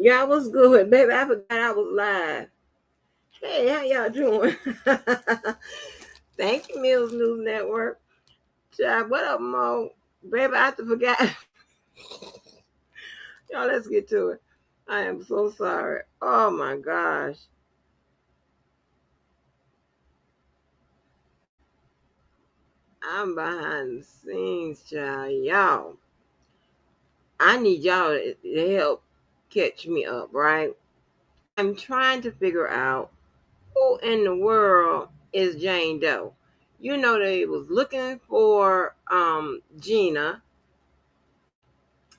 Y'all was good, baby. I forgot I was live. Hey, how y'all doing? Thank you, Mills News Network. Child, what up, Mo? Baby, I forgot. Y'all, let's get to it. I am so sorry. Oh my gosh. I'm behind the scenes, child. Y'all, I need y'all to help catch me up, right? I'm trying to figure out who in the world is Jane Doe. You know they was looking for Gina.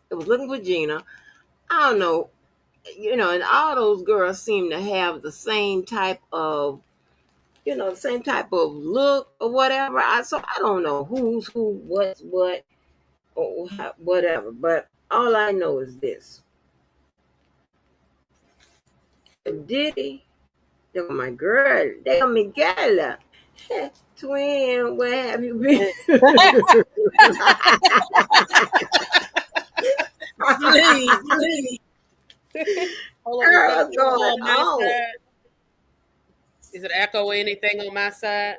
It was looking for Gina. I don't know, and all those girls seem to have the same type of, the same type of look or whatever. I don't know who's who, what's what, or whatever. But all I know is this: Diddy, they were my girl, they are Miguel, twin. Where have you been? Please. Hold on, Girl, what's going on my on? side? Is it echo or anything on my side?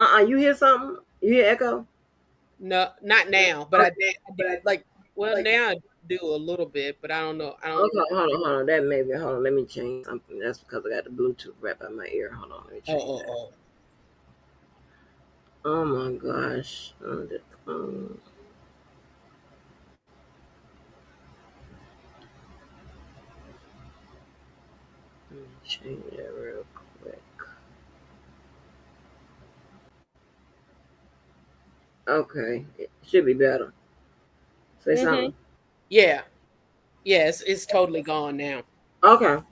You hear something? You hear echo? No, not now. But I like. Well, now I do a little bit, but I don't know. I don't. Okay, hold on. That maybe. Hold on. Let me change something. That's because I got the Bluetooth wrapped by my ear. Hold on. Let me change that. Oh my gosh. Let me change that real quick. Okay, it should be better. Say something. Yeah. Yes, it's totally gone now. Okay.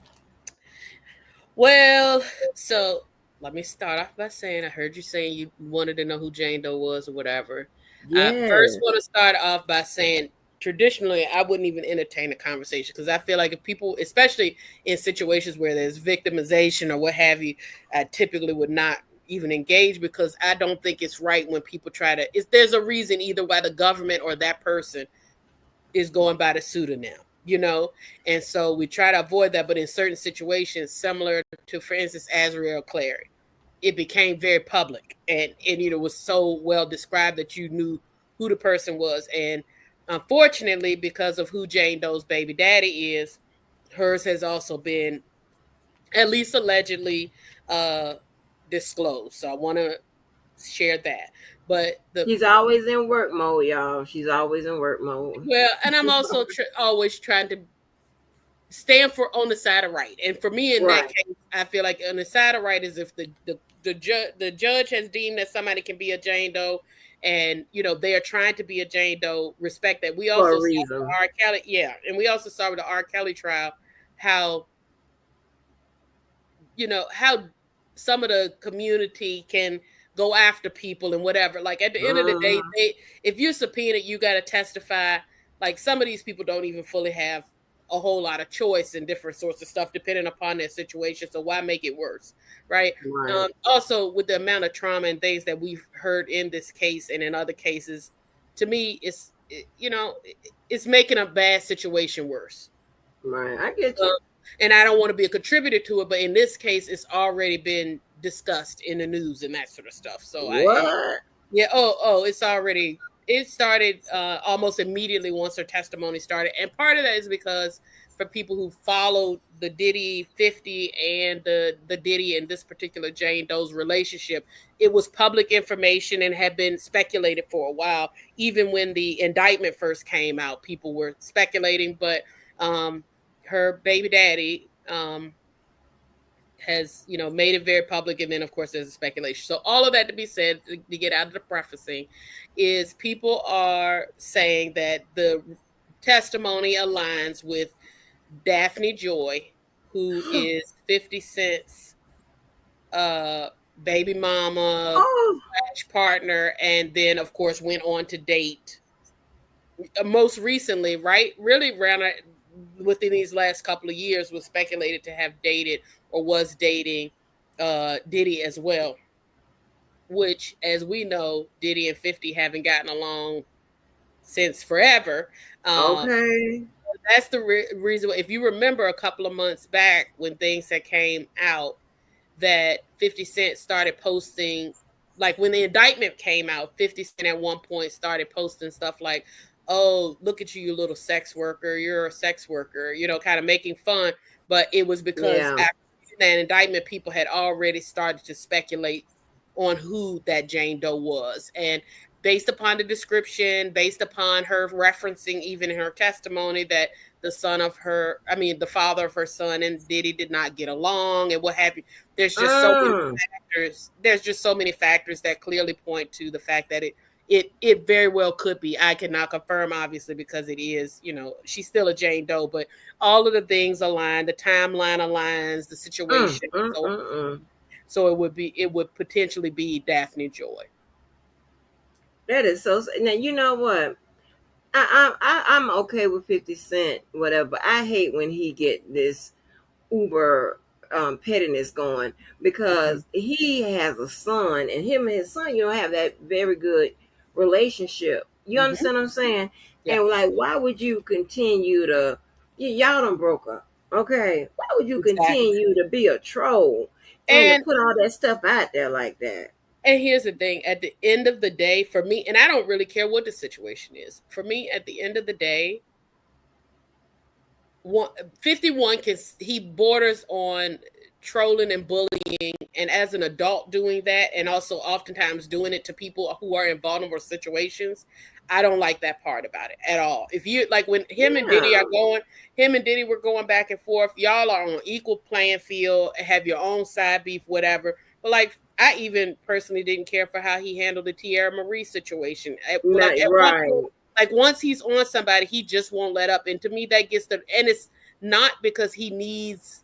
Well, so let me start off by saying I heard you saying you wanted to know who Jane Doe was or whatever. I first Yes. want to start off by saying traditionally I wouldn't even entertain a conversation because I feel like if people, especially in situations where there's victimization or what have you, I typically would not even engage because I don't think it's right when people try to. There's a reason either why the government or that person is going by the pseudonym, and so we try to avoid that. But in certain situations, similar to, for instance, Azriel Clary, it became very public and was so well described that you knew who the person was. And unfortunately, because of who Jane Doe's baby daddy is, hers has also been, at least allegedly, disclosed. So I want to share that. But She's always in work mode, y'all. She's always in work mode. well, and I'm also always trying to stand on the side of right. And for me, in that case, I feel like on the side of right is if the judge has deemed that somebody can be a Jane Doe, and they are trying to be a Jane Doe. Respect that. We also saw with the R. Kelly, and we also saw with the R. Kelly trial how how some of the community can go after people and whatever. Like at the end of the day, if you're subpoenaed, you got to testify. Like some of these people don't even fully have a whole lot of choice in different sorts of stuff depending upon their situation. So why make it worse, right? Also, with the amount of trauma and things that we've heard in this case and in other cases, to me, it's making a bad situation worse. Right, I get you. And I don't want to be a contributor to it, but in this case, it's already been discussed in the news and that sort of stuff. So it started almost immediately once her testimony started. And part of that is because for people who followed the Diddy 50 and the Diddy and this particular Jane Doe's relationship, it was public information and had been speculated for a while. Even when the indictment first came out, people were speculating, but her baby daddy has made it very public, and then of course there's a speculation. So all of that to be said, to get out of the prefacing, is people are saying that the testimony aligns with Daphne Joy, who is 50 Cent's baby mama / partner, and then of course went on to date most recently, right? Really around within these last couple of years, was speculated to have dated or was dating Diddy as well, which, as we know, Diddy and 50 haven't gotten along since forever. Okay. That's the reason. If you remember a couple of months back when things had came out, that 50 Cent started posting, like when the indictment came out, 50 Cent at one point started posting stuff like, oh, look at you, you little sex worker, you're a sex worker, kind of making fun. But it was because Yeah. after that indictment, people had already started to speculate on who that Jane Doe was. And based upon the description, based upon her referencing even in her testimony that the father of her son and Diddy did not get along and what have you. Mm. There's just so many factors that clearly point to the fact that it very well could be. I cannot confirm, obviously, because it is, she's still a Jane Doe, but all of the things align, the timeline aligns, the Mm. situation. Mm. So, Mm. Mm. so it would potentially be Daphne Joy. That is so. Now you know what? I'm okay with 50 Cent, whatever. I hate when he get this uber pettiness going Mhm. because he has a son, and him and his son, have that very good relationship. You Mhm. understand what I'm saying? Yeah. And like, why would you continue to? Y'all done broke up, okay? Why would you Exactly. continue to be a troll and to And put all that stuff out there like that? and here's the thing, at the end of the day, for me, and I don't really care what the situation is. For me, at the end of the day, 51 he borders on trolling and bullying, and as an adult doing that, and also oftentimes doing it to people who are in vulnerable situations. I don't like that part about it at all. If you like, when Yeah, him and Diddy were going back and forth, y'all are on equal playing field, have your own side beef, whatever. But like, I even personally didn't care for how he handled the Tierra Marie situation. not At one point, right, like once he's on somebody, he just won't let up. And to me, that gets the, and it's not because he needs,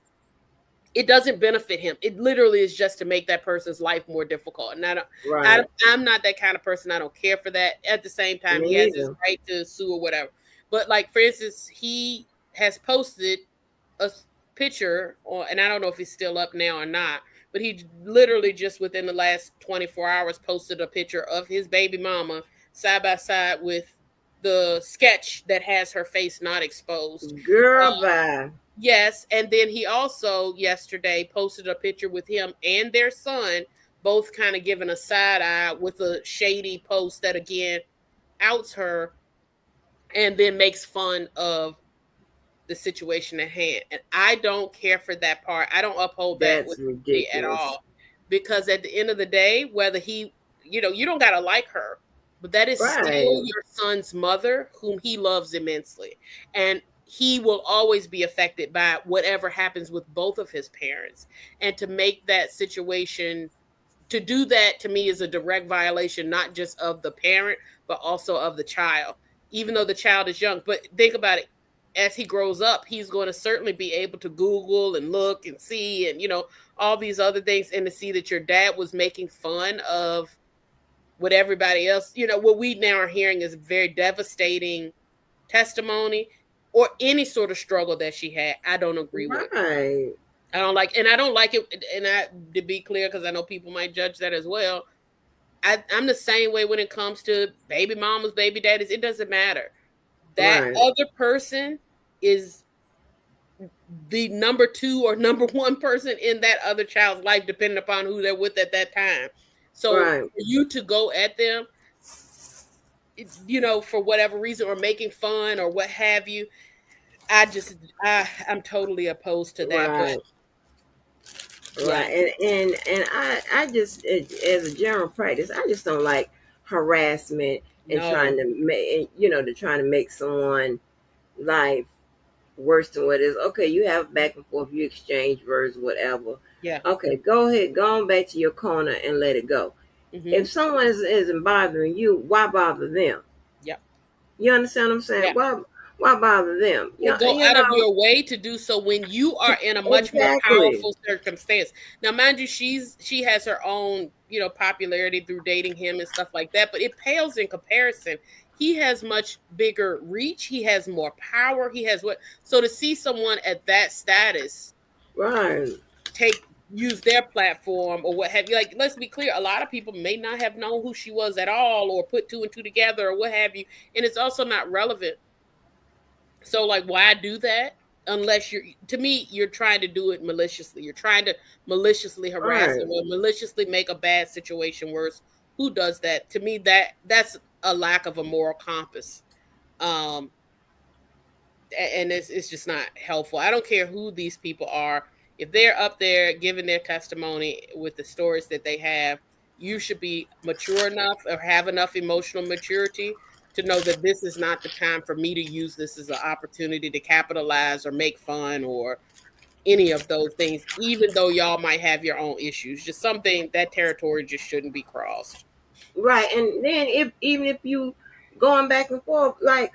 it doesn't benefit him. It literally is just to make that person's life more difficult. And right. I'm not that kind of person. I don't care for that. At the same time, Me he has his neither. right to sue or whatever. But like, for instance, he has posted a picture on, and I don't know if he's still up now or not, but he literally just within the last 24 hours posted a picture of his baby mama side by side with the sketch that has her face not exposed. Girl, bye. Yes, and then he also yesterday posted a picture with him and their son, both kind of giving a side eye with a shady post that again outs her and then makes fun of the situation at hand. And I don't care for that part. I don't uphold that That's with me at ridiculous. all. Because at the end of the day, whether he, you don't got to like her, but that is still Right, your son's mother, whom he loves immensely. And he will always be affected by whatever happens with both of his parents. And to make that situation, to do that to me is a direct violation, not just of the parent, but also of the child, even though the child is young. But think about it, as he grows up, he's going to certainly be able to Google and look and see and, all these other things, and to see that your dad was making fun of what everybody else, what we now are hearing is very devastating testimony or any sort of struggle that she had. I don't agree with. right, I don't like it. And to be clear, because I know people might judge that as well. I'm the same way when it comes to baby mamas, baby daddies. It doesn't matter. That right, other person is the number two or number one person in that other child's life, depending upon who they're with at that time. So right, for you to go at them, for whatever reason, or making fun or what have you, I just, I'm totally opposed to that. But right, yeah, right. And I just, as a general practice, I just don't like harassment and no, trying to make, to trying to make someone life worse than what it is. Okay, you have back and forth, you exchange words, whatever. yeah, Okay, go ahead, go on back to your corner and let it go. mm-hmm, If someone isn't bothering you, why bother them? yeah. You understand what I'm saying? Yeah. Why bother them? And go out of your way to do so when you are in a much more Exactly. powerful circumstance. Now, mind you, she has her own, popularity through dating him and stuff like that, but it pales in comparison. He has much bigger reach, he has more power, he has what, so to see someone at that status Right. take use their platform or what have you, like, let's be clear, a lot of people may not have known who she was at all or put two and two together or what have you, and it's also not relevant So like, why do that? Unless you're, to me, you're trying to do it maliciously. You're trying to maliciously harass Right. them or maliciously make a bad situation worse. Who does that? To me, that's a lack of a moral compass. Um, and it's just not helpful. I don't care who these people are. If they're up there giving their testimony with the stories that they have, you should be mature enough or have enough emotional maturity to know that this is not the time for me to use this as an opportunity to capitalize or make fun or any of those things, even though y'all might have your own issues. Just something, that territory just shouldn't be crossed. Right. And then if even if you going back and forth, like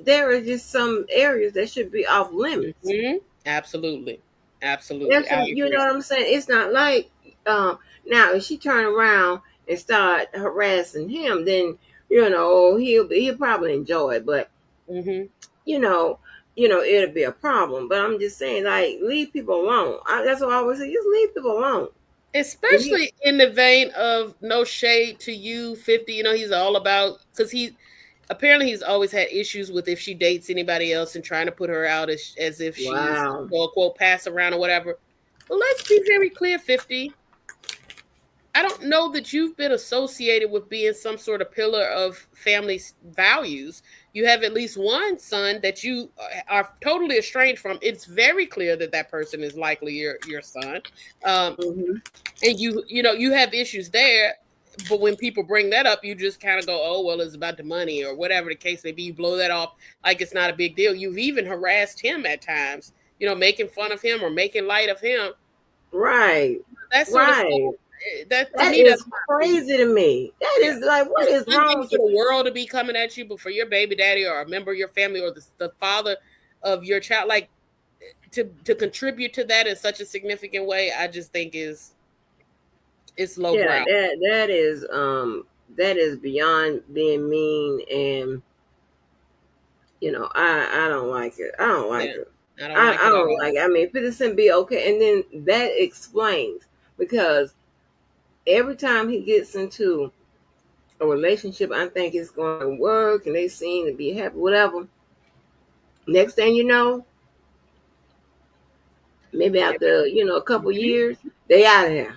there are just some areas that should be off limits. Hmm. Absolutely. Absolutely. There's I some, you know agree. what I'm saying? It's not like now if she turn around and start harassing him, then he'll probably enjoy it, but Hmm. you know, it'll be a problem. But I'm just saying, like, leave people alone. That's what I always say. Just leave people alone. If you Especially in the vein of no shade to you, 50. He's all about, because apparently he's always had issues with if she dates anybody else and trying to put her out as if she's wow, quote unquote pass around or whatever. But let's be very clear, 50. I don't know that you've been associated with being some sort of pillar of family values. You have at least one son that you are totally estranged from. It's very clear that that person is likely your son. Um, hmm and you have issues there, but when people bring that up, you just kind of go, oh well, it's about the money or whatever the case may be. You blow that off like it's not a big deal. You've even harassed him at times, making fun of him or making light of him. right, That sort of stuff, right. that to That me, that's is not cool. crazy to me. That Yeah. is like, what It's is one wrong thing with for you? the world to be coming at you, but for your baby daddy or a member of your family or the father of your child, like, to contribute to that in such a significant way, I just think it's Yeah, lowbrow. that is beyond being mean, and I don't like it. I don't like Yeah, it. I don't I like it at don't like all. it. I mean, 50 Cent be okay, and then that explains because every time he gets into a relationship, I think it's going to work, and they seem to be happy, whatever. Next thing you know, maybe after a couple Mhm. years, they out of here.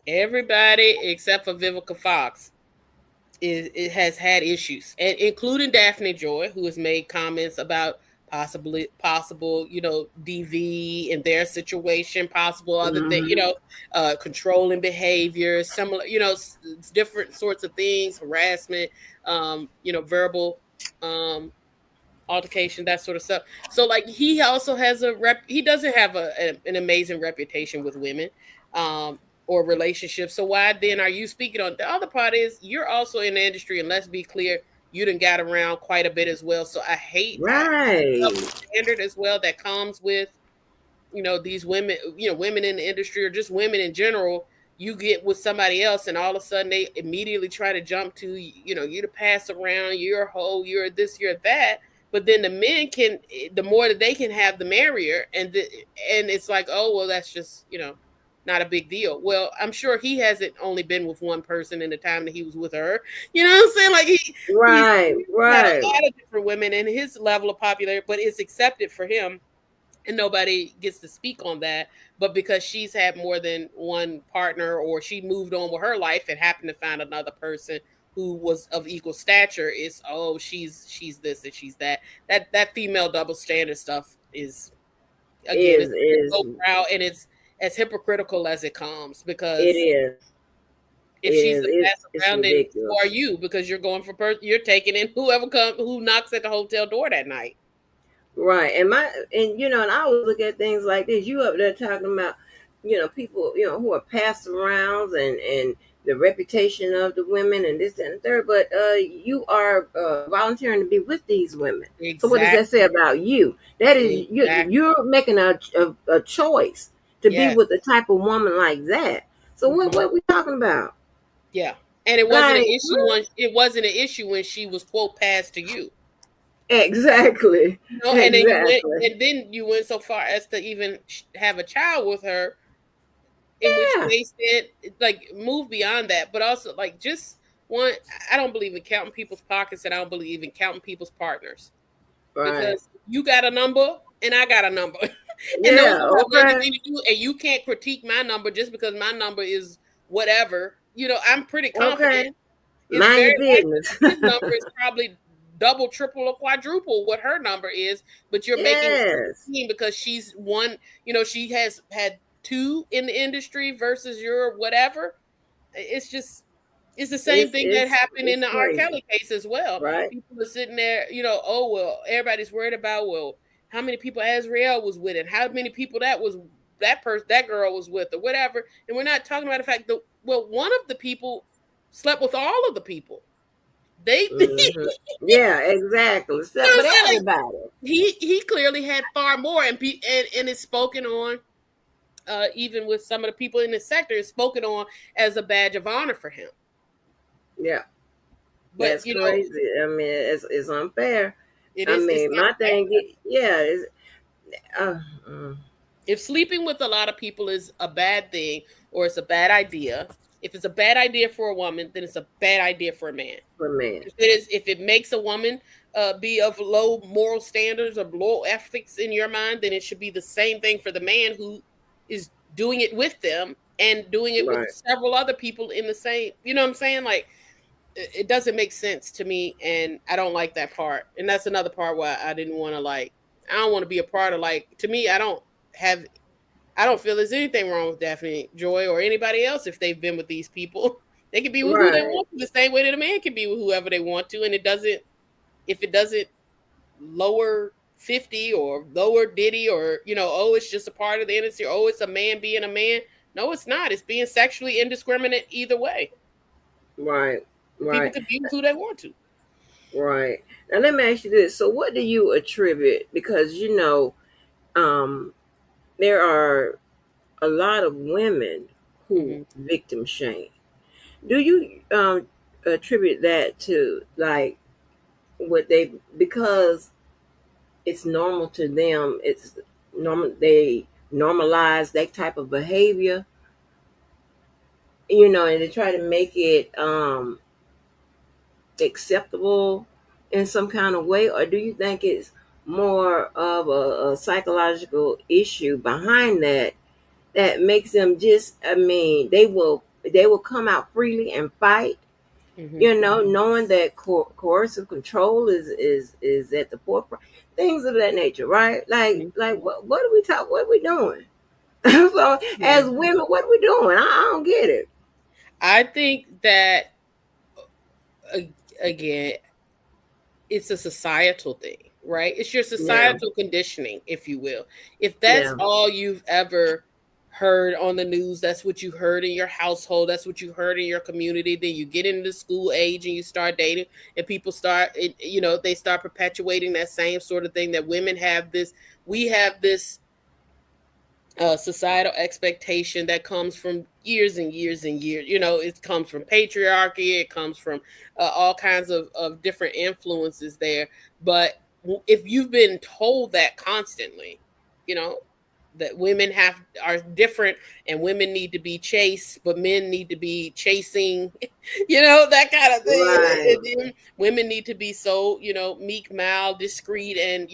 Everybody except for Vivica Fox it has had issues, and including Daphne Joy, who has made comments about possible, DV in their situation, possible other thing, hmm controlling behavior, similar, different sorts of things, harassment, verbal, um, altercation, that sort of stuff. So like he also has he doesn't have an amazing reputation with women, or relationships. So why then are you speaking on the other part is you're also in the industry, and let's be clear, you done got around quite a bit as well. So I hate the double Right. standard as well that comes with these women, women in the industry or just women in general. You get with somebody else and all of a sudden they immediately try to jump to you to pass around, you're a hoe, you're this, you're that. But then the men can, the more that they can have, the merrier. And it's like, oh well, that's just not a big deal. Well, I'm sure he hasn't only been with one person in the time that he was with her. You know what I'm saying? Like he's Right. had a Right. lot of different women in his level of popularity, but it's accepted for him and nobody gets to speak on that. But because she's had more than one partner, or she moved on with her life and happened to find another person who was of equal stature, it's, oh, she's this and she's that. That female double standard stuff is, again, it's Is so proud, and it's as hypocritical as it comes, it because is if she's the pass it's around, then so are ridiculous. you, because you're going for you're taking in who knocks at the hotel door that night. Right. And I always look at things like this. You up there talking about, people, who are passed around and the reputation of the women and this, that, and the third, but you are volunteering to be with these women. So what does that say Exactly. about you? That is Exactly. you're making a choice to be Yes. with a type of woman like that. So Mhm. what are we talking about? Yeah. And it wasn't an Like, issue when she was quote passed to you. exactly. And then Exactly. you went so far as to even have a child with her, in which Yeah. case then, like, move beyond that. But also, like, just one, I don't believe in counting people's pockets, and I don't believe in counting people's partners. Right. because you got a number and I got a number. And those Yeah. don't have Okay. anything to do, and you can't critique my number just because my number is whatever. I'm pretty confident Okay. it's Mind very your likely business. that his number is probably double, triple, or quadruple what her number is, but you're making it Yes. 16 because she's one, she has had two in the industry versus your whatever. It's just it's the same It's thing that it's happened in it's the R. crazy, Kelly case as well. right? People are sitting there, oh well, everybody's worried about, well, how many people Azrael was with and how many people that girl was with or whatever. And we're not talking about the fact that, well, one of the people slept with all of the people. They you know Hmm. Yeah, exactly. what Except I'm with saying? Like everybody. he clearly had far more, and it's spoken on, even with some of the people in the sector, it's spoken on as a badge of honor for him. Yeah, But that's crazy. I mean, it's unfair. it's not My fair. thing, yeah, is uh, uh, If sleeping with a lot of people is a bad thing or it's a bad idea, if it's a bad idea for a woman, then it's a bad idea for a man. for man, If it makes a woman be of low moral standards or low ethics in your mind, then it should be the same thing for the man who is doing it with them and doing it with right, several other people in the same. You know what I'm saying? Like it doesn't make sense to me, and I don't like that part. And that's another part why I didn't want to like. I don't want to be a part of like. To me, have. I don't feel there's anything wrong with Daphne Joy or anybody else if they've been with these people. They can be with who they right, want to, the same way that a man can be with whoever they want to, and it doesn't. If it doesn't lower 50 or lower Diddy or oh, it's just a part of the industry. Oh, it's a man being a man. No, it's not. It's being sexually indiscriminate either way. right, People right, can be with who they want to. right. Now let me ask you this: so, what do you attribute? Because um, there are a lot of women who Mm-hmm. victim shame. Do you attribute that to like what they because it's normal to them? It's normal. They normalize that type of behavior, and they try to make it acceptable in some kind of way, or do you think it's more of a psychological issue behind that makes them just? I mean, they will come out freely and fight, Mm-hmm. knowing that coercive control is at the forefront, things of that nature, right? Like Mm-hmm. what are we talking? What are we doing? So Yeah. as women, what are we doing? I don't get it. I think that again, it's a societal thing, right? It's your Yeah, societal conditioning, if you will. If that's yeah, all you've ever heard on the news, that's what you heard in your household, that's what you heard in your community, then you get into school age and you start dating, and people they start perpetuating that same sort of thing that women have this, we have this societal expectation that comes from years and years and years. It comes from patriarchy, it comes from all kinds of different influences there. But if you've been told that constantly, you know, that women are different and women need to be chased, but men need to be chasing, that kind of thing. right, And then women need to be so, meek, mild, discreet, and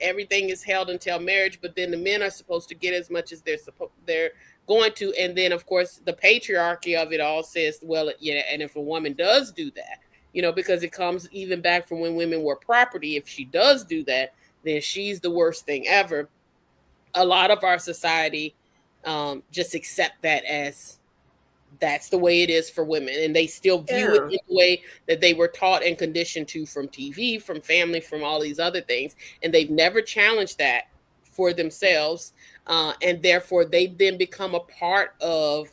everything is held until marriage. But then the men are supposed to get as much as they're going to, and then of course the patriarchy of it all says, well, yeah, and if a woman does do that, because it comes even back from when women were property. If she does do that, then she's the worst thing ever. A lot of our society just accept that as that's the way it is for women, and they still view it yeah. in the way that they were taught and conditioned to from TV, from family, from all these other things, and they've never challenged that for themselves, and therefore they then become a part of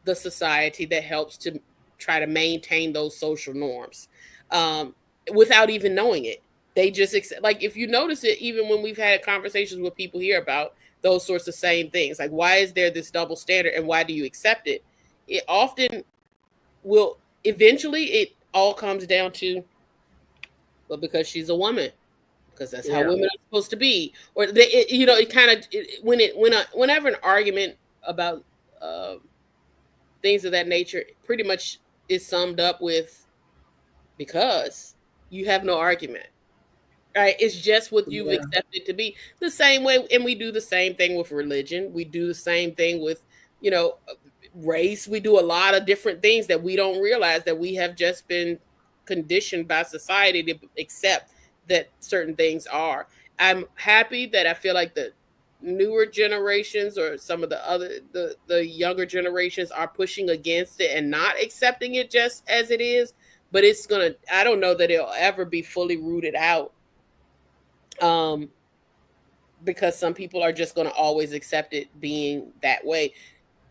the society that helps to try to maintain those social norms, um, without even knowing it. They just accept, like if you notice it, even when we've had conversations with people here about those sorts of same things, like why is there this double standard and why do you accept it? It often will eventually it all comes down to, well, because she's a woman, because that's how Yeah. women are supposed to be, or it kind of whenever an argument about uh, things of that nature pretty much is summed up with, because you have no argument. Right? It's just what you've Yeah. accepted to be. The same way, and we do the same thing with religion. We do the same thing with, you know, race. We do a lot of different things that we don't realize that we have just been conditioned by society to accept that certain things are. I'm happy that I feel like the newer generations or some of the younger generations are pushing against it and not accepting it just as it is, but it's gonna, I don't know that it'll ever be fully rooted out, um, because some people are just going to always accept it being that way.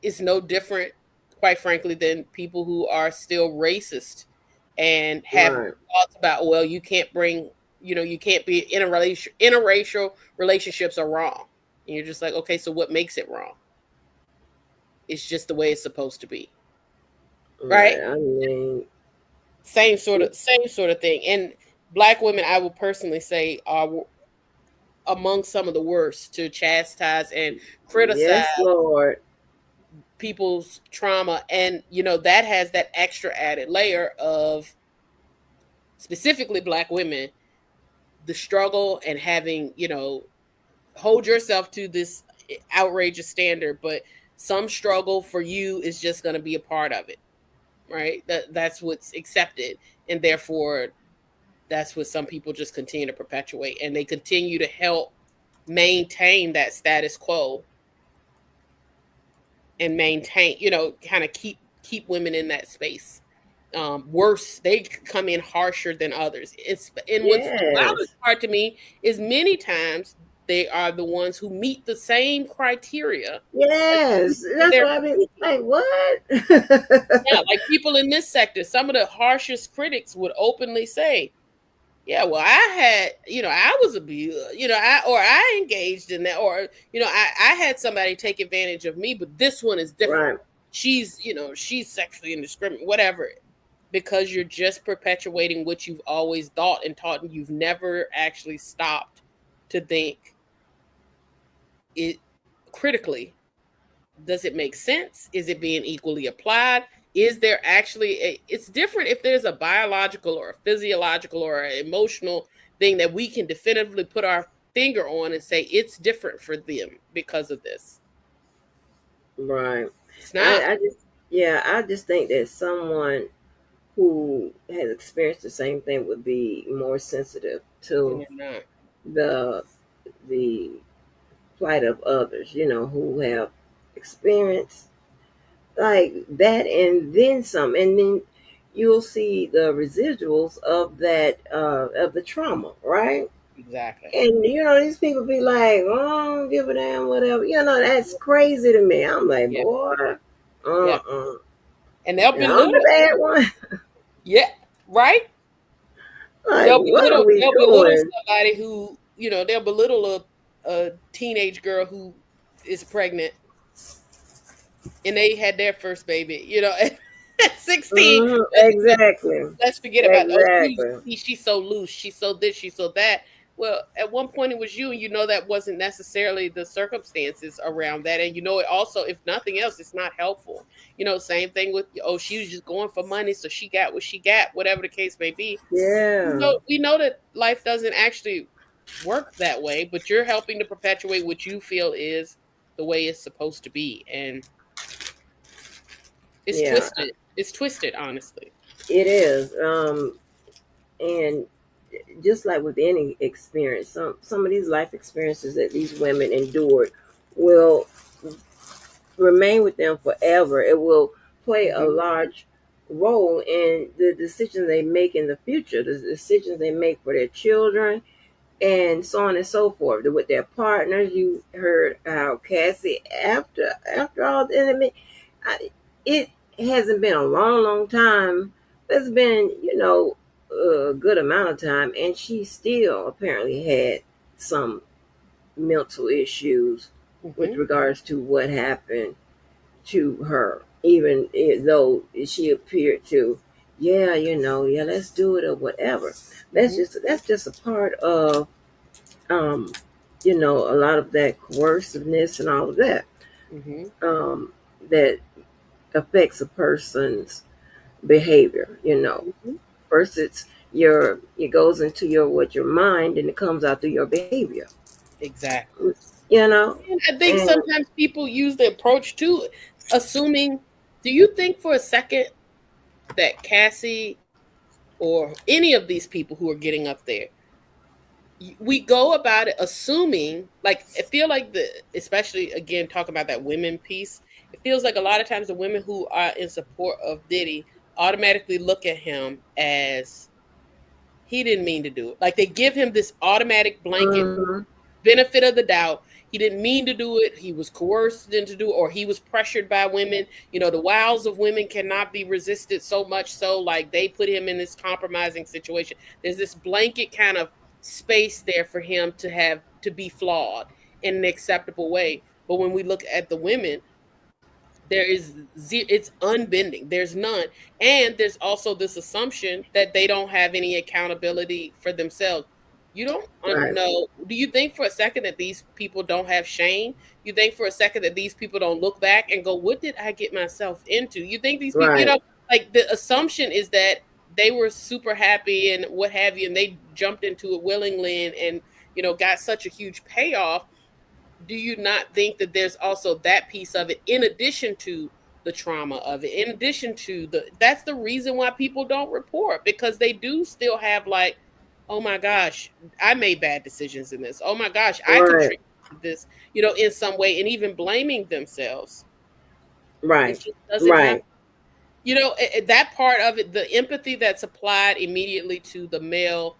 It's no different, quite frankly, than people who are still racist and have Right. thoughts about, well, you can't bring, you can't be interracial relationships are wrong. And you're just like, okay, so what makes it wrong? It's just the way it's supposed to be, right? Right. I mean, Same sort of thing. And black women, I would personally say, are among some of the worst to chastise and criticize yes, Lord. people's trauma. And that has that extra added layer of, specifically black women, the struggle and having, hold yourself to this outrageous standard, but some struggle for you is just going to be a part of it, right? That's what's accepted, and therefore that's what some people just continue to perpetuate, and they continue to help maintain that status quo and maintain, kind of keep women in that space. Worse, they come in harsher than others. And what's the wildest Yes. part to me is many times they are the ones who meet the same criteria as Yes. in That's their why I mean, like, what? yeah, like people in this sector. Some of the harshest critics would openly say, yeah, well, I had, I was abused, I engaged in that, or, I had somebody take advantage of me, but this one is different. Right. She's sexually indiscriminate, whatever, because you're just perpetuating what you've always thought and taught, and you've never actually stopped to think it critically. Does it make sense? Is it being equally applied? Is there actually it's different if there's a biological or a physiological or an emotional thing that we can definitively put our finger on and say it's different for them because of this. Right. It's not. I just, yeah, I just think that someone who has experienced the same thing would be more sensitive And to they're not. the the plight of others, who have experienced like that and then some, and then you'll see the residuals of that of the trauma, right? Exactly. And these people be like, "Oh, I don't give a damn, whatever." That's crazy to me. I'm like, Yeah. boy, Yeah. uh-uh. And they'll And I'm the belittle. bad one. Yeah. Right. Like, They'll what are belittle. we They'll belittle doing? somebody who, they'll belittle a teenage girl who is pregnant and they had their first baby. At 16. Exactly. Let's forget about, oh, Exactly. she's so loose, she's so this, she's so that. Well, at one point it was you, and that wasn't necessarily the circumstances around that, and it also, if nothing else, it's not helpful. Same thing with, oh, she was just going for money, so she got what she got, whatever the case may be. Yeah. We know that life doesn't actually work that way, but you're helping to perpetuate what you feel is the way it's supposed to be, and it's Yeah, twisted. It's twisted, honestly. it is. And just like with any experience, some of these life experiences that these women endured will remain with them forever. It will play a Hmm. large role in the decisions they make in the future, the decisions they make for their children, and so on and so forth. With their partners, you heard how Cassie, after all, and it hasn't been a long, long time. It's been, a good amount of time, and she still apparently had some mental issues with Hmm. regards to what happened to her, even though she appeared to, yeah, yeah, let's do it or whatever. Hmm. That's just a part of, um, a lot of that coerciveness and all of that, Hmm. um, that affects a person's behavior. Hmm. First, it's it goes into your what your mind, and it comes out through your behavior. Exactly. You know, And I think and sometimes people use the approach too, assuming. Do you think for a second that Cassie or any of these people who are getting up there, we go about it assuming, like, I feel like especially again talking about that women piece, it feels like a lot of times the women who are in support of Diddy automatically look at him as he didn't mean to do it. Like they give him this automatic blanket mhm, benefit of the doubt. He didn't mean to do it. He was coerced into do, or he was pressured by women. You know, the wiles of women cannot be resisted so much so, like they put him in this compromising situation. There's this blanket kind of space there for him to have to be flawed in an acceptable way. But when we look at the women, there is it's unbending, there's none. And there's also this assumption that they don't have any accountability for themselves. You don't right, know. Do you think for a second that these people don't have shame? You think for a second that these people don't look back and go, what did I get myself into? You think these people, right, like the assumption is that they were super happy and what have you, and they jumped into it willingly and got such a huge payoff. Do you not think that there's also that piece of it in addition to the trauma of it, in addition to that's the reason why people don't report, because they do still have like, oh my gosh, I made bad decisions in this, oh my gosh, I right, contributed to this, in some way, and even blaming themselves. It right, just doesn't happen. right, That part of it, the empathy that's applied immediately to the male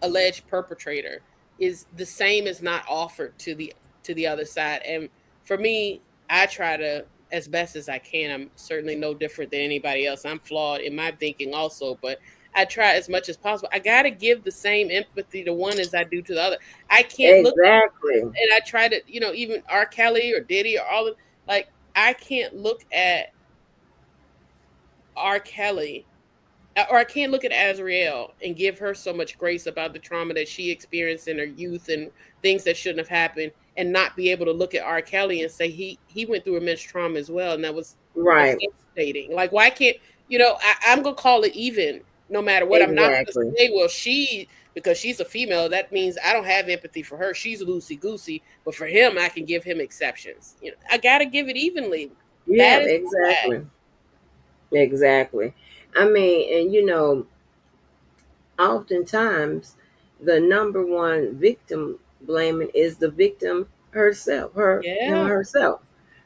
alleged perpetrator, is the same as not offered to the other side. And for me, I try to, as best as I can, I'm certainly no different than anybody else, I'm flawed in my thinking also, but I try as much as possible. I got to give the same empathy to one as I do to the other. I can't look, exactly, and I try to, even R. Kelly or Diddy or all of, like, I can't look at R. Kelly, or I can't look at Azriel and give her so much grace about the trauma that she experienced in her youth and things that shouldn't have happened, and not be able to look at R. Kelly and say he went through immense trauma as well, and that was right, devastating. Like, why can't I'm gonna call it even, no matter what. I'm not gonna exactly. say, well, because she's a female, that means I don't have empathy for her. She's loosey goosey, but for him, I can give him exceptions. I gotta give it evenly. Yeah, That is why. exactly, exactly. I mean, and oftentimes the number one victim blaming is the victim herself, him or Yeah, herself.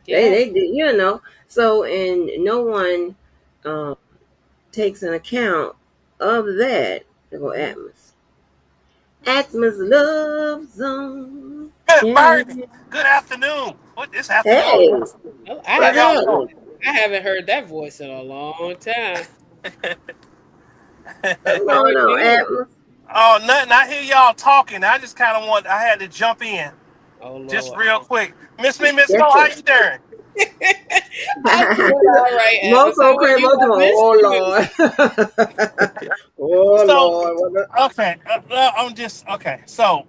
yeah. They did, so, and no one um, takes an account of that. They go, Mhm. Atmos love zone. Good Yeah. morning. Good afternoon. What this Hey, afternoon? Oh, How what's y'all happening? doing? I haven't heard that voice in a long time. What's How are going on, you? Atmos? Oh, nothing. I hear y'all talking. I just kind of I had to jump in Oh just Lord. real quick. Miss me, Miss Mo, Yes, how sir. you doing? I'm doing all right, Alice. How Moco are crazy. you? I missed Oh you. Lord. Oh So, Lord. okay, I'm just okay. So,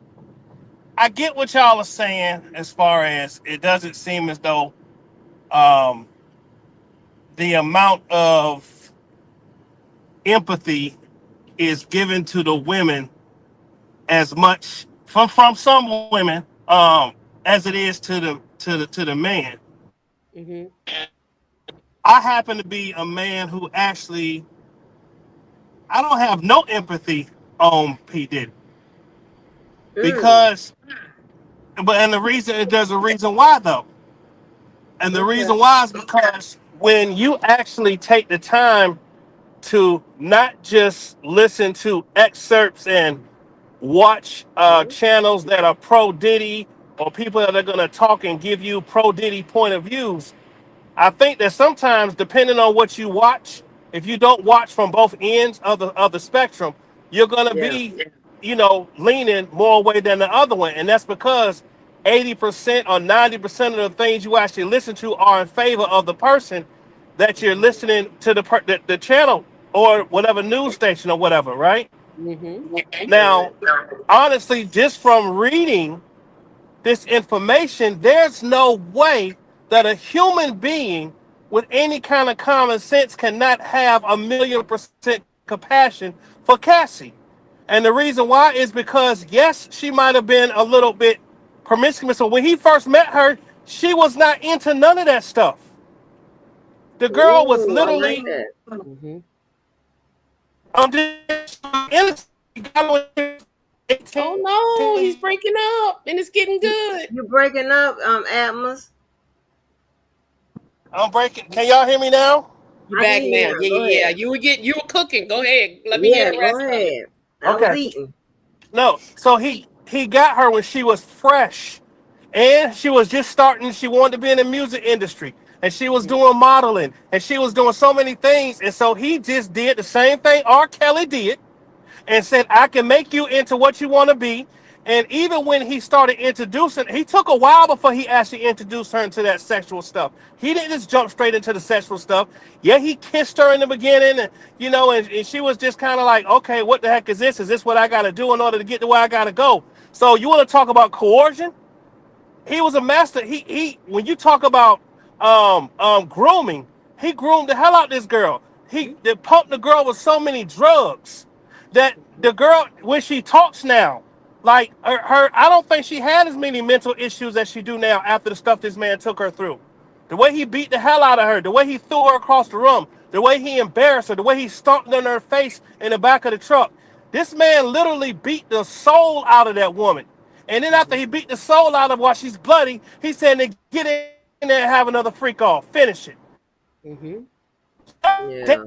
I get what y'all are saying as far as it doesn't seem as though um, the amount of empathy is given to the women as much from some women as it is to the man. Hmm. I happen to be a man who actually I don't have no empathy on P Diddy Mm, because and the reason there's a reason why though, and the okay. reason why is because when you actually take the time to not just listen to excerpts and watch Hmm. channels that are pro Diddy or people that are going to talk and give you pro Diddy point of views. I think that sometimes, depending on what you watch, if you don't watch from both ends of the spectrum, you're going to Yeah. be, leaning more away than the other one, and that's because 80% or 90% of the things you actually listen to are in favor of the person that you're listening to the channel or whatever news station or whatever, right? Hmm. Now, honestly, just from reading this information, there's no way that a human being with any kind of common sense cannot have 1,000,000% compassion for Cassie. And the reason why is because, yes, she might have been a little bit promiscuous. So when he first met her, she was not into none of that stuff. The girl was Ooh, I like literally, that. Mm-hmm. just innocent. She got on 18. Oh no, he's breaking up, and it's getting good. You breaking up, Atmos? I'm breaking. Can y'all hear me now? You I can back hear you now? now. Yeah, Go yeah, yeah. ahead. You were cooking. Go ahead. Let me hear Yeah, the go rest of it. ahead. I was Okay. eating. No. So he got her when she was fresh, and she was just starting. She wanted to be in the music industry, and she was Mm-hmm. doing modeling, and she was doing so many things. And so he just did the same thing R. Kelly did, and said, I can make you into what you want to be. And even when he started introducing, he took a while before he actually introduced her into that sexual stuff. He didn't just jump straight into the sexual stuff. Yeah, he kissed her in the beginning, and and she was just kind of like, okay, what the heck is this? Is this what I got to do in order to get to where I got to go? So you want to talk about coercion? He was a master. He when you talk about grooming, he groomed the hell out of this girl. They pumped the girl with so many drugs that the girl, when she talks now, like her I don't think she had as many mental issues as she do now after the stuff this man took her through. The way he beat the hell out of her, the way he threw her across the room, the way he embarrassed her, the way he stomped on her face in the back of the truck. This man literally beat the soul out of that woman. And then after he beat the soul out of her while she's bloody, he said to get in there and have another freak off. Finish it. Mm-hmm. They Yeah.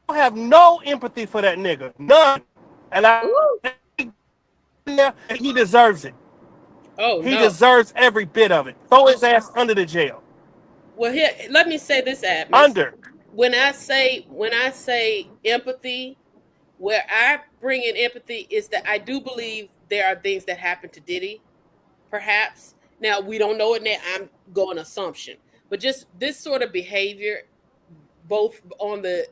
don't have no empathy for that nigga. None. And Ooh. he deserves it. Oh He no. deserves every bit of it. Throw his ass under the jail. Well, here, let me say this, Atmos. Under. When I say empathy, where I bring in empathy is that I do believe there are things that happen to Diddy, perhaps. Now we don't know it now. I'm going assumption, but just this sort of behavior, both on the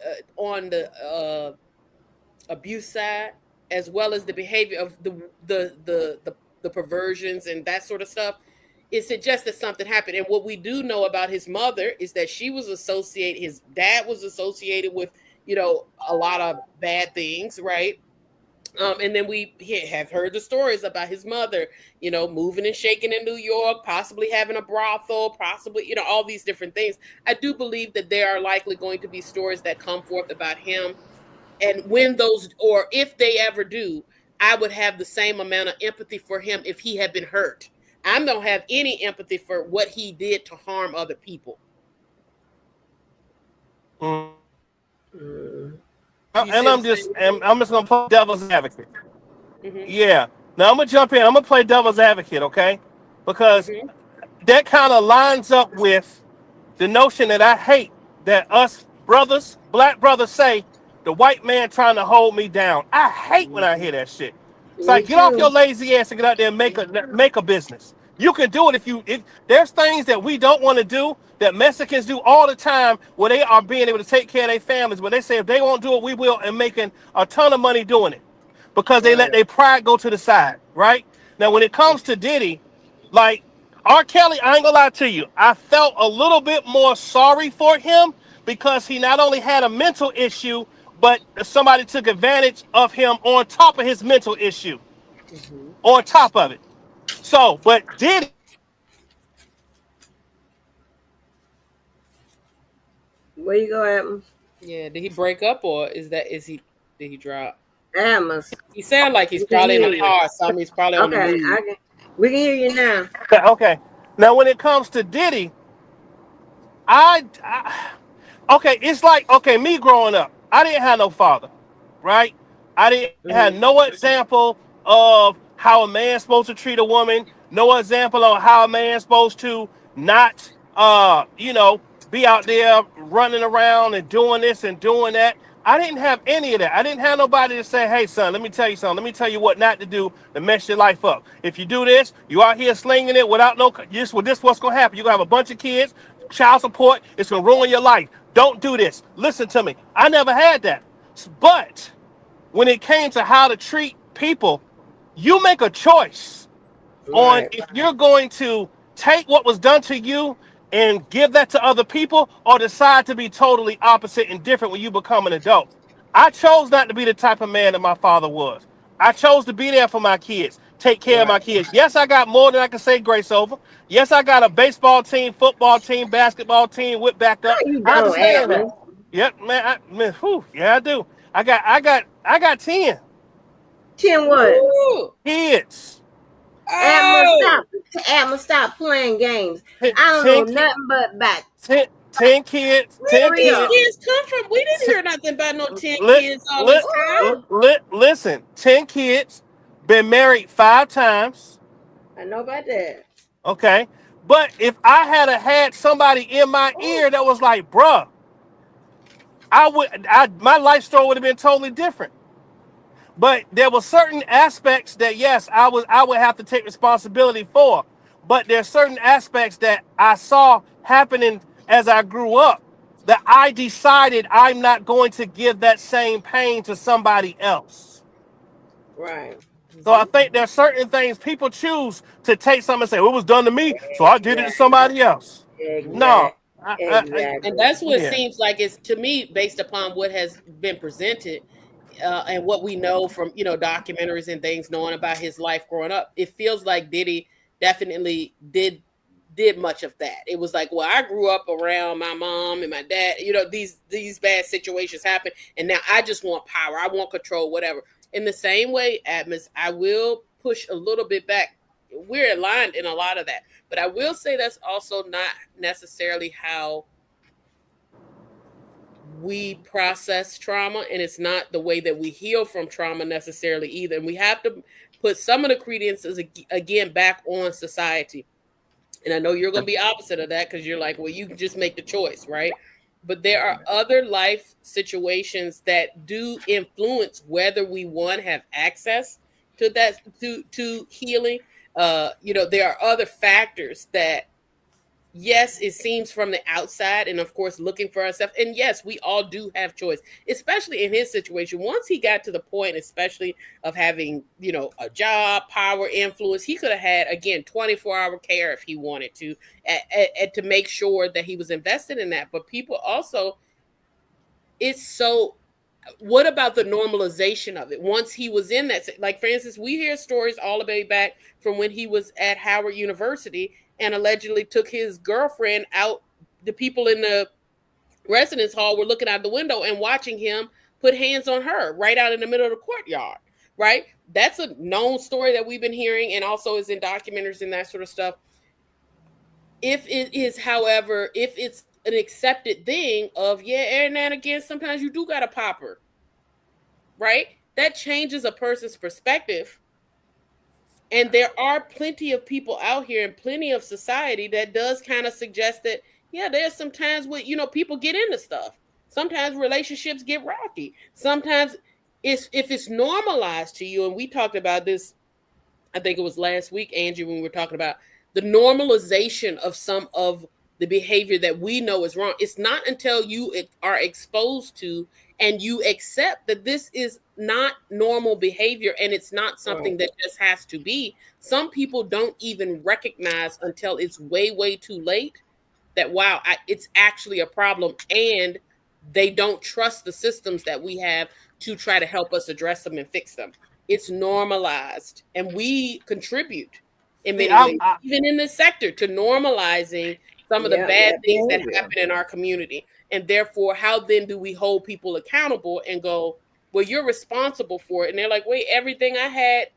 abuse side, as well as the behavior of the perversions and that sort of stuff, it suggests that something happened. And what we do know about his mother is that his dad was associated with, a lot of bad things, right? And then we have heard the stories about his mother, moving and shaking in New York, possibly having a brothel, possibly, all these different things. I do believe that there are likely going to be stories that come forth about him. And when those, or if they ever do, I would have the same amount of empathy for him if he had been hurt. I don't have any empathy for what he did to harm other people. Mm. Mm. You see what I'm And I'm just gonna play devil's advocate. saying? Yeah. Now I'm gonna jump in. I'm gonna play devil's advocate, okay? Because Hmm. that kind of lines up with the notion that I hate that us brothers, black brothers, say the white man trying to hold me down. I hate when I Hmm. hear that shit. It's Me like get off your too. lazy ass and get out there and make a business. You can do it if there's things that we don't want to do that Mexicans do all the time where they are being able to take care of their families, but they say if they won't do it, we will, and making a ton of money doing it because they let Right. their pride go to the side, right? Now when it comes to Diddy, like R. Kelly, I ain't gonna lie to you. I felt a little bit more sorry for him because he not only had a mental issue, but somebody took advantage of him on top of his mental issue. Hmm. On top of it. So, but Diddy, Where you go, Atmos? Yeah. Did he break up, or did he drop? Atmos. He sound like he's We can probably in hear the you. car. So he's probably on the Okay, move. we can hear you now. okay. Now when it comes to Diddy, I okay, it's like okay, me growing up, I didn't have no father, right? I didn't have Hmm. no example of how a man's supposed to treat a woman, no example of how a man's supposed to not be out there running around and doing this and doing that. I didn't have any of that. I didn't have nobody to say, hey, son, let me tell you something. Let me tell you what not to do to mess your life up. If you do this, you out here slinging it without this what's going to happen. You're going to have a bunch of kids, child support. It's going to ruin your life. Don't do this. Listen to me. I never had that. But when it came to how to treat people, you make a choice on Right. if you're going to take what was done to you and give that to other people, or decide to be totally opposite and different when you become an adult. I chose not to be the type of man that my father was. I chose to be there for my kids, take care of Right. my kids. Yes, I got more than I can say grace over. Yes, I got a baseball team, football team, basketball team with back No, up. you I don't, understand that. Atlas. Yep, man. Yeah, I do. I got 10 10 what? Ooh. kids. Atlas, Oh. stop. Atlas, stop playing games. 10, I don't know 10, ki- nothing but about 10 kids. Where 10 did three these of kids. them. kids come from? We didn't T- hear nothing about no 10 li- kids all li- this time. listen, 10 kids, been married 5 times. I know about that. Okay. But if I had somebody in my ear that was like, bruh, my life story would have been totally different. But there were certain aspects that yes, I would have to take responsibility for. But there's certain aspects that I saw happening as I grew up that I decided I'm not going to give that same pain to somebody else. Right. So I think there's certain things people choose to take something and say, well, it was done to me, so I did it to Exactly. somebody else. No. Exact. And Exactly. that's what it Yeah. seems like is to me, based upon what has been presented and what we know from documentaries and things, knowing about his life growing up. It feels like Diddy definitely did much of that. It was like, well, I grew up around my mom and my dad. These bad situations happen, and now I just want power. I want control, whatever. In the same way, Atmos, I will push a little bit back. We're aligned in a lot of that, but I will say that's also not necessarily how we process trauma, and it's not the way that we heal from trauma necessarily either. And we have to put some of the credences again back on society. And I know you're going to be opposite of that because you're like, well, you can just make the choice, right? But there are other life situations that do influence whether we one have access to that to healing. There are other factors that, yes, it seems from the outside, and of course, looking for ourselves. And yes, we all do have choice, especially in his situation. Once he got to the point, especially of having, a job, power, influence, he could have had, again, 24-hour care if he wanted to make sure that he was invested in that. But people also, it's so, what about the normalization of it once he was in that? Like, for instance, we hear stories all the way back from when he was at Howard University and allegedly took his girlfriend out. The people in the residence hall were looking out the window and watching him put hands on her right out in the middle of the courtyard, right? That's a known story that we've been hearing, and also is in documentaries and that sort of stuff. If it is, however, if it's an accepted thing of, yeah, every now and again, sometimes you do got a popper, right? That changes a person's perspective. And there are plenty of people out here and plenty of society that does kind of suggest that, yeah, there's some times where, people get into stuff. Sometimes relationships get rocky. Sometimes if it's normalized to you, and we talked about this, I think it was last week, Angie, when we were talking about the normalization of some of the behavior that we know is wrong. It's not until you are exposed to and you accept that this is not normal behavior and it's not Right. something that just has to be. Some people don't even recognize until it's way, way too late that, wow, it's actually a problem, and they don't trust the systems that we have to try to help us address them and fix them. It's normalized, and we contribute in See, many ways, even in this sector, to normalizing some of the Yeah, bad that things that behavior. happen in our community. And therefore, how then do we hold people accountable and go, well, you're responsible for it? And they're like, wait, everything I had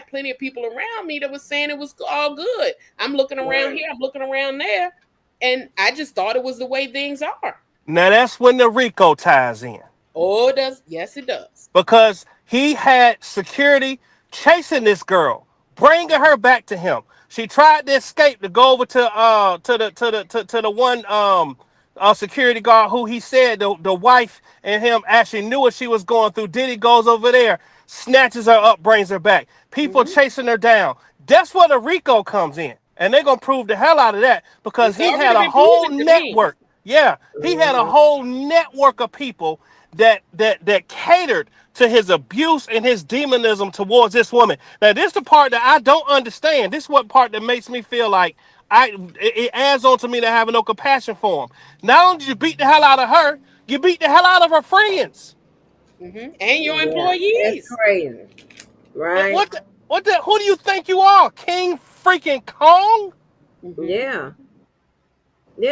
plenty of people around me that was saying it was all good. I'm looking around Right. here, I'm looking around there, and I just thought it was the way things are. now that's when the Rico ties in. Oh, it does. Yes, it does. Because he had security chasing this girl, bringing her back to him. She tried to escape to go over to the one security guard who he said the wife and him actually knew what she was going through. Diddy goes over there, snatches her up, brings her back. People Hmm. chasing her down. That's where the Rico comes in. And they're gonna prove the hell out of that because It's he had already a been whole proven to me. network. Yeah, he had a Mhm. whole network of people that catered to his abuse and his demonism towards this woman. Now, this is the part that I don't understand. This is what part that makes me feel like it adds on to me to having no compassion for him. Not only did you beat the hell out of her, you beat the hell out of her friends. And your Yeah, that's employees. crazy, And right? who do you think you are? King freaking Kong? Hmm. Yeah,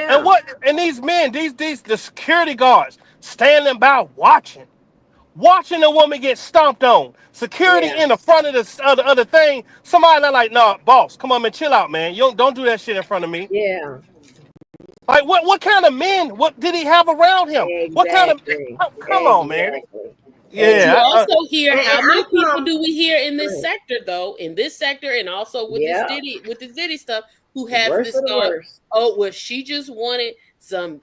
And yeah, these men, these the security guards standing by watching the woman get stomped on. Security yeah, in the front of the thing. Somebody like, nah, boss, come on, man, chill out, man. You don't do that shit in front of me. yeah. Like, what kind of men? What did he have around him? What kind of? Exactly, Come on, man. exactly, But you Yeah, exactly. also hear And how I many people come. do we hear in Go this ahead. sector though, in this sector and also Yeah, with this Diddy stuff, who the have worst this of the thought, worst. oh, well, she just wanted some,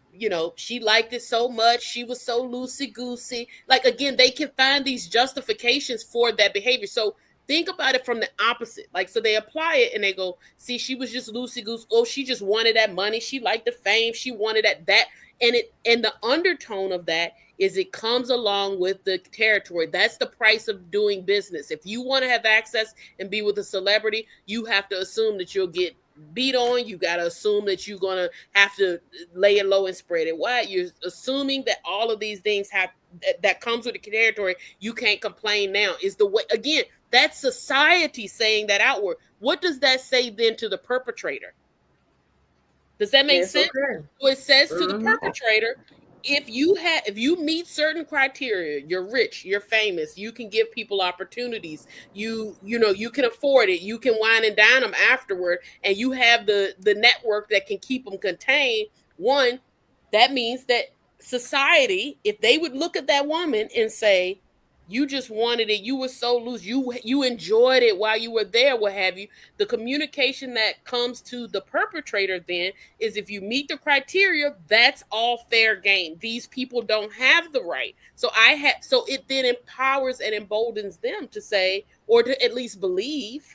she liked it so much, she was so loosey goosey. Like again, they can find these justifications for that behavior. So think about it from the opposite. Like, so they apply it and they go, see, she was just loosey goose. Oh, she just wanted that money. She liked the fame. She wanted that. And the undertone of that is it comes along with the territory. That's the price of doing business. If you want to have access and be with a celebrity, you have to assume that you'll get beat on. You got to assume that you're going to have to lay it low and spread it wide. You're assuming that all of these things have that comes with the territory. You can't complain now. Is the way, again, that's society saying that outward. What does that say then to the perpetrator? Does that make Yes, sense? okay. So it says to the Mm-hmm. perpetrator, if you meet certain criteria, you're rich, you're famous, you can give people opportunities, you can afford it, you can wine and dine them afterward, and you have the network that can keep them contained. One, that means that society, if they would look at that woman and say, you just wanted it, you were so loose, you enjoyed it while you were there, what have you, the communication that comes to the perpetrator then is if you meet the criteria, that's all fair game. These people don't have the right. So it then empowers and emboldens them to say, or to at least believe,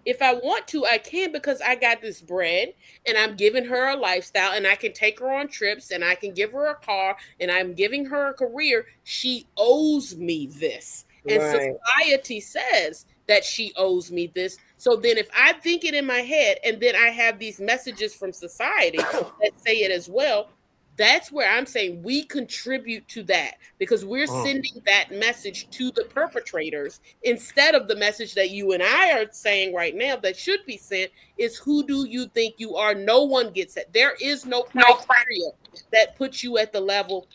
if I want to, I can, because I got this bread and I'm giving her a lifestyle and I can take her on trips and I can give her a car and I'm giving her a career. She owes me this. And Right. society says that she owes me this. So then if I think it in my head and then I have these messages from society that say it as well, that's where I'm saying we contribute to that because we're Mm. sending that message to the perpetrators instead of the message that you and I are saying right now that should be sent is who do you think you are? No one gets it. There is no criteria that puts you at the level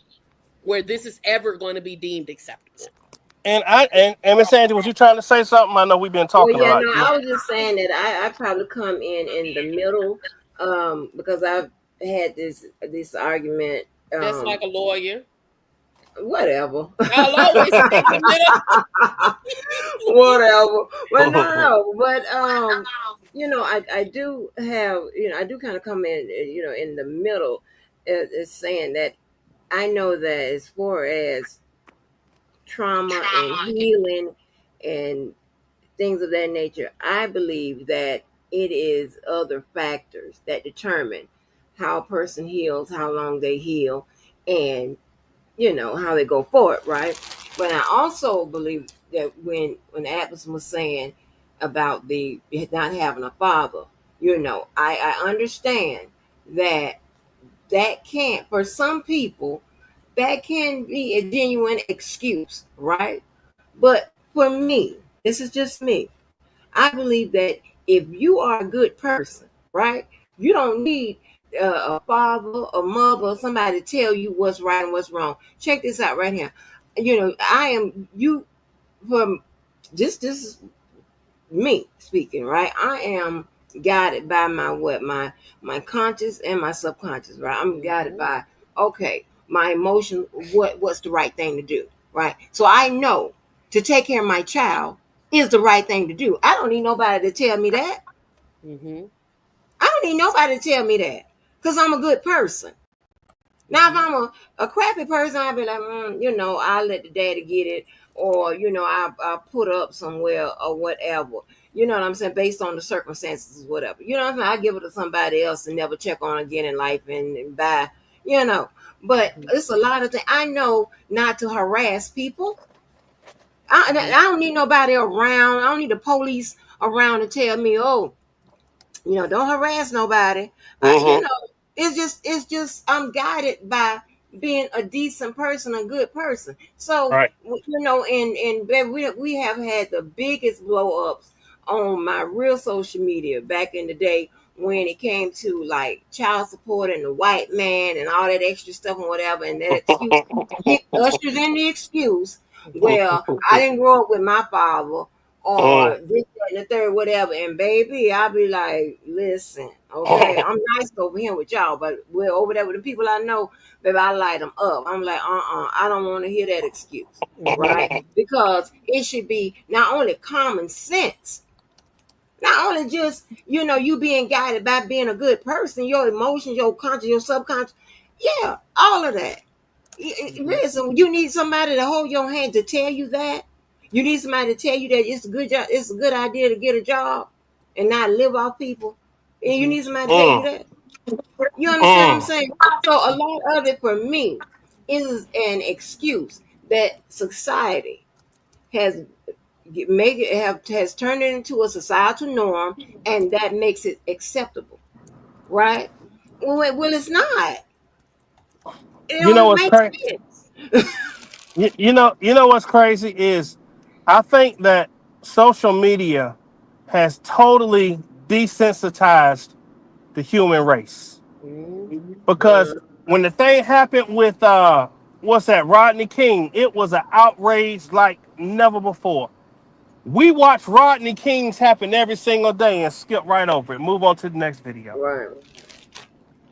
where this is ever going to be deemed acceptable. And Miss Angie, was you trying to say something? I know we've been Well, talking a yeah, lot. no, I was just saying that I probably come in the middle, because I've had this argument, Just like a lawyer. whatever. I'll always take the middle. Whatever. But no, but I do have, I do kind of come in, in the middle, is saying that I know that as far as trauma and healing and things of that nature, I believe that it is other factors that determine how a person heals, how long they heal, and how they go forward, right? But I also believe that when Atlas was saying about the not having a father, I understand that can't, for some people, that can be a genuine excuse, right? But for me, this is just me. I believe that if you are a good person, right, you don't need a father, a mother, somebody to tell you what's right and what's wrong. Check this out right here. I am you from this is me speaking, right? I am guided by my conscious and my subconscious, right? I'm guided Mhm. by, okay, my emotion, what's the right thing to do, right? So I know to take care of my child is the right thing to do. I don't need nobody to tell me that. Mhm. I don't need nobody to tell me that because I'm a good person. Now, if Mhm. I'm a crappy person, I'll be like, I'll let the daddy get it, or, I'll put up somewhere or whatever. You know what I'm saying? Based on the circumstances, whatever. You know what I'm saying? I give it to somebody else and never check on again in life and bye, you know. But Mhm. it's a lot of things. I know not to harass people. I Mhm. don't need nobody around. I don't need the police around to tell me, oh, Don't harass nobody. Mm-hmm. It's just I'm guided by being a decent person, a good person. So Right. and babe, we have had the biggest blow ups on my real social media back in the day when it came to like child support and the white man and all that extra stuff and whatever, and that excuse it ushers in the excuse. Well, I didn't grow up with my father Mm. or this, that, and the third, whatever. And baby, I'll be like, listen, okay, I'm nice over here with y'all, but we're over there with the people I know, baby, I light them up. I'm like, I don't want to hear that excuse, right? Because it should be not only common sense, not only just, you being guided by being a good person, your emotions, your conscious, your subconscious, yeah, all of that. Listen, you need somebody to hold your hand to tell you that. You need somebody to tell you that it's a good job, it's a good idea to get a job and not live off people. And you need somebody to tell you Mm. that. You understand what I'm Mm. saying? So a lot of it for me is an excuse that society has make it have has turned it into a societal norm, and that makes it acceptable, right? Well, it's not. It You know don't what's make crazy? sense. You know what's crazy is I think that social media has totally desensitized the human race because Mhm. when the thing happened with what's that, Rodney King, it was an outrage like never before. We watch Rodney Kings happen every single day and skip right over it. Move on to the next video. Right.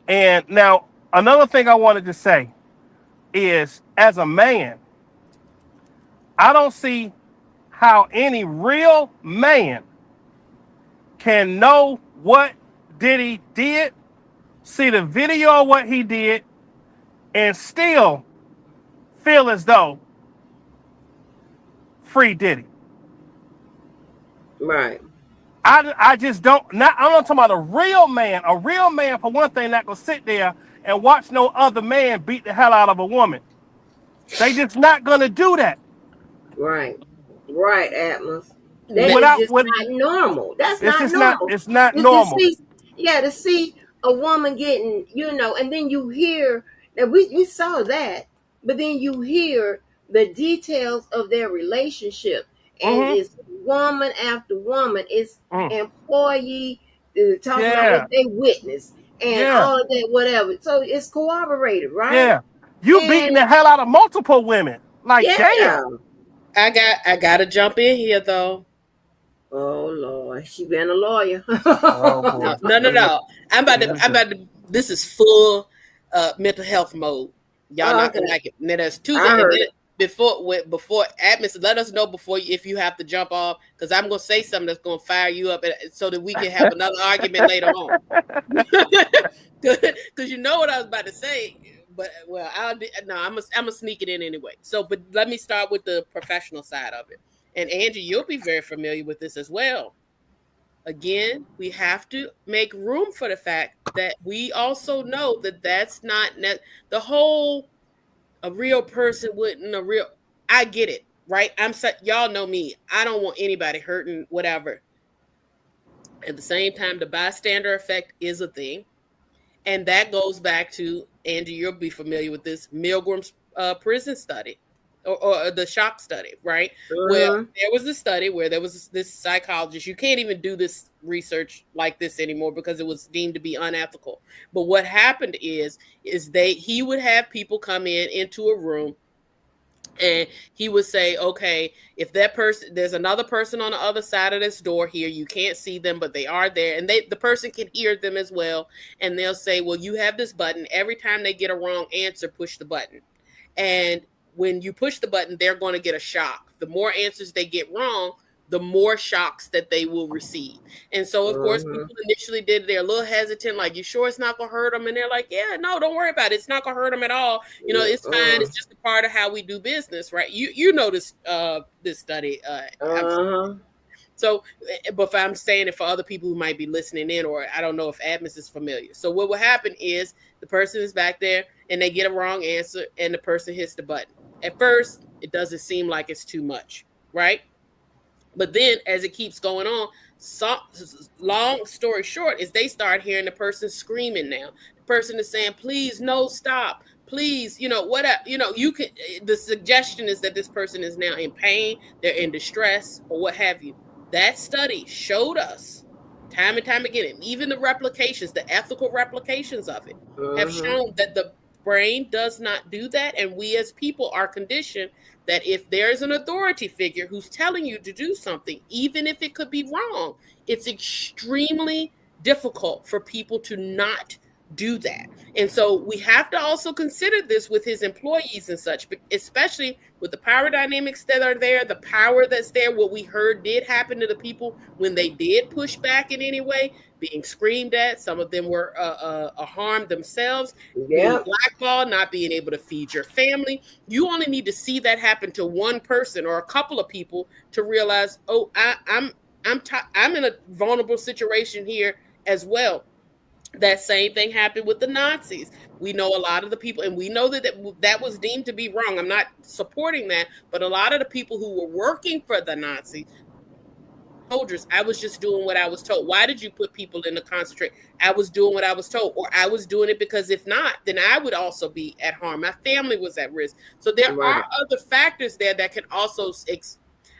And now another thing I wanted to say is, as a man, I don't see how any real man can know what Diddy did, see the video of what he did, and still feel as though free Diddy. Right. I just don't. Not, I'm not talking about a real man. A real man, for one thing, not gonna sit there and watch no other man beat the hell out of a woman. They just not gonna do that Right. Right, Atmos. That Let- is without just with. not normal. That's It's not just not. normal. It's not To normal. see, yeah, to see a woman getting, and then you hear that we saw that, but then you hear the details of their relationship, and Mm-hmm. it's woman after woman, it's Mm. employee talking about what Yeah. they witnessed and Yeah. all of that, whatever. So it's corroborated, right? Yeah. You beating And the hell out of multiple women. Like, damn. yeah. I gotta jump in here though. Oh Lord, she been a lawyer. Oh No, boy. no, no, Here no. I'm about to. we I'm go. about to. This is full mental health mode. Y'all Oh, not okay, gonna like it. And then there's two. I And heard then it. before admins, let us know before if you have to jump off because I'm gonna say something that's gonna fire you up, so that we can have another argument later on. Because you know what I was about to say. But well, no. I'm gonna sneak it in anyway. So, but let me start with the professional side of it. And Angie, you'll be very familiar with this as well. Again, we have to make room for the fact that we also know that that's not the whole a real person wouldn't a real. I get it, right? Y'all know me. I don't want anybody hurting, whatever. At the same time, the bystander effect is a thing, and that goes back to Angie. You'll be familiar with this Milgram's prison study, or the shock study, right? Where Mm-hmm. there was a study where there was this psychologist. You can't even do this research like this anymore because it was deemed to be unethical. But what happened is he would have people come into a room, and he would say, okay, if that person, there's another person on the other side of this door here, you can't see them, but they are there, and the person can hear them as well. And they'll say, well, you have this button. Every time they get a wrong answer, push the button. And when you push the button, they're going to get a shock. The more answers they get wrong, the more shocks that they will receive. And so, of course, Mm-hmm. people initially they're a little hesitant, like, you sure it's not going to hurt them? And they're like, yeah, no, don't worry about it. It's not going to hurt them at all. It's fine. It's just a part of how we do business, right? You know this study. Uh-huh. So, but if I'm saying it for other people who might be listening in, or I don't know if Admis is familiar. So what will happen is the person is back there and they get a wrong answer and the person hits the button. At first, it doesn't seem like it's too much, right? But then as it keeps going on, so, long story short is they start hearing the person screaming now. The person is saying, please, no, stop. Please, whatever, you can, the suggestion is that this person is now in pain, they're in distress, or what have you. That study showed us time and time again, and even the replications, the ethical replications of it, have Mm-hmm. shown that the brain does not do that. And we as people are conditioned that if there's an authority figure who's telling you to do something, even if it could be wrong, it's extremely difficult for people to not do that. And so we have to also consider this with his employees and such, especially with the power dynamics that are there, the power that's there. What we heard did happen to the people when they did push back in any way, being screamed at. Some of them were harmed themselves, being Yep. blackballed, not being able to feed your family. You only need to see that happen to one person or a couple of people to realize, oh, I'm in a vulnerable situation here as well. That same thing happened with the Nazis. We know a lot of the people, and we know that was deemed to be wrong. I'm not supporting that, but a lot of the people who were working for the Nazis, soldiers, I was just doing what I was told. Why did you put people in the concentrate? I was doing what I was told, or I was doing it because if not, then I would also be at harm. My family was at risk. So there are Right. other factors there that can also,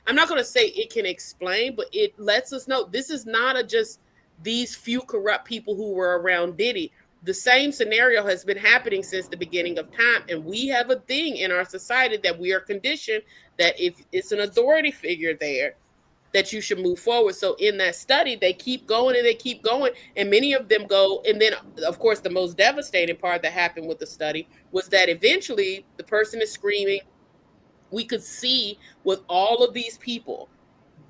I'm not going to say it can explain, but it lets us know this is not just these few corrupt people who were around Diddy. The same scenario has been happening since the beginning of time. And we have a thing in our society that we are conditioned that if it's an authority figure there, that you should move forward. So in that study, they keep going and they keep going, and many of them go. And then, of course, the most devastating part that happened with the study was that eventually the person is screaming. We could see with all of these people,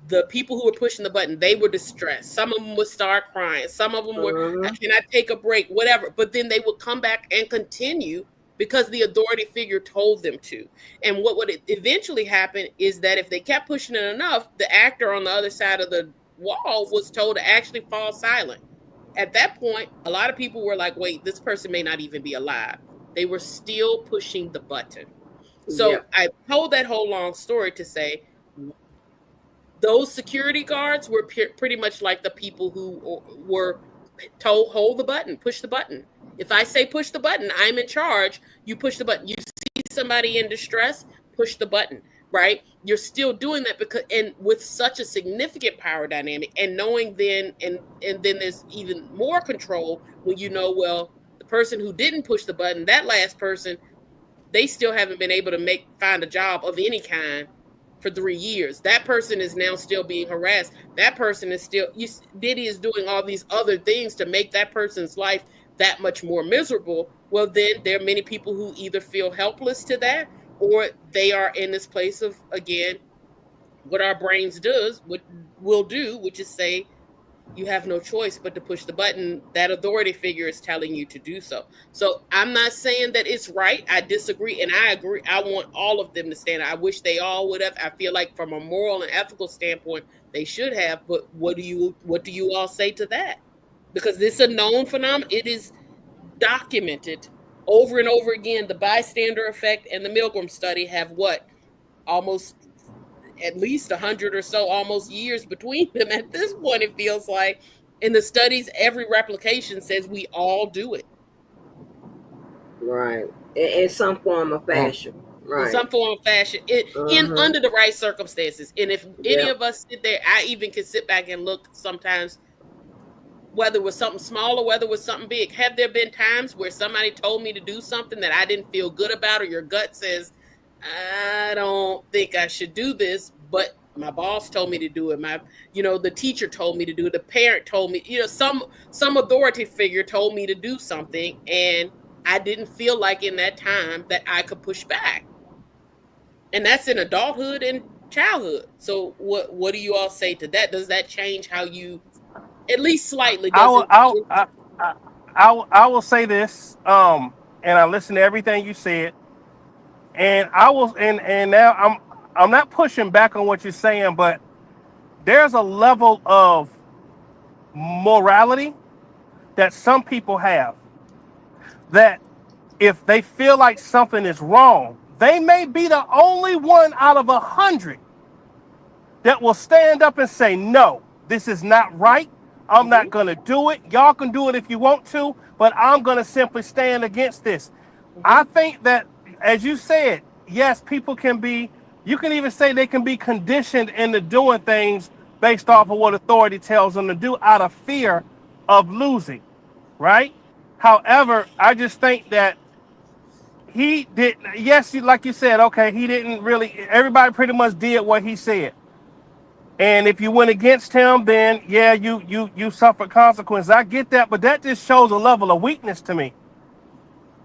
the people who were pushing the button, they were distressed. Some of them would start crying. Some of them were, I Mm-hmm. cannot take a break, whatever. But then they would come back and continue because the authority figure told them to. And what would eventually happen is that if they kept pushing it enough, the actor on the other side of the wall was told to actually fall silent. At that point, a lot of people were like, wait, this person may not even be alive. They were still pushing the button. So Yep. I told that whole long story to say those security guards were pretty much like the people who were told hold the button, push the button. If I say push the button, I'm in charge. You push the button. You see somebody in distress, push the button, right? You're still doing that because, and with such a significant power dynamic, and knowing then, and then there's even more control when you know, well, the person who didn't push the button, that last person, they still haven't been able to find a job of any kind for 3 years. That person is now still being harassed. That person is still, Diddy is doing all these other things to make that person's life that much more miserable. Well, then there are many people who either feel helpless to that, or they are in this place of, again, what our brains does, what will do, which is say, you have no choice but to push the button. That authority figure is telling you to do so. So I'm not saying that it's right. I disagree, and I agree. I want all of them to stand. I wish they all would have. I feel like from a moral and ethical standpoint, they should have. But what do you all say to that? Because this is a known phenomenon. It is documented over and over again. The bystander effect and the Milgram study have what, almost at least 100 or so almost years between them at this point, it feels like. In the studies, every replication says we all do it Right. In some form of Mm. fashion. in Right. some form of fashion, in Uh-huh. under the right circumstances. And if any Yep. of us sit there, I even can sit back and look sometimes, whether it was something small or whether it was something big. Have there been times where somebody told me to do something that I didn't feel good about, or your gut says, I don't think I should do this, but my boss told me to do it. The teacher told me to do it. The parent told me, some authority figure told me to do something, and I didn't feel like in that time that I could push back. And that's in adulthood and childhood. So what do you all say to that? Does that change how you, at least slightly, I does will, it? I will say this, and I listened to everything you said, and I will, and now I'm not pushing back on what you're saying, but there's a level of morality that some people have that if they feel like something is wrong, they may be the only one out of 100 that will stand up and say, no, this is not right. I'm not Mm-hmm. going to do it. Y'all can do it if you want to, but I'm going to simply stand against this. I Mm-hmm. think that, as you said, yes, people can be, you can even say they can be conditioned into doing things based off of what authority tells them to do out of fear of losing, right? However, I just think that he did, yes, like you said, okay, he didn't really, everybody pretty much did what he said. And if you went against him, then yeah, you suffer consequences. I get that, but that just shows a level of weakness to me.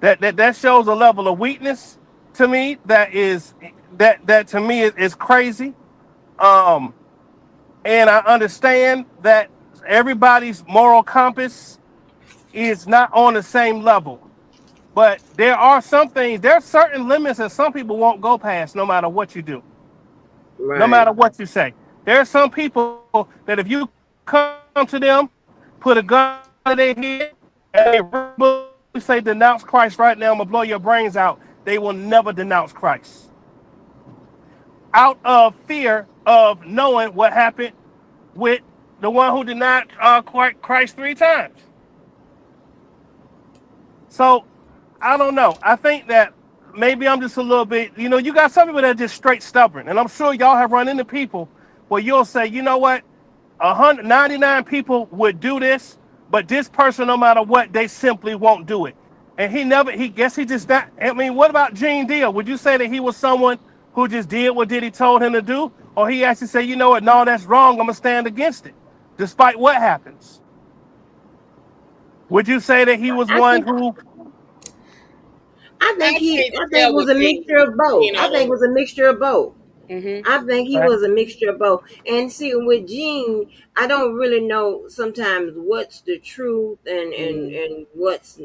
That shows a level of weakness to me that is that to me is crazy. Um, and I understand that everybody's moral compass is not on the same level. But there are some things, there are certain limits that some people won't go past no matter what you do, no Right. matter what you say. There are some people that if you come to them, put a gun to their head, and they verbally say, denounce Christ right now, I'm going to blow your brains out, they will never denounce Christ. Out of fear of knowing what happened with the one who denied Christ 3 times. So I don't know. I think that maybe I'm just a little bit, you got some people that are just straight stubborn. And I'm sure y'all have run into people where you'll say, you know what, 199 people would do this, but this person, no matter what, they simply won't do it. And he guess he just not. I mean, what about Gene Deal? Would you say that he was someone who just did what Diddy told him to do? Or he actually said, you know what, no, that's wrong, I'm going to stand against it, despite what happens? Would you say that he was I one think who, I can't I think it tell was with a Gene. mixture of both. You I think it know. was a mixture of both. Mm-hmm. I think he right? was a mixture of both. And see, with Gene, I don't really know sometimes what's the truth Mm-hmm. and what's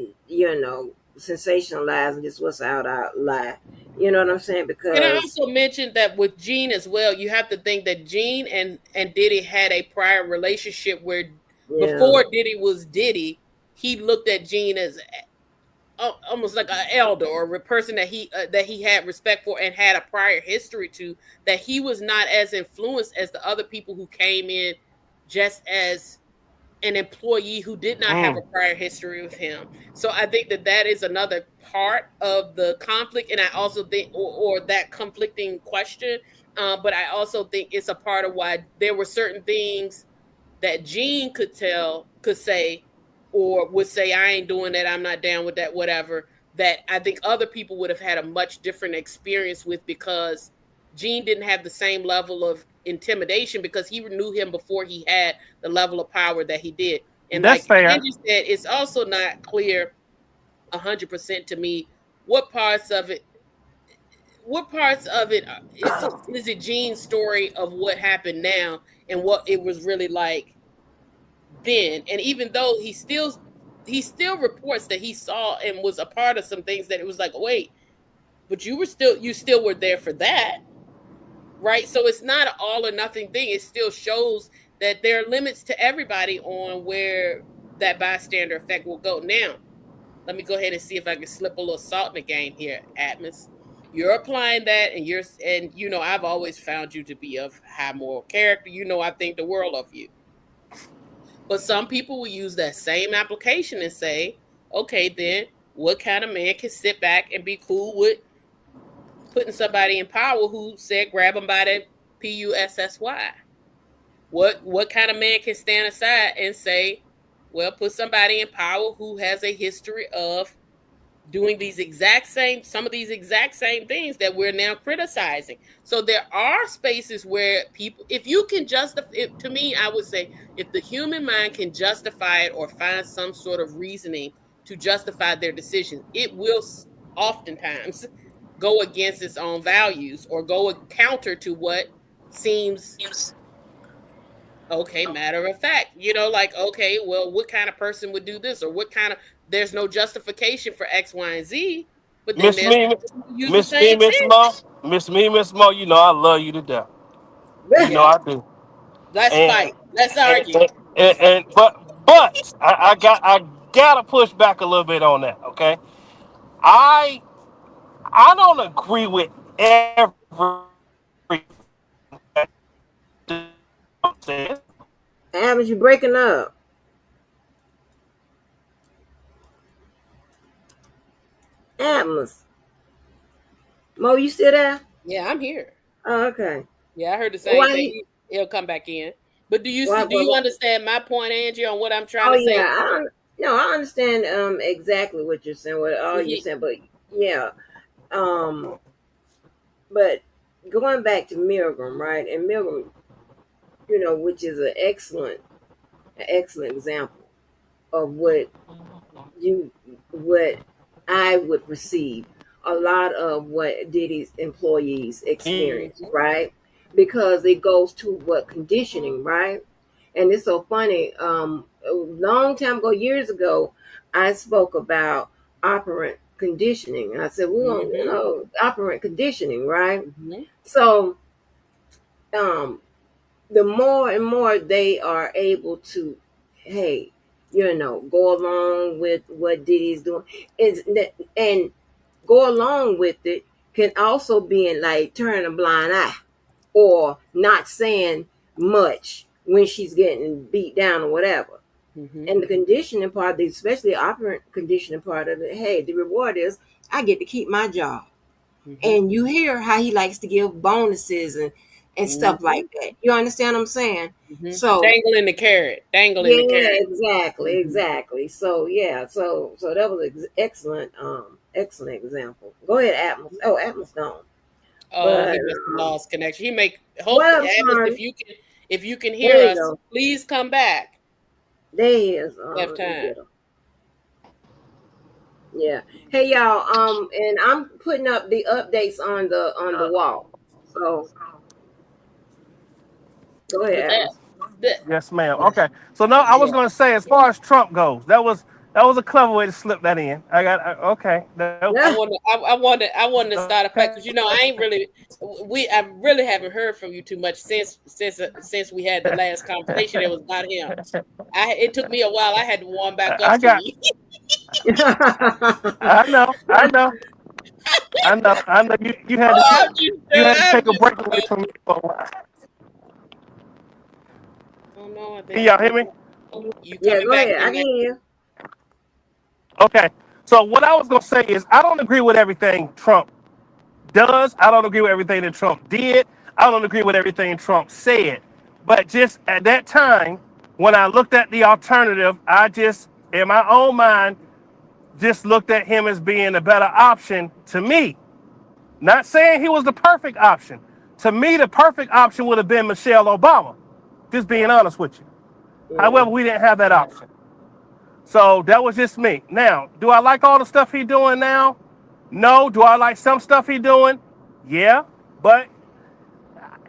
sensationalized and just what's out lie. You know what I'm saying? And I Because also mentioned that with Gene as well, you have to think that Gene and Diddy had a prior relationship where yeah, before Diddy was Diddy, he looked at Gene as almost like an elder or a person that he had respect for and had a prior history to, that he was not as influenced as the other people who came in just as an employee who did not have a Mm. prior history with him. So I think that that is another part of the conflict, and I also think, or that conflicting question. But I also think it's a part of why there were certain things that Gene could say, or would say, I ain't doing that, I'm not down with that, whatever, that I think other people would have had a much different experience with, because Gene didn't have the same level of intimidation because he knew him before he had the level of power that he did. And That's like fair. Angie said, it's also not clear 100% to me what parts of it is it Gene's story of what happened now and what it was really like then. And even though he still reports that he saw and was a part of some things, that it was like, wait, but you still were there for that, right? So it's not an all or nothing thing. It still shows that there are limits to everybody on where that bystander effect will go. Now, let me go ahead and see if I can slip a little salt in the game here, Atmos. You're applying that, and I've always found you to be of high moral character. I think the world of you. But some people will use that same application and say, okay, then what kind of man can sit back and be cool with putting somebody in power who said grab them by the pussy? What kind of man can stand aside and say, well, put somebody in power who has a history of doing some of these exact same things that we're now criticizing. So there are spaces where people, if you can justify it, to me, I would say, if the human mind can justify it or find some sort of reasoning to justify their decision, it will oftentimes go against its own values or go counter to what seems okay, matter of fact. Like, okay, well, what kind of person would do this, or what kind of, there's no justification for X, Y, and Z, but then Miss there's Me, people who use the Miss same Me, Miss shit. Mo, Miss Me, Miss Mo, I love you to death. Yeah, I do. let's And fight. Let's and, argue. I gotta push back a little bit on that. Okay, I I don't agree with everything that Diddy said. Adams, you breaking up. Adams. Mo, you still there? Yeah, I'm here. Oh, okay. Yeah, I heard the same Why? thing. He'll come back in. But Why? do you understand my point, Angie, on what I'm trying Oh to say? yeah, no, I understand exactly what you're saying, what all See, you're saying, but yeah, um, but going back to Milgram, right? And Milgram, which is an excellent example of you, what I would perceive a lot of what Diddy's employees experience, mhm, right? Because it goes to what conditioning, right? And it's so funny. A long time ago, years ago, I spoke about operant conditioning. I said, we're going to, mhm, operant conditioning, right? mhm, So, um, the more and more they are able to, hey, go along with what Diddy's doing, and go along with it can also be in like turning a blind eye or not saying much when she's getting beat down or whatever. mhm, And the conditioning part, especially the operant conditioning part of it, hey, the reward is I get to keep my job. mhm, And you hear how he likes to give bonuses and stuff like mhm, that. You understand what I'm saying? mhm. So Dangling the carrot. Dangling the yeah, carrot. exactly, Mhm. exactly. So yeah, so that was excellent, excellent example. Go ahead, Atmos. Oh, Atmos gone. Oh, But he must have lost connection. He make what hopefully up, Atlas, son? if you can There hear you us, go. please come back. There he is. We have Let me time. get him. Yeah. Hey y'all. And I'm putting up the updates on the wall. So go But ahead, Atmos. that Yes, ma'am. Okay. So now I was yeah. going to say, as far as Trump goes, that was a clever way to slip that in. Okay. Yeah. I wanted to start a fight Okay. because I ain't really I really haven't heard from you too much since we had the last conversation. It was about him. It took me a while. I had to warm back up I to got. you. I know. I know. I know. I know. You had to Oh, take. You had to I'm take a just break away from me for a while. oh no, I Can think y'all hear me? you Yeah, coming go back ahead. I in can now. hear Okay. So what I was gonna say is I don't agree with everything Trump does. I don't agree with everything that Trump did. I don't agree with everything Trump said. But just at that time, when I looked at the alternative, I just, in my own mind, just looked at him as being a better option to me. Not saying he was the perfect option. To me, the perfect option would have been Michelle Obama. Just being honest with you. However, you. we didn't have that option. So that was just me. Now, do I like all the stuff he doing now? No. Do I like some stuff he doing? Yeah. But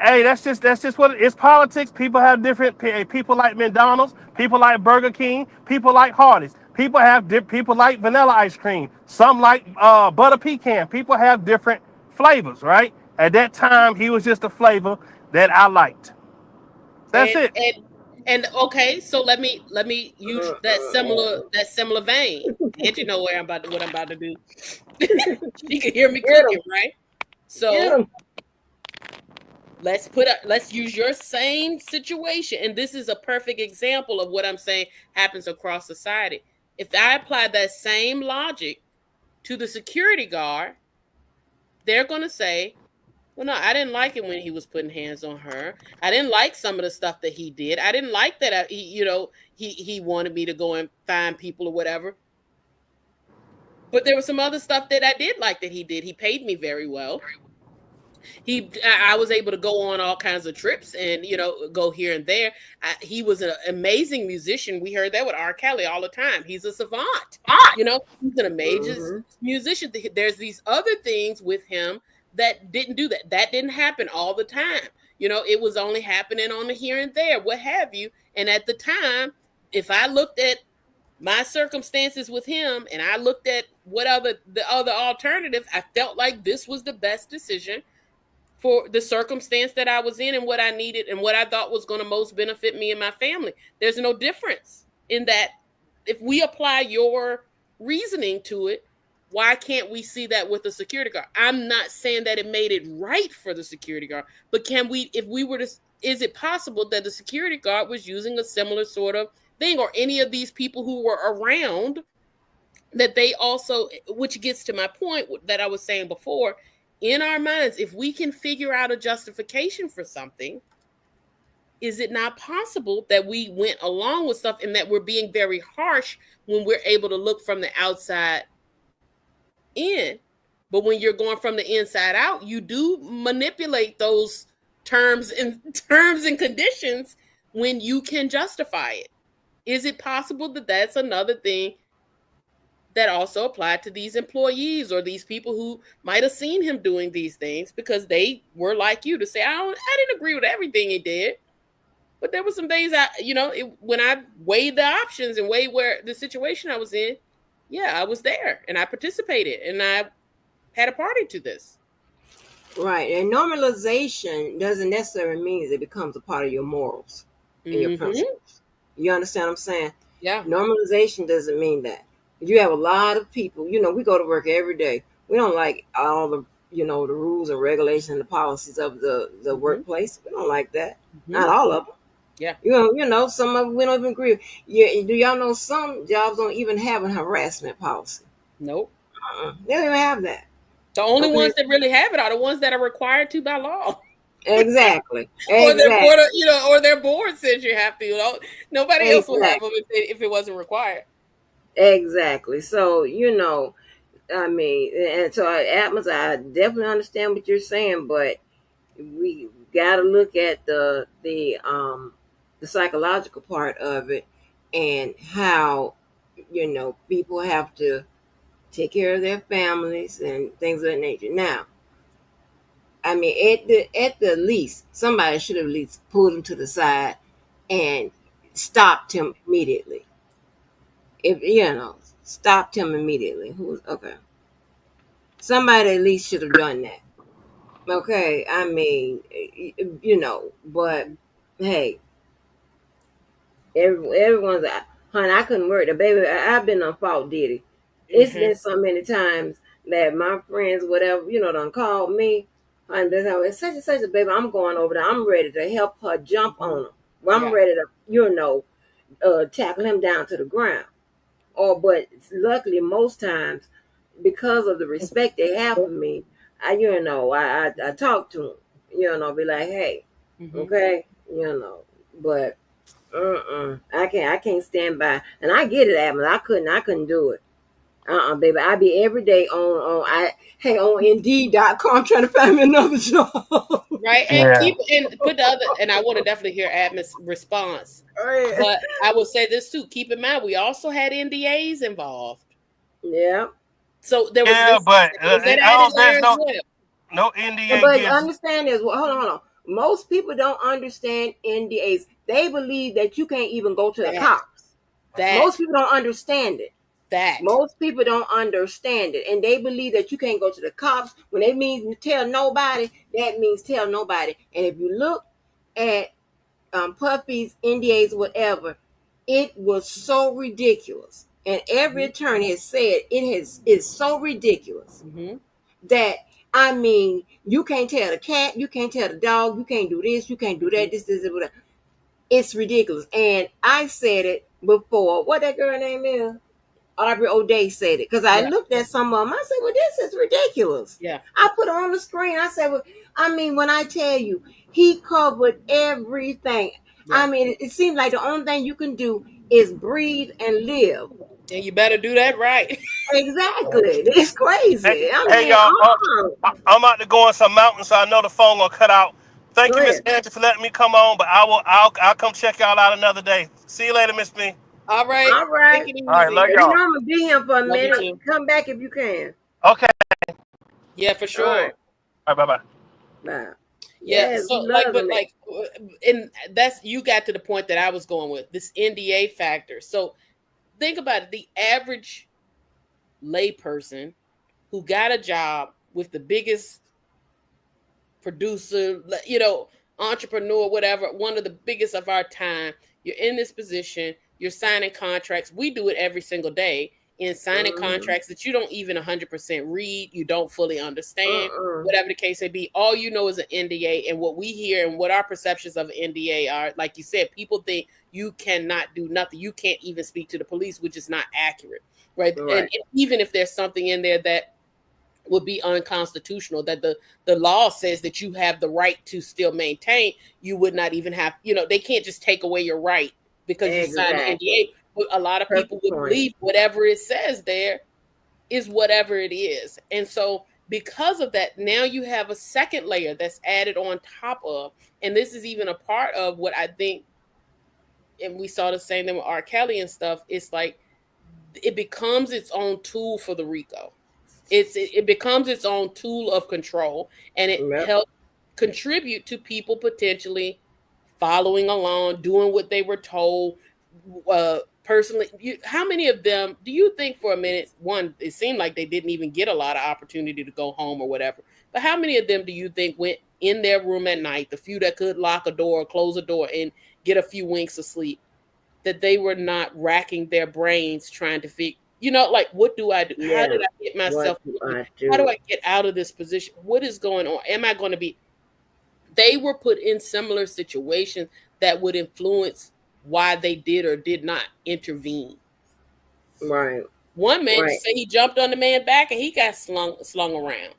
hey, that's just what it's politics. People have different people like McDonald's, people like Burger King, people like Hardee's. People like vanilla ice cream. Some like butter pecan. People have different flavors, right? At that time, he was just a flavor that I liked. That's And it. and and okay, so let me use that similar vein. And you know what I'm about to do. She can hear me Get him. cooking, right? Get So him. let's use your same situation, and this is a perfect example of what I'm saying happens across society. If I apply that same logic to the security guard, they're going to say, well, no, I didn't like it when he was putting hands on her. I didn't like some of the stuff that he did. I didn't like that he wanted me to go and find people or whatever. But there was some other stuff that I did like that he did. He paid me very well. I was able to go on all kinds of trips and go here and there. He was an amazing musician. We heard that with R. Kelly all the time. He's a savant. He's an amazing Mm-hmm. musician. There's these other things with him that didn't do that. That didn't happen all the time. It was only happening on the here and there, what have you. And at the time, if I looked at my circumstances with him and I looked at the other alternative, I felt like this was the best decision for the circumstance that I was in and what I needed and what I thought was going to most benefit me and my family. There's no difference in that. If we apply your reasoning to it, Why can't we see that with the security guard? I'm not saying that it made it right for the security guard, but can we, if we were to, is it possible that the security guard was using a similar sort of thing, or any of these people who were around, that they also, which gets to my point that I was saying before, in our minds, if we can figure out a justification for something, is it not possible that we went along with stuff and that we're being very harsh when we're able to look from the outside in? But when you're going from the inside out, you do manipulate those terms and conditions when you can justify it. Is it possible that that's another thing that also applied to these employees or these people who might have seen him doing these things because they were like you to say, I didn't agree with everything he did, but there were some things when I weighed the options and weighed where the situation I was in, yeah, I was there and I participated and I had a party to this. Right. And normalization doesn't necessarily mean it becomes a part of your morals and your principles. You understand what I'm saying? Yeah. Normalization doesn't mean that. You have a lot of people, we go to work every day. We don't like all the, the rules and regulations and the policies of the workplace. We don't like that. Not all of them. Yeah. Some of them we don't even agree with. Yeah, do y'all know some jobs don't even have a harassment policy? Nope. They don't even have that. The only ones that really have it are the ones that are required to by law. Exactly. Or their board, or their board says you have to. Nobody else would have them if it wasn't required. Exactly. So, I mean, and so Atmos, I definitely understand what you're saying, but we got to look at the psychological part of it and how, people have to take care of their families and things of that nature. Now, I mean, at the least, somebody should have at least pulled him to the side and stopped him immediately. Stopped him immediately. Okay? Somebody at least should have done that. Okay, I mean, but hey, everyone's honey, I couldn't work. The baby, I've been on fault Diddy. It's been so many times that my friends, whatever, done called me. And they say, it's such and such a baby. I'm going over there. I'm ready to help her jump on him. Well, I'm ready to, tackle him down to the ground. But luckily, most times, because of the respect they have for me, I talk to them, be like, hey, okay, but I can't stand by, and I get it, Adams. I couldn't do it. Baby, I be every day on Indeed.com trying to find me another job. Right, and put the other, and I want to definitely hear Adam's response. Right. But I will say this too: keep in mind, we also had NDAs involved. Yeah. So there was there's no NDA. But understand this. Well, hold on. Most people don't understand NDAs. They believe that you can't even go to the cops. Most people don't understand it. Most people don't understand it, and they believe that you can't go to the cops. When they mean tell nobody, that means tell nobody. And if you look at Puffy's NDAs, whatever, it was so ridiculous. And every attorney has said it's so ridiculous that, I mean, you can't tell the cat, you can't tell the dog, you can't do this, you can't do that, this, whatever. It's ridiculous. And I said it before. What that girl name is? Aubrey O'Day said it. Because I looked at some of them. I said, well, this is ridiculous. Yeah. I put it on the screen. I said, well, I mean, when I tell you, he covered everything. Yeah. I mean, it seems like the only thing you can do is breathe and live. And you better do that right. Exactly. It's crazy. Hey, y'all, I'm about to go on some mountains, so I know the phone gonna cut out. Thank you, Miss Angie, for letting me come on, but I'll come check y'all out another day. See you later, Miss B. All right. All right. Take it easy. All right, love y'all. I'm gonna be here for a minute. Come back if you can. Okay. Yeah, for sure. All right, bye-bye. Bye. Yeah, yes, so and that's, you got to the point that I was going with, this NDA factor. So think about it, the average layperson who got a job with the biggest producer, entrepreneur, whatever, one of the biggest of our time, you're in this position, you're signing contracts. We do it every single day. in signing Mm-hmm. contracts that you don't even 100% read, you don't fully understand, Uh-uh. whatever the case may be. All you know is an NDA, and what we hear and what our perceptions of NDA are, like you said, people think you cannot do nothing. You can't even speak to the police, which is not accurate, right? And Right. even if there's something in there that would be unconstitutional, that the law says that you have the right to still maintain, you would not even have, they can't just take away your right because you signed the NDA. Exactly. But a lot of people Perfect would point. believe whatever it says there is whatever it is. And so because of that, now you have a second layer that's added on top of, and this is even a part of what I think, and we saw the same thing with R. Kelly and stuff. It's like it becomes its own tool for the RICO. It becomes its own tool of control, and it Yep. helps contribute to people potentially following along, doing what they were told. Personally, how many of them do you think for a minute? One, it seemed like they didn't even get a lot of opportunity to go home or whatever. But how many of them do you think went in their room at night, the few that could lock a door, close a door, and get a few winks of sleep, that they were not racking their brains trying to figure, like, what do I do? How Yeah. did I get What myself do here? I How do do? I get out of this position? What is going on? Am I going to be? They were put in similar situations that would influence why they did or did not intervene. Right. One man Right. just said he jumped on the man back and he got slung around.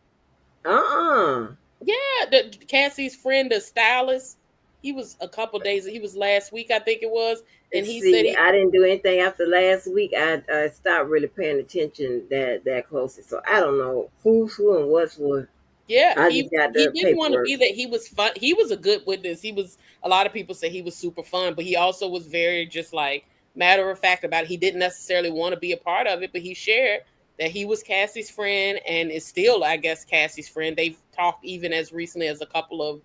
Uh-uh. Yeah, Cassie's friend, the stylist, he was a couple days. He was last week, I think it was, and he said See, he, I didn't do anything after last week. I stopped really paying attention that closely. So I don't know who's who and what's what. yeah, I just got he the didn't want to paperwork. be that. He was fun. He was a good witness. He was. A lot of people say he was super fun, but he also was very just like matter of fact about it. He didn't necessarily want to be a part of it, but he shared that he was Cassie's friend and is still, I guess, Cassie's friend. They've talked even as recently as a couple of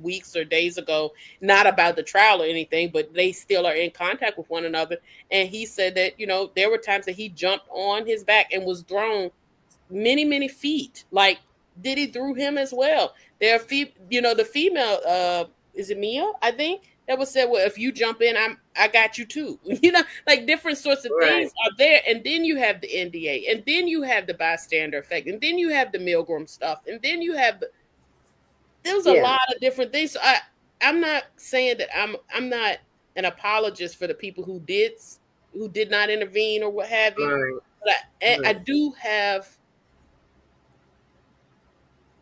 weeks or days ago, not about the trial or anything, but they still are in contact with one another. And he said that there were times that he jumped on his back and was thrown many, many feet. Like Diddy threw him as well. There are the female, is it Mia? I think that was said. Well, if you jump in, I got you too. Like different sorts of things Right. are there, and then you have the NDA, and then you have the bystander effect, and then you have the Milgram stuff, and then you have there's a Yeah. lot of different things. So I'm not saying that I'm not an apologist for the people who did not intervene or what have you, Right. but I Right. do have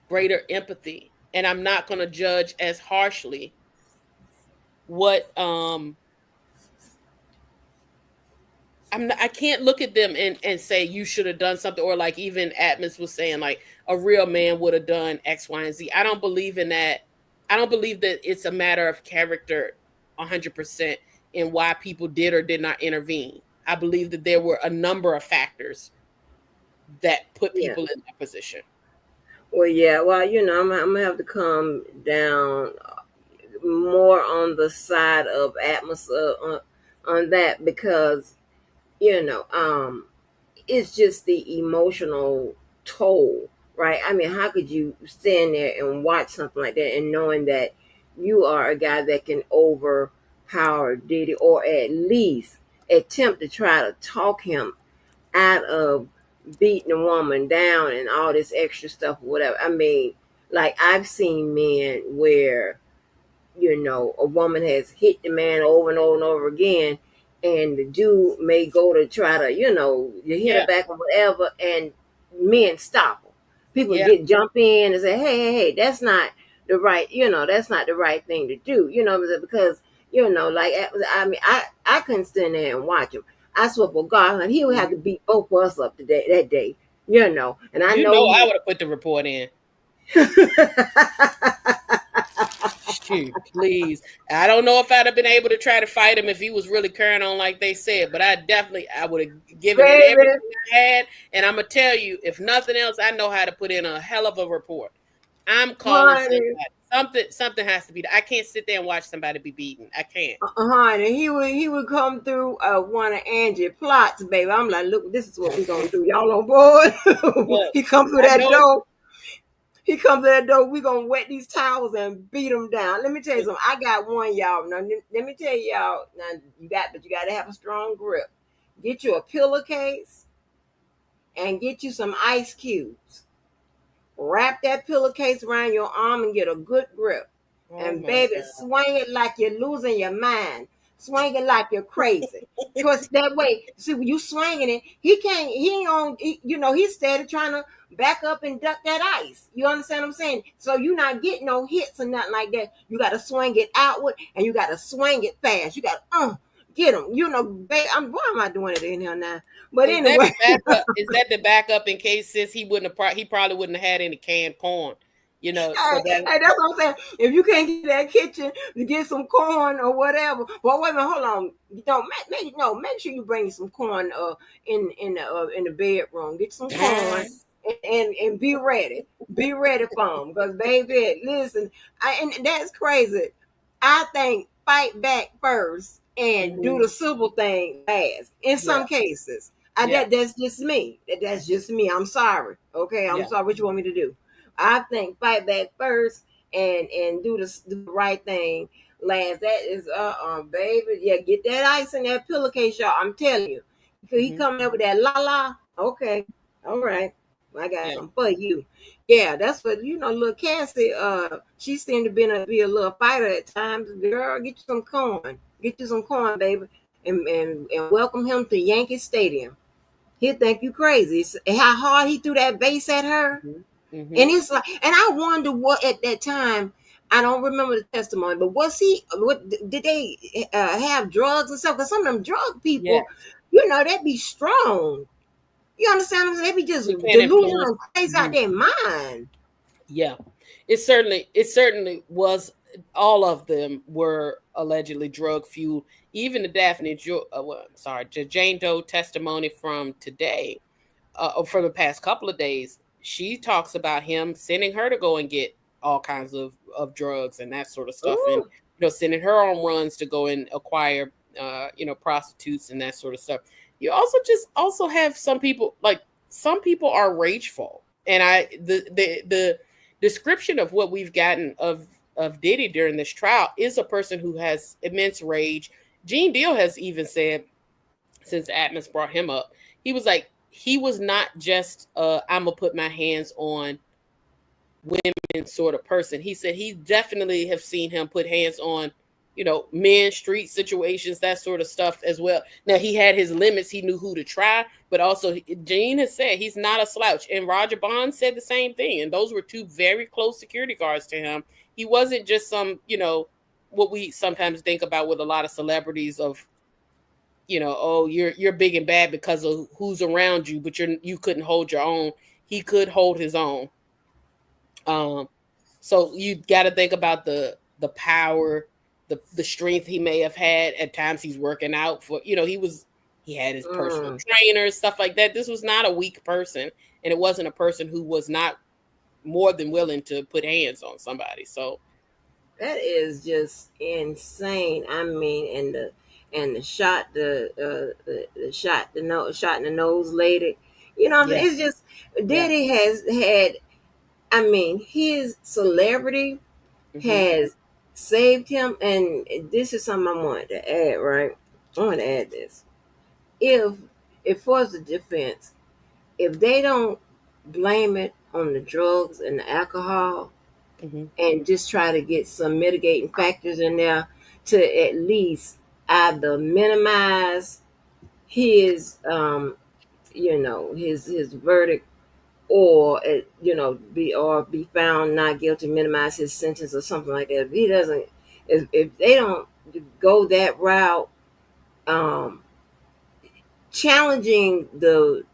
greater empathy, and I'm not going to judge as harshly what I can't look at them and say you should have done something, or like even Atmos was saying like a real man would have done X, Y, and Z. I don't believe in that. I don't believe that it's a matter of character 100% in why people did or did not intervene. I believe that there were a number of factors that put Yeah. people in that position. Well, yeah. Well, I'm gonna have to come down more on the side of atmosphere on that because it's just the emotional toll, right? I mean, how could you stand there and watch something like that and knowing that you are a guy that can overpower Diddy or at least attempt to try to talk him out of beating a woman down and all this extra stuff or whatever. I mean, like I've seen men where a woman has hit the man over and over and over again, and the dude may go to try to, you hit her Yeah, back or whatever, and men stop her. People yeah. get jump in and say, hey, that's not that's not the right thing to do, because like I mean, I couldn't stand there and watch him. I swear for God, and he would have to beat both of us up today that day, and I know I he. would have put the report in. Shoot, please. I don't know if I'd have been able to try to fight him if he was really carrying on like they said, but I would have given it everything Baby, I had. And I'm gonna tell you, if nothing else, I know how to put in a hell of a report. I'm calling honey, somebody. Something has to be done. I can't sit there and watch somebody be beaten. I can't. honey, he would come through one of Angie plots, baby. I'm like, look, this is what we're gonna do. Y'all on board? Look, He come through I that know. door. He comes through that door. We gonna wet these towels and beat him down. Let me tell you something. I got one, y'all. Now, let me tell y'all. Now you got to have a strong grip. Get you a pillowcase. and get you some ice cubes. Wrap that pillowcase around your arm and get a good grip. Oh And my baby, God. swing it like you're losing your mind. Swing it like you're crazy. Cause that way, see when you swinging it, he ain't on, he's steady trying to back up and duck that ice. You understand what I'm saying? So you're not getting no hits or nothing like that. You got to swing it outward and you got to swing it fast. You got to get him. Babe, why am I doing it in here now? But Is that anyway, the backup? Is that the backup in case since he probably wouldn't have had any canned corn, so Hey, that hey, that's what I'm saying. If you can't get that kitchen to get some corn or whatever, well, wait a minute, hold on. Make sure you bring some corn in the bedroom. Get some corn and be ready. Be ready for them, because baby, listen, and that's crazy. I think fight back first and do Mhm. the civil thing last. In Yeah, some cases, yeah, that's just me. That's just me. I'm sorry. Okay, I'm yeah. sorry. What you want me to do? I think fight back first and do the right thing last. That is baby. Yeah, get that ice in that pillowcase, y'all. I'm telling you. He Hmm. coming up with that la la. Okay. All right. I got Yeah. some for you. Yeah, that's what little Cassie, she seemed to be a little fighter at times. Girl, get you some corn. Get you some corn, baby. And welcome him to Yankee Stadium. He'll think you crazy. How hard he threw that base at her. Hmm. Hmm. And it's like, and I wonder what at that time. I don't remember the testimony, but was he? What did they have drugs and stuff? Because some of them drug Yeah. people, they be strong. You understand what I'm saying? They be just They can influence. delusional, crazy out Mhm. their mind. Yeah, it certainly was. All of them were allegedly drug fueled. Even the the Jane Doe testimony from today, from the past couple of days, she talks about him sending her to go and get all kinds of drugs and that sort of stuff, and Ooh, sending her on runs to go and acquire prostitutes and that sort of stuff. You also have some people are rageful, and the description of what we've gotten of Diddy during this trial is a person who has immense rage. Gene Deal has even said, since Atmos brought him up, he was like, he was not just I'm gonna put my hands on women sort of person. He said he definitely have seen him put hands on, men, street situations, that sort of stuff as well. Now he had his limits. He knew who to try, but also Gene has said he's not a slouch. And Roger Bond said the same thing. And those were two very close security guards to him. He wasn't just some, what we sometimes think about with a lot of celebrities of, oh, you're big and bad because of who's around you, but you couldn't hold your own. He could hold his own. Um, so you got to think about the power, the strength he may have had at times. He's working out for, he had his personal mm, trainers, stuff like that. This was not a weak person, and it wasn't a person who was not more than willing to put hands on somebody. So that is just insane. I mean, and the shot, the shot, shot in the nose lady. What I'm yeah, saying? It's just yeah, Diddy has had. I mean, his celebrity hmm, has saved him. And this is something I wanted to add, right? I want to add this. If, if for the defense, if they don't blame it on the drugs and the alcohol hmm, and just try to get some mitigating factors in there to at least either minimize his, his verdict, or be found not guilty, minimize his sentence or something like that. If he doesn't, if they don't go that route, um, challenging the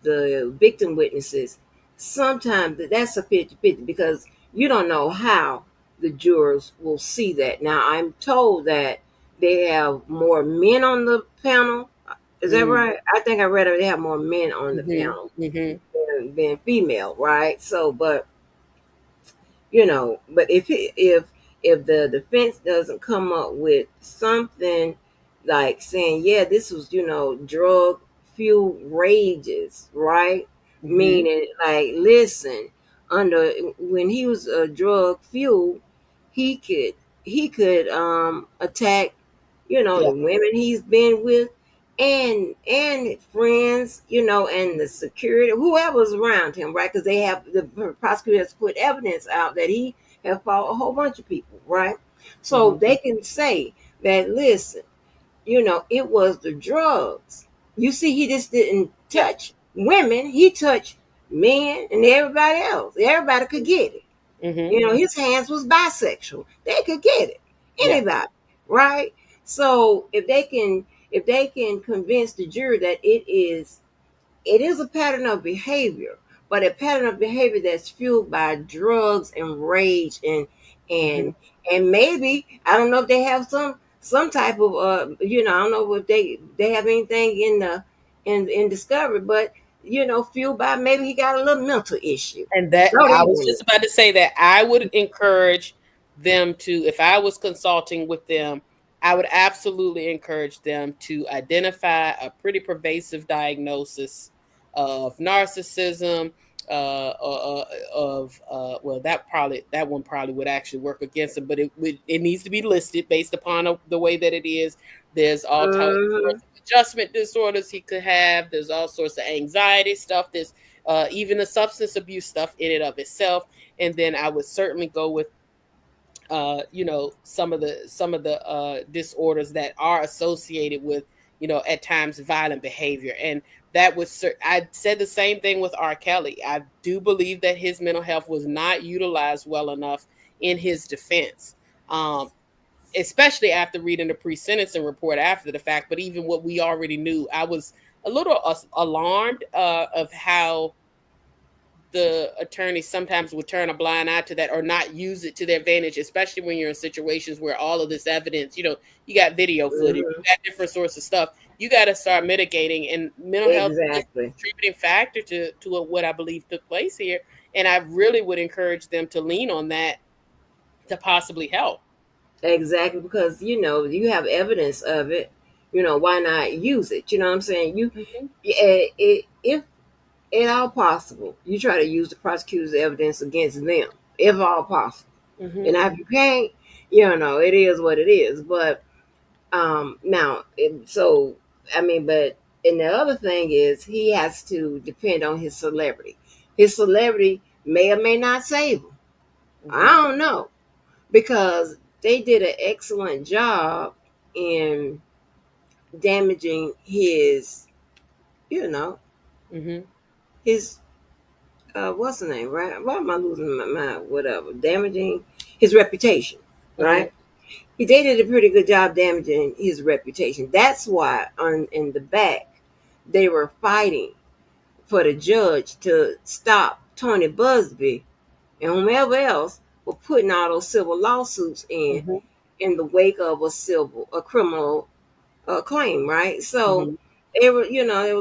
victim witnesses, sometimes that's a 50-50, because you don't know how the jurors will see that. Now, I'm told that they have more men on the panel. Is that mm, right? I think I read it. They have more men on the hmm, panel hmm, than female, right? So, but if the defense doesn't come up with something like saying, yeah, this was, drug fuel rages, right? hmm, Meaning, like, listen, under when he was a drug fuel, he could attack, yeah, the women he's been with. and friends, and the security, whoever's around him, right? Because the prosecutors put evidence out that he had fought a whole bunch of people, right? So Mm-hmm. they can say that, listen, it was the drugs. You see, he just didn't Yeah. touch women; he touched men and everybody else. Everybody could get it. Mm-hmm. His hands was bisexual. They could get it. Yeah. Anybody, right? So if they can convince the jury that it is a pattern of behavior, but a pattern of behavior that's fueled by drugs and rage Mm-hmm. and and maybe I don't know if they have some type of I don't know if they have anything in discovery, but fueled by maybe he got a little mental issue. And that No, I they was will. just about to say that I would encourage them to, if I was consulting with them, I would absolutely encourage them to identify a pretty pervasive diagnosis of narcissism, of well, that one probably would actually work against them, but it needs to be listed based upon the way that it is. There's all sorts Mhm. of adjustment disorders he could have. There's all sorts of anxiety stuff. There's even the substance abuse stuff in and of itself. And then I would certainly go with some of the disorders that are associated with at times violent behavior. And that was I said the same thing with R. Kelly. I do believe that his mental health was not utilized well enough in his defense. Especially after reading the pre-sentencing report after the fact, but even what we already knew, I was a little alarmed of how the attorneys sometimes would turn a blind eye to that or not use it to their advantage, especially when you're in situations where all of this evidence, you got video footage, you Mhm. got different sorts of stuff. You got to start mitigating, and mental health is a Exactly. contributing factor to what I believe took place here. And I really would encourage them to lean on that to possibly help. Exactly, because you have evidence of it. Why not use it? You know what I'm saying? Hmm. If at all possible, you try to use the prosecutor's evidence against them, if all possible. Hmm. And if you can't, it is what it is. But now, so I mean, but and the other thing is he has to depend on his celebrity. His celebrity may or may not save him. I Hmm. don't know, because they did an excellent job in damaging you know, Hmm. his what's the name, right? Why am I losing my mind? Whatever, damaging his reputation, Hmm. right? They did a pretty good job damaging his reputation. That's why on in the back they were fighting for the judge to stop Tony Busby and whomever else were putting all those civil lawsuits Hmm. in the wake of a criminal claim, right? So Hmm. they were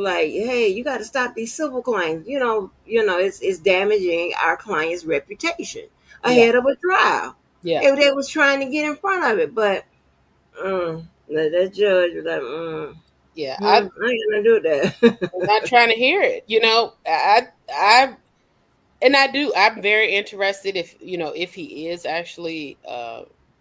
like, hey, you got to stop these civil claims. It's damaging our client's reputation Yeah. ahead of a trial. Yeah. They was trying to get in front of it, but that judge was like, Yeah. I ain't gonna do I'm not that. trying to hear it. I and I do. I'm very interested if he is actually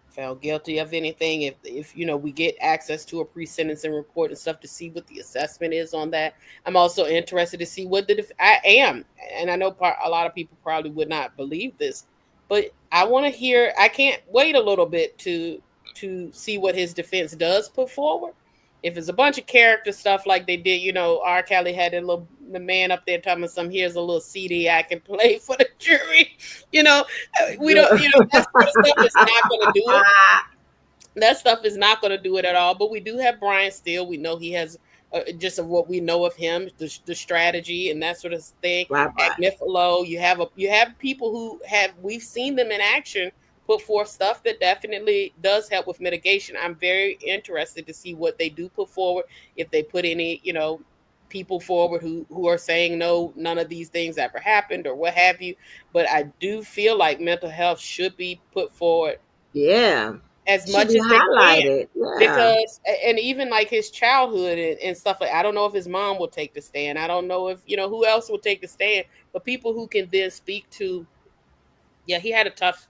found guilty of anything. If we get access to a pre-sentencing report and stuff to see what the assessment is on that. I'm also interested to see what I am, and I know a lot of people probably would not believe this, but I want to hear. I can't wait a little bit to see what his defense does put forward. If it's a bunch of character stuff like they did, R. Kelly had the man up there talking about here's a little CD I can play for the jury. You know, we don't, that sort of stuff is not going to do it. That stuff is not going to do it at all. But we do have Brian Steele. We know he has just of what we know of him, the strategy and that sort of thing. Bye bye. Agnifilo, you have people who we've seen them in action put forth stuff that definitely does help with mitigation. I'm very interested to see what they do put forward. If they put any, people forward who are saying no, none of these things ever happened or what have you. But I do feel like mental health should be put forward Yeah, as should much be as they can, highlighted. Yeah. because and even like his childhood and stuff, like I don't know if his mom will take the stand. I don't know if who else will take the stand, but people who can then speak to, yeah, he had a tough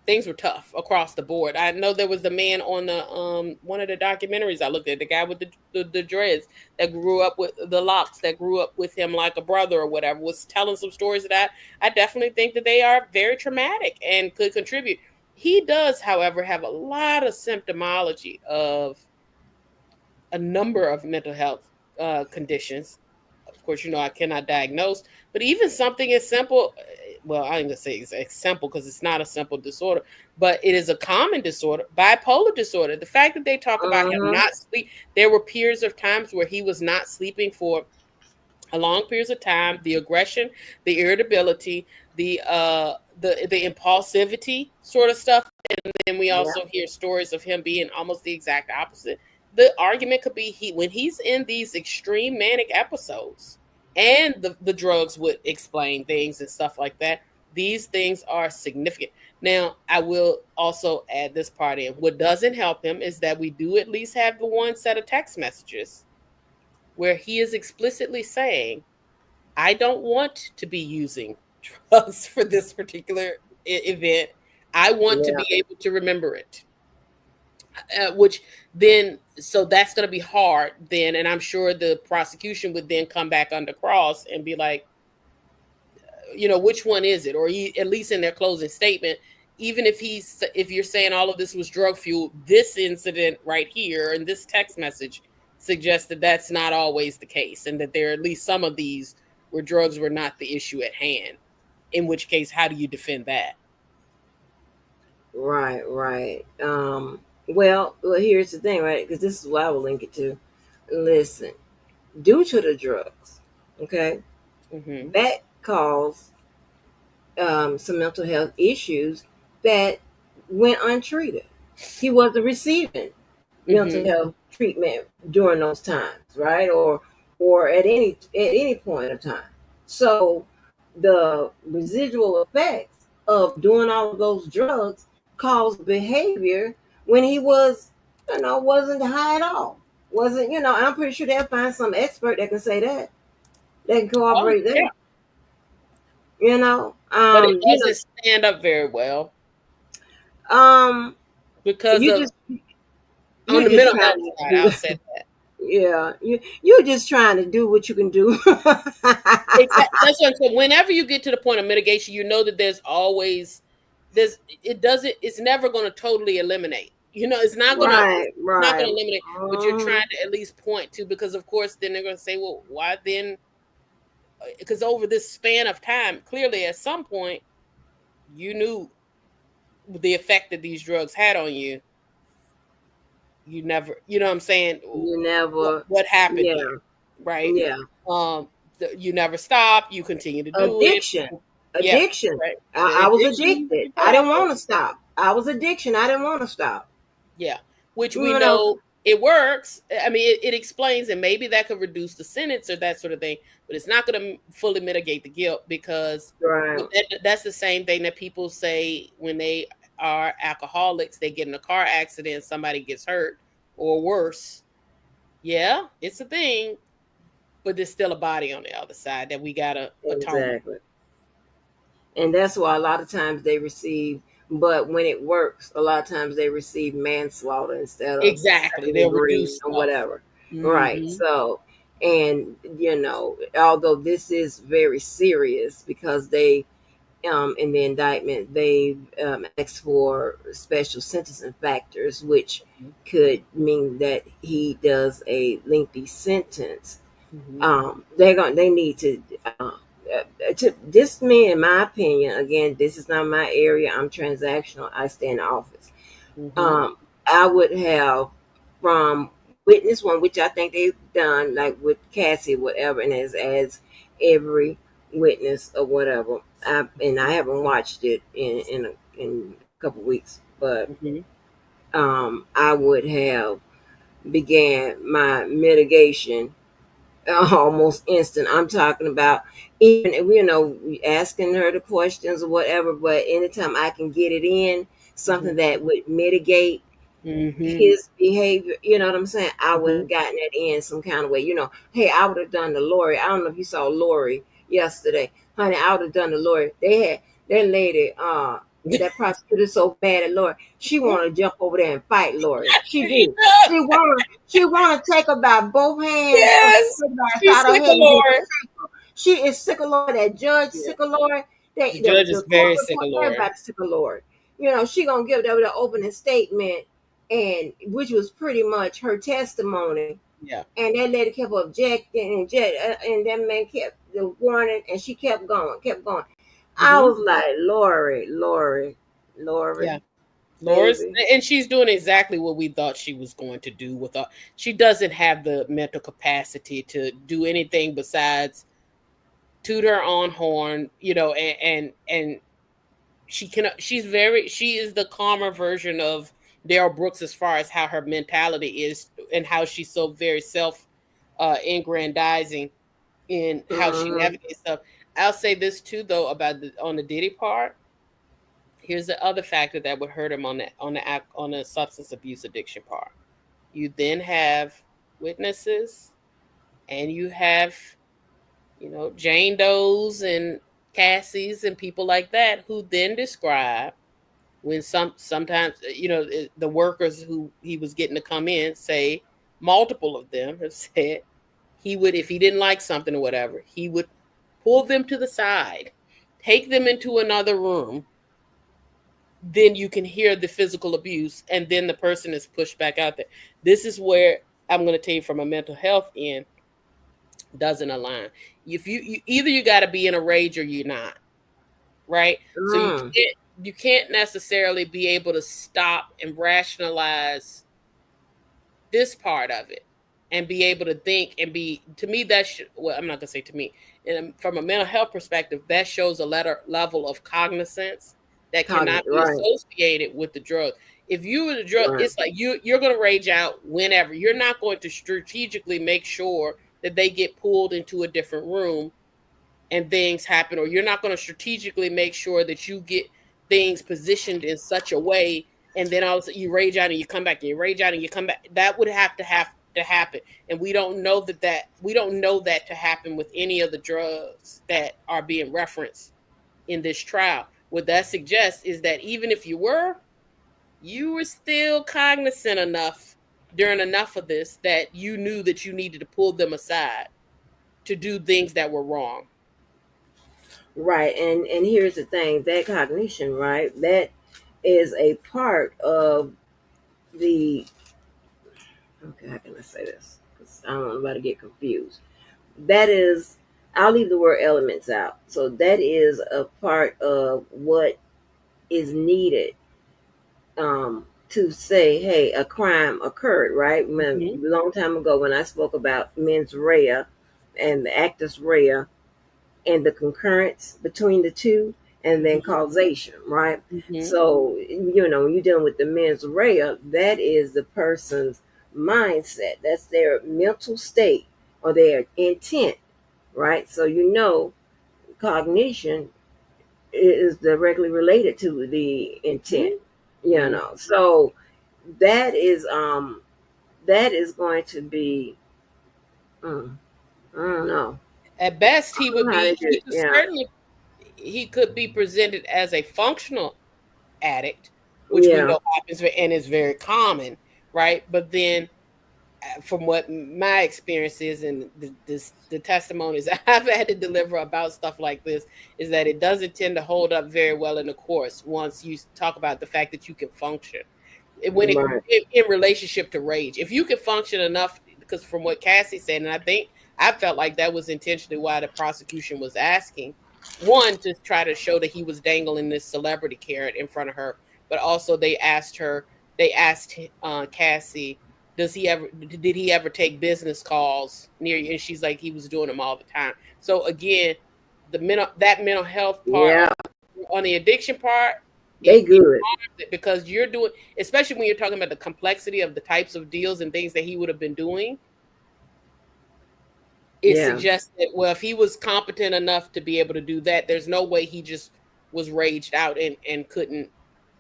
things were tough across the board. I know there was the man on the one of the documentaries I looked at, the guy with the dreads that grew up with the locks, that grew up with him like a brother or whatever, was telling some stories that I definitely think that they are very traumatic and could contribute. He does, however, have a lot of symptomology of a number of mental health conditions. Of course, I cannot diagnose, but even something as simple, well, I ain't gonna say it's simple because it's not a simple disorder, but it is a common disorder, bipolar disorder. The fact that they talk about him Mm-hmm. not sleep, there were periods of times where he was not sleeping for a long periods of time, the aggression, the irritability, the impulsivity sort of stuff. And then we Yeah. also hear stories of him being almost the exact opposite. The argument could be when he's in these extreme manic episodes, and the drugs would explain things and stuff like that. These things are significant. Now, I will also add this part in. What doesn't help him is that we do at least have the one set of text messages where he is explicitly saying, I don't want to be using drugs for this particular event. I want to Yeah. be able to remember it. Which then, so that's going to be hard then. And I'm sure the prosecution would then come back under cross and be like, which one is it? Or at least in their closing statement, even if you're saying all of this was drug fueled, this incident right here and this text message suggests that that's not always the case, and that there are at least some of these where drugs were not the issue at hand. In which case, how do you defend that? Right, right. Well, here's the thing, right? Because this is what I will link it to. Listen, due to the drugs, okay, Mm-hmm. that caused some mental health issues that went untreated. He wasn't receiving mental Mm-hmm. health treatment during those times, right? Or at any point of time. So the residual effects of doing all of those drugs caused behavior when he wasn't high at all. Wasn't, I'm pretty sure they'll find some expert that can say that can Oh corroborate yeah, that. You know, but it um, you doesn't stand up very well um, because you of just on you're the just mental trying health to side. do. I'll say that. Yeah, you're just trying to do what you can do. Exactly. That's what I'm saying. Whenever you get to the point of mitigation, you know that it's never going to totally eliminate. Right, It's not going right. to eliminate, but you're Mhm. trying to at least point to, because of course then they're going to say, well, why then? Because over this span of time, clearly at some point you knew the effect that these drugs had on you. You never, you know what I'm saying? You What, never, what happened yeah, here, right? yeah. Um, you never stop. You continue to do it. Addiction, Yeah, addiction. right. The I was addiction addicted. is I bad didn't for want you. to stop. I was addiction. I didn't want to stop. Yeah, which we You know, know it works. I mean, it explains, and maybe that could reduce the sentence or that sort of thing, but it's not going to fully mitigate the guilt, because right, that's the same thing that people say when they are alcoholics. They get in a car accident, somebody gets hurt or worse. Yeah, it's a thing, but there's still a body on the other side that we got to atone. exactly. And that's why a lot of times they receive. But when it works, a lot of times they receive manslaughter instead of Exactly, second they'll degree reduce or stuff. whatever. Right. Hmm. So, and although this is very serious because they in the indictment, they asked for special sentencing factors, which could mean that he does a lengthy sentence. Hmm. They need to this me, in my opinion. Again, this is not my area. I'm transactional. I stay in the office. Hmm. Um, I would have from witness one, which I think they've done, like with Cassie, whatever, and as every witness or whatever. I haven't watched it in a couple weeks, but Hmm. I would have began my mitigation almost instant. I'm talking about even asking her the questions or whatever. But anytime I can get it in, something that would mitigate Hmm. his behavior, you know what I'm saying? I would Hmm. have gotten it in some kind of way. Hey, I would have done the Lori. I don't know if you saw Lori yesterday, honey. I would have done the Lori. They had that lady. That prosecutor so bad at Lori. She want to jump over there and fight Lori. She She do. does. She want to take her by both hands and Yes, put her by the she's side of her sick of head and just Lord. shake her. She is sick of Lori. That judge Yeah. sick of Lori. The The judge is court very sick report of Lord. everybody sick of Lori. She gonna give them the opening statement, and which was pretty much her testimony. Yeah. And that lady kept objecting, and that man kept the warning, and she kept going, kept going. I Hmm. was like, Lori, Yeah. Laura's, baby. and she's doing exactly what we thought she was going to do with her. She doesn't have the mental capacity to do anything besides toot her own horn, and she is the calmer version of Daryl Brooks as far as how her mentality is and how she's so very self aggrandizing in how she Mm-hmm. navigates stuff. I'll say this too though about on the Diddy part. Here's the other factor that would hurt him on the substance abuse addiction part. You then have witnesses, and you have Jane Does and Cassies and people like that who then describe when sometimes the workers who he was getting to come in say, multiple of them have said he would, if he didn't like something or whatever, he would pull them to the side, take them into another room. Then you can hear the physical abuse, and then the person is pushed back out there. This is where I'm going to tell you from a mental health end doesn't align. If you either you got to be in a rage or you're not, right? So Mm. you can't necessarily be able to stop and rationalize this part of it and be able to think and be, to me well, I'm not gonna say to me, and from a mental health perspective, that shows a level of cognizance that cannot be Right, associated with the drug. If you were the drug, right, it's like you're gonna rage out whenever. You're not going to strategically make sure that they get pulled into a different room and things happen, or you're not going to strategically make sure that you get things positioned in such a way, and then all of a sudden you rage out and you come back, and you rage out and you come back. That would have to happen, and we don't know that to happen with any of the drugs that are being referenced in this trial. What that suggests is that even if you were still cognizant enough during enough of this that you knew that you needed to pull them aside to do things that were wrong. right. And here's the thing: that cognition, right? That is a part of the. Okay, how can I say this? Because I don't want anybody to get confused. That is, I'll leave the word elements out. So that is a part of what is needed to say, hey, a crime occurred, right? A Hmm. long time ago when I spoke about mens rea and the actus rea and the concurrence between the two and then Hmm. causation, right? Hmm. So, when you're dealing with the mens rea, that is the person's mindset. That's their mental state or their intent, right? So, cognition is directly related to the intent, Hmm. So that is going to be, mm, I don't know. At best, I don't know how to do he it. could Yeah. certainly he could be presented as a functional addict, which we Yeah. know happens and is very common, right? But then, from what my experience is and the testimonies I've had to deliver about stuff like this, is that it doesn't tend to hold up very well in the course once you talk about the fact that you can function when Right. in relationship to rage. If you can function enough, because from what Cassie said, and I think I felt like that was intentionally why the prosecution was asking, one, to try to show that he was dangling this celebrity carrot in front of her, but also they asked Cassie, did he ever take business calls near you? And she's like, he was doing them all the time. So again, that mental health part Yeah. on the addiction part, They it good. harms it because you're doing, especially when you're talking about the complexity of the types of deals and things that he would have been doing. It Yeah. suggests that, well, if he was competent enough to be able to do that, there's no way he just was raged out and couldn't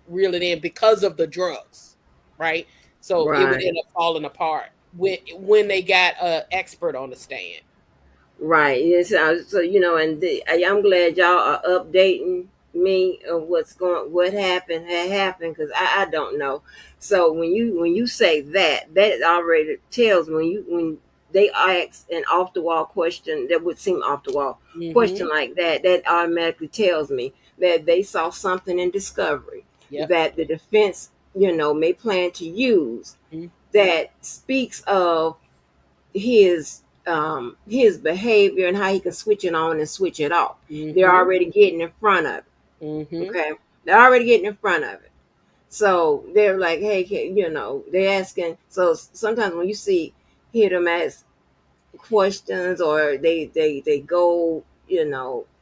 reel it in because of the drugs, right? So it would Right. end up falling apart when they got an expert on the stand. Right. Yes. So, and I'm glad y'all are updating. me of what had happened, because I don't know. So when you say that already tells me, when they ask an off the wall question that would seem off the wall Mm-hmm. question like that automatically tells me that they saw something in discovery Yep. that the defense, may plan to use, Mm-hmm. that speaks of his behavior and how he can switch it on and switch it off. They're Mm-hmm. already getting in front of it. Mm-hmm. Okay, they're already getting in front of it. So they're like, hey, they're asking. So sometimes when you hear them ask questions, or they go,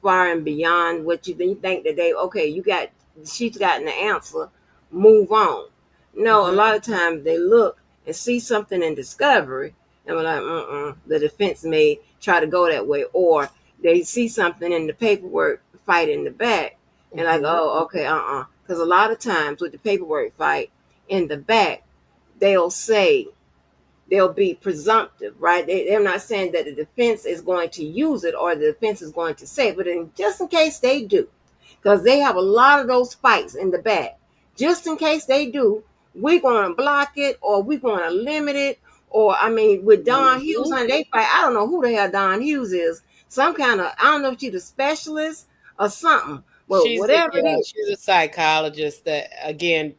far and beyond what you think that she's gotten the answer, move on. No, a Mm-hmm. lot of times they look and see something in discovery, and we're like, the defense may try to go that way, or they see something in the paperwork fight in the back, and like, Mm-hmm. oh, okay, because a lot of times with the paperwork fight in the back, they'll say, they'll be presumptive, right? They're not saying that the defense is going to use it or the defense is going to say it, but just in case they do, because they have a lot of those fights in the back. Just in case they do, we're going to block it, or we're going to limit it. Or, I mean, with Don Hughes, Mm-hmm. honey, they fight. I don't know who the hell Don Hughes is. Some kind of, I don't know if she's a specialist or something, but whatever it is. She's a psychologist that, again,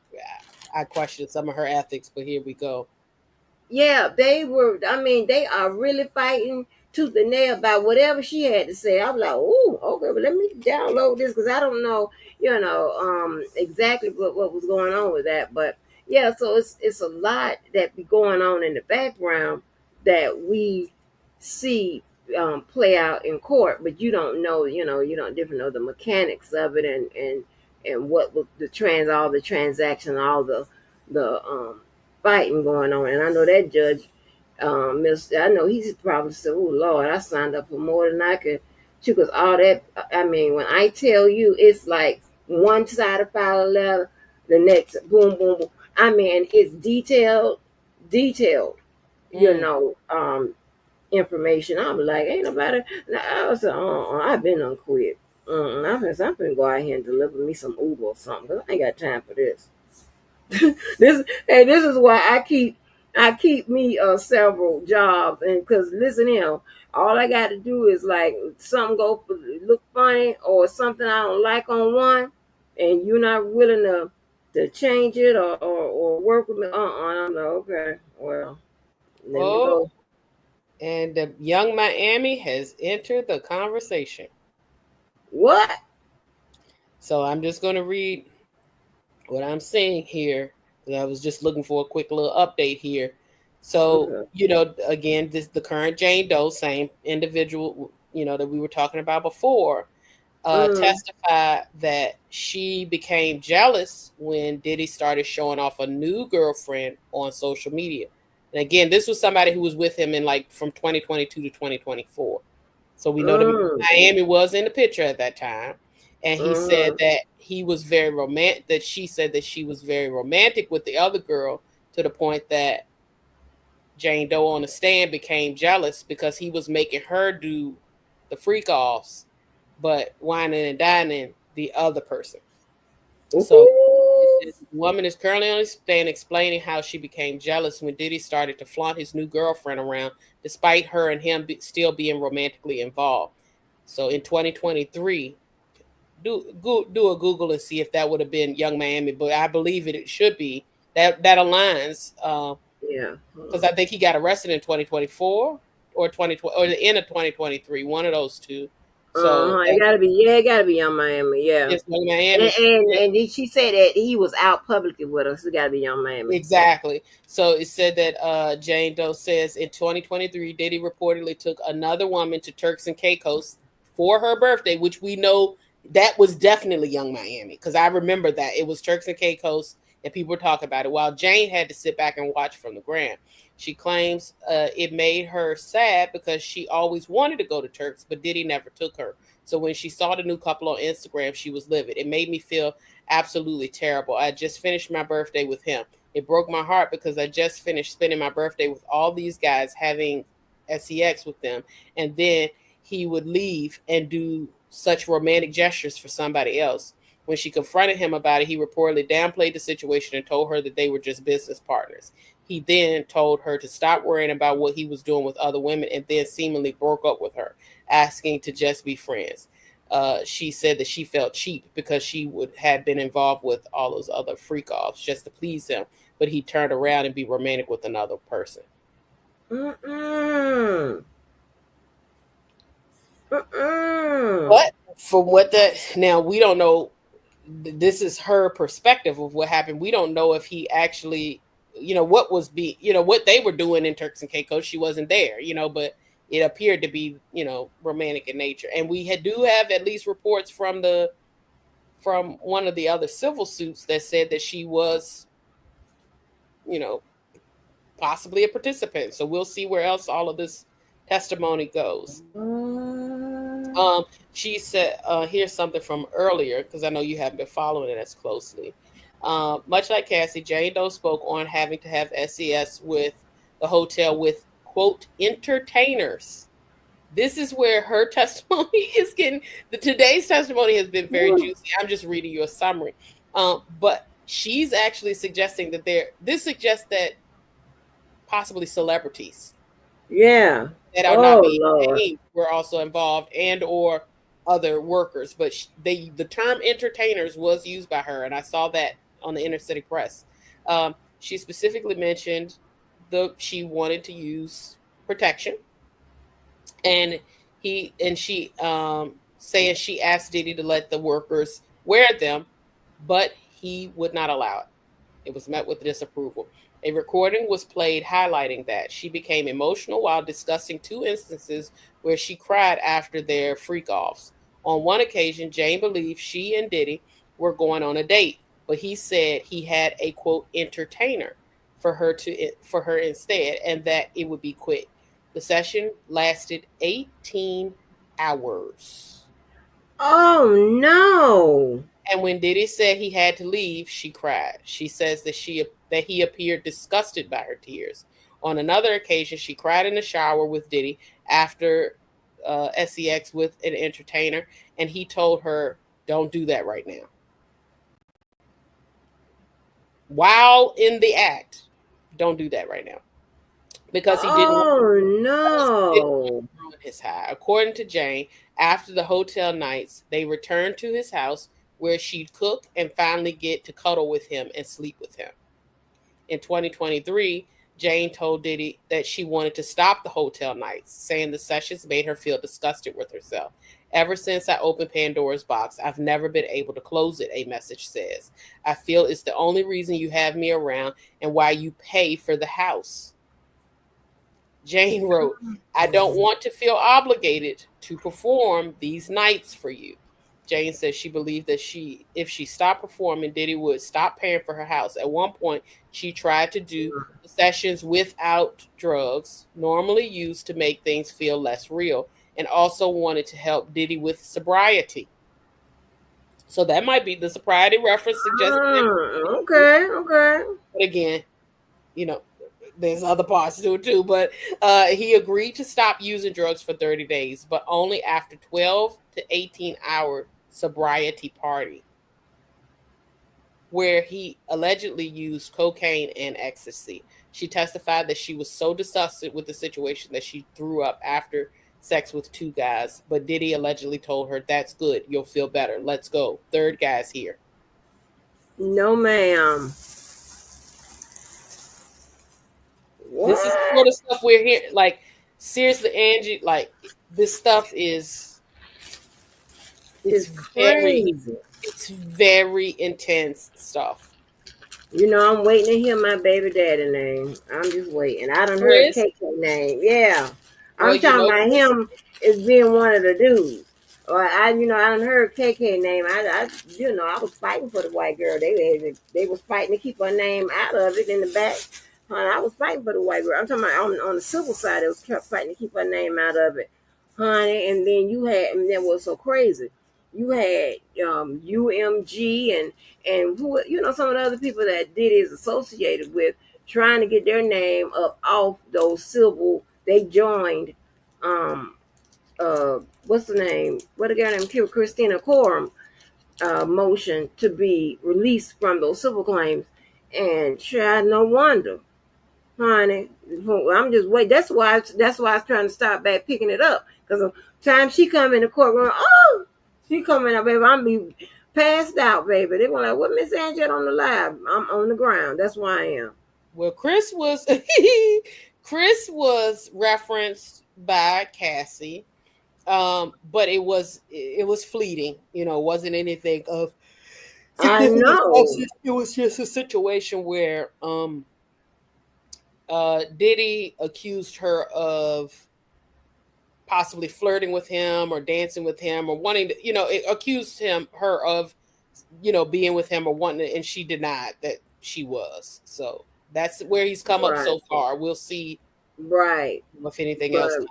I question some of her ethics, but here we go. Yeah, they were. I mean, they are really fighting tooth and nail about whatever she had to say. I was like, "Ooh, okay, but let me download this because I don't know, exactly what was going on with that." But yeah, so it's a lot that be going on in the background that we see play out in court, but you don't know, you don't different know the mechanics of it, and what was all the transaction, all the fighting going on. And I know that judge, I know he's probably said, "Oh Lord, I signed up for more than I could chew." Because all that, I mean, when I tell you, it's like one side of file letter, the next, boom, boom, boom. I mean, it's detailed, you Mm. know, information. I'm like, ain't nobody. I was like, I've been unquit. I'm finna go out here and deliver me some Uber or something. 'Cause I ain't got time for this. This is why I keep me several jobs, and because listen here, all I got to do is like something look funny or something I don't like on one, and you're not willing to change it, or work with me. I'm like, okay, well, let me Oh, go. and the young Miami has entered the conversation. What? So I'm just going to read what I'm seeing here, because I was just looking for a quick little update here. So, Okay. again, this the current Jane Doe, same individual, that we were talking about before, Mm. testified that she became jealous when Diddy started showing off a new girlfriend on social media. And again, this was somebody who was with him in like from 2022 to 2024. So we know that Mm. Miami was in the picture at that time. And he said Mm. that he was very romantic, that she said that she was very romantic with the other girl, to the point that Jane Doe on the stand became jealous because he was making her do the freak offs, but whining and dining the other person. So it Ooh. says the woman is currently on the stand explaining how she became jealous when Diddy started to flaunt his new girlfriend around, despite her and him still being romantically involved. So in 2023, do a Google and see if that would have been Young Miami, but I believe it should be. That aligns, Yeah. because I think he got arrested in 2024 or 2020 or the end of 2023, one of those two. So It gotta be, yeah, it gotta be Young Miami, yeah. it's Young And Miami. and, and she said that he was out publicly with us. It gotta be Young Miami. Exactly. So it said that Jane Doe says in 2023, Diddy reportedly took another woman to Turks and Caicos for her birthday, which we know that was definitely Young Miami, because I remember that it was Turks and Caicos and people were talking about it, while Jane had to sit back and watch from the ground. She claims it made her sad because she always wanted to go to Turks, but Diddy never took her. So when she saw the new couple on Instagram, she was livid. It made me feel absolutely terrible. I just finished my birthday with him. It broke my heart because I just finished spending my birthday with all these guys, having sex with them, and then he would leave and do such romantic gestures for somebody else. When she confronted him about it, he reportedly downplayed the situation and told her that they were just business partners. He then told her to stop worrying about what he was doing with other women and then seemingly broke up with her, asking to just be friends. She said that she felt cheap because she would have been involved with all those other freak offs just to please him, but he turned around and be romantic with another person. Mm-mm. Mm-mm. But from what that now we don't know, this is her perspective of what happened. We don't know if he actually, what was what they were doing in Turks and Caicos. She wasn't there, but it appeared to be, romantic in nature. And do have at least reports from one of the other civil suits that said that she was, possibly a participant. So we'll see where else all of this testimony goes. Mm. She said, here's something from earlier, because I know you haven't been following it as closely. Much like Cassie, Jane Doe spoke on having to have SES with the hotel with, quote, entertainers. This is where her testimony is getting, today's testimony has been very juicy. I'm just reading you a summary. But she's actually suggesting that this suggests that possibly celebrities Yeah. that are not Oh being Lord. named were also involved, and or other workers. But the term entertainers was used by her, and I saw that on the Inner City Press. She specifically mentioned she wanted to use protection, and she saying she asked Diddy to let the workers wear them, but he would not allow it. It was met with disapproval. A recording was played highlighting that. She became emotional while discussing 2 instances where she cried after their freak offs. On one occasion, Jane believed she and Diddy were going on a date, but he said he had a, quote, entertainer for her instead, and that it would be quick. The session lasted 18 hours. Oh no. And when Diddy said he had to leave, she cried. She says that he appeared disgusted by her tears. On another occasion, she cried in the shower with Diddy after sex with an entertainer, and he told her, "Don't do that right now." While in the act, don't do that right now, because he didn't want Oh to no. ruin his high. According to Jane, after the hotel nights, they returned to his house where she'd cook and finally get to cuddle with him and sleep with him. In 2023, Jane told Diddy that she wanted to stop the hotel nights, saying the sessions made her feel disgusted with herself. Ever since I opened Pandora's box, I've never been able to close it, a message says. I feel it's the only reason you have me around and why you pay for the house. Jane wrote, I don't want to feel obligated to perform these nights for you. Jane says she believed that if she stopped performing, Diddy would stop paying for her house. At one point, she tried to do sessions without drugs, normally used to make things feel less real, and also wanted to help Diddy with sobriety. So that might be the sobriety reference suggested. Okay. But again, there's other parts to it too. But he agreed to stop using drugs for 30 days, but only after 12 to 18-hour sobriety party, where he allegedly used cocaine and ecstasy. She testified that she was so disgusted with the situation that she threw up after sex with 2 guys, but Diddy allegedly told her, that's good, you'll feel better, let's go, 3rd guy's here. No ma'am. What? This is the sort of stuff we're hearing. Like, seriously, Angie, like, this stuff is It's crazy. it's very intense stuff. I'm waiting to hear my baby daddy name. I'm just waiting. I done heard Chris? KK name. Yeah. Well, I'm talking about him as being one of the dudes. Or I done heard KK name. I was fighting for the white girl. They was fighting to keep her name out of it in the back. I was fighting for the white girl. I'm talking about on the civil side. They was kept fighting to keep her name out of it, honey. And then that was so crazy. You had UMG and who some of the other people that Diddy is associated with trying to get their name up off those civil. They joined what's the name? What a girl named Christina Coram motion to be released from those civil claims. And child, no wonder, honey. I'm just wait. That's why I was trying to stop back picking it up, because the time she come in the courtroom, oh, she coming up, baby. I'm be passed out, baby. They were like, "What, Miss Angela on the live?" I'm on the ground. That's why I am. Well, Chris was Chris was referenced by Cassie, but it was fleeting. It wasn't anything of I significant know. substance. It was just a situation where Diddy accused her of possibly flirting with him or dancing with him or wanting to, it accused her of, being with him or wanting to, and she denied that she was. So that's where he's come up Right, so far. We'll see right. if anything else But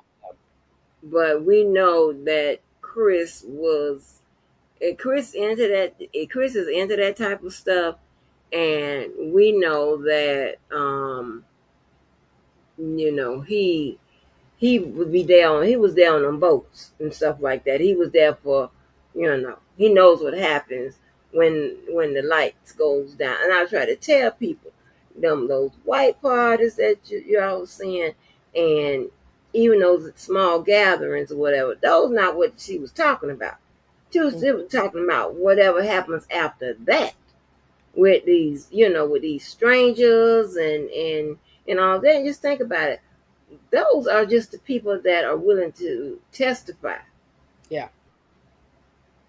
comes up. we know that Chris into that. Chris is into that type of stuff, and we know that he would be down. He was down on boats and stuff like that. He was there for, he knows what happens when the lights goes down. And I try to tell people, those white parties that y'all seeing, and even those small gatherings or whatever, those not what she was talking about. She was talking about whatever happens after that with these strangers and all that. Just think about it. Those are just the people that are willing to testify. Yeah,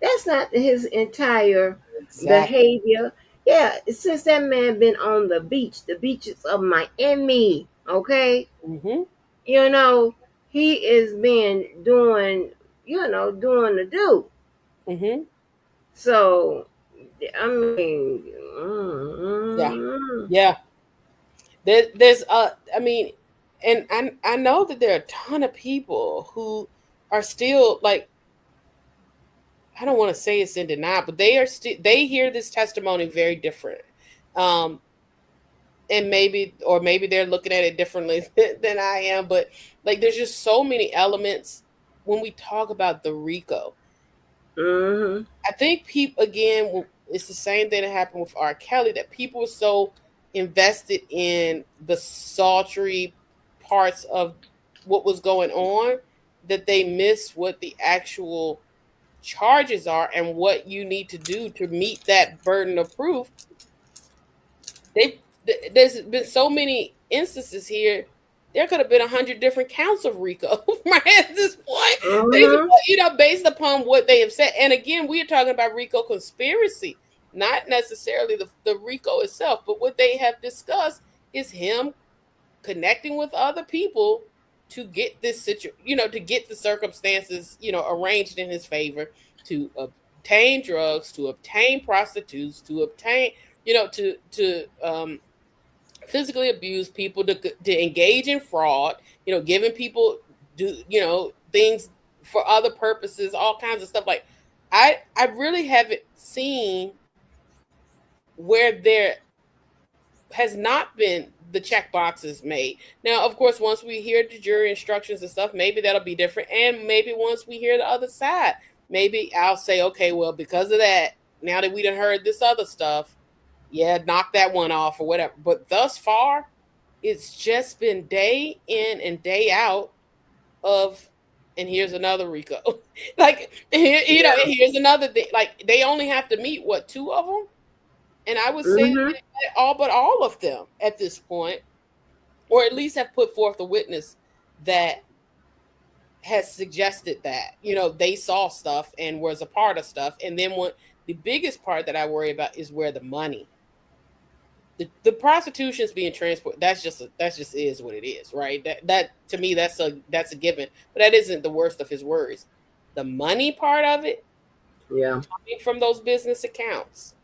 That's not his entire exactly. behavior. Yeah, since that man been on the beaches of Miami, okay, Hmm. you know, he is been doing the do. Hmm. So, I mean, Yeah, yeah. There's I mean, and I know that there are a ton of people who are still like, I don't want to say it's in denial, but they hear this testimony very different. Um, and maybe they're looking at it differently than I am, but like there's just so many elements when we talk about the RICO. mm-hmm, I think people, again, it's the same thing that happened with R. Kelly, that people were so invested in the sultry parts of what was going on that they missed what the actual charges are and what you need to do to meet that burden of proof. There's been so many instances here. There could have been 100 different counts of RICO, right? At this point, mm-hmm, based upon what they have said. And again, we are talking about RICO conspiracy, not necessarily the RICO itself, but what they have discussed is him connecting with other people to get this to get the circumstances, arranged in his favor, to obtain drugs, to obtain prostitutes, to obtain, to physically abuse people, to engage in fraud, giving people do things for other purposes, all kinds of stuff. Like I really haven't seen where there has not been the check boxes made. Now, of course, once we hear the jury instructions and stuff, maybe that'll be different. And maybe once we hear the other side, maybe I'll say, okay, well, because of that, now that we done heard this other stuff, yeah, knock that one off or whatever. But thus far, it's just been day in and day out of, and here's another RICO. Like, yeah, here's another thing. Like, they only have to meet, what, two of them? And I would say mm-hmm, all of them at this point, or at least have put forth a witness that has suggested that, they saw stuff and was a part of stuff. And then the biggest part that I worry about is where the money, the prostitution's being transported. That's just is what it is, right? That to me, that's a given. But that isn't the worst of his worries. The money part of it yeah, coming from those business accounts,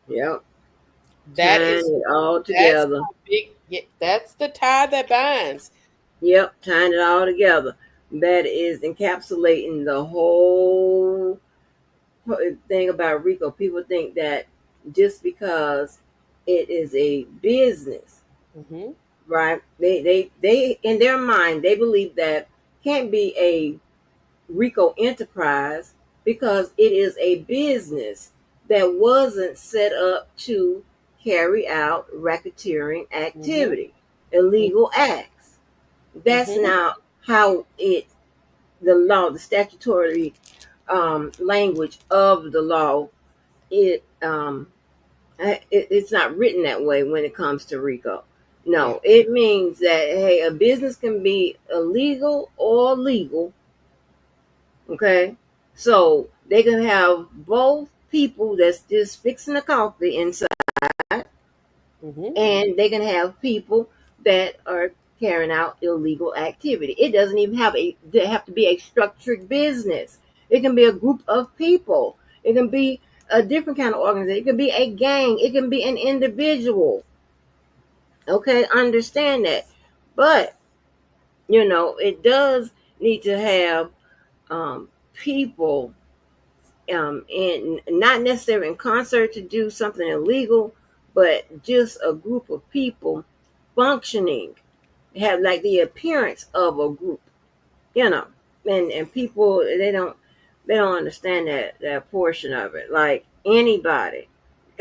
yeah. that Tying is it all that's together. my big, yeah, that's the tie that binds. Yep, tying it all together. That is encapsulating the whole thing about RICO. People think that just because it is a business, Hmm. right? They in their mind they believe that can't be a RICO enterprise because it is a business that wasn't set up to carry out racketeering Mm-hmm. activity, illegal acts. That's Mm-hmm. not how the law, the statutory language of the law, it, it's not written that way when it comes to RICO. Yeah. No, it means that, hey, a business can be illegal or legal. Okay, so they can have both people that's just fixing the coffee inside, Mm-hmm. and they can have people that are carrying out illegal activity. It doesn't even have to be a structured business. It can be a group of people. It can be a different kind of organization. It can be a gang. It can be an individual. Okay, understand that. But it does need to have people and not necessarily in concert to do something illegal, but just a group of people functioning, have like the appearance of a group, you know, and people they don't understand that portion of it. Like anybody,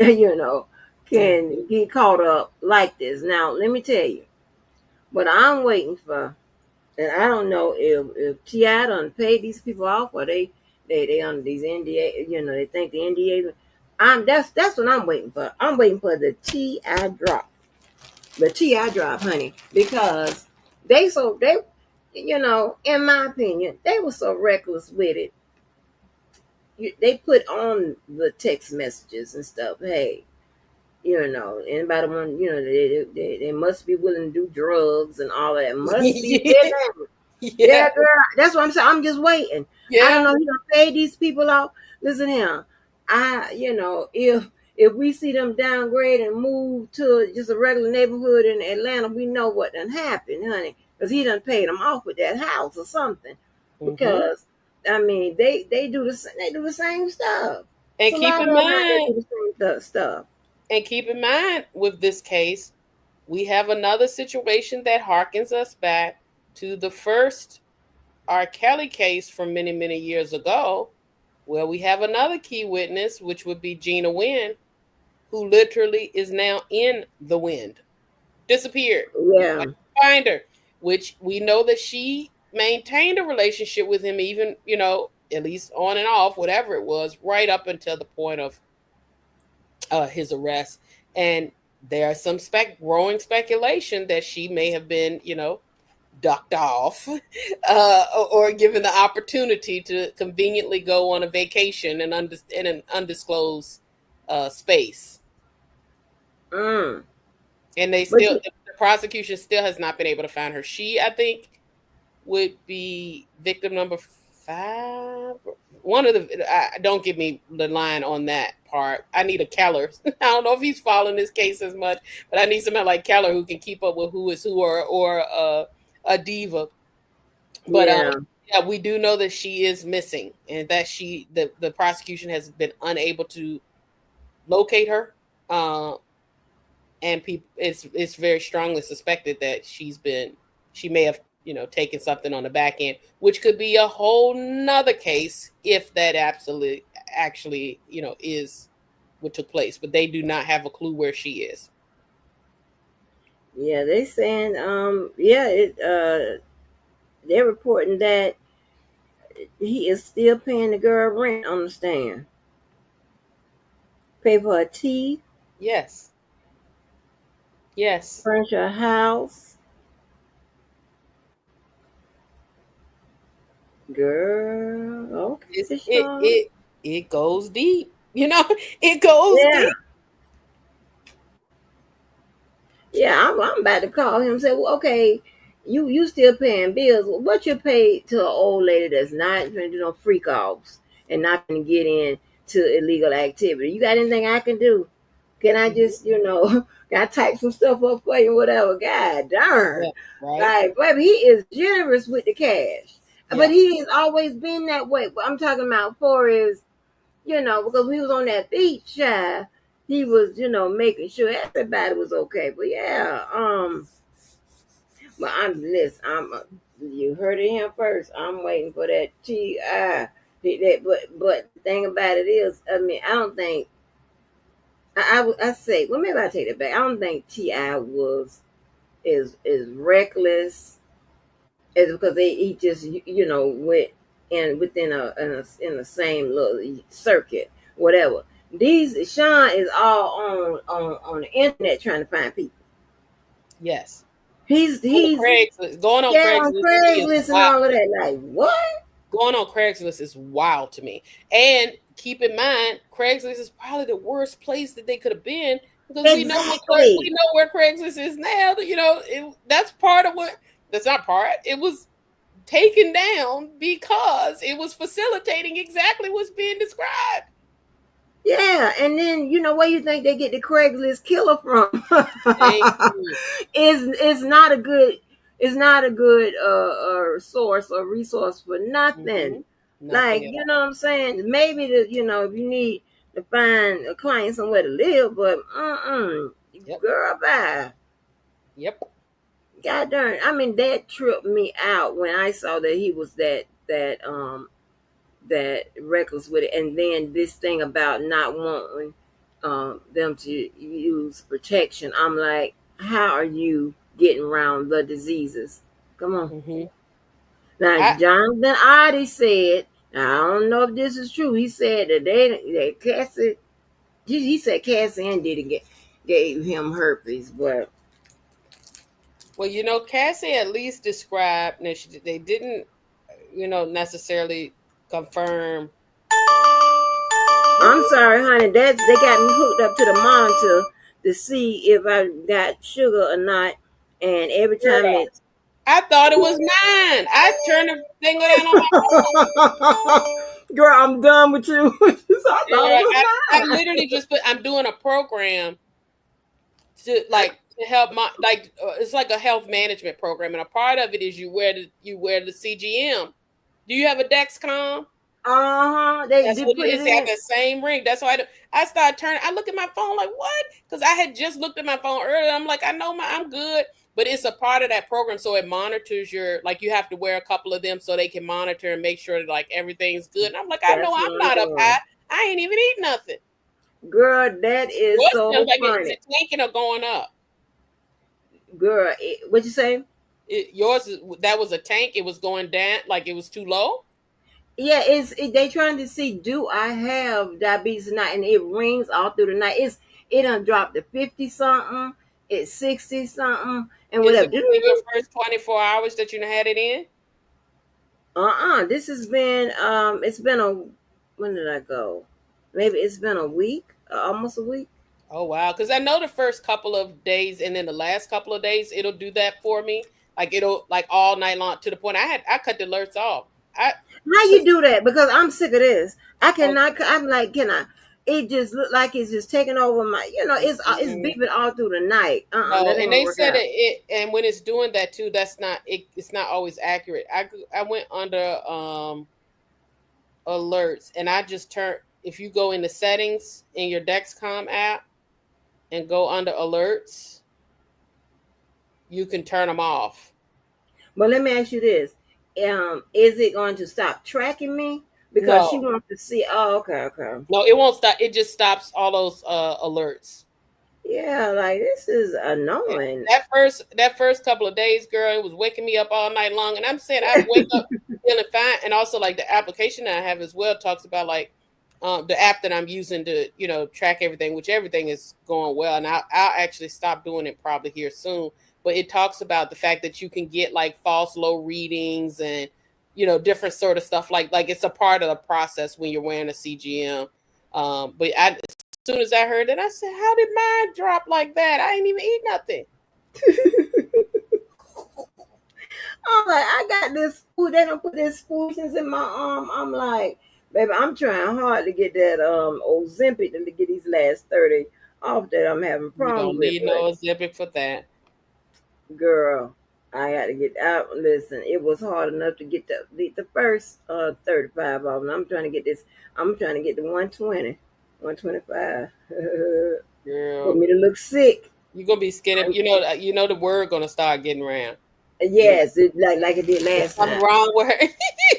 you know, Yeah. can get caught up like this. Now, let me tell you, what I'm waiting for. And I don't know if Ti done paid these people off, or they under these NDA. They think the NDA. That's what I'm waiting for. I'm waiting for the Ti drop, honey, because they, in my opinion, they were so reckless with it. They put on the text messages and stuff. Hey, anybody want, they must be willing to do drugs and all that. Must be willing. Yeah. Yeah, girl. That's what I'm saying. I'm just waiting. I don't Yeah. know. He gonna pay these people off. Listen here. If we see them downgrade and move to just a regular neighborhood in Atlanta, we know what done happened, honey. Because he done paid them off with that house or something. Mm-hmm. Because I mean, they do the same stuff. It's And a keep lot of in them out there mind, do the same stuff. with this case, we have another situation that harkens us back to the first R. Kelly case from many, many years ago, where we have another key witness, which would be Gina Wynn, who literally is now in the wind, disappeared. Nobody Yeah, can find her, which we know that she maintained a relationship with him, even, at least on and off, whatever it was, right up until the point of his arrest. And there's some growing speculation that she may have been, ducked off or given the opportunity to conveniently go on a vacation in an undisclosed space. mm. And But you, the prosecution still has not been able to find her. She, I think, would be victim number 5. One of the don't give me the line on that part. I need a Keller. I don't know if he's following this case as much, but I need somebody like Keller who can keep up with who is who, or a diva. But yeah, yeah, we do know that she is missing, and that the prosecution has been unable to locate her. Uh, and people, it's very strongly suspected that she may have, taken something on the back end, which could be a whole nother case if that absolutely actually, is what took place. But they do not have a clue where she is. yeah. They saying, yeah, they're reporting that he is still paying the girl rent on the stand. Pay for her teeth, Yes. Yes. furnish her house. Girl, It's, okay, it Sean. it it goes deep. It goes Yeah, deep. yeah. I'm about to call him and say, well, okay, you still paying bills. Well, what you pay to an old lady that's not going to do no freak offs and not going to get into illegal activity? You got anything I can do? Can I Mhm. just, can I type some stuff up for you, whatever? God darn. Yeah. Right. Like, baby, he is generous with the cash. But Yeah. he has always been that way. But I'm talking about for his, because we was on that beach, he was, making sure everybody was okay. But yeah, but I'm listen, you heard it him first. I'm waiting for that Ti. But the thing about it is, I mean, I don't think I say, well, maybe I take it back. I don't think Ti was is reckless. It's because he just went in within in the same little circuit, whatever. These Sean is all on the internet trying to find people. Yes. On He's Craigslist, going on yeah, on Craigslist to me is Craigslist and wild. all of that. Like what? Going on Craigslist is wild to me. And keep in mind, Craigslist is probably the worst place that they could have been because we know we Exactly. know where Craigslist is now. That's part of what. That's not part. It was taken down because it was facilitating exactly what's being described. Yeah, and then where you think they get the Craigslist killer from? Thank you. Is not a good source or resource for nothing. Mm-hmm. Like Nothing at you all. know what I'm saying? Maybe if you need to find a client somewhere to live, but Yep. girl, bye. Yep. God darn! I mean, that tripped me out when I saw that he was that reckless with it. And then this thing about not wanting them to use protection. I'm like, how are you getting around the diseases? Come on. Mm-hmm. Now, I Jonathan Oddie said, now, I don't know if this is true. He said that Cassie, he said Cassie and Diddy gave him herpes, but well, Cassie at least described. Now they didn't, necessarily confirm. I'm sorry, honey. They got me hooked up to the monitor to see if I got sugar or not. And every time Girl, it's I thought it was mine. I turned the thing down on my phone. girl, I'm done with you. So I thought it Girl, was I mine. literally just put. I'm doing a program to help my it's like a health management program, and a part of it is you wear the CGM. Do you have a Dexcom? They That's did what put it it's at in. the same ring. That's why I started turning. I look at my phone like what? Because I had just looked at my phone earlier. I'm like, I know I'm good, but it's a part of that program, so it monitors your like. You have to wear a couple of them so they can monitor and make sure that like everything's good. And I'm like, I know That's what I'm I'm not up high. doing. I ain't even eat nothing. Girl, that is Yours so sounds like is funny. it tanking or going up? Girl, what you say? Yours that was a tank. It was going down like it was too low. Yeah, they trying to see do I have diabetes or not, and it rings all through the night. It done dropped to 50 something, it's 60 something, and Is it whatever. within your first 24 hours that you had it in? This has been it's been a when did I go? Maybe it's been a week, almost a week. Oh wow, because I know the first couple of days and then the last couple of days it'll do that for me. Like it'll like all night long to the point I cut the alerts off. I How you because do that? Because I'm sick of this. I oh, cannot. I'm like, can I? It just look like it's just taking over my. It's mm-mm. beeping all through the night. No, That ain't and gonna they work said out. it and when it's doing that too, that's not it. It's not always accurate. I went under alerts and I just turned. If you go in the settings in your Dexcom app and go under alerts, you can turn them off. But let me ask you this: is it going to stop tracking me? Because she No, wants to see. Oh, okay, okay. no, it won't stop. It just stops all those alerts. Yeah, like this is annoying. That first couple of days, girl, it was waking me up all night long. And I'm saying I wake up feeling fine. And also like the application that I have as well talks about like the app that I'm using to, track everything, which everything is going well. And I'll actually stop doing it probably here soon. But it talks about the fact that you can get like false low readings and different sort of stuff like it's a part of the process when you're wearing a CGM. As soon as I heard it, I said, "How did mine drop like that? I ain't even eat nothing." I'm like, I got this food. They don't put this foolishness in my arm. I'm like, baby, I'm trying hard to get that Ozempic to get these last 30 off that I'm having You problems don't with. need But no Ozempic for that. girl, I got to get out. Listen, it was hard enough to get the first 35 of them. I'm trying to get this. I'm trying to get the 120, 125 for Girl, me to look sick. you're gonna be scared. The word gonna start getting around. Yes, like it did There's last something time. wrong with her.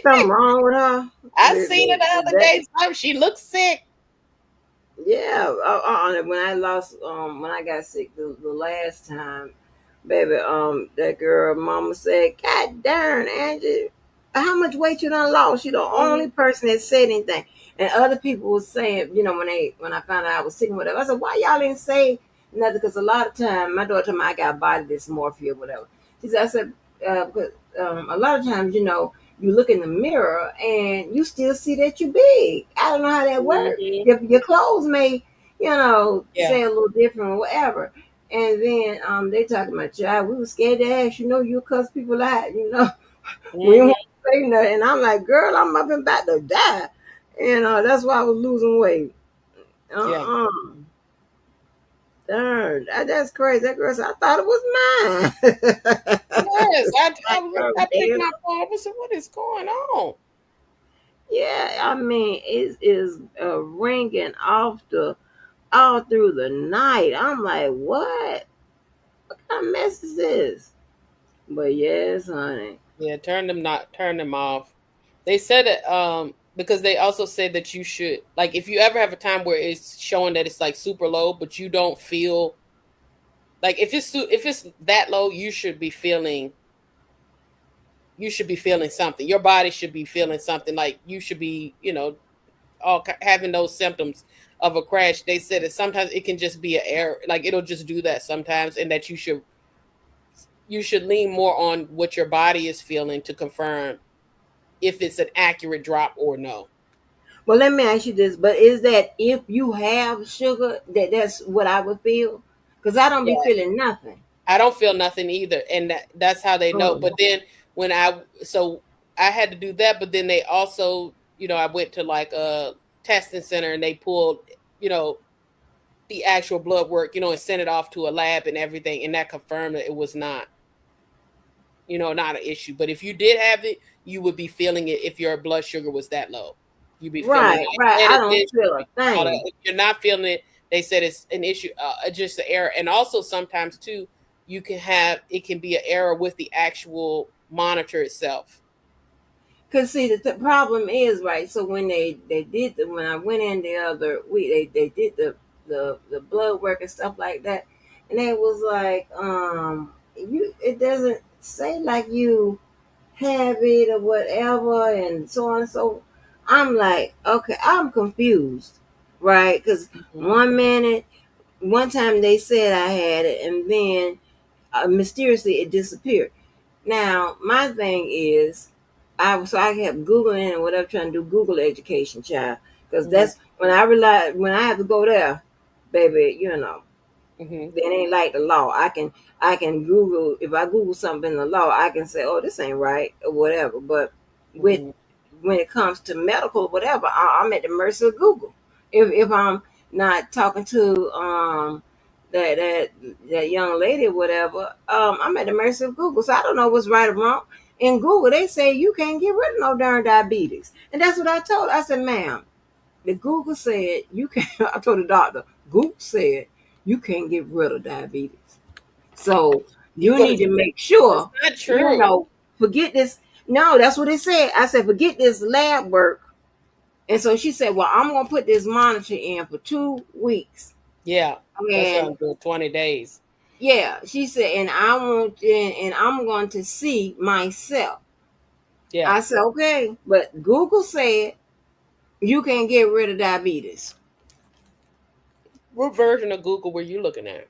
Something wrong with her. I seen her the other That, day. She looks sick. yeah. When I lost, when I got sick the last time, baby, that girl, mama said, "God darn, Angie, how much weight you done lost?" She the only Mhm. person that said anything, and other people was saying, when I found out I was sick or whatever, I said, "Why y'all didn't say nothing?" Because a lot of time, my daughter told me I got body dysmorphia or whatever. She said, I said, because a lot of times, you look in the mirror and you still see that you're big. I don't know how that works. Mhm. Your clothes may, Yeah. say a little different or whatever. And then they talking about, child, we were scared to ask, you cuss people out, we don't Mhm. want to say nothing. And I'm like, girl, I'm up and about to die. That's why I was losing weight. Yeah. Uh-uh. Darn, that's crazy. That girl said, I thought it was mine. Yes. Like, I picked damn. my phone up and said, "What is going on?" Yeah, I mean, it is ringing off all through the night. I'm like, what kind of mess is this? But yes, honey. Yeah. Turn them off. They said it because they also said that you should, like, if you ever have a time where it's showing that it's like super low, but you don't feel like, if it's that low, you should be feeling something. Your body should be feeling something. Like, you should be, having those symptoms of a crash. They said that sometimes it can just be an error. Like, it'll just do that sometimes, and that you should lean more on what your body is feeling to confirm if it's an accurate drop or no. Well, let me ask you this, but is that if you have sugar, that's what I would feel? Because I don't be Yeah, feeling nothing. I don't feel nothing either, and that's how they know. Oh, But then when I had to do that, but then they also, I went to like a testing center and they pulled, you know, the actual blood work, and sent it off to a lab and everything, and that confirmed that it was not, not an issue. But if you did have it, you would be feeling it if your blood sugar was that low. You'd be feeling right, it. right. I don't feel Inhibition a and all that. thing. If you're not feeling it, they said it's an issue, just an error. And also sometimes too, it can be an error with the actual monitor itself. Cause see, the problem is right. So when they did when I went in the other week, they did the blood work and stuff like that, and they was like, it doesn't say like you have it or whatever, and so on. So I'm like, okay, I'm confused, right? Because Mhm. one time they said I had it, and then mysteriously it disappeared. Now, my thing is, I kept googling and whatever, trying to do Google education, child, because Mhm. that's when I have to go there, baby. Mhm. It ain't like the law. I can Google if I Google something in the law, I can say, oh, this ain't right or whatever. But with Mhm. when it comes to medical, whatever, I'm at the mercy of Google. If I'm not talking to that young lady or whatever, I'm at the mercy of Google. So I don't know what's right or wrong. In Google, they say you can't get rid of no darn diabetes, and that's what I told her. I said, ma'am, the Google said you can't. I told the doctor, Google said you can't get rid of diabetes. So You you go to need to check. make That's sure, not you true. know, forget this. No, that's what it said. I said, forget this lab work. And so she said, well, I'm going to put this monitor in for 2 weeks. Yeah, that's what And I'm doing. 20 days. yeah, she said, and I'm going to see myself. Yeah. I said, okay. But Google said you can get rid of diabetes. What version of Google were you looking at?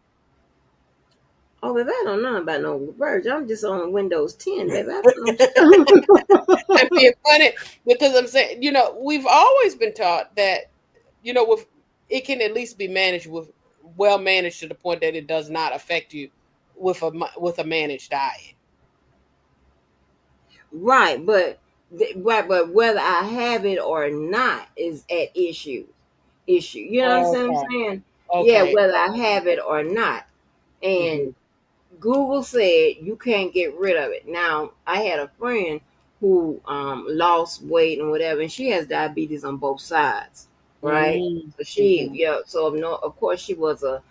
Oh, baby, I don't know about no Verge. I'm just on Windows 10, baby. I don't know I'm what you being funny because I'm saying, we've always been taught that, with it can at least be managed with well managed to the point that it does not affect you with a managed diet. Right, but whether I have it or not is at issue. You know what I'm Okay. saying? Yeah, Okay. whether I have it or not. And Hmm. Google said you can't get rid of it. Now, I had a friend who lost weight and whatever, and she has diabetes on both sides, right? So Hmm. so no, of course she was a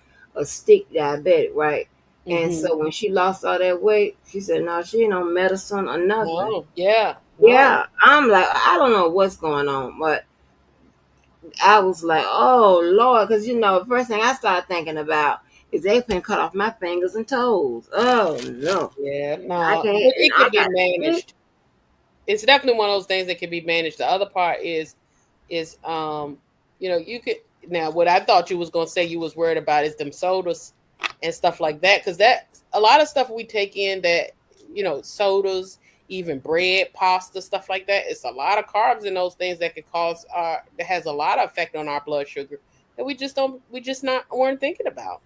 stick diabetic, right? And Hmm. so when she lost all that weight, she said, no, she ain't on medicine or nothing. No. Yeah. No. Yeah, I'm like, I don't know what's going on, but I was like, oh Lord, because the first thing I started thinking about is they can cut off my fingers and toes. Oh no, Yeah, I no. can't. But And it I can be got sick. managed. It's definitely one of those things that can be managed. The other part is you could now what I thought you was gonna say you was worried about is them sodas and stuff like that, because that a lot of stuff we take in that sodas, even bread, pasta, stuff like that. It's a lot of carbs in those things that could cause that has a lot of effect on our blood sugar that we just not weren't thinking about.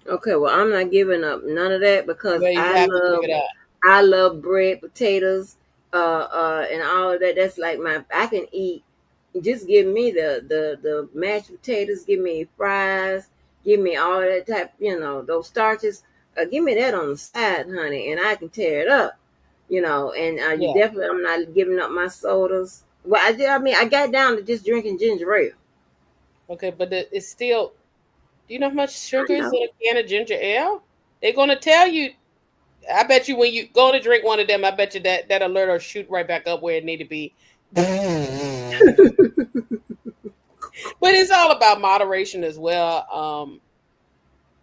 Okay, well, I'm not giving up none of that because Well, you have to give it up. I love bread, potatoes, and all of that. That's like I can eat. Just give me the mashed potatoes. Give me fries. Give me all that type. Those starches. Give me that on the side, honey, and I can tear it up. And you Yeah. definitely. I'm not giving up my sodas. Well, I did. I mean, I got down to just drinking ginger ale. Okay, but it's still. Do you know how much I sugar is know. in a can of ginger ale? They're gonna tell you. I bet you when you go to drink one of them, I bet you that alert will shoot right back up where it need to be. But it's all about moderation as well.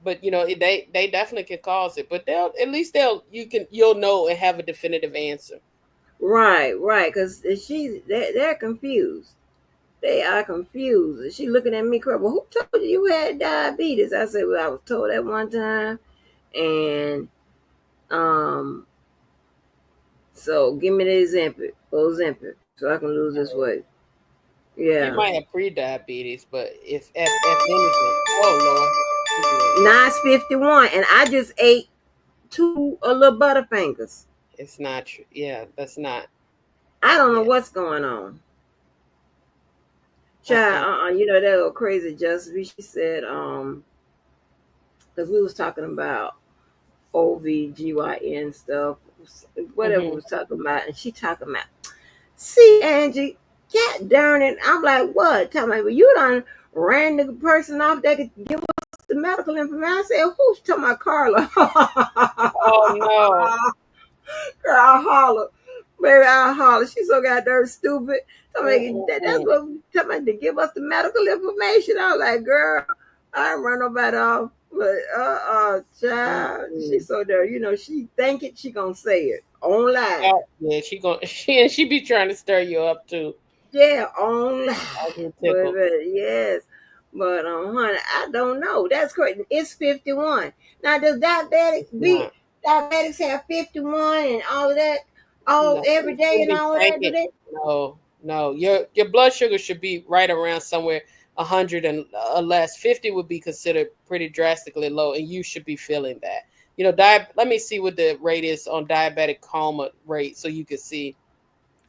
But they definitely can cause it. But they'll at least you'll know and have a definitive answer. Right, right. Because they're confused. They are confused. And she looking at me, crap. Well, who told you had diabetes? I said, well, I was told that one time, and um, so give me the Ozempic, so I can lose this weight. You Yeah, might have pre-diabetes, but if anything, oh Lord, refrigerator. 9:51, and I just ate two little Butterfingers. It's not true. Yeah, that's not. I don't know Yeah. what's going on. Uh-uh. Child, that little crazy Josephine. She said, because we was talking about OBGYN stuff, whatever we Mm-hmm. was talking about, and she talking about, see, Angie, God darn it. I'm like, what? Tell me, well, you done ran the person off that could give us the medical information. I said, who's talking about Carla? Oh no. Girl, I holler. Baby, I holler. She's so goddamn stupid. Tell me, that's Mm-mm-mm. what tell me to give us the medical information. I was like, girl, I ain't run nobody off. But child, Mm-mm. she's so there. She think it, she gonna say it. Online. Yeah, she going she be trying to stir you up too. Yeah, online. I get tickled. Baby, yes. But honey, I don't know. That's crazy. It's 51. Now does Not. diabetics have 51 and all of that all No, every you day shouldn't and be all of that, do thinking. they? No, no. Your blood sugar should be right around somewhere 100 and less. 50 would be considered pretty drastically low, and you should be feeling that. Let me see what the rate is on diabetic coma rate, so you can see.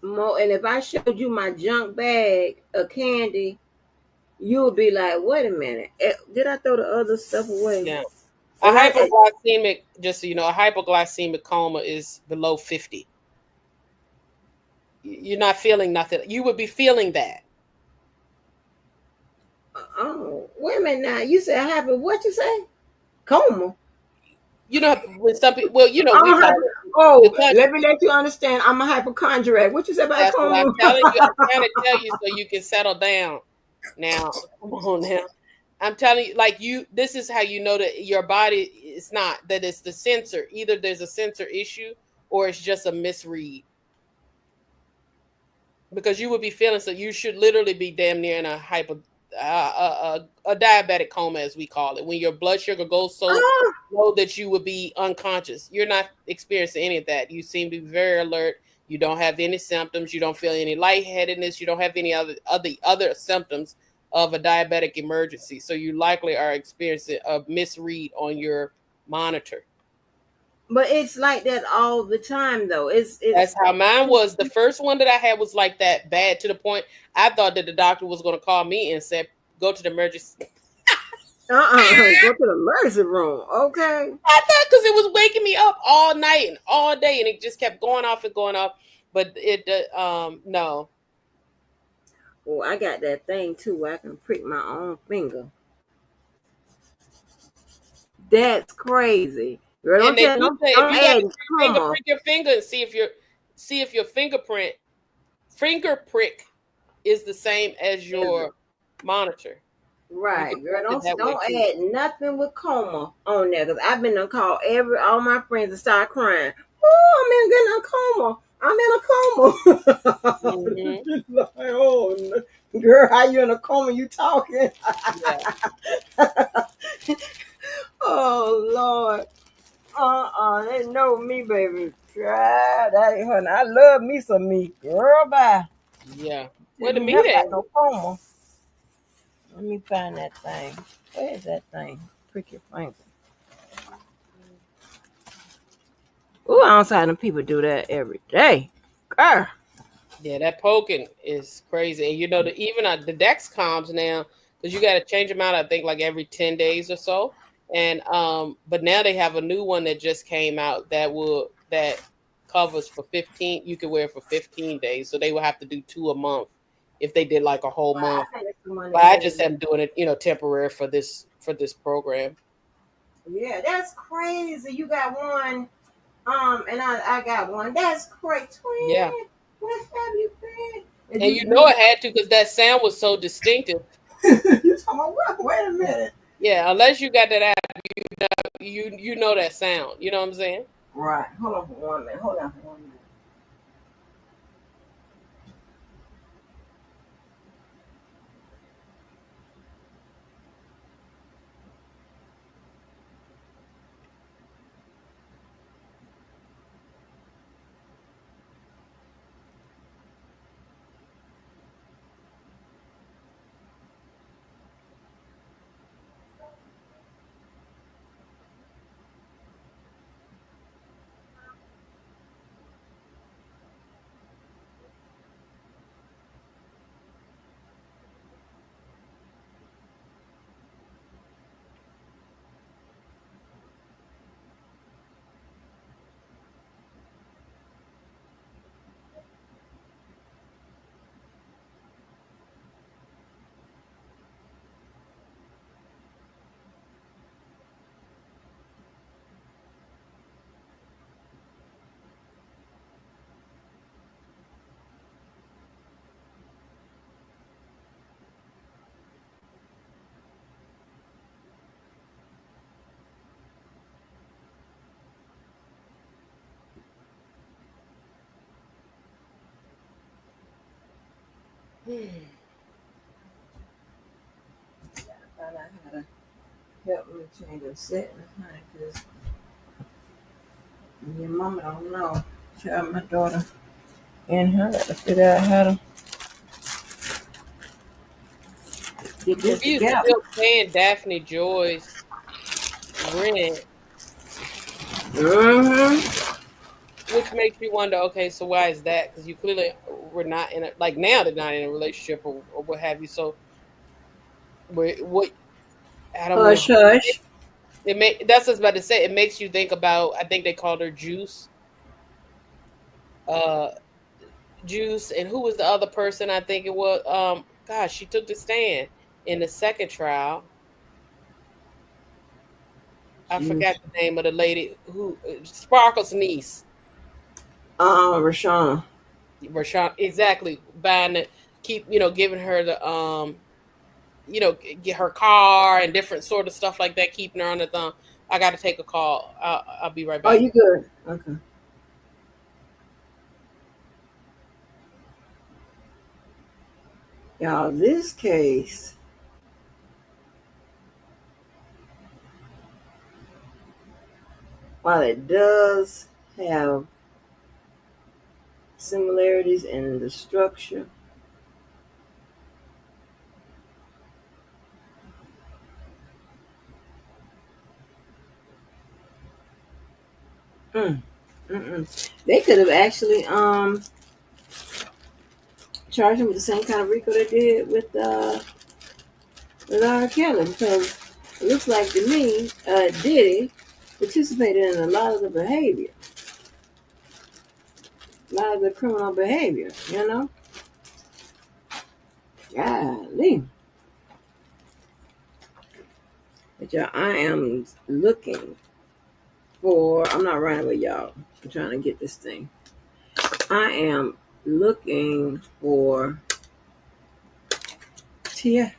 More, and if I showed you my junk bag of candy, you would be like, wait a minute. Did I throw the other stuff away? Yeah, a And hypoglycemic. Just so you know, a hypoglycemic coma is below 50. You're not feeling nothing. You would be feeling that. oh, wait a minute now. You said happy, what you say? Coma. When some people, well, we I'm call happy. it the Oh, country. let me let you understand. I'm a hypochondriac. What you say about That's what I'm coma? telling you. I'm trying to tell you so you can settle down. Now, come on now. I'm telling you, like this is how you know that your body is not, that it's the sensor. Either there's a sensor issue or it's just a misread. Because you would be feeling, so you should literally be damn near in a diabetic coma, as we call it, when your blood sugar goes so Oh, low that you would be unconscious. You're not experiencing any of that. You seem to be very alert. You don't have any symptoms. You don't feel any lightheadedness. You don't have any other symptoms of a diabetic emergency. So you likely are experiencing a misread on your monitor. but it's like that all the time, though. That's how mine was. The first one that I had was like that bad, to the point I thought that the doctor was going to call me and said, "Go to the emergency." Go to the emergency room, okay? I thought, because it was waking me up all night and all day, and it just kept going off and going off. But no. Well, I got that thing too where I can prick my own finger. That's crazy. Girl, And don't they tell, do don't, say, if don't you got add a prick finger, coma. prick your finger and see if you're. see if your finger prick is the same as your monitor. You can Right, girl. test it that way Don't too. add nothing with coma on there, cause I've been to call all my friends and start crying. Oh, I'm in a coma. Hmm. Like, oh, girl, how you in a coma? You talking? Yeah. Oh Lord. They know me, baby. Try that, honey. I love me some meat, girl. Bye. Yeah. Where Tell the me meat nothing at? about no coma. Let me find that thing. Where is that thing? Prick your finger. Ooh, I don't see how them people do that every day. Girl. Yeah, that poking is crazy. And you know, even the Dexcoms now, because you got to change them out, I think like every 10 days or so. And but now they have a new one that just came out that covers for 15. You can wear it for 15 days. So they will have to do two a month if they did like a whole Well, I month. think that's the one But they I had. just am doing it, temporary for this program. Yeah, that's crazy. You got one, and I got one. That's great, Yeah. twin. What have you been? And And it had to because that sound was so distinctive. you talking about what? Wait a minute. Yeah, unless you got that app, you know that sound. You know what I'm saying? Right. Hold on for 1 minute. Hold on for 1 minute. Find out how to help me change the settings, honey, because your mama don't know. Child, my daughter and her got to figure out how to get If this you together. still paying Daphne Joy's rent, Mm-hmm. which makes you wonder, okay, so why is that? Because you clearly were not in a like now they're not in a relationship or what have you. So what I don't want Hush, to. hush. That's what I was about to say. It makes you think about. I think they called her Juice. Uh, Juice, and who was the other person? I think it was. Gosh, she took the stand in the second trial. I Jeez. forgot the name of the lady who Sparkle's niece. Rashawn. Rashawn, exactly. Buying it, keep giving her the get her car and different sort of stuff like that, keeping her on the thumb. I got to take a call. I'll be right Oh, back. you good? Okay. Y'all, this case, while it does have similarities in the structure, mm, they could have actually charged him with the same kind of RICO they did with R. Kelly, because it looks like to me, Diddy participated in a lot of the behavior, a lot of the criminal behavior. Golly. But y'all, I am looking for. I'm not running with y'all. I'm trying to get this thing. I am looking for Tia.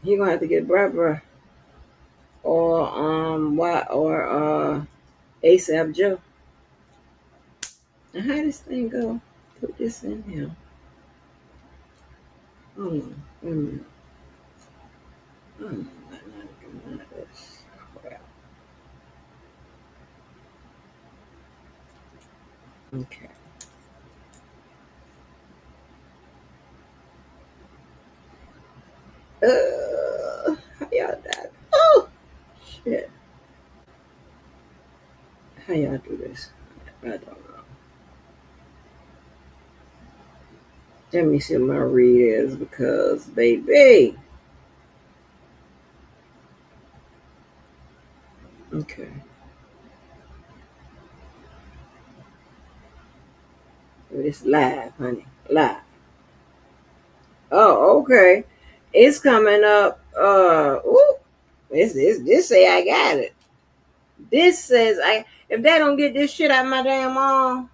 You're gonna have to get Barbara or ASAP Joe. Now how this thing go? Put this in here. Hold on. Wait a minute. I don't know about none of this crap. Okay. How y'all die? Oh shit. How y'all do this? I don't know. Let me see what my read is because baby. Okay. It's live, honey. Live. Oh, okay. It's coming up. This say I got it. This says I if they don't get this shit out of my damn arm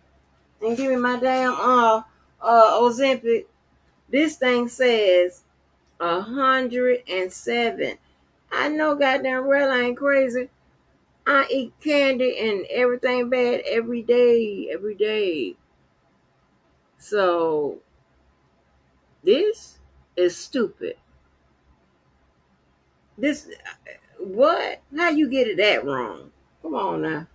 and give me my damn Ozempic, this thing says 107. I know goddamn well I ain't crazy. I eat candy and everything bad every day, every day. So this is stupid. This what? How you get it that wrong? Come on now.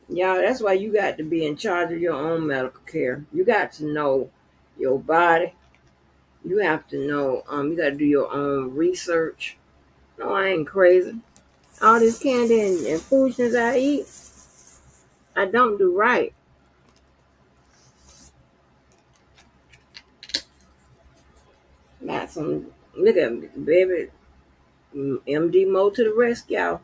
Y'all, that's why you got to be in charge of your own medical care. You got to know your body. You have to know, you got to do your own research. No, I ain't crazy. All this candy and foolishness I eat, I don't do right. Got some, look at me, baby. MD Mo to the rescue, y'all.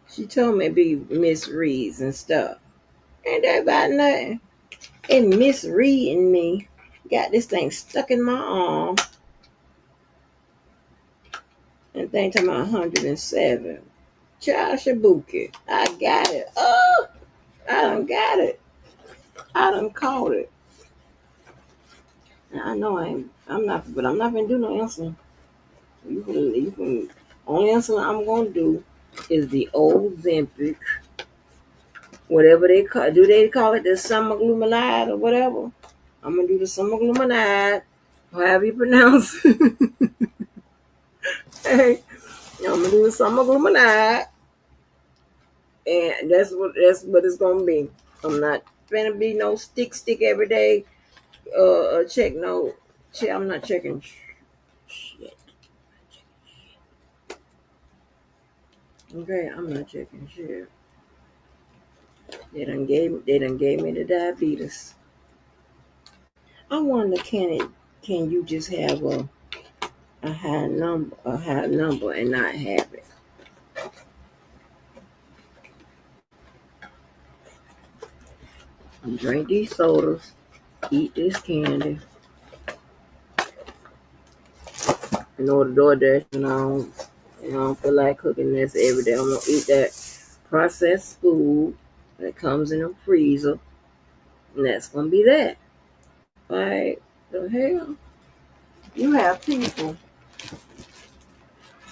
She told me it be misreads and stuff. Ain't that about nothing? It misreading me. Got this thing stuck in my arm. And thing talking about 107. Child Shabuki. I got it. Oh, I done got it. I done caught it. And I know I'm not gonna do no insulin. You can only insulin I'm gonna do is the old Zempic, whatever they call they call it the semaglutide or whatever. I'm gonna do the semaglutide, however you pronounce it. Hey, I'm gonna do the semaglutide, and that's what it's gonna be. I'm not gonna be no stick every day. Check no. I'm not checking shit. Okay, I'm not checking shit. They done gave me the diabetes. I wonder can you just have a high number and not have it? Drink these sodas, eat this candy. In order to DoorDash, I don't feel like cooking this every day. I'm gonna eat that processed food that comes in a freezer, and that's gonna be that. Like the hell, you have people.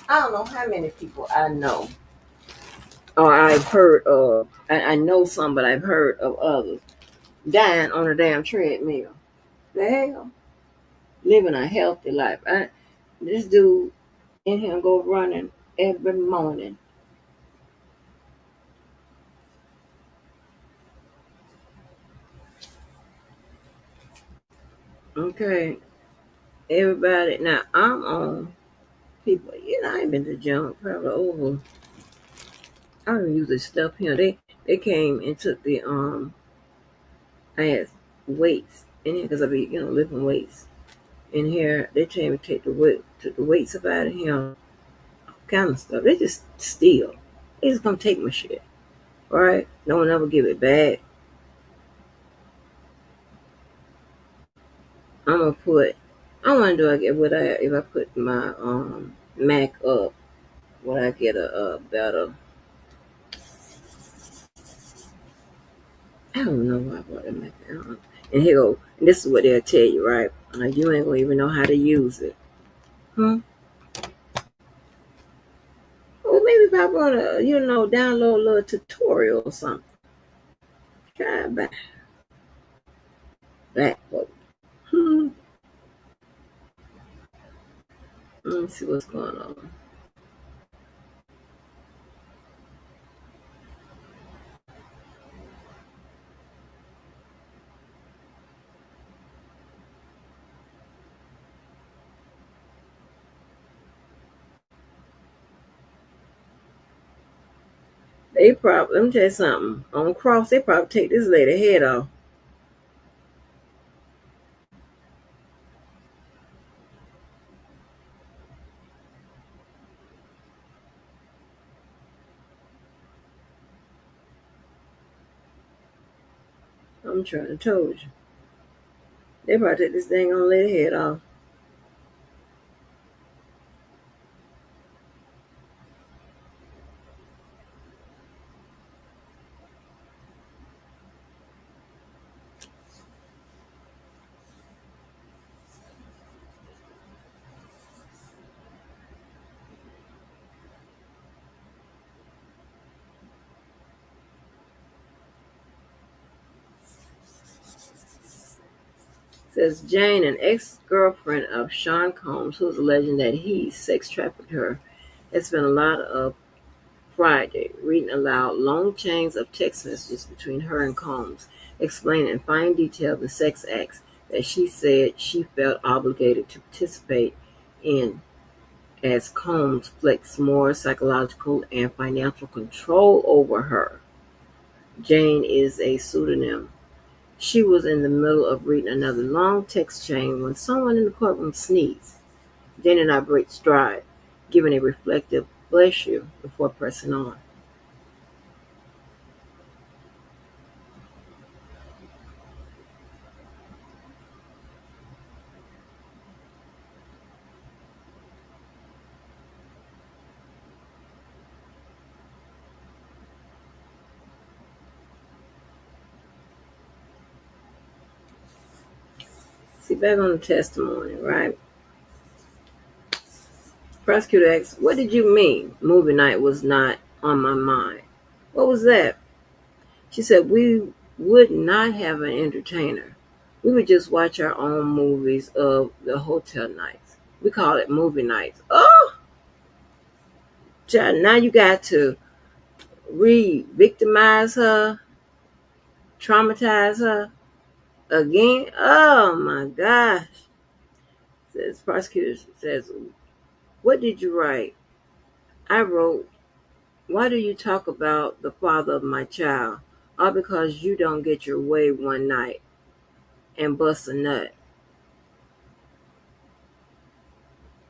I don't know how many people I know, or I've heard of. I know some, but I've heard of others dying on a damn treadmill. The hell, living a healthy life. This dude in here go running every morning. Okay, everybody. Now I'm on people. I ain't been to gym probably over. I don't usually stuff here. They came and took the I had weights in here because I be lifting weights in here. They came and took the weights up out of here, all kind of stuff. They just steal. They just come take my shit. Right? No one ever give it back. I'm gonna put. I wonder do I get would I if I put my Mac up, would I get a better? I don't know why I bought a Mac. I don't- And here go. And this is what they'll tell you, right? You ain't gonna even know how to use it, huh? Well, maybe if I want to, download a little tutorial or something. Try back. Hmm. Let me see what's going on. They probably, let me tell you something. On Cross, they probably take this lady head off. I'm trying to told you. They probably take this thing on lady head off. Says Jane, an ex-girlfriend of Sean Combs, who's alleging that he sex trafficked her, has spent a lot of Friday reading aloud long chains of text messages between her and Combs, explaining in fine detail the sex acts that she said she felt obligated to participate in as Combs flexed more psychological and financial control over her. Jane is a pseudonym. She was in the middle of reading another long text chain when someone in the courtroom sneezed. Jane and I break stride, giving a reflective bless you before pressing on. See, back on the testimony, right? Prosecutor asks, "What did you mean movie night was not on my mind? What was that?" She said, "We would not have an entertainer. We would just watch our own movies of the hotel nights. We call it movie nights." Oh, child, now you got to re-victimize her, traumatize her again. Oh my gosh. Says prosecutor says, "What did you write?" I wrote, "Why do you talk about the father of my child? All because you don't get your way one night and bust a nut."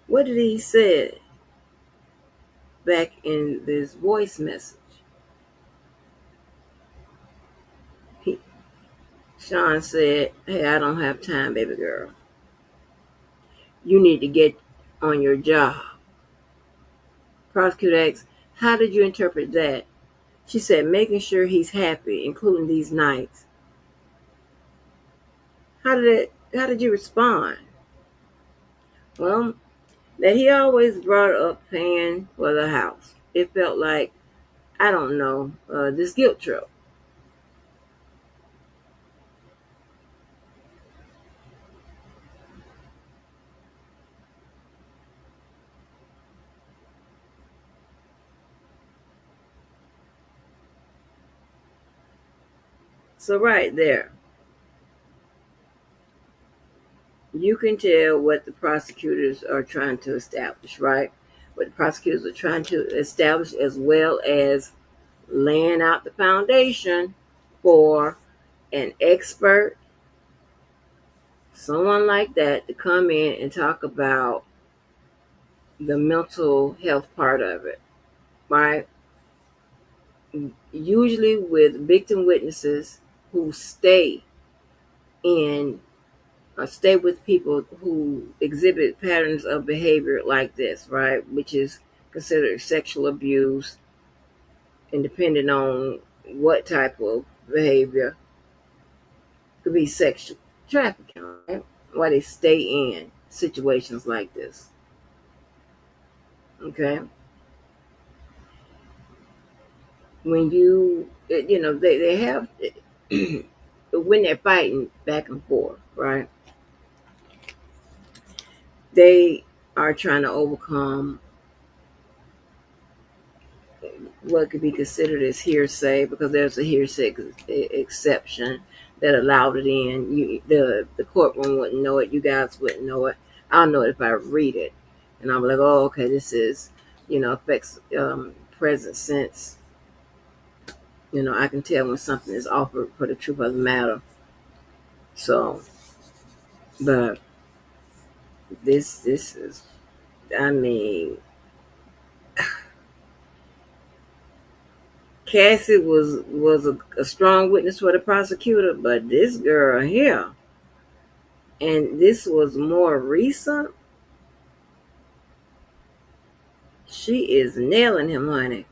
What did he say back in this voice message? He, Sean said, "Hey, I don't have time, baby girl. You need to get on your job." Prosecutor asked, "How did you interpret that?" She said, "Making sure he's happy, including these nights." How did you respond? Well, that he always brought up paying for the house. It felt like, I don't know, this guilt trip. So right there, you can tell what the prosecutors are trying to establish, right? What the prosecutors are trying to establish, as well as laying out the foundation for an expert, someone like that, to come in and talk about the mental health part of it, right? Usually with victim witnesses who stay in stay with people who exhibit patterns of behavior like this, right? Which is considered sexual abuse, and depending on what type of behavior, could be sexual trafficking, right? Why they stay in situations like this, okay? When they have, when they're fighting back and forth, right? They are trying to overcome what could be considered as hearsay, because there's a hearsay exception that allowed it in. The courtroom wouldn't know it. You guys wouldn't know it. I'll know it if I read it, and I'm like, oh, okay, this is, affects present sense. I can tell when something is offered for the truth of the matter. So, but this is, I mean, Cassie was a strong witness for the prosecutor, but this girl here, and this was more recent. She is nailing him, honey.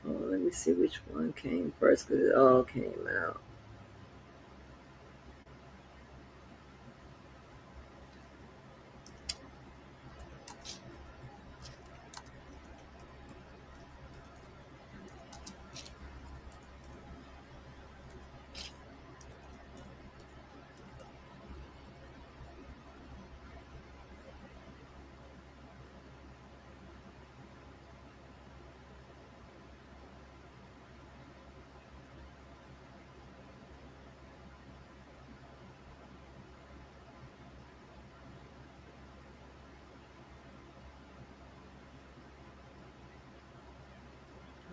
Oh, let me see which one came first, because it all came out.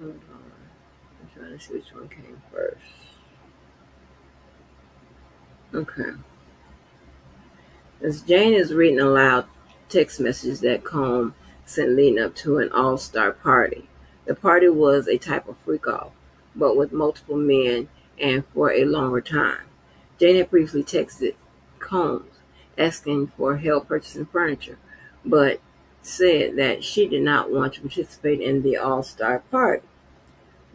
Hold on. I'm trying to see which one came first. Okay. As Jane is reading aloud text messages that Combe sent leading up to an all-star party. The party was a type of freak-off, but with multiple men and for a longer time. Jane had previously texted Combs asking for help purchasing furniture, but said that she did not want to participate in the all-star party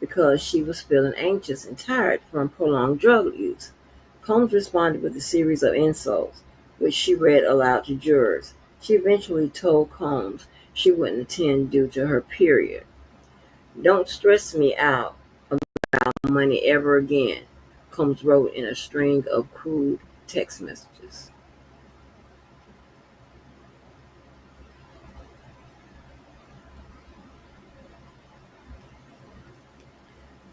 because she was feeling anxious and tired from prolonged drug use. Combs responded with a series of insults, which she read aloud to jurors. She eventually told Combs she wouldn't attend due to her period. "Don't stress me out about money ever again," Combs wrote in a string of crude text messages.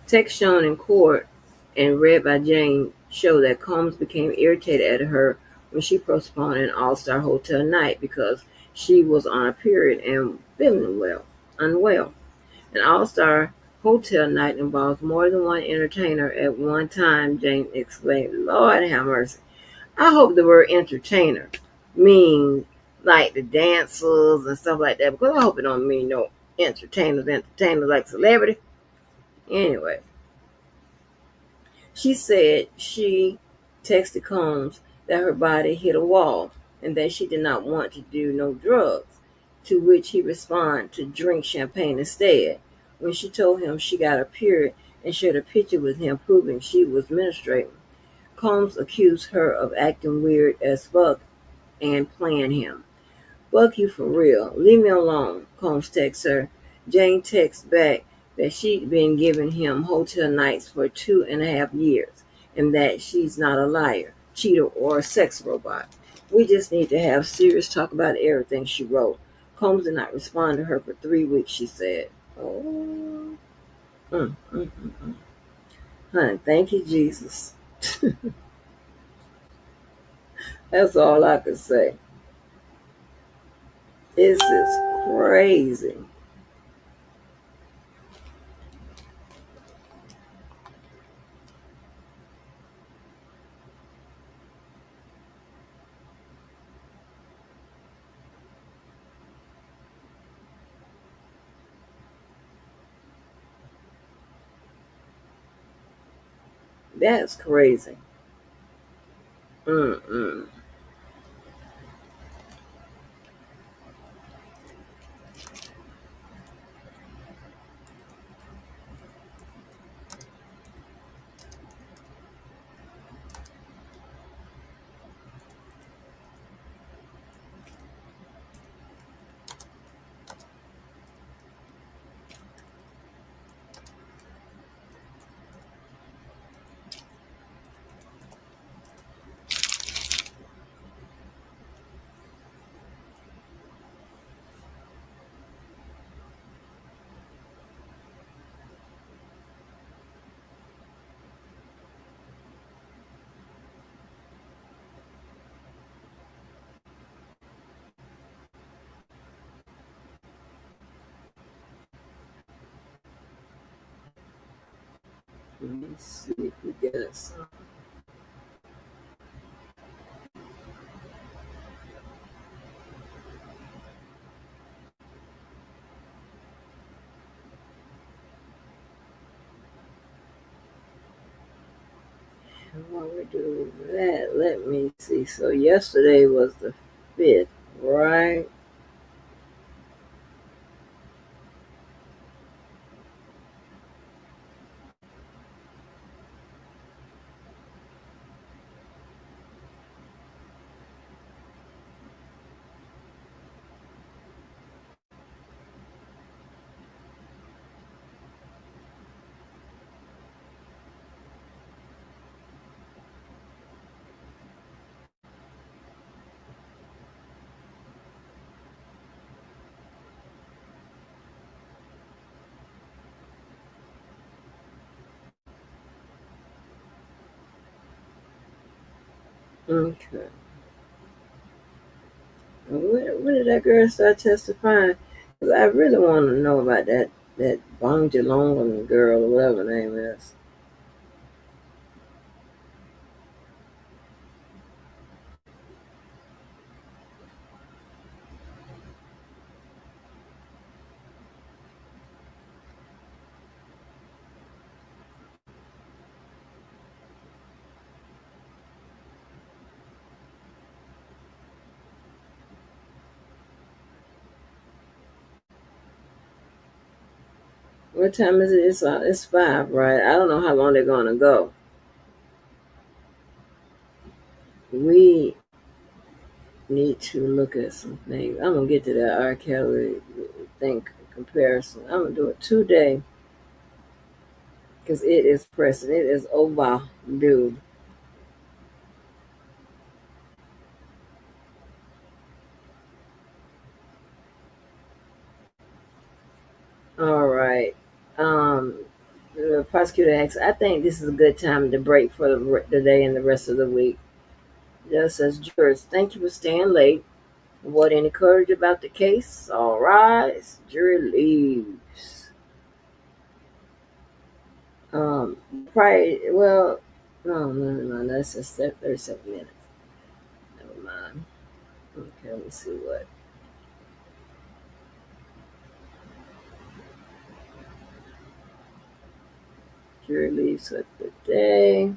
Text shown in court and read by Jane show that Combs became irritated at her when she postponed an all-star hotel night because she was on a period and feeling unwell. An all-star hotel night involves more than one entertainer at one time, Jane exclaimed. Lord have mercy. I hope the word entertainer means like the dancers and stuff like that, because I hope it don't mean no entertainers like celebrity. Anyway, she said she texted Combs that her body hit a wall and that she did not want to do no drugs, to which he responded to drink champagne instead. When she told him she got her period and shared a picture with him proving she was menstruating, Combs accused her of acting weird as fuck and playing him. "Fuck you for real. Leave me alone," Combs texts her. Jane texts back that she'd been giving him hotel nights for 2.5 years and that she's not a liar, cheater, or a sex robot. "We just need to have serious talk about everything," she wrote. Combs did not respond to her for 3 weeks, she said. Oh, mm, mm, mm, mm. Honey, thank you, Jesus. That's all I can say. This is crazy. That's crazy. Mm-mm. Let me see if we got some. And while we're doing that, let me see. So yesterday was the 5th, right? Okay. When did that girl start testifying? 'Cause I really want to know about that Bong Jelong girl or whatever her name is. What time is it? It's 5, right? I don't know how long they're gonna go. We need to look at some things. I'm gonna get to that R. Kelly thing comparison. I'm gonna do it today because it is pressing. It is overdue. All right. Um, the prosecutor asks, I think this is a good time to break for the day and the rest of the week. Just as jurors, thank you for staying late. What any courage about the case? All rise. Jury leaves. Um, well, no, that's just 37 minutes. Never mind. Okay, let me see what. Jury leaves for the day.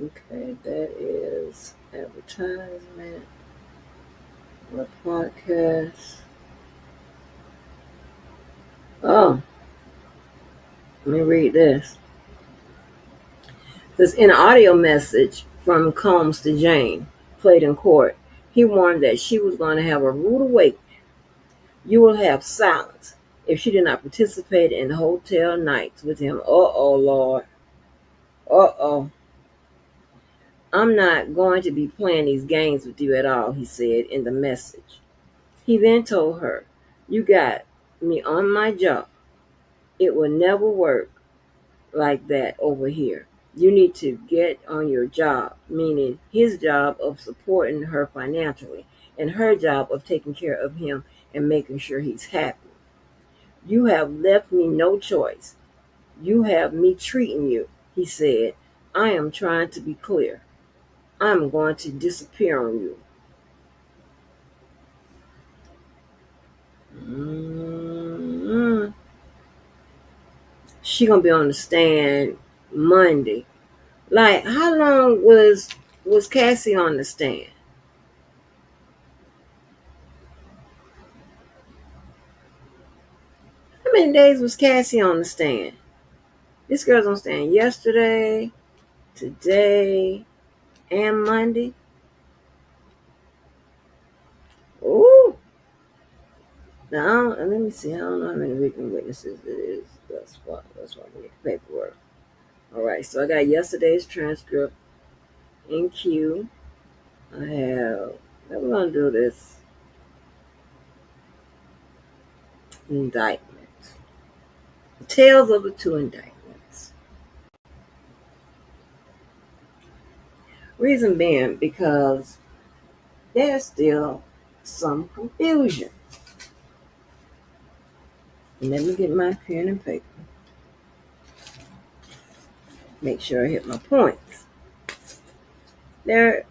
Okay, that is advertisement. What podcast? Oh, let me read this. This in an audio message from Combs to Jane, played in court. He warned that she was going to have a rude awakening. You will have silence if she did not participate in hotel nights with him. Uh-oh, Lord. Uh-oh. I'm not going to be playing these games with you at all, he said in the message. He then told her, you got me on my job. It will never work like that over here. You need to get on your job, meaning his job of supporting her financially and her job of taking care of him and making sure he's happy. You have left me no choice. You have me treating you. He said, I am trying to be clear. I'm going to disappear on you. Mm-hmm. She gonna be on the stand Monday. Like, how long was Cassie on the stand? How many days was Cassie on the stand? This girl's on stand yesterday, today, and Monday. Ooh. Now, let me see. I don't know how many witnesses it is. That's why I need the paperwork. All right, so I got yesterday's transcript in queue. I have. We're gonna do this indictment. Tales of the two indictments. Reason being because there's still some confusion. Let me get my pen and paper. Make sure I hit my points. There's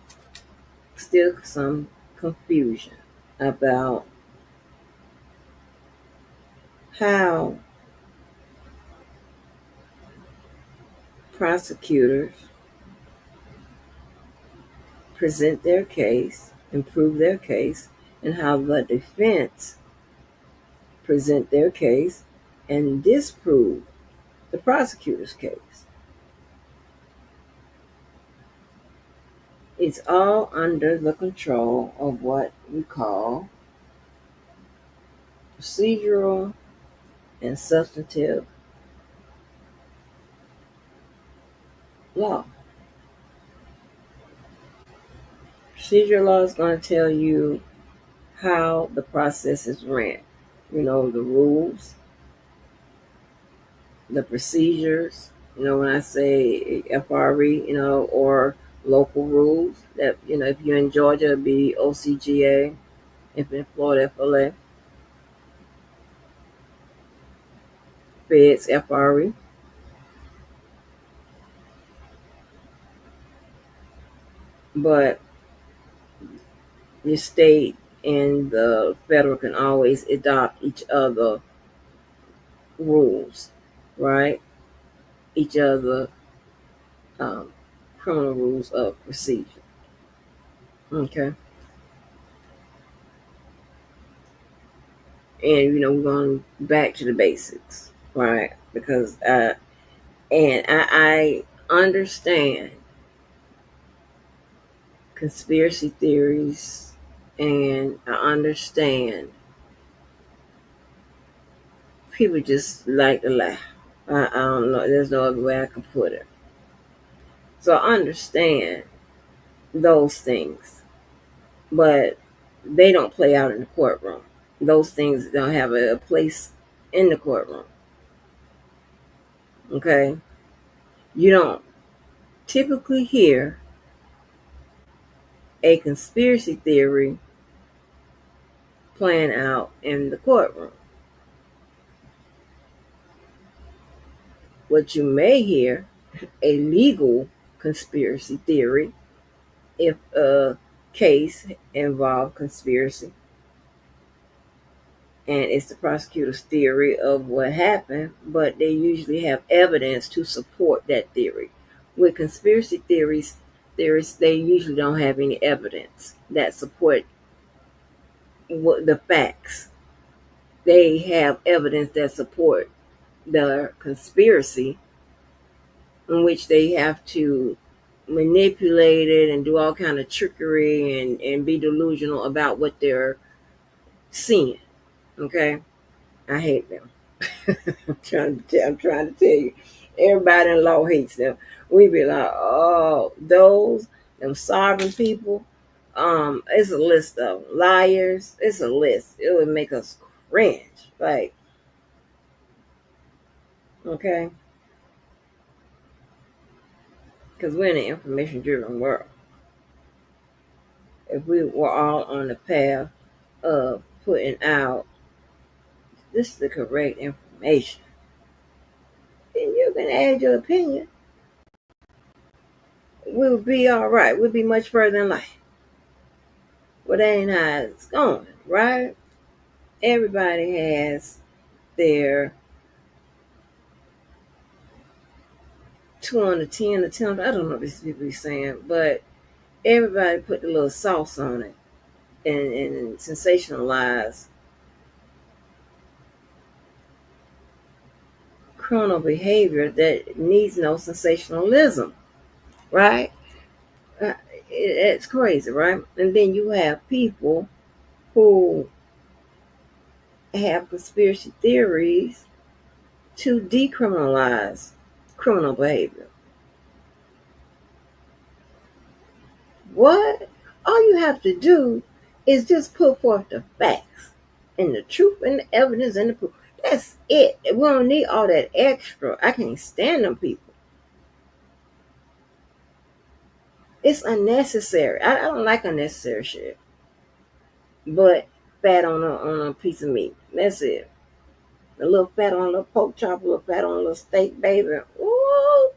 still some confusion about how prosecutors present their case and prove their case, and how the defense present their case and disprove the prosecutor's case. It's all under the control of what we call procedural and substantive law. Procedural law is going to tell you how the process is ran. You know, the rules, the procedures. You know, when I say FRE, you know, or local rules, that, you know, if you're in Georgia, it'd be OCGA. If in Florida, FLA. Feds, FRE. But the state and the federal can always adopt each other rules, right? Each other um, criminal rules of procedure. Okay. And, you know, we're going back to the basics, right? Because I understand conspiracy theories, and I understand people just like to laugh. I don't know. There's no other way I can put it. So I understand those things, but they don't play out in the courtroom. Those things don't have a place in the courtroom. Okay? You don't typically hear a conspiracy theory playing out in the courtroom. What you may hear, a legal conspiracy theory, if a case involves conspiracy, and it's the prosecutor's theory of what happened, but they usually have evidence to support that theory. With conspiracy theories, they usually don't have any evidence that support the facts. They have evidence that support the conspiracy, in which they have to manipulate it and do all kind of trickery and be delusional about what they're seeing. Okay, I hate them. I'm trying to tell you, everybody in law hates them. We be like, oh, those them sovereign people. It's a list of liars. It's a list. It would make us cringe. Like, okay, because we're in an information-driven world. If we were all on the path of putting out this is the correct information, then you can add your opinion. we'll be all right. We'll be much further in life. Well, that ain't how it's going, right? Everybody has their 2 on the 10, or 10. I don't know what these people be saying, but everybody put the little sauce on it and sensationalize criminal behavior that needs no sensationalism, right? Uh, it's crazy, right? And then you have people who have conspiracy theories to decriminalize criminal behavior. What? All you have to do is just put forth the facts and the truth and the evidence and the proof. That's it. We don't need all that extra. I can't stand them people. It's unnecessary. I don't like unnecessary shit. But fat on a piece of meat. That's it. A little fat on a little pork chop, a little fat on a little steak, baby. Ooh.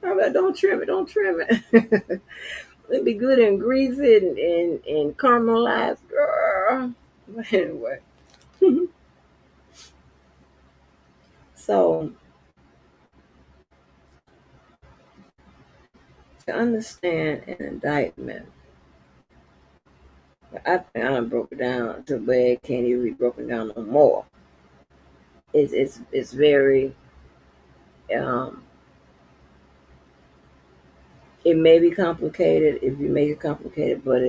I'm like, don't trim it, don't trim it. It'd be good and greasy and caramelized, girl. But anyway, so to understand an indictment, I think I broke it down to where it can't even be broken down no more. It's very um, it may be complicated if you make it complicated, but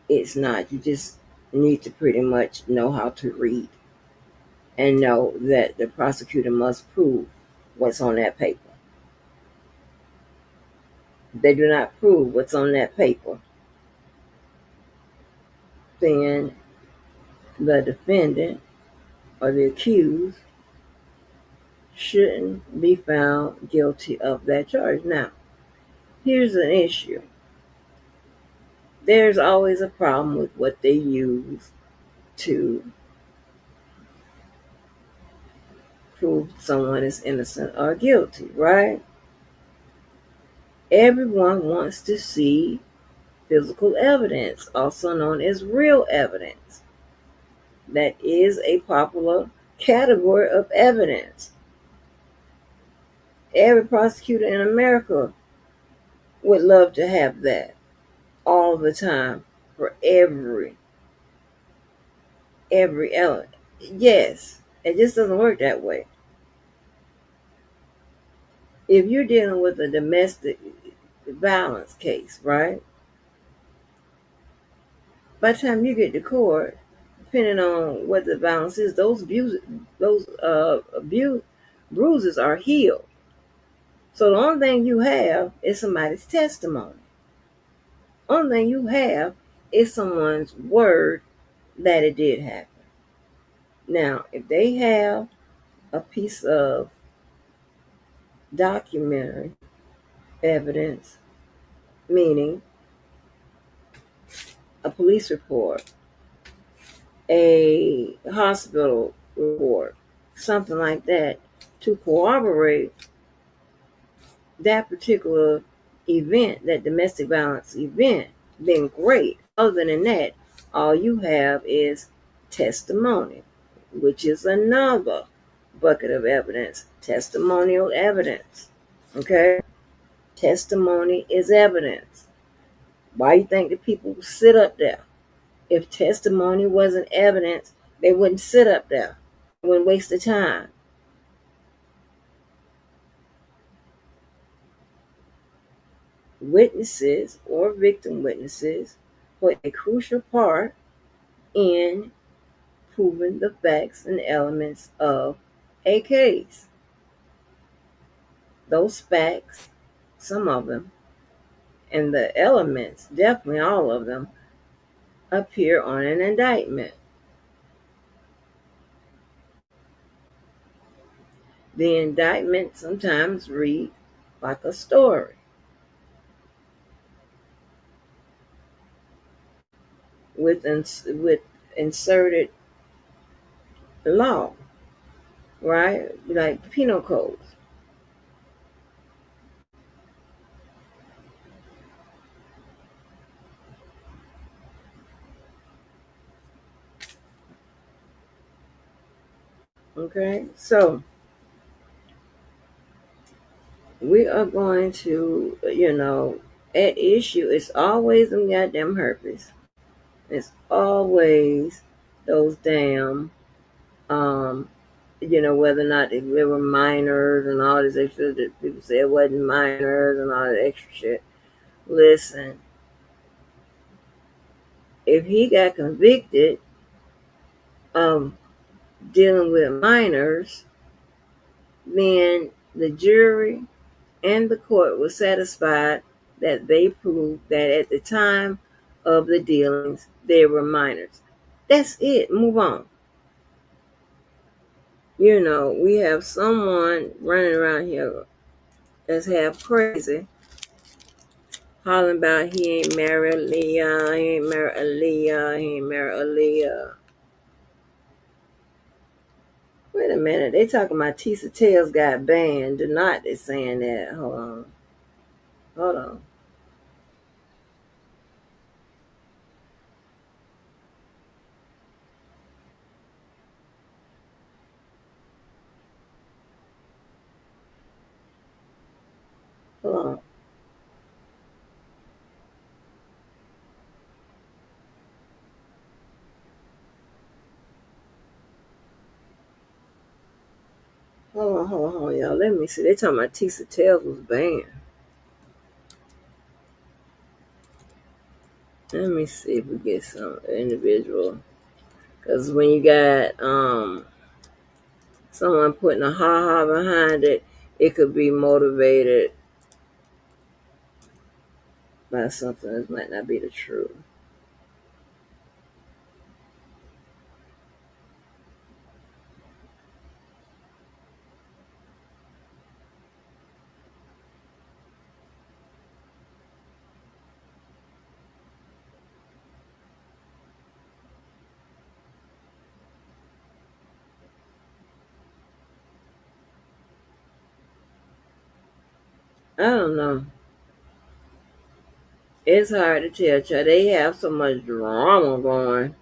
it's not. You just need to pretty much know how to read and know that the prosecutor must prove what's on that paper. If they do not prove what's on that paper, then the defendant or the accused shouldn't be found guilty of that charge. Now, here's an issue. There's always a problem with what they use to prove someone is innocent or guilty, right? Everyone wants to see physical evidence, also known as real evidence. That is a popular category of evidence. Every prosecutor in America would love to have that all the time for every element. Yes, it just doesn't work that way. If you're dealing with a domestic violence case, right? By the time you get to court, depending on what the violence is, those bruises are healed. So the only thing you have is somebody's testimony. Only thing you have is someone's word that it did happen. Now, if they have a piece of documentary evidence, meaning a police report, a hospital report, something like that, to corroborate that particular event, that domestic violence event, then great. Other than that, all you have is testimony, which is another bucket of evidence, testimonial evidence. Okay? Testimony is evidence. Why you think the people sit up there? If testimony wasn't evidence, they wouldn't sit up there. They wouldn't waste the time. Witnesses or victim witnesses play a crucial part in proving the facts and elements of a case. Those facts, some of them, and the elements, definitely all of them, appear on an indictment. The indictment sometimes reads like a story with inserted law, right? Like penal codes. Okay, so we are going to, at issue, it's always them goddamn herpes. It's always those damn, um, whether or not they were minors and all this extra that people say it wasn't minors and all that extra shit. Listen, if he got convicted of dealing with minors, then the jury and the court was satisfied that they proved that at the time of the dealings they were minors. That's it. Move on. We have someone running around here that's half crazy, hollering about he ain't married Aaliyah, he ain't married Aaliyah, he ain't married Aaliyah. Wait a minute, they talking about Tisa Tails got banned. Do not, they saying that. Hold on. Hold on. Hold on. Hold on, y'all. Let me see. They talking about Tisa Tails was banned. Let me see if we get some individual. Because when you got someone putting a ha ha behind it, it could be motivated by something that might not be the truth. I don't know. It's hard to tell, child. They have so much drama going.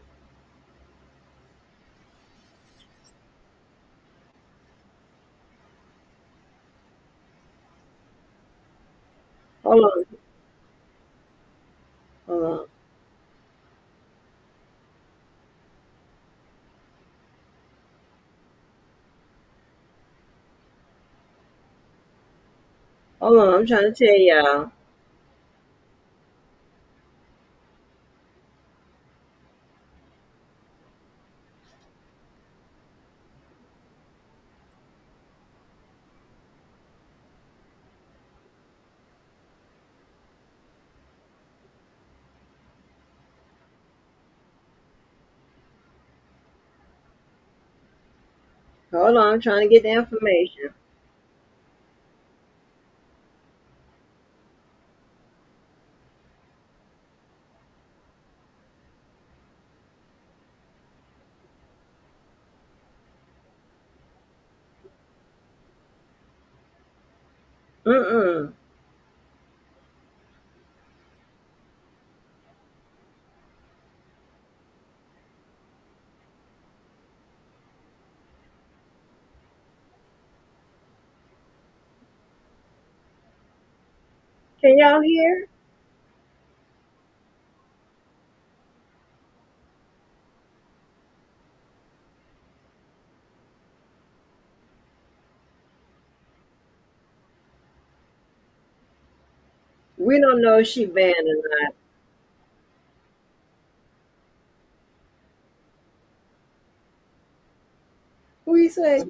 Hold on. Hold on. Hold on. I'm trying to tell y'all. Hold on. I'm trying to get the information. Mm-mm. Can y'all hear? We don't know if she banned or not. Who you say?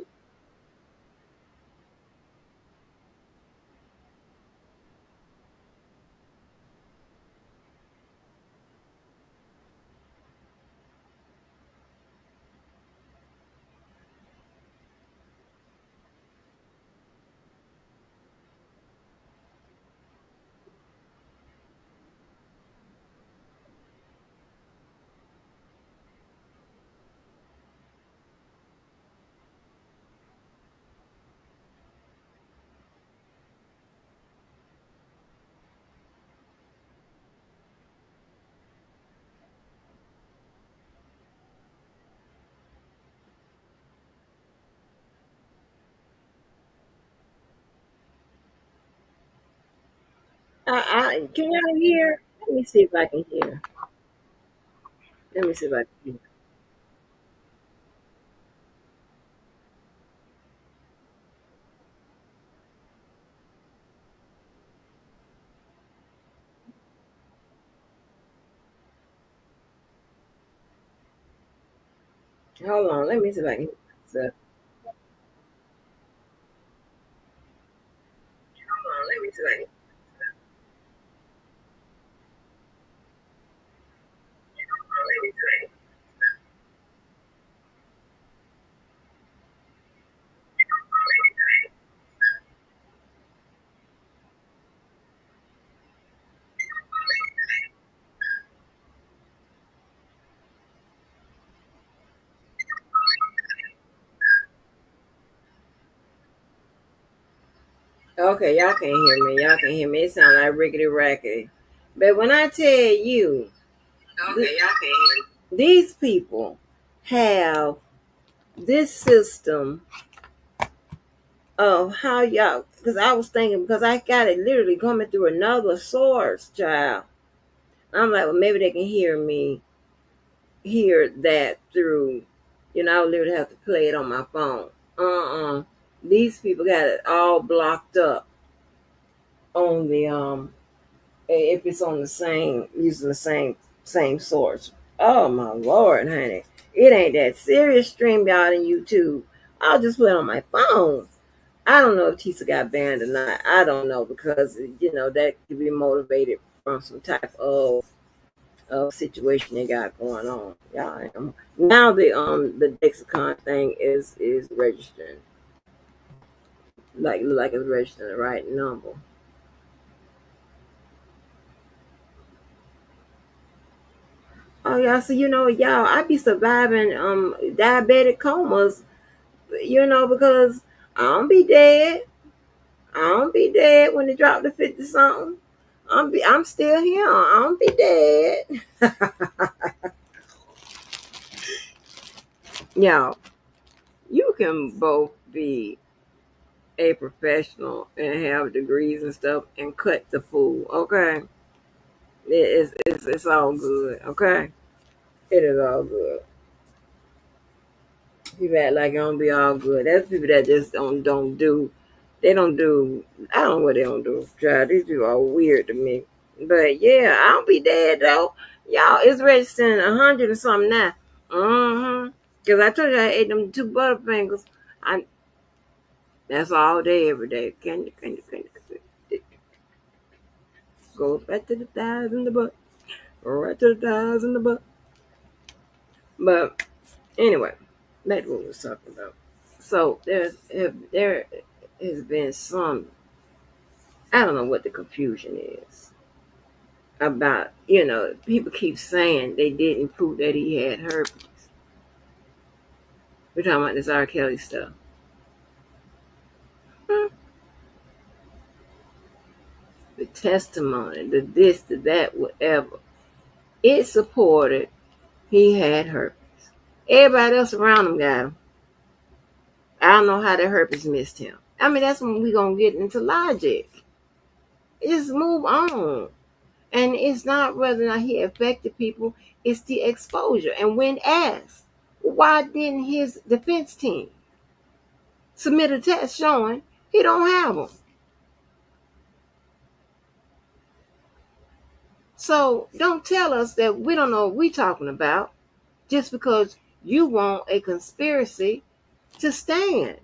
Can y'all hear? Let me see if I can hear. Let me see if I can hear. Hold on. Let me see if I can hear. So, hold on. Let me see if I can. Okay, y'all can't hear me. Y'all can hear me. It sounds like rickety rackety. But when I tell you, okay, y'all can't hear me. These people have this system of how y'all. Because I was thinking, because I got it literally coming through another source, child. I'm like, well, maybe they can hear that through. I would literally have to play it on my phone. These people got it all blocked up on the if it's on the same using the same source. Oh my lord, honey. It ain't that serious. Stream y'all in YouTube. I'll just play it on my phone. I don't know if Tisa got banned or not. I don't know because that could be motivated from some type of situation they got going on. Yeah, now the Dexicon thing is registering like it's registering the right number. Oh yeah, so y'all, I be surviving diabetic comas, because I don't be dead. I don't be dead when they drop to 50 something. I'm still here. I don't be dead. Y'all, you can both be a professional and have degrees and stuff and cut the fool. Okay, it's all good. Okay, it is all good. People act like it don't be all good. That's people that just don't do. They don't do. I don't know what they don't do. God, these people are weird to me. But yeah, I don't be dead though. Y'all, it's registering 100 or something now. Cause I told you I ate them two butterfingers. I That's all day, every day. Can you go back to the thighs and the butt, right to the thighs and the butt. But anyway, back to what we was talking about. So there has been some. I don't know what the confusion is about. People keep saying they didn't prove that he had herpes. We're talking about this R. Kelly stuff. Hmm. The testimony, the this, the that, whatever. It supported he had herpes. Everybody else around him got him. I don't know how the herpes missed him. I mean, that's when we gonna get into logic. Just move on. And it's not whether or not he affected people, it's the exposure. And when asked, why didn't his defense team submit a test showing he don't have them? So don't tell us that we don't know what we're talking about just because you want a conspiracy to stand.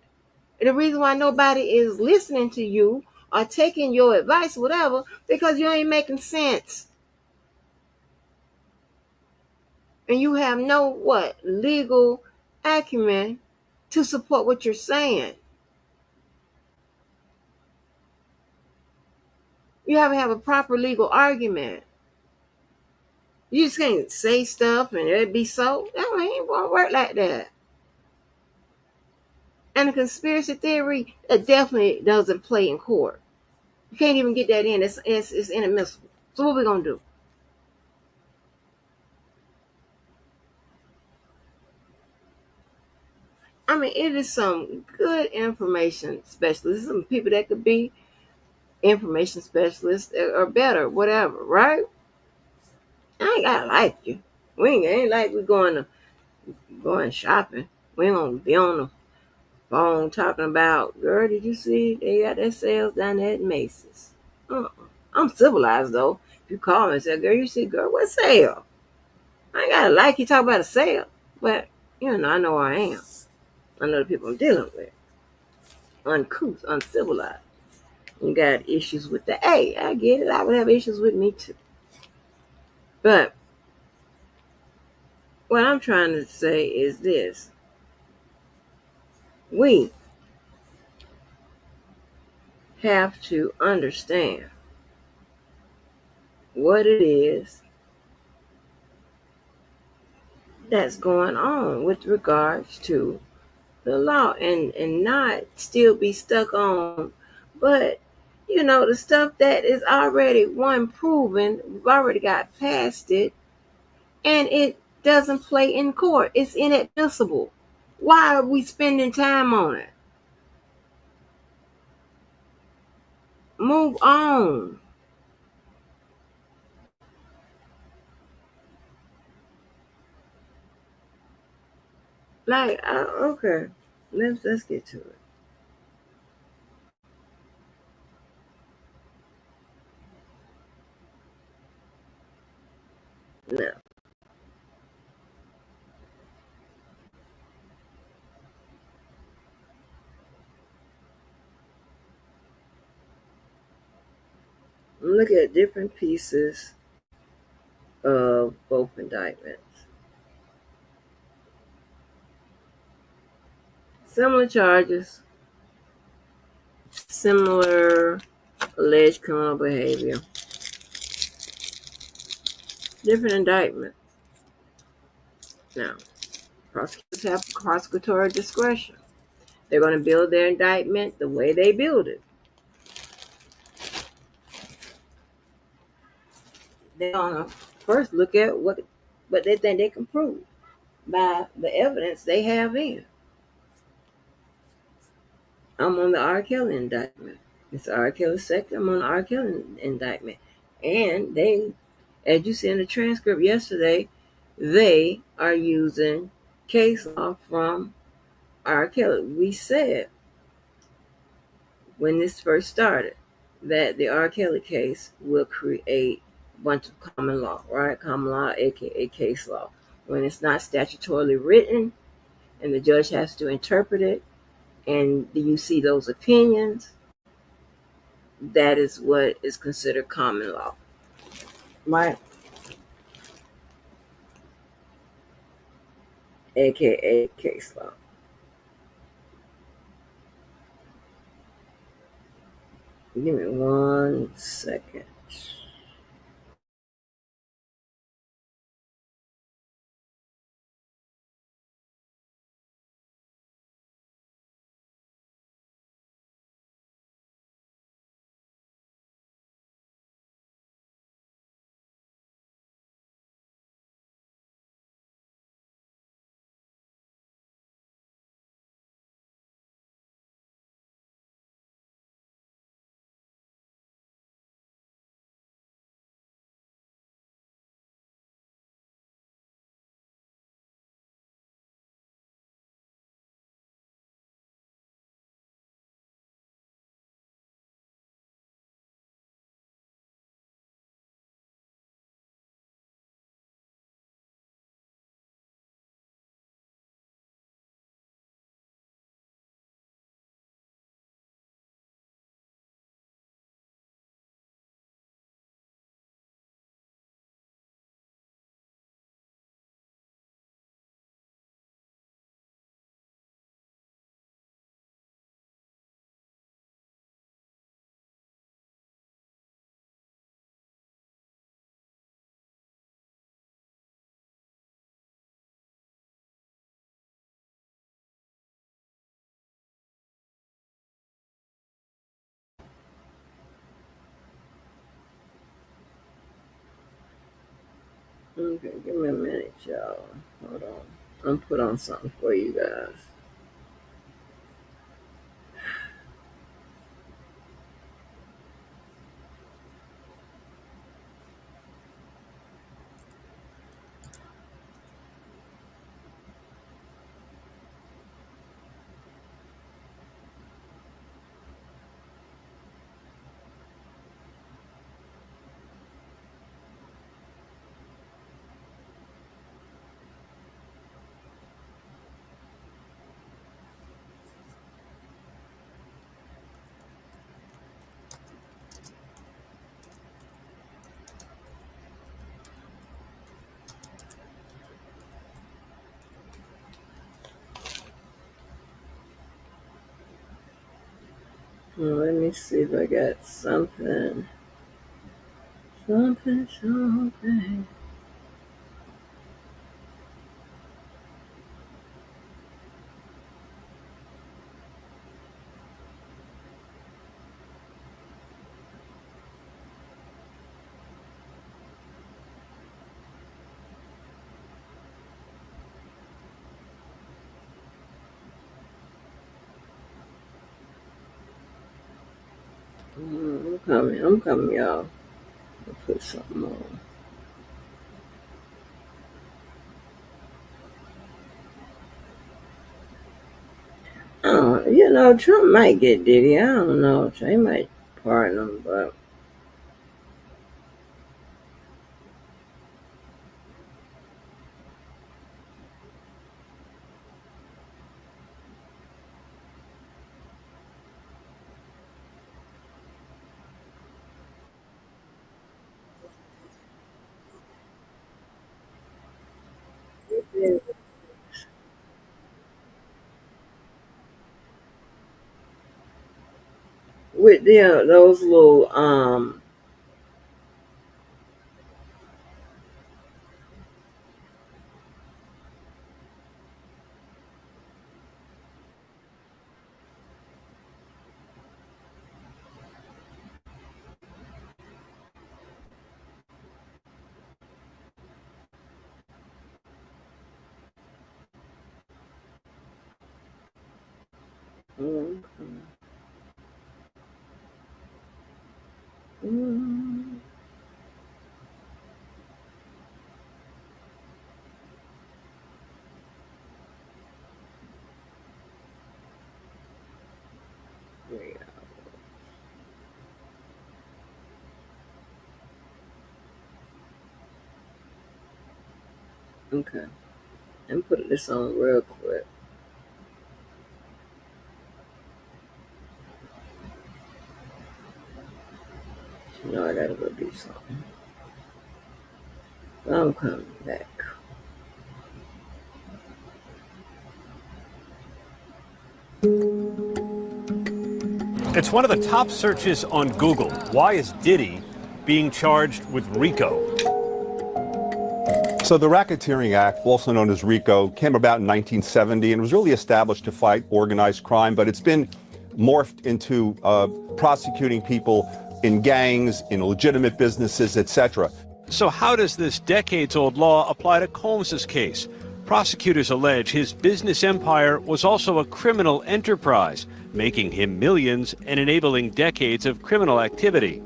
And the reason why nobody is listening to you or taking your advice, whatever, because you ain't making sense. And you have no legal acumen to support what you're saying. You have to have a proper legal argument. You just can't say stuff and it be so. No, it ain't gonna work like that. And a conspiracy theory, it definitely doesn't play in court. You can't even get that in. It's inadmissible. So what we gonna do? I mean, it is some good information specialists, some people that could be information specialist or better, whatever, right? I ain't gotta like you. We ain't like we going shopping. We ain't gonna be on the phone talking about, girl, did you see they got their sales down there at Macy's? Uh-uh. I'm civilized though. If you call me and say, girl, you see, girl, what sale? I ain't gotta like you talk about a sale. But, I know where I am. I know the people I'm dealing with. Uncouth, uncivilized. You got issues with the A. I get it. I would have issues with me too. But what I'm trying to say is this. We have to understand what it is that's going on with regards to the law and not still be stuck on, but the stuff that is already one proven, we've already got past it, and it doesn't play in court. It's inadmissible. Why are we spending time on it? Move on. Like, okay, let's get to it. Now, look at different pieces of both indictments. Similar charges, similar alleged criminal behavior, different indictments. Now, prosecutors have prosecutorial discretion. They're going to build their indictment the way they build it. They're going to first look at what they think they can prove by the evidence they have in. I'm on the R. Kelly indictment. It's R. Kelly sector. I'm on the R. Kelly indictment. And they, as you see in the transcript yesterday, they are using case law from R. Kelly. We said when this first started that the R. Kelly case will create a bunch of common law, right? Common law, aka case law. When it's not statutorily written and the judge has to interpret it, and you see those opinions, that is what is considered common law, right? AKA case law. Give me 1 second. Okay, give me a minute, y'all. Hold on. I'm put on something for you guys. Well, let me see if I got something. Something. I'm coming, y'all. I'll put something on. Oh, Trump might get Diddy. I don't know. They might pardon him, but with those little um, um, yeah, okay. I'm putting this on real quick. I gotta go do something. I'm coming back. It's one of the top searches on Google. Why is Diddy being charged with RICO? So the Racketeering Act, also known as RICO, came about in 1970 and was really established to fight organized crime, but it's been morphed into prosecuting people in gangs, in legitimate businesses, etc. So how does this decades-old law apply to Combs's case? Prosecutors allege his business empire was also a criminal enterprise, making him millions and enabling decades of criminal activity.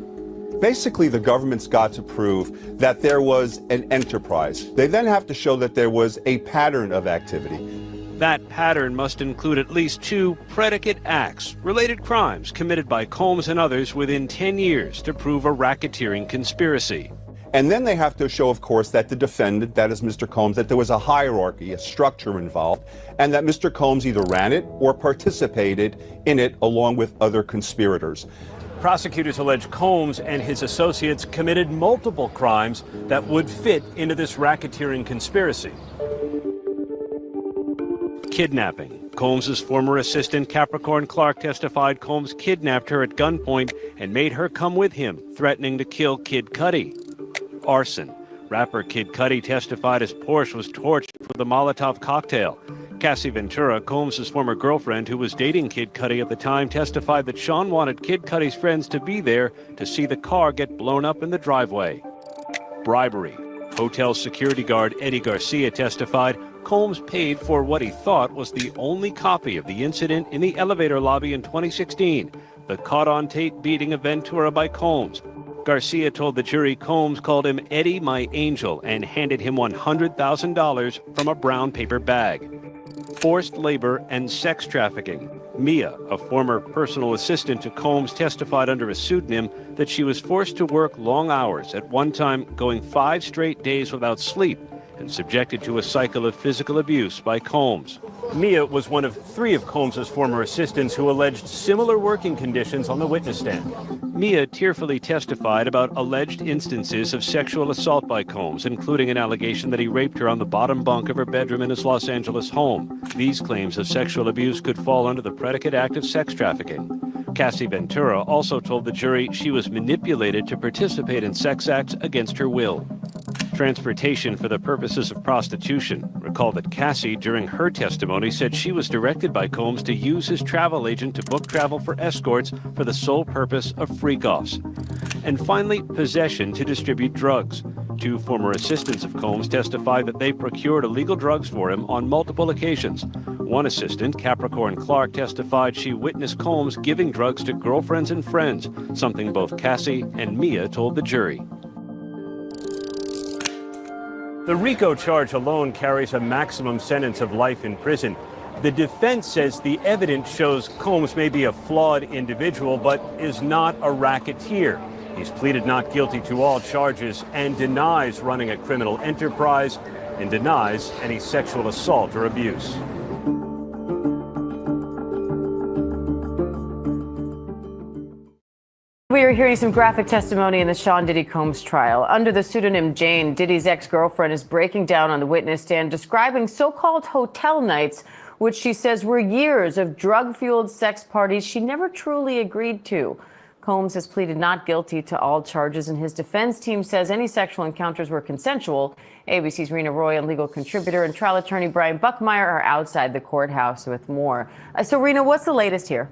Basically, the government's got to prove that there was an enterprise. They then have to show that there was a pattern of activity. That pattern must include at least 2 predicate acts, related crimes committed by Combs and others within 10 years to prove a racketeering conspiracy. And then they have to show, of course, that the defendant, that is Mr. Combs, that there was a hierarchy, a structure involved, and that Mr. Combs either ran it or participated in it along with other conspirators. Prosecutors allege Combs and his associates committed multiple crimes that would fit into this racketeering conspiracy. Kidnapping. Combs's former assistant Capricorn Clark testified Combs kidnapped her at gunpoint and made her come with him, threatening to kill Kid Cudi. Arson. Rapper Kid Cudi testified his Porsche was torched with a Molotov cocktail. Cassie Ventura, Combs' former girlfriend who was dating Kid Cudi at the time, testified that Sean wanted Kid Cudi's friends to be there to see the car get blown up in the driveway. Bribery. Hotel security guard Eddie Garcia testified Combs paid for what he thought was the only copy of the incident in the elevator lobby in 2016, the caught-on-tape beating of Ventura by Combs. Garcia told the jury Combs called him Eddie my angel and handed him $100,000 from a brown paper bag. Forced labor and sex trafficking. Mia, a former personal assistant to Combs, testified under a pseudonym that she was forced to work long hours, at one time going 5 straight days without sleep, and subjected to a cycle of physical abuse by Combs. Mia was one of 3 of Combs's former assistants who alleged similar working conditions on the witness stand. Mia tearfully testified about alleged instances of sexual assault by Combs, including an allegation that he raped her on the bottom bunk of her bedroom in his Los Angeles home. These claims of sexual abuse could fall under the predicate act of sex trafficking. Cassie Ventura also told the jury she was manipulated to participate in sex acts against her will. Transportation for the purposes of prostitution. Recall that Cassie, during her testimony, said she was directed by Combs to use his travel agent to book travel for escorts for the sole purpose of freak-offs. And finally, possession to distribute drugs. Two former assistants of Combs testified that they procured illegal drugs for him on multiple occasions. One assistant, Capricorn Clark, testified she witnessed Combs giving drugs to girlfriends and friends, something both Cassie and Mia told the jury. The RICO charge alone carries a maximum sentence of life in prison. The defense says the evidence shows Combs may be a flawed individual, but is not a racketeer. He's pleaded not guilty to all charges and denies running a criminal enterprise and denies any sexual assault or abuse. We are hearing some graphic testimony in the Sean Diddy Combs trial. Under the pseudonym Jane, Diddy's ex-girlfriend is breaking down on the witness stand, describing so-called hotel nights, which she says were years of drug-fueled sex parties she never truly agreed to. Combs has pleaded not guilty to all charges, and his defense team says any sexual encounters were consensual. ABC's Rena Roy and legal contributor and trial attorney Brian Buckmeyer are outside the courthouse with more. So, Rena, what's the latest here?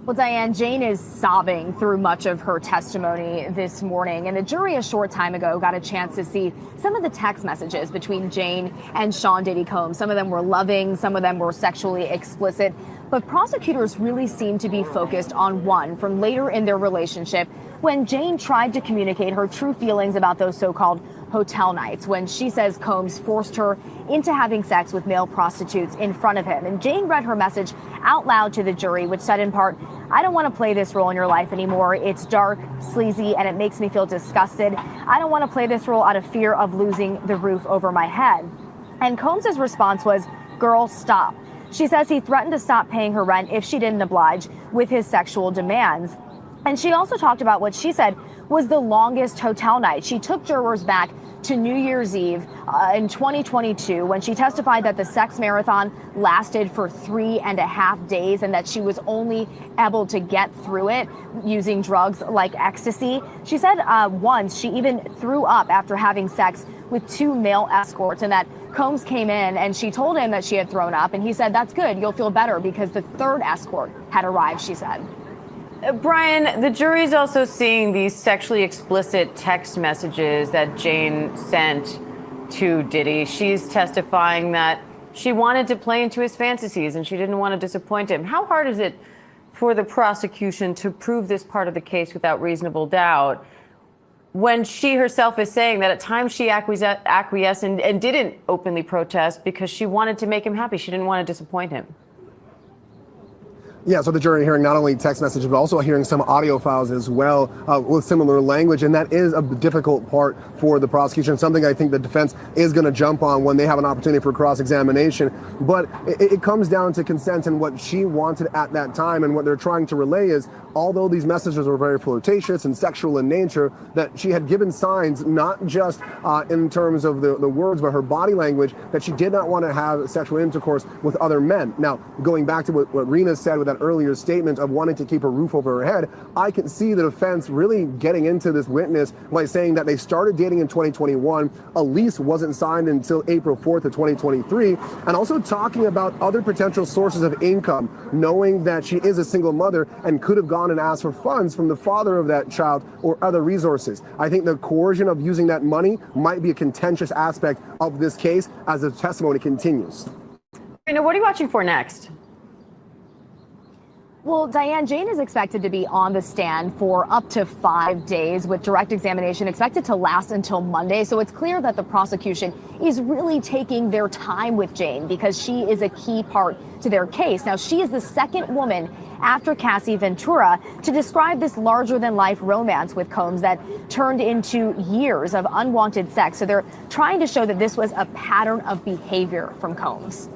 Well, Diane, Jane is sobbing through much of her testimony this morning, and the jury a short time ago got a chance to see some of the text messages between Jane and Sean Diddy Combs. Some of them were loving, some of them were sexually explicit, but prosecutors really seemed to be focused on one from later in their relationship when Jane tried to communicate her true feelings about those so-called hotel nights, when she says Combs forced her into having sex with male prostitutes in front of him. And Jane read her message out loud to the jury, which said in part, "I don't want to play this role in your life anymore. It's dark, sleazy, and it makes me feel disgusted. I don't want to play this role out of fear of losing the roof over my head." And Combs' response was, "Girl, stop." She says he threatened to stop paying her rent if she didn't oblige with his sexual demands. And she also talked about what she said was the longest hotel night. She took jurors back to New Year's Eve in 2022 when she testified that the sex marathon lasted for 3.5 days and that she was only able to get through it using drugs like ecstasy. She said once she even threw up after having sex with 2 male escorts, and that Combs came in and she told him that she had thrown up, and he said, "That's good, you'll feel better," because the 3rd escort had arrived, she said. Brian, the jury is also seeing these sexually explicit text messages that Jane sent to Diddy. She's testifying that she wanted to play into his fantasies and she didn't want to disappoint him. How hard is it for the prosecution to prove this part of the case without reasonable doubt when she herself is saying that at times she acquiesced and didn't openly protest because she wanted to make him happy? She didn't want to disappoint him. Yeah, so the jury hearing not only text messages, but also hearing some audio files as well with similar language. And that is a difficult part for the prosecution, something I think the defense is going to jump on when they have an opportunity for cross-examination. But it comes down to consent and what she wanted at that time. And what they're trying to relay is, although these messages were very flirtatious and sexual in nature, that she had given signs, not just in terms of the words, but her body language, that she did not want to have sexual intercourse with other men. Now, going back to what Rena said with that earlier statement of wanting to keep a roof over her head, I can see the defense really getting into this witness by saying that they started dating in 2021, a lease wasn't signed until April 4th of 2023, and also talking about other potential sources of income, knowing that she is a single mother and could have gone and asked for funds from the father of that child or other resources. I think the coercion of using that money might be a contentious aspect of this case as the testimony continues. What are you watching for next? Well, Diane, Jane is expected to be on the stand for up to 5 days, with direct examination expected to last until Monday. So it's clear that the prosecution is really taking their time with Jane because she is a key part to their case. Now, she is the second woman after Cassie Ventura to describe this larger-than-life romance with Combs that turned into years of unwanted sex. So they're trying to show that this was a pattern of behavior from Combs.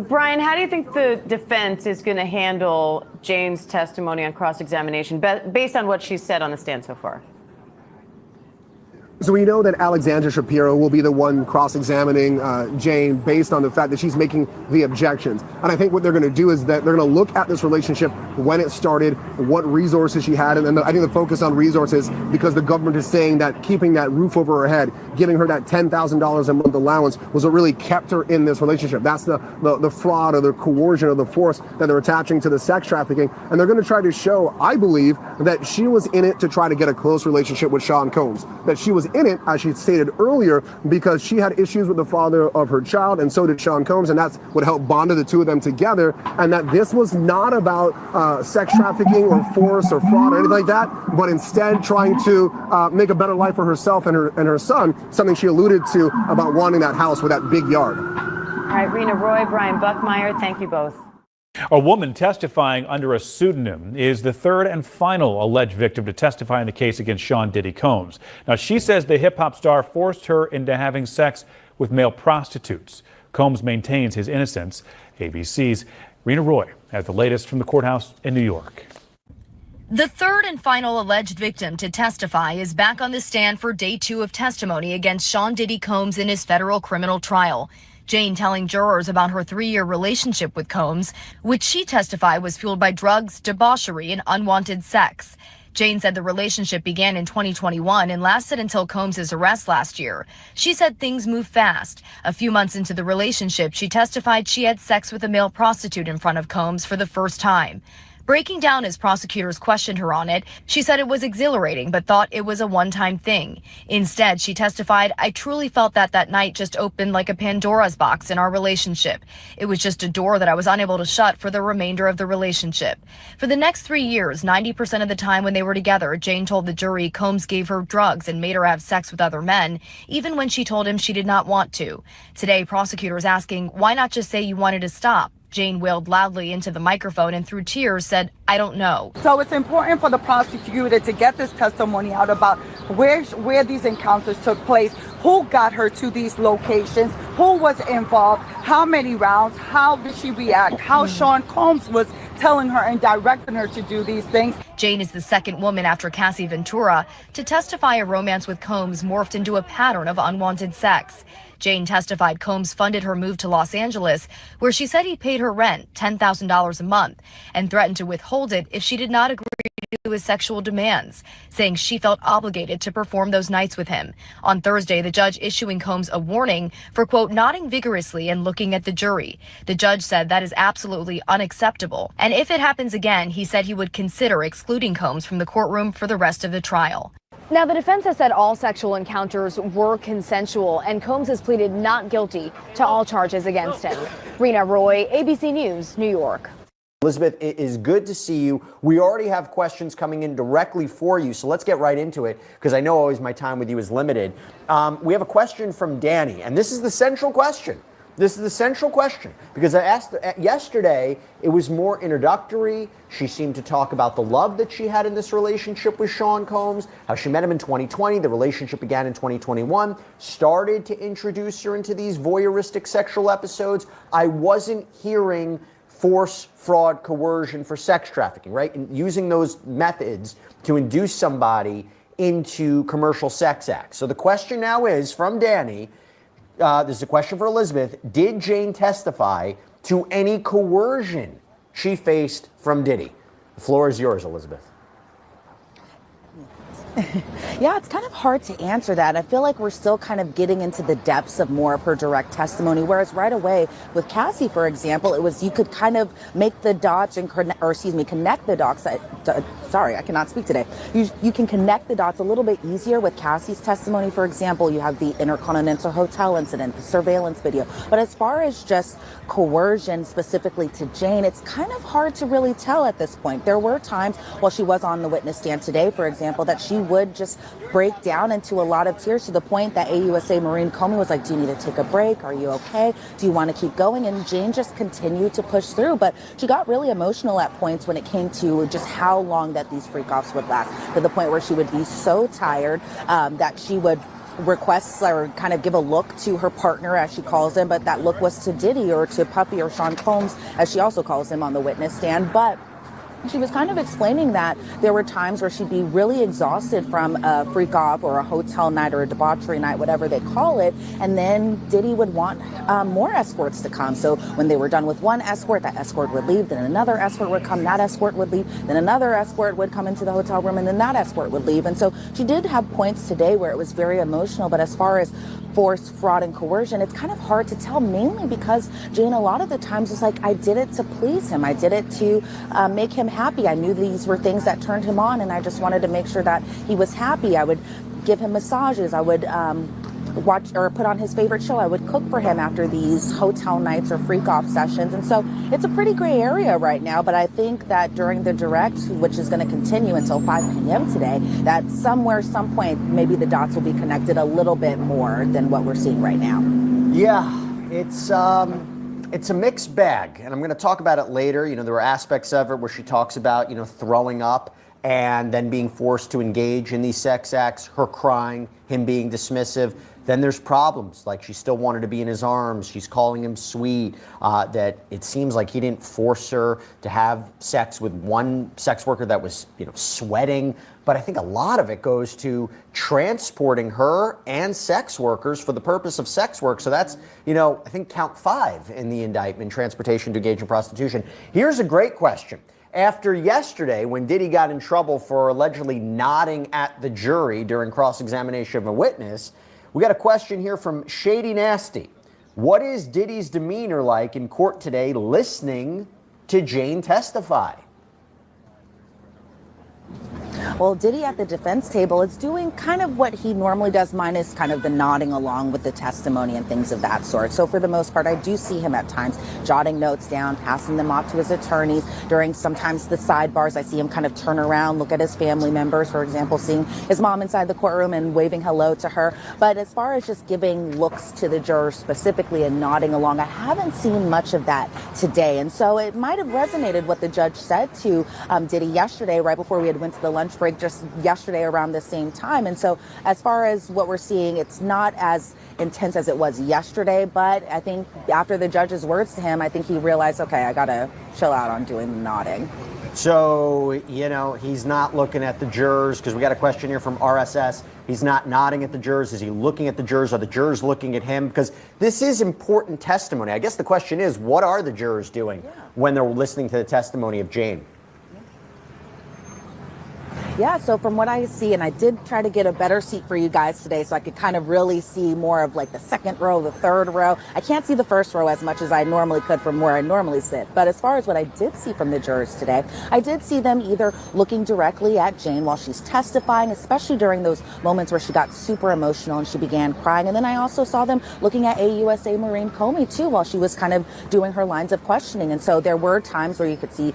Brian, how do you think the defense is going to handle Jane's testimony on cross-examination based on what she's said on the stand so far? So we know that Alexandra Shapiro will be the one cross-examining Jane based on the fact that she's making the objections. And I think what they're going to do is that they're going to look at this relationship, when it started, what resources she had, and then I think the focus on resources, because the government is saying that keeping that roof over her head, giving her that $10,000 a month allowance was what really kept her in this relationship. That's the fraud or the coercion or the force that they're attaching to the sex trafficking. And they're going to try to show, I believe, that she was in it to try to get a close relationship with Sean Combs, that she was in it, as she stated earlier, because she had issues with the father of her child, and so did Sean Combs, and that's what helped bond the two of them together, and that this was not about sex trafficking or force or fraud or anything like that, but instead trying to make a better life for herself and her son, something she alluded to about wanting that house with that big yard. All right, Rena Roy, Brian Buckmeyer, thank you both. A woman testifying under a pseudonym is the third and final alleged victim to testify in the case against Sean Diddy Combs. Now, she says the hip-hop star forced her into having sex with male prostitutes. Combs maintains his innocence. ABC's Rena Roy has the latest from the courthouse in New York. The third and final alleged victim to testify is back on the stand for day 2 of testimony against Sean Diddy Combs in his federal criminal trial. Jane telling jurors about her 3-year relationship with Combs, which she testified was fueled by drugs, debauchery, and unwanted sex. Jane said the relationship began in 2021 and lasted until Combs' arrest last year. She said things moved fast. A few months into the relationship, she testified she had sex with a male prostitute in front of Combs for the first time. Breaking down as prosecutors questioned her on it, she said it was exhilarating but thought it was a one-time thing. Instead, she testified, "I truly felt that night just opened like a Pandora's box in our relationship. It was just a door that I was unable to shut for the remainder of the relationship." For the next 3 years, 90% of the time when they were together, Jane told the jury Combs gave her drugs and made her have sex with other men, even when she told him she did not want to. Today, prosecutors asking, why not just say you wanted to stop? Jane wailed loudly into the microphone and through tears said, "I don't know." So it's important for the prosecutor to get this testimony out about where these encounters took place, who got her to these locations, who was involved, how many rounds, how did she react, how Sean Combs was telling her and directing her to do these things. Jane is the second woman after Cassie Ventura to testify a romance with Combs morphed into a pattern of unwanted sex. Jane testified Combs funded her move to Los Angeles, where she said he paid her rent, $10,000 a month, and threatened to withhold it if she did not agree to his sexual demands, saying she felt obligated to perform those nights with him. On Thursday, the judge issuing Combs a warning for, quote, nodding vigorously and looking at the jury. The judge said that is absolutely unacceptable. And if it happens again, he said he would consider excluding Combs from the courtroom for the rest of the trial. Now, the defense has said all sexual encounters were consensual, and Combs has pleaded not guilty to all charges against him. Rena Roy, ABC News, New York. Elizabeth, it is good to see you. We already have questions coming in directly for you, so let's get right into it, because I know always my time with you is limited. We have a question from Danny, and this is the central question. This is the central question, because I asked yesterday, it was more introductory. She seemed to talk about the love that she had in this relationship with Sean Combs, how she met him in 2020, the relationship began in 2021, started to introduce her into these voyeuristic sexual episodes. I wasn't hearing force, fraud, coercion for sex trafficking, right? And using those methods to induce somebody into commercial sex acts. So the question now is, from Danny, this is a question for Elizabeth. Did Jane testify to any coercion she faced from Diddy? The floor is yours, Elizabeth. Yeah, it's kind of hard to answer that. I feel like we're still kind of getting into the depths of more of her direct testimony, whereas right away with Cassie, for example, it was you could kind of make the dots and connect the dots. Sorry, I cannot speak today. You can connect the dots a little bit easier with Cassie's testimony. For example, you have the Intercontinental Hotel incident, the surveillance video. But as far as just coercion specifically to Jane, it's kind of hard to really tell at this point. There were times while she was on the witness stand today, for example, that she would just break down into a lot of tears to the point that AUSA Maureen Comey was like, do you need to take a break? Are you okay? Do you want to keep going? And Jane just continued to push through. But she got really emotional at points when it came to just how long that these freak-offs would last, to the point where she would be so tired that she would request or kind of give a look to her partner, as she calls him, but that look was to Diddy or to Puffy or Sean Combs, as she also calls him on the witness stand. But She was kind of explaining that there were times where she'd be really exhausted from a freak off or a hotel night or a debauchery night, whatever they call it. And then Diddy would want more escorts to come. So when they were done with one escort, that escort would leave, then another escort would come, that escort would leave, then another escort would come into the hotel room, and then that escort would leave. And so she did have points today where it was very emotional. But as far as force, fraud, and coercion, it's kind of hard to tell, mainly because Jane, a lot of the times, is like, I did it to please him. I did it to make him happy. I knew these were things that turned him on, and I just wanted to make sure that he was happy. I would give him massages. I would watch or put on his favorite show. I would cook for him after these hotel nights or freak off sessions. And so it's a pretty gray area right now. But I think that during the direct, which is going to continue until 5 p.m. today, that somewhere, some point, maybe the dots will be connected a little bit more than what we're seeing right now. Yeah, it's a mixed bag, and I'm going to talk about it later. You know, there were aspects of it where she talks about, you know, throwing up and then being forced to engage in these sex acts, her crying, him being dismissive. Then there's problems, like she still wanted to be in his arms. She's calling him sweet, that it seems like he didn't force her to have sex with one sex worker that was, you know, sweating. But I think a lot of it goes to transporting her and sex workers for the purpose of sex work. So that's, you know, I think count 5 in the indictment, transportation to engage in prostitution. Here's a great question. After yesterday, when Diddy got in trouble for allegedly nodding at the jury during cross-examination of a witness, we got a question here from Shady Nasty. What is Diddy's demeanor like in court today listening to Jane testify? Well, Diddy at the defense table is doing kind of what he normally does, minus kind of the nodding along with the testimony and things of that sort. So for the most part, I do see him at times jotting notes down, passing them off to his attorneys. During sometimes the sidebars, I see him kind of turn around, look at his family members, for example, seeing his mom inside the courtroom and waving hello to her. But as far as just giving looks to the jurors specifically and nodding along, I haven't seen much of that today. And so it might have resonated what the judge said to Diddy yesterday, right before we had went to the lunch break just yesterday around the same time. And so as far as what we're seeing, it's not as intense as it was yesterday, but I think after the judge's words to him, I think he realized, okay, I gotta chill out on doing the nodding. So, you know, he's not looking at the jurors, because we got a question here from RSS. He's not nodding at the jurors. Is he looking at the jurors? Are the jurors looking at him? Because this is important testimony. I guess the question is, what are the jurors doing when they're listening to the testimony of Jane? Yeah, so from what I see, and I did try to get a better seat for you guys today so I could kind of really see more of like the second row, the third row. I can't see the first row as much as I normally could from where I normally sit. But as far as what I did see from the jurors today, I did see them either looking directly at Jane while she's testifying, especially during those moments where she got super emotional and she began crying. And then I also saw them looking at AUSA Maureen Comey too while she was kind of doing her lines of questioning. And so there were times where you could see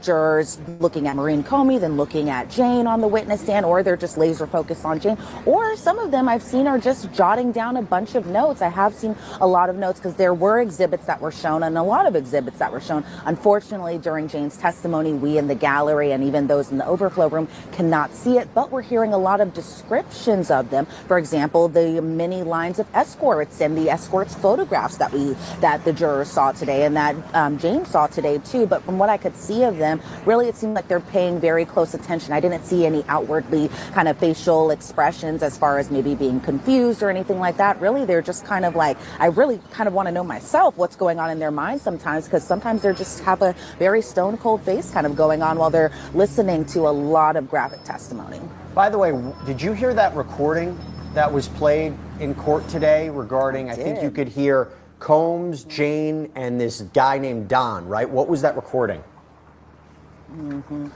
jurors looking at Maureen Comey, then looking at Jane on the witness stand, or they're just laser focused on Jane, or some of them I've seen are just jotting down a bunch of notes. I have seen a lot of notes because there were exhibits that were shown, and a lot of exhibits that were shown. Unfortunately, during Jane's testimony, we in the gallery and even those in the overflow room cannot see it, but we're hearing a lot of descriptions of them. For example, the many lines of escorts and the escorts photographs that the jurors saw today and that Jane saw today too. But from what I could see of them, really it seemed like they're paying very close attention. I didn't see any outwardly kind of facial expressions as far as maybe being confused or anything like that. Really, they're just kind of like, I really kind of want to know myself what's going on in their minds sometimes, because sometimes they just have a very stone cold face kind of going on while they're listening to a lot of graphic testimony. By the way, did you hear that recording that was played in court today regarding, I think you could hear Combs, Jane, and this guy named Don, right? What was that recording? Mm-hmm.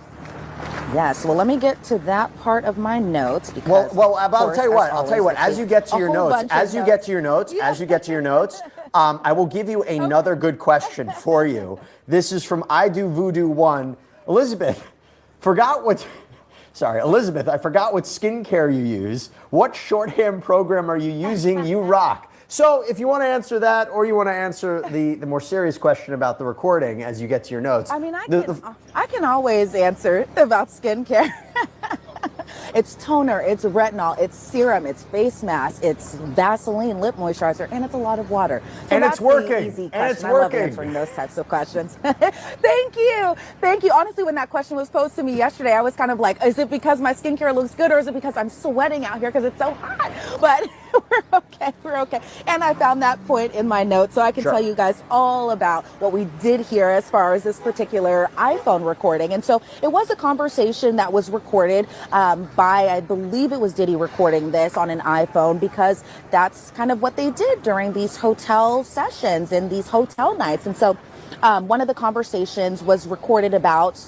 Yes, well, let me get to that part of my notes because. Well, I'll tell you what. As you get to your notes, as you get to your notes, I will give you another good question for you. This is from I Do Voodoo 1. Elizabeth, I forgot what skincare you use. What shorthand program are you using? You rock. So if you want to answer that, or you want to answer the more serious question about the recording as you get to your notes. I mean, I can always answer about skincare. It's toner, it's retinol, it's serum, it's face mask, it's Vaseline lip moisturizer, and it's a lot of water. So And that's it's working. the easy And question. it's I love working. answering those types of questions. Thank you. Thank you. Honestly, when that question was posed to me yesterday, I was kind of like, is it because my skincare looks good, or is it because I'm sweating out here because it's so hot? But we're okay. We're okay. And I found that point in my notes, so I can tell you guys all about what we did here as far as this particular iPhone recording. And so it was a conversation that was recorded by, I believe it was Diddy recording this on an iPhone, because that's kind of what they did during these hotel sessions and these hotel nights. And so one of the conversations was recorded about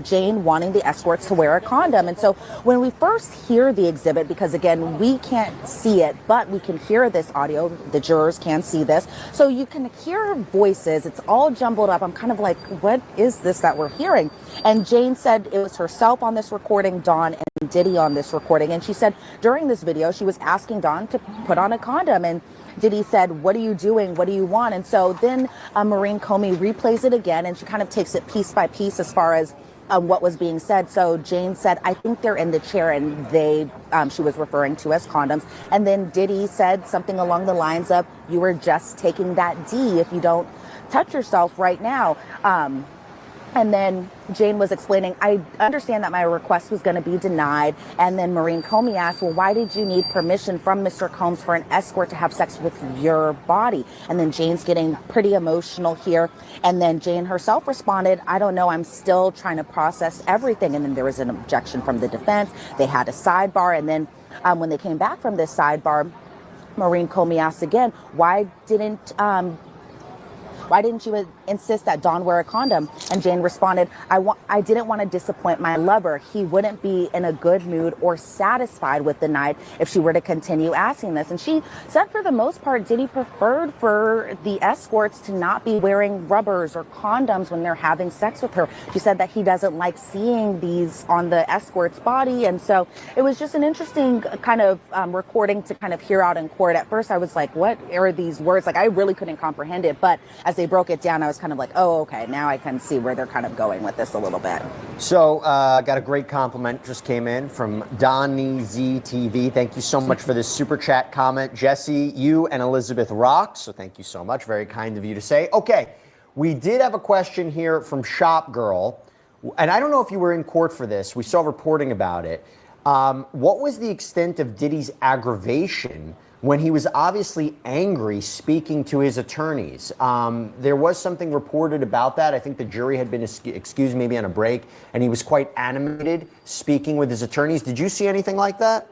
Jane wanting the escorts to wear a condom. And so when we first hear the exhibit, because again, we can't see it, but we can hear this audio, the jurors can see this, so you can hear voices. It's all jumbled up. I'm kind of like, what is this that we're hearing? And Jane said it was herself on this recording, Dawn and Diddy on this recording. And she said during this video, she was asking Dawn to put on a condom, and Diddy said, what are you doing? What do you want? And so then Maureen Comey replays it again, and she kind of takes it piece by piece as far as what was being said. So Jane said, I think they're in the chair, and they, she was referring to as condoms. And then Diddy said something along the lines of, you were just taking that D if you don't touch yourself right now. And then Jane was explaining, I understand that my request was going to be denied. And then Maureen Comey asked, well, why did you need permission from Mr. Combs for an escort to have sex with your body? And then Jane's getting pretty emotional here. And then Jane herself responded, I don't know, I'm still trying to process everything. And then there was an objection from the defense. They had a sidebar. And then when they came back from this sidebar, Maureen Comey asked again, why didn't you insist that Dawn wear a condom? And Jane responded, I didn't want to disappoint my lover. He wouldn't be in a good mood or satisfied with the night if she were to continue asking this. And she said for the most part, Diddy preferred for the escorts to not be wearing rubbers or condoms when they're having sex with her. She said that he doesn't like seeing these on the escort's body. And so it was just an interesting kind of recording to kind of hear out in court. At first I was like, what are these words? Like, I really couldn't comprehend it. But as they broke it down, I was kind of like, oh, okay, now I can see where they're kind of going with this a little bit. So, got a great compliment just came in from Donnie Z TV. Thank you so much for this super chat comment. Jesse, you and Elizabeth rock, so thank you so much. Very kind of you to say. Okay, we did have a question here from Shop Girl, and I don't know if you were in court for this. We saw reporting about it. What was the extent of Diddy's aggravation when he was obviously angry speaking to his attorneys? There was something reported about that. I think the jury had been excused maybe on a break, and he was quite animated speaking with his attorneys. Did you see anything like that?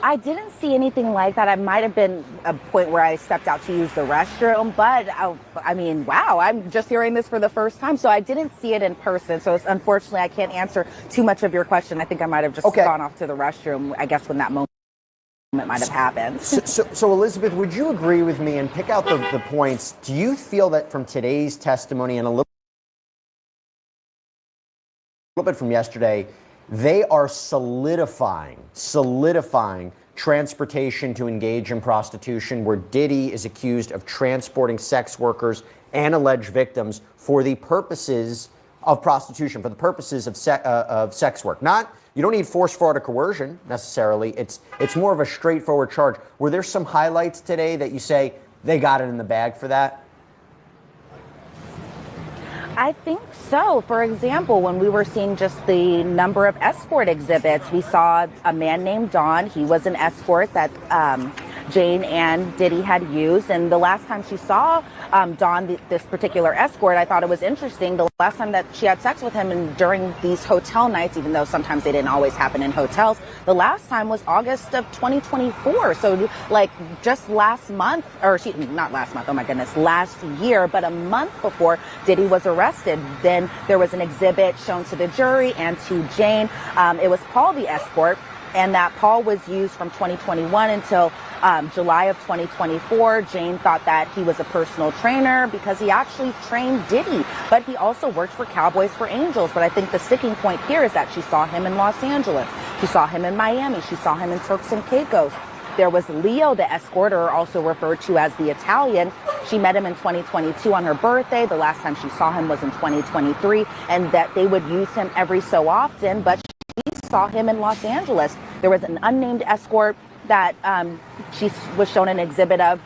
I didn't see anything like that. I might have been a point where I stepped out to use the restroom, but I mean, wow, I'm just hearing this for the first time. So I didn't see it in person. So unfortunately, I can't answer too much of your question. I think I might have just gone off to the restroom, I guess, when that moment might have happened. So Elizabeth, would you agree with me and pick out the points? Do you feel that from today's testimony and a little bit from yesterday, they are solidifying transportation to engage in prostitution, where Diddy is accused of transporting sex workers and alleged victims for the purposes of prostitution, for the purposes of sex work? You don't need force, fraud, or coercion necessarily. It's more of a straightforward charge. Were there some highlights today that you say they got it in the bag for that? I think so. For example, when we were seeing just the number of escort exhibits, we saw a man named Don. He was an escort that Jane and Diddy had used. And the last time she saw Don, this particular escort, I thought it was interesting. The last time that she had sex with him, and during these hotel nights, even though sometimes they didn't always happen in hotels, the last time was August of 2024. So like just last month, or not last month, oh my goodness, last year, but a month before Diddy was arrested. Then there was an exhibit shown to the jury and to Jane. It was Paul the escort, and that Paul was used from 2021 until July of 2024. Jane thought that he was a personal trainer because he actually trained Diddy, but he also worked for Cowboys for Angels. But I think the sticking point here is that she saw him in Los Angeles. She saw him in Miami. She saw him in Turks and Caicos. There was Leo, the escort, or also referred to as the Italian. She met him in 2022 on her birthday. The last time she saw him was in 2023, and that they would use him every so often, but saw him in Los Angeles. There was an unnamed escort that she was shown an exhibit of,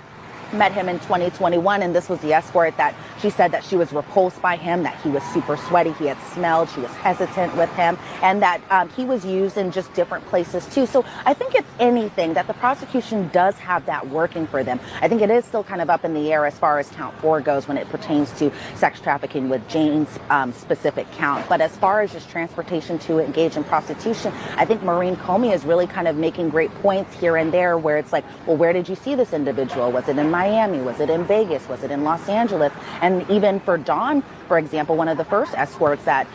met him in 2021, and this was the escort that she said that she was repulsed by him, that he was super sweaty, he had smelled, she was hesitant with him, and that he was used in just different places too. So I think if anything, that the prosecution does have that working for them. I think it is still kind of up in the air as far as count 4 goes when it pertains to sex trafficking with Jane's specific count. But as far as just transportation to engage in prostitution, I think Maureen Comey is really kind of making great points here and there where it's like, well, where did you see this individual? Was it in Miami? Was it in Vegas? Was it in Los Angeles? And even for Dawn, for example, one of the first escorts that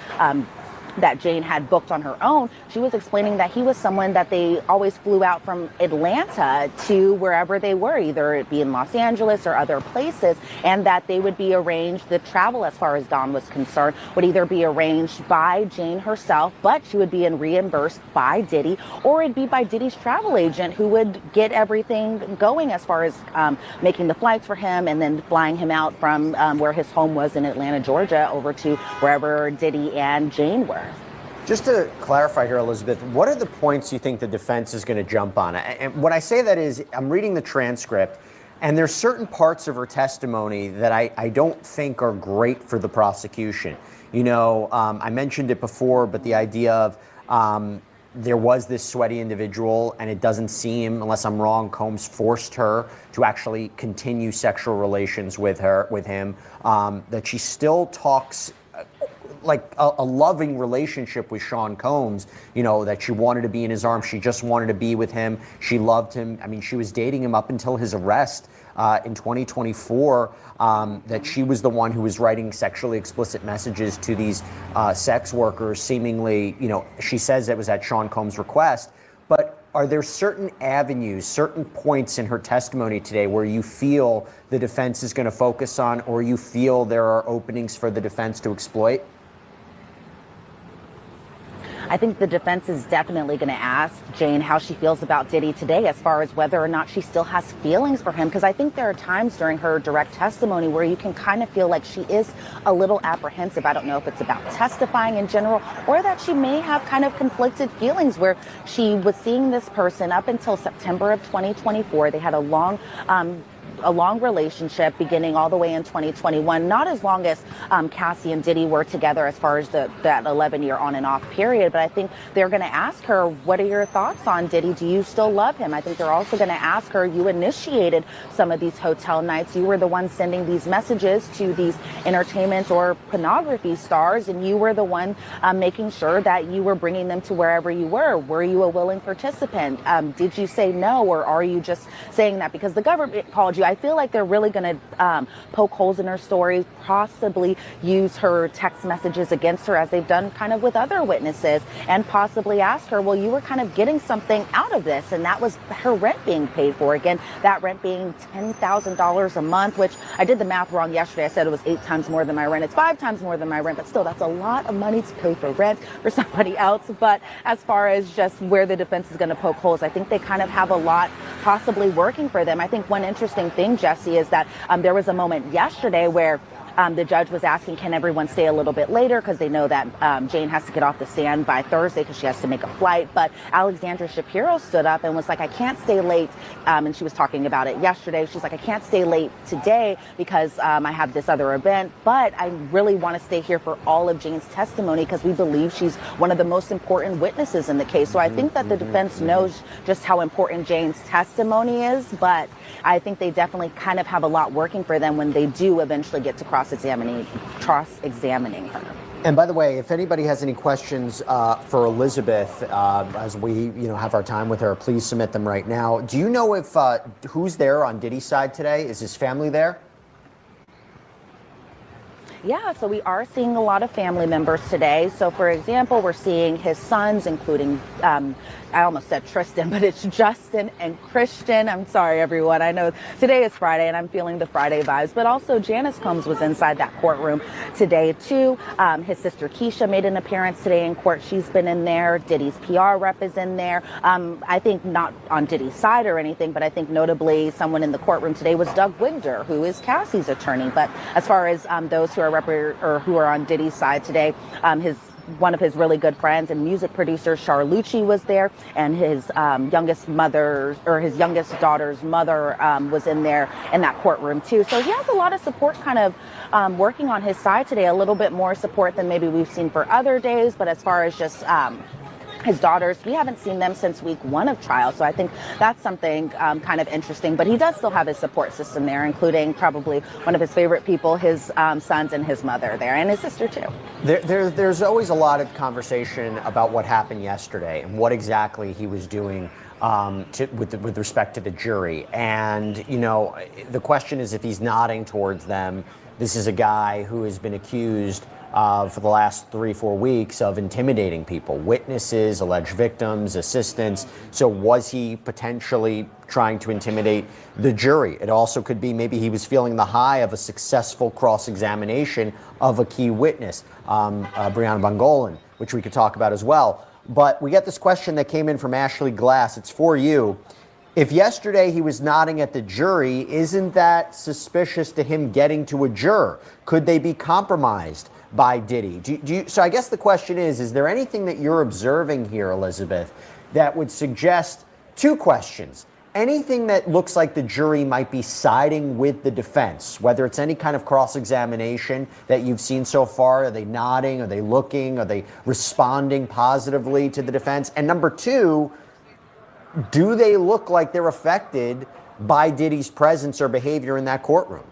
Jane had booked on her own, she was explaining that he was someone that they always flew out from Atlanta to wherever they were, either it be in Los Angeles or other places, and that they would be arranged, the travel as far as Dawn was concerned, would either be arranged by Jane herself, but she would be reimbursed by Diddy, or it'd be by Diddy's travel agent who would get everything going as far as making the flights for him and then flying him out from where his home was in Atlanta, Georgia, over to wherever Diddy and Jane were. Just to clarify here, Elizabeth, what are the points you think the defense is going to jump on? And when I say that is, I'm reading the transcript, and there's certain parts of her testimony that I don't think are great for the prosecution. You know, I mentioned it before, but the idea of there was this sweaty individual, and it doesn't seem, unless I'm wrong, Combs forced her to actually continue sexual relations with him, that she still talks like a loving relationship with Sean Combs, you know, that she wanted to be in his arms. She just wanted to be with him. She loved him. I mean, she was dating him up until his arrest in 2024, that she was the one who was writing sexually explicit messages to these sex workers, seemingly, you know, she says it was at Sean Combs' request. But are there certain avenues, certain points in her testimony today where you feel the defense is going to focus on, or you feel there are openings for the defense to exploit? I think the defense is definitely going to ask Jane how she feels about Diddy today as far as whether or not she still has feelings for him, because I think there are times during her direct testimony where you can kind of feel like she is a little apprehensive. I don't know if it's about testifying in general or that she may have kind of conflicted feelings where she was seeing this person up until September of 2024. They had a long relationship beginning all the way in 2021, not as long as Cassie and Diddy were together as far as that 11-year on and off period. But I think they're going to ask her, what are your thoughts on Diddy? Do you still love him? I think they're also going to ask her, you initiated some of these hotel nights. You were the one sending these messages to these entertainment or pornography stars, and you were the one making sure that you were bringing them to wherever you were. Were you a willing participant? Did you say no, or are you just saying that because the government called you? I feel like they're really going to poke holes in her story, possibly use her text messages against her as they've done kind of with other witnesses, and possibly ask her, well, you were kind of getting something out of this, and that was her rent being paid for. Again, that rent being $10,000 a month, which I did the math wrong yesterday. I said it was 8 times more than my rent. It's 5 times more than my rent, but still, that's a lot of money to pay for rent for somebody else. But as far as just where the defense is going to poke holes, I think they kind of have a lot possibly working for them. I think one interesting thing, Jesse, is that there was a moment yesterday where the judge was asking, can everyone stay a little bit later? Because they know that Jane has to get off the stand by Thursday because she has to make a flight. But Alexandra Shapiro stood up and was like, I can't stay late. And she was talking about it yesterday. She's like, I can't stay late today because I have this other event. But I really want to stay here for all of Jane's testimony because we believe she's one of the most important witnesses in the case. So I think that the defense knows just how important Jane's testimony is. But I think they definitely kind of have a lot working for them when they do eventually get to cross-examining her. And by the way, if anybody has any questions for Elizabeth as we have our time with her, please submit them right now. Do you know if who's there on Diddy's side today? Is his family there? Yeah, so we are seeing a lot of family members today. So, for example, we're seeing his sons, including, I almost said Tristan, but it's Justin and Christian. I'm sorry, everyone. I know today is Friday and I'm feeling the Friday vibes, but also Janice Combs was inside that courtroom today, too. His sister Keisha made an appearance today in court. She's been in there. Diddy's PR rep is in there. I think not on Diddy's side or anything, but I think notably someone in the courtroom today was Doug Wigder, who is Cassie's attorney. But as far as those who are on Diddy's side today, his one of his really good friends and music producer, Charlucci, was there, and his youngest daughter's mother was in there in that courtroom too. So he has a lot of support kind of working on his side today, a little bit more support than maybe we've seen for other days. But as far as just his daughters, we haven't seen them since week 1 of trial. So I think that's something kind of interesting. But he does still have his support system there, including probably one of his favorite people, his sons and his mother there, and his sister too. There's always a lot of conversation about what happened yesterday and what exactly he was doing with respect to the jury. And, you know, the question is if he's nodding towards them. This is a guy who has been accused for the last 3-4 weeks of intimidating people, witnesses, alleged victims, assistants. So was he potentially trying to intimidate the jury? It also could be maybe he was feeling the high of a successful cross-examination of a key witness, Brianna Bongolan, which we could talk about as well. But we get this question that came in from Ashley Glass. It's for you. If yesterday he was nodding at the jury, isn't that suspicious to him getting to a juror? Could they be compromised by Diddy? So I guess the question is there anything that you're observing here, Elizabeth, that would suggest 2 questions? Anything that looks like the jury might be siding with the defense, whether it's any kind of cross-examination that you've seen so far? Are they nodding? Are they looking? Are they responding positively to the defense? And number 2, do they look like they're affected by Diddy's presence or behavior in that courtroom?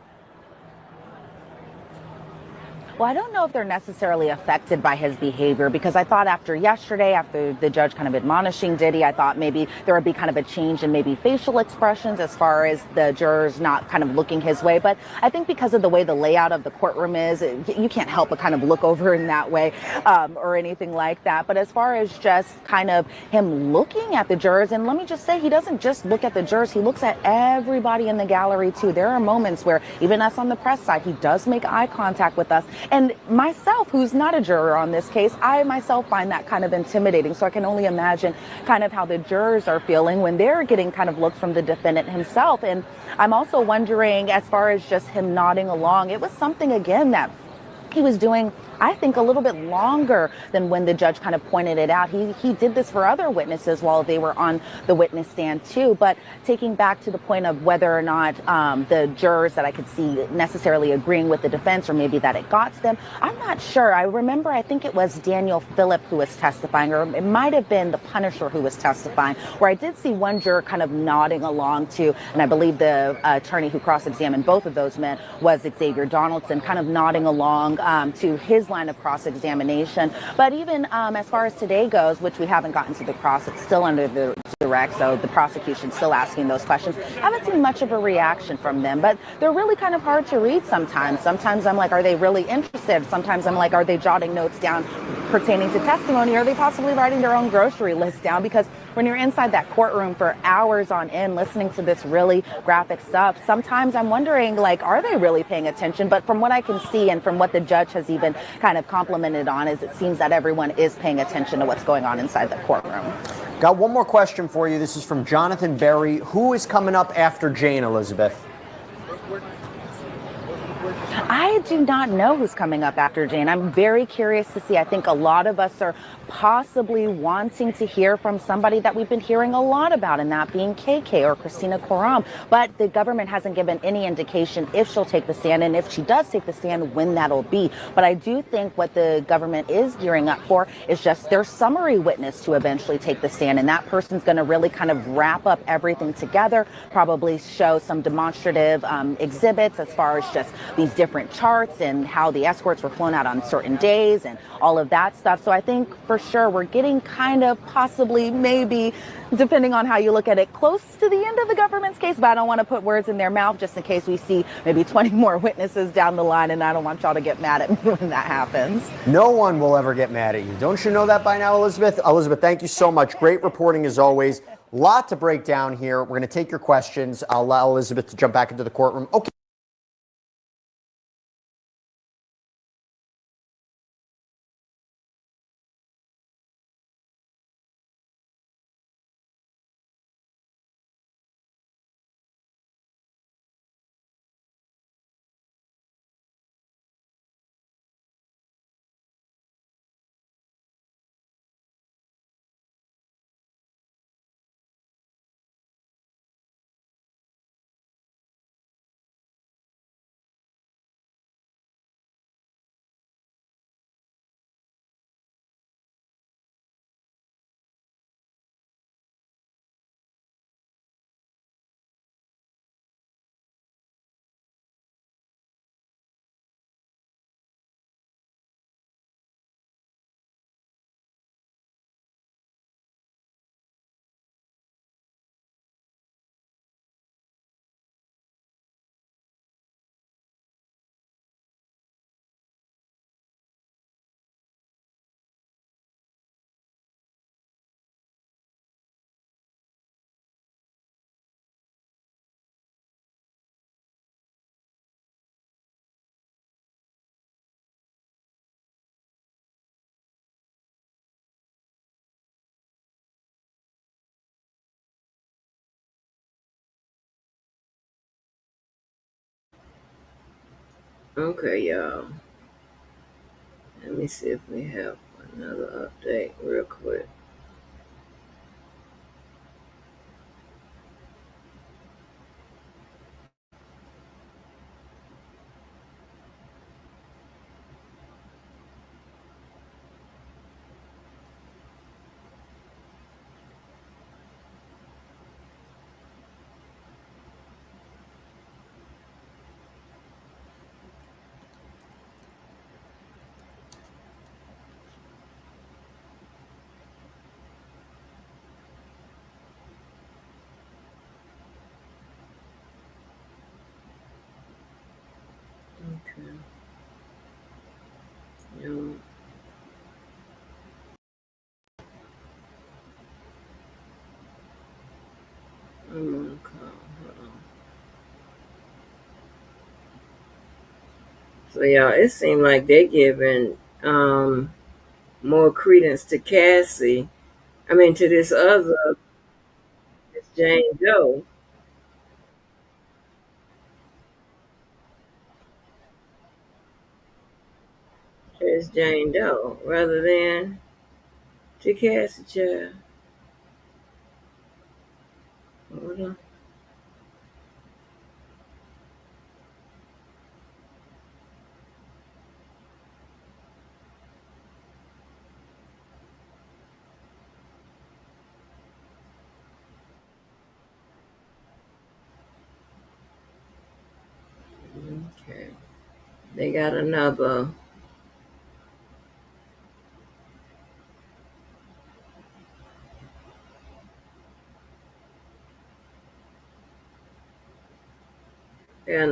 Well, I don't know if they're necessarily affected by his behavior, because I thought after yesterday, after the judge kind of admonishing Diddy, I thought maybe there would be kind of a change in maybe facial expressions as far as the jurors not kind of looking his way. But I think because of the way the layout of the courtroom is, you can't help but kind of look over in that way or anything like that. But as far as just kind of him looking at the jurors, and let me just say, he doesn't just look at the jurors, he looks at everybody in the gallery too. There are moments where even us on the press side, he does make eye contact with us. And myself, who's not a juror on this case, I myself find that kind of intimidating. So I can only imagine kind of how the jurors are feeling when they're getting kind of looks from the defendant himself. And I'm also wondering, as far as just him nodding along, it was something, again, that he was doing, I think, a little bit longer than when the judge kind of pointed it out. He did this for other witnesses while they were on the witness stand too. But taking back to the point of whether or not the jurors that I could see necessarily agreeing with the defense, or maybe that it got to them, I'm not sure. I remember, I think it was Daniel Phillip who was testifying, or it might have been the Punisher who was testifying, where I did see one juror kind of nodding along to, and I believe the attorney who cross-examined both of those men was Xavier Donaldson, kind of nodding along to his line of cross-examination. But even as far as today goes, which we haven't gotten to the cross, it's still under the direct, so the prosecution's still asking those questions. I haven't seen much of a reaction from them, but they're really kind of hard to read sometimes. Sometimes I'm like, are they really interested? Sometimes I'm like, are they jotting notes down pertaining to testimony? Are they possibly writing their own grocery list down? Because when you're inside that courtroom for hours on end listening to this really graphic stuff, sometimes I'm wondering, like, are they really paying attention? But from what I can see, and from what the judge has even kind of complimented on, is it seems that everyone is paying attention to what's going on inside the courtroom. Got one more question for you. This is from Jonathan Berry. Who is coming up after Jane, Elizabeth? I do not know who's coming up after Jane. I'm very curious to see. I think a lot of us are possibly wanting to hear from somebody that we've been hearing a lot about, and that being KK or Christina Koram. But the government hasn't given any indication if she'll take the stand, and if she does take the stand, when that'll be. But I do think what the government is gearing up for is just their summary witness to eventually take the stand. And that person's going to really kind of wrap up everything together, probably show some demonstrative exhibits as far as just these different charts and how the escorts were flown out on certain days and all of that stuff. So I think for sure we're getting kind of possibly, maybe, depending on how you look at it, close to the end of the government's case. But I don't want to put words in their mouth, just in case we see maybe 20 more witnesses down the line, and I don't want y'all to get mad at me when that happens. No one will ever get mad at you. Don't you know that by now, Elizabeth? Elizabeth, thank you so much. Great reporting as always. Lot to break down here. We're going to take your questions. I'll allow Elizabeth to jump back into the courtroom. Okay. Okay, y'all. Let me see if we have another update real quick. Okay. Y'all, I'm on a call. Hold on. So y'all, it seemed like they're giving more credence to Cassie. I mean, to this other, this Jane Doe. It's Jane Doe rather than to Cassie Child. Hold on. Okay. They got another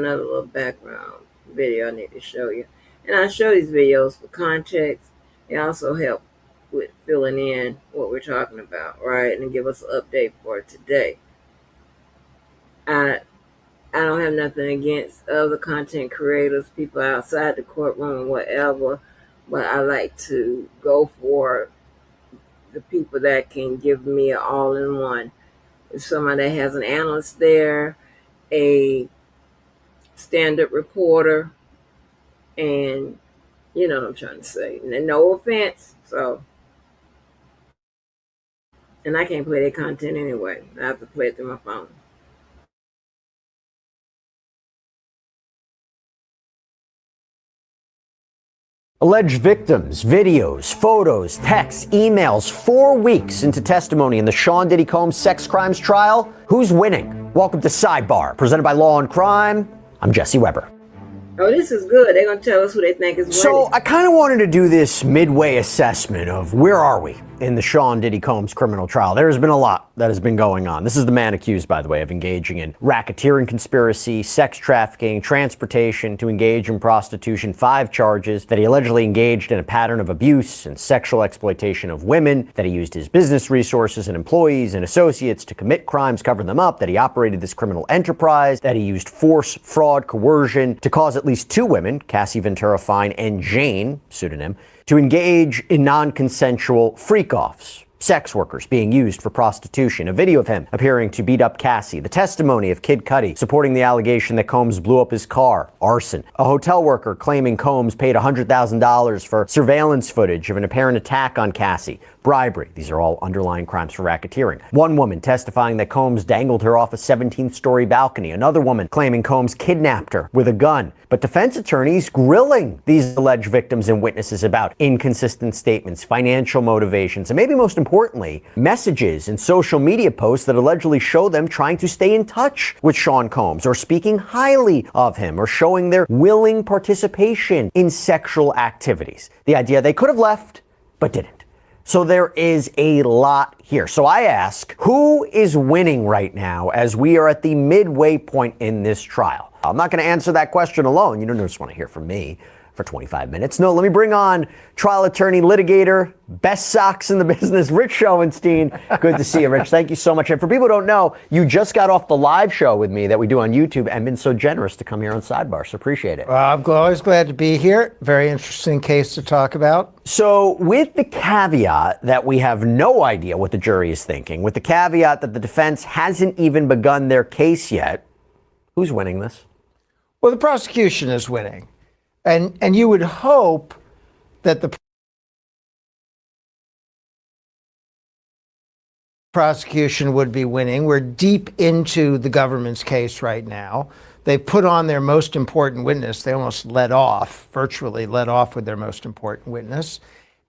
little background video I need to show you. And I show these videos for context. They also help with filling in what we're talking about, right? And give us an update for today. I I don't have nothing against other content creators, people outside the courtroom, whatever, but I like to go for the people that can give me an all-in-one. If somebody that has an analyst there, a stand-up reporter, and you know what I'm trying to say. And no offense, so and I can't play their content anyway. I have to play it through my phone. Alleged victims, videos, photos, texts, emails, 4 weeks into testimony in the Sean Diddy Combs sex crimes trial. Who's winning? Welcome to Sidebar, presented by Law and Crime. I'm Jesse Weber. Oh, this is good. They're going to tell us who they think is winning. So I kind of wanted to do this midway assessment of where are we in the Sean Diddy Combs criminal trial. There has been a lot that has been going on. This is the man accused, by the way, of engaging in racketeering conspiracy, sex trafficking, transportation, to engage in prostitution, 5 charges, that he allegedly engaged in a pattern of abuse and sexual exploitation of women, that he used his business resources and employees and associates to commit crimes, cover them up, that he operated this criminal enterprise, that he used force, fraud, coercion to cause at least 2 women, Cassie Ventura Fine and Jane, pseudonym, to engage in non-consensual freak-offs, sex workers being used for prostitution, a video of him appearing to beat up Cassie, the testimony of Kid Cudi supporting the allegation that Combs blew up his car, arson, a hotel worker claiming Combs paid $100,000 for surveillance footage of an apparent attack on Cassie, bribery. These are all underlying crimes for racketeering. One woman testifying that Combs dangled her off a 17th-story balcony. Another woman claiming Combs kidnapped her with a gun. But defense attorneys grilling these alleged victims and witnesses about inconsistent statements, financial motivations, and maybe most importantly, messages and social media posts that allegedly show them trying to stay in touch with Sean Combs, or speaking highly of him, or showing their willing participation in sexual activities. The idea they could have left, but didn't. So there is a lot here. So I ask, who is winning right now as we are at the midway point in this trial? I'm not going to answer that question alone. You don't just want to hear from me for 25 minutes. No, let me bring on trial attorney, litigator, best socks in the business, Rich Schoenstein. Good to see you, Rich. Thank you so much. And for people who don't know, you just got off the live show with me that we do on YouTube and been so generous to come here on Sidebar. So appreciate it. Well, I'm always glad to be here. Very interesting case to talk about. So with the caveat that we have no idea what the jury is thinking, with the caveat that the defense hasn't even begun their case yet, who's winning this? Well, the prosecution is winning. And you would hope that the prosecution would be winning. We're deep into the government's case right now. They put on their most important witness. They almost virtually let off with their most important witness.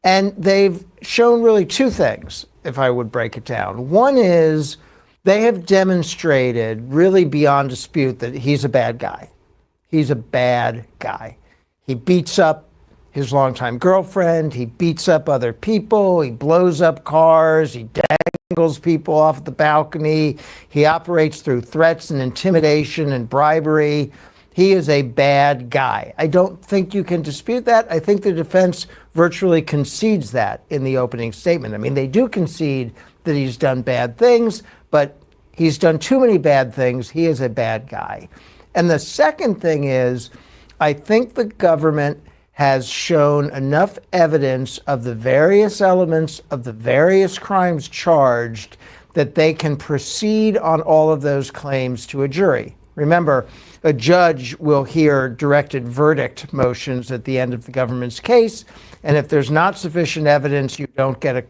And they've shown really two things, if I would break it down. One is they have demonstrated really beyond dispute that he's a bad guy. He's a bad guy. He beats up his longtime girlfriend. He beats up other people. He blows up cars. He dangles people off the balcony. He operates through threats and intimidation and bribery. He is a bad guy. I don't think you can dispute that. I think the defense virtually concedes that in the opening statement. I mean, they do concede that he's done bad things, but he's done too many bad things. He is a bad guy. And the second thing is, I think the government has shown enough evidence of the various elements of the various crimes charged that they can proceed on all of those claims to a jury. Remember, a judge will hear directed verdict motions at the end of the government's case, and if there's not sufficient evidence, you don't get a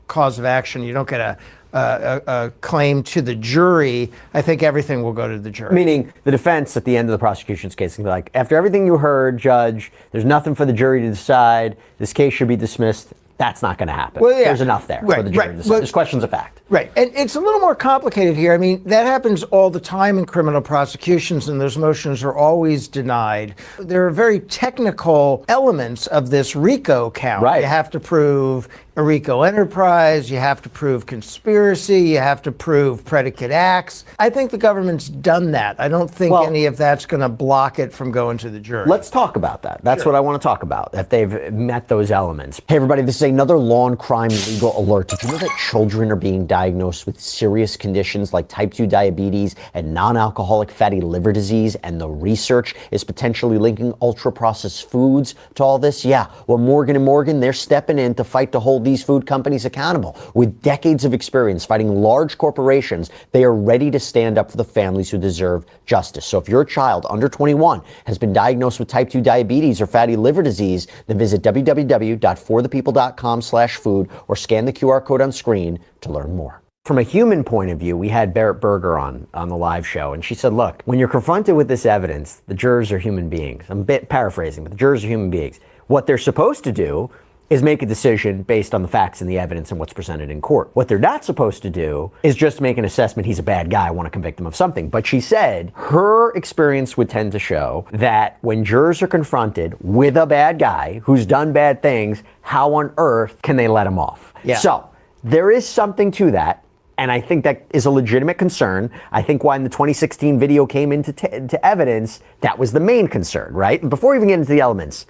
cause of action, you don't get a claim to the jury. I think everything will go to the jury. Meaning the defense at the end of the prosecution's case can be like, after everything you heard, Judge, there's nothing for the jury to decide. This case should be dismissed. That's not going to happen. Well, yeah. There's enough there for the jury to decide. Well, there's questions of fact. Right. And it's a little more complicated here. I mean, that happens all the time in criminal prosecutions, and those motions are always denied. There are very technical elements of this RICO count. Right. You have to prove a RICO enterprise, you have to prove conspiracy, you have to prove predicate acts. I think the government's done that. I don't think any of that's going to block it from going to the jury. Let's talk about that. That's what I want to talk about, if they've met those elements. Hey, everybody, this is another law and crime legal alert. Did you know that children are being diagnosed with serious conditions like type 2 diabetes and non-alcoholic fatty liver disease, and the research is potentially linking ultra-processed foods to all this? Yeah, well, Morgan & Morgan, they're stepping in to fight to hold these food companies accountable. With decades of experience fighting large corporations, they are ready to stand up for the families who deserve justice. So if your child under 21 has been diagnosed with type 2 diabetes or fatty liver disease, then visit www.forthepeople.com/food or scan the QR code on screen to learn more. From a human point of view, we had Barrett Berger on the live show, and she said, look, when you're confronted with this evidence, the jurors are human beings. I'm a bit paraphrasing, but the jurors are human beings. What they're supposed to do is make a decision based on the facts and the evidence and what's presented in court. What they're not supposed to do is just make an assessment, he's a bad guy, I want to convict him of something. But she said her experience would tend to show that when jurors are confronted with a bad guy who's done bad things, how on earth can they let him off? Yeah. So there is something to that. And I think that is a legitimate concern. I think when the 2016 video came into evidence, that was the main concern, right? And before we even get into the elements,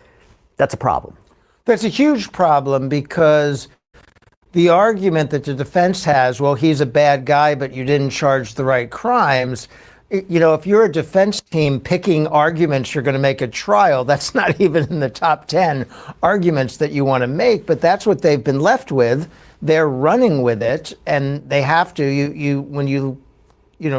that's a problem. That's a huge problem, because the argument that the defense has, well, he's a bad guy, but you didn't charge the right crimes. You know, if you're a defense team picking arguments you're going to make at trial, that's not even in the top 10 arguments that you want to make, but that's what they've been left with. They're running with it, and they have to. When you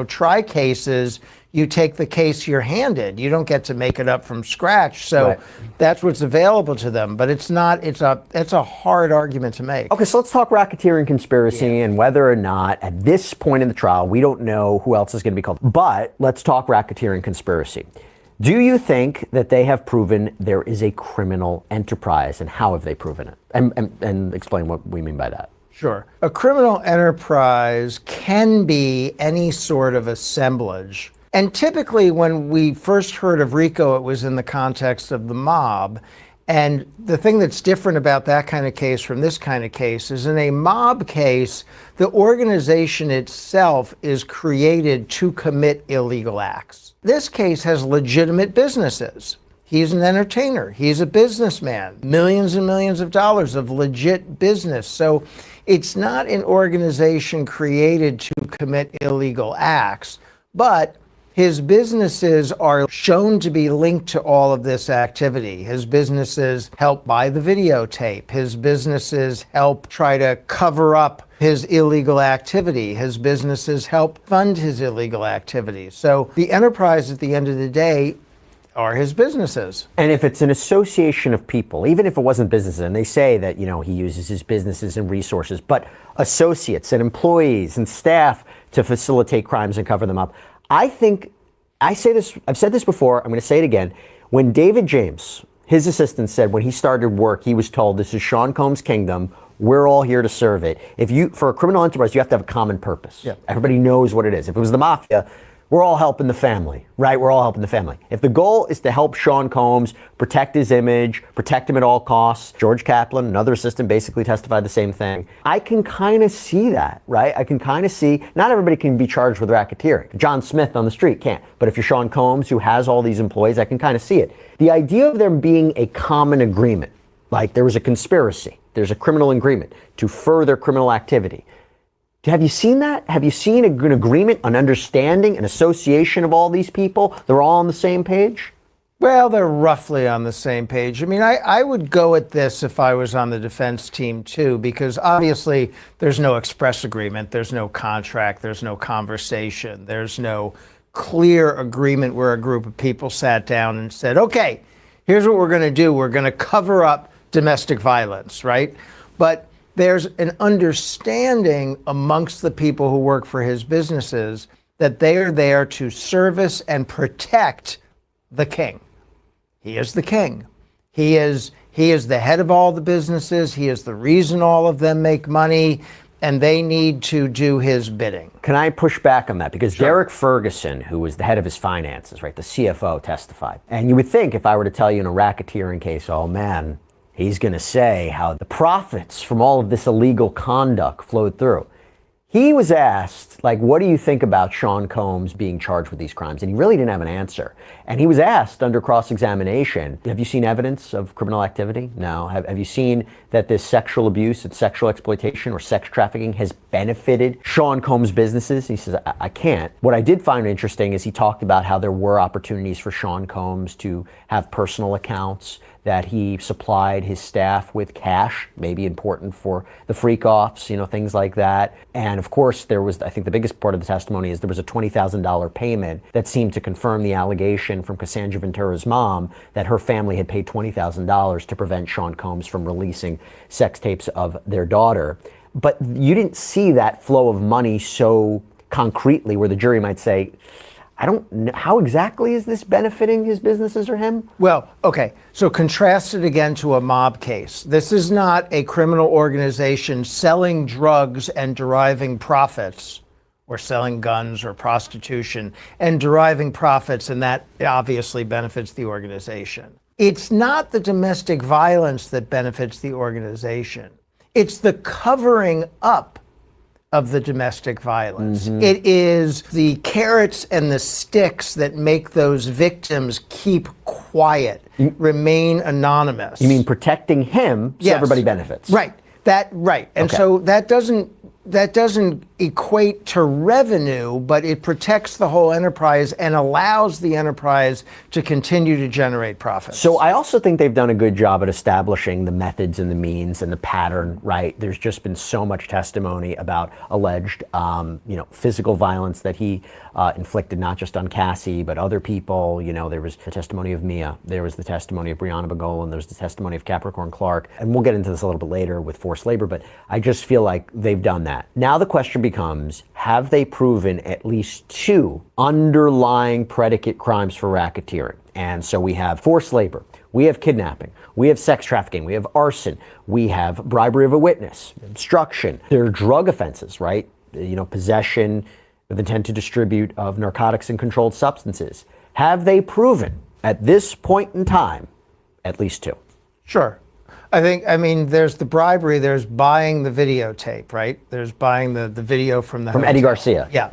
try cases, you take the case you're handed. You don't get to make it up from scratch. So that's what's available to them. But it's not. It's a hard argument to make. Okay, so let's talk racketeering conspiracy and whether or not at this point in the trial we don't know who else is going to be called. But let's talk racketeering conspiracy. Do you think that they have proven there is a criminal enterprise, and how have they proven it? And explain what we mean by that. Sure. A criminal enterprise can be any sort of assemblage. And typically when we first heard of RICO, it was in the context of the mob. And the thing that's different about that kind of case from this kind of case is, in a mob case, the organization itself is created to commit illegal acts. This case has legitimate businesses. He's an entertainer. He's a businessman. Millions and millions of dollars of legit business. So it's not an organization created to commit illegal acts, but his businesses are shown to be linked to all of this activity. His businesses help buy the videotape. His businesses help try to cover up his illegal activity. His businesses help fund his illegal activity. So the enterprise, at the end of the day, are his businesses. And if it's an association of people, even if it wasn't businesses, and they say that, he uses his businesses and resources, but associates and employees and staff to facilitate crimes and cover them up. I've said this before, I'm going to say it again. When David James, his assistant, said when he started work, he was told, this is Sean Combs' kingdom. We're all here to serve it. For a criminal enterprise, you have to have a common purpose. Yeah. Everybody knows what it is. If it was the mafia, we're all helping the family, right? We're all helping the family. If the goal is to help Sean Combs, protect his image, protect him at all costs, George Kaplan, another assistant, basically testified the same thing. I can kind of see that, right? I can kind of see, not everybody can be charged with racketeering. John Smith on the street can't. But if you're Sean Combs, who has all these employees, I can kind of see it. The idea of there being a common agreement, like there was a conspiracy, there's a criminal agreement to further criminal activity. Have you seen that? Have you seen an agreement, an understanding, an association of all these people? They're all on the same page? Well, they're roughly on the same page. I mean, I would go at this if I was on the defense team too, because obviously there's no express agreement, there's no contract, there's no conversation, there's no clear agreement where a group of people sat down and said, okay, here's what we're going to do. We're going to cover up domestic violence, right? But there's an understanding amongst the people who work for his businesses that they are there to service and protect the king. He is the king. He is the head of all the businesses. He is the reason all of them make money, and they need to do his bidding. Can I push back on that? Because Derek Ferguson, who was the head of his finances, right, the CFO, testified. And you would think if I were to tell you in a racketeering case, oh man, he's going to say how the profits from all of this illegal conduct flowed through. He was asked, what do you think about Sean Combs being charged with these crimes? And he really didn't have an answer. And he was asked under cross-examination, have you seen evidence of criminal activity? No. Have you seen that this sexual abuse and sexual exploitation or sex trafficking has benefited Sean Combs' businesses? He says, I can't. What I did find interesting is he talked about how there were opportunities for Sean Combs to have personal accounts, that he supplied his staff with cash, maybe important for the freak-offs, things like that. And of course, there was, I think the biggest part of the testimony is there was a $20,000 payment that seemed to confirm the allegation from Cassandra Ventura's mom that her family had paid $20,000 to prevent Sean Combs from releasing sex tapes of their daughter. But you didn't see that flow of money so concretely where the jury might say, I don't know, how exactly is this benefiting his businesses or him? Well, okay, so contrast it again to a mob case. This is not a criminal organization selling drugs and deriving profits, or selling guns or prostitution and deriving profits, and that obviously benefits the organization. It's not the domestic violence that benefits the organization. It's the covering up of the domestic violence. Mm-hmm. It is the carrots and the sticks that make those victims keep quiet, remain anonymous. You mean protecting him so everybody benefits? Right. And so that doesn't equate to revenue, but it protects the whole enterprise and allows the enterprise to continue to generate profits. So I also think they've done a good job at establishing the methods and the means and the pattern, right? There's just been so much testimony about alleged, physical violence that he inflicted, not just on Cassie, but other people. There was the testimony of Mia, there was the testimony of Breonna Bogolan, there's the testimony of Capricorn Clark, and we'll get into this a little bit later with forced labor, but I just feel like they've done that. Now the question becomes, have they proven at least two underlying predicate crimes for racketeering? And so we have forced labor, we have kidnapping, we have sex trafficking, we have arson, we have bribery of a witness, obstruction. There are drug offenses, right? Possession with intent to distribute of narcotics and controlled substances. Have they proven at this point in time at least two? Sure. I mean, there's the bribery, there's buying the videotape, right? There's buying the video from the From Eddie Garcia. Yeah.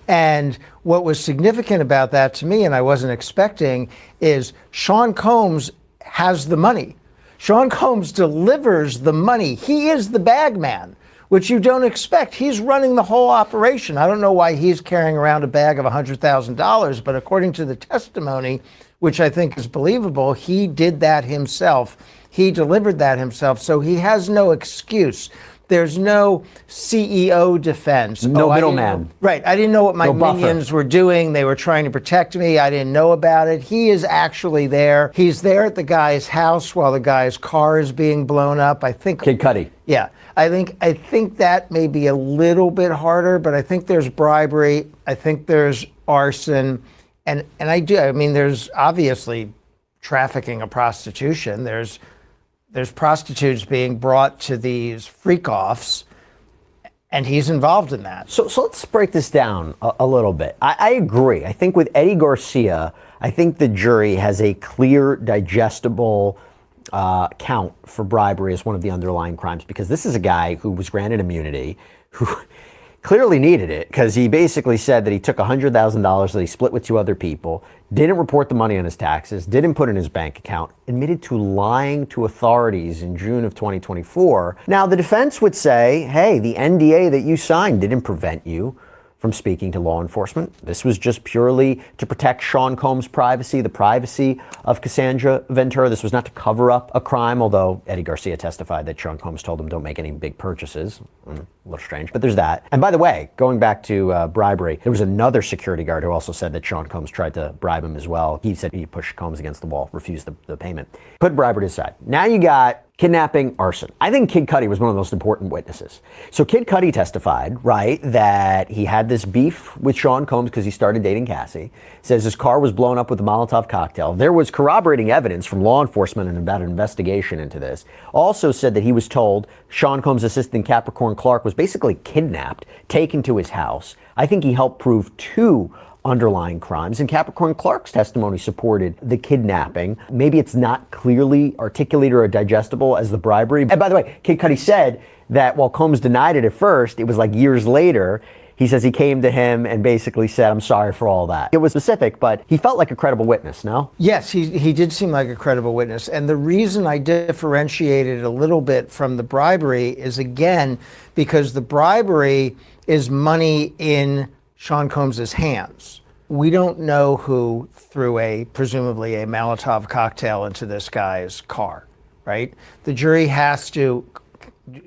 And what was significant about that to me, and I wasn't expecting, is Sean Combs has the money. Sean Combs delivers the money. He is the bag man, which you don't expect. He's running the whole operation. I don't know why he's carrying around a bag of $100,000, but according to the testimony, which I think is believable, he did that himself. He delivered that himself, so he has no excuse There's no CEO defense. No I didn't middleman. know- Right. I didn't know what my No buffer. minions were doing. They were trying to protect me. I didn't know about it. He is actually there. He's there at the guy's house while the guy's car is being blown up. I think Kid Cudi. Yeah. I think that may be a little bit harder, but I think there's bribery. I think there's arson. And I mean, there's obviously trafficking of prostitution. There's prostitutes being brought to these freak-offs, and he's involved in that. So let's break this down a little bit. I agree. I think with Eddie Garcia, I think the jury has a clear, digestible count for bribery as one of the underlying crimes, because this is a guy who was granted immunity, who clearly needed it, because he basically said that he took $100,000 that he split with two other people, didn't report the money on his taxes, didn't put it in his bank account, admitted to lying to authorities in June of 2024. Now, the defense would say, hey, the NDA that you signed didn't prevent you from speaking to law enforcement. This was just purely to protect Sean Combs' privacy, the privacy of Cassandra Ventura. This was not to cover up a crime, although Eddie Garcia testified that Sean Combs told him don't make any big purchases. A little strange, but there's that. And by the way, going back to bribery, there was another security guard who also said that Sean Combs tried to bribe him as well. He said he pushed Combs against the wall, refused the payment. Put bribery aside. Now you got kidnapping, arson. I think Kid Cudi was one of the most important witnesses. So Kid Cudi testified, right, that he had this beef with Sean Combs because he started dating Cassie. Says his car was blown up with a Molotov cocktail. There was corroborating evidence from law enforcement and about an investigation into this. Also said that he was told Sean Combs' assistant Capricorn Clark was basically kidnapped, taken to his house. I think he helped prove two underlying crimes, and Capricorn Clark's testimony supported the kidnapping. Maybe it's not clearly articulated or digestible as the bribery. And by the way, Kid Cudi said that while Combs denied it at first, it was like years later, he says he came to him and basically said, I'm sorry for all that. It was specific, but he felt like a credible witness, no? Yes, he did seem like a credible witness. And the reason I differentiated a little bit from the bribery is, again, because the bribery is money in Sean Combs' hands. We don't know who threw presumably a Molotov cocktail into this guy's car, right? The jury has to,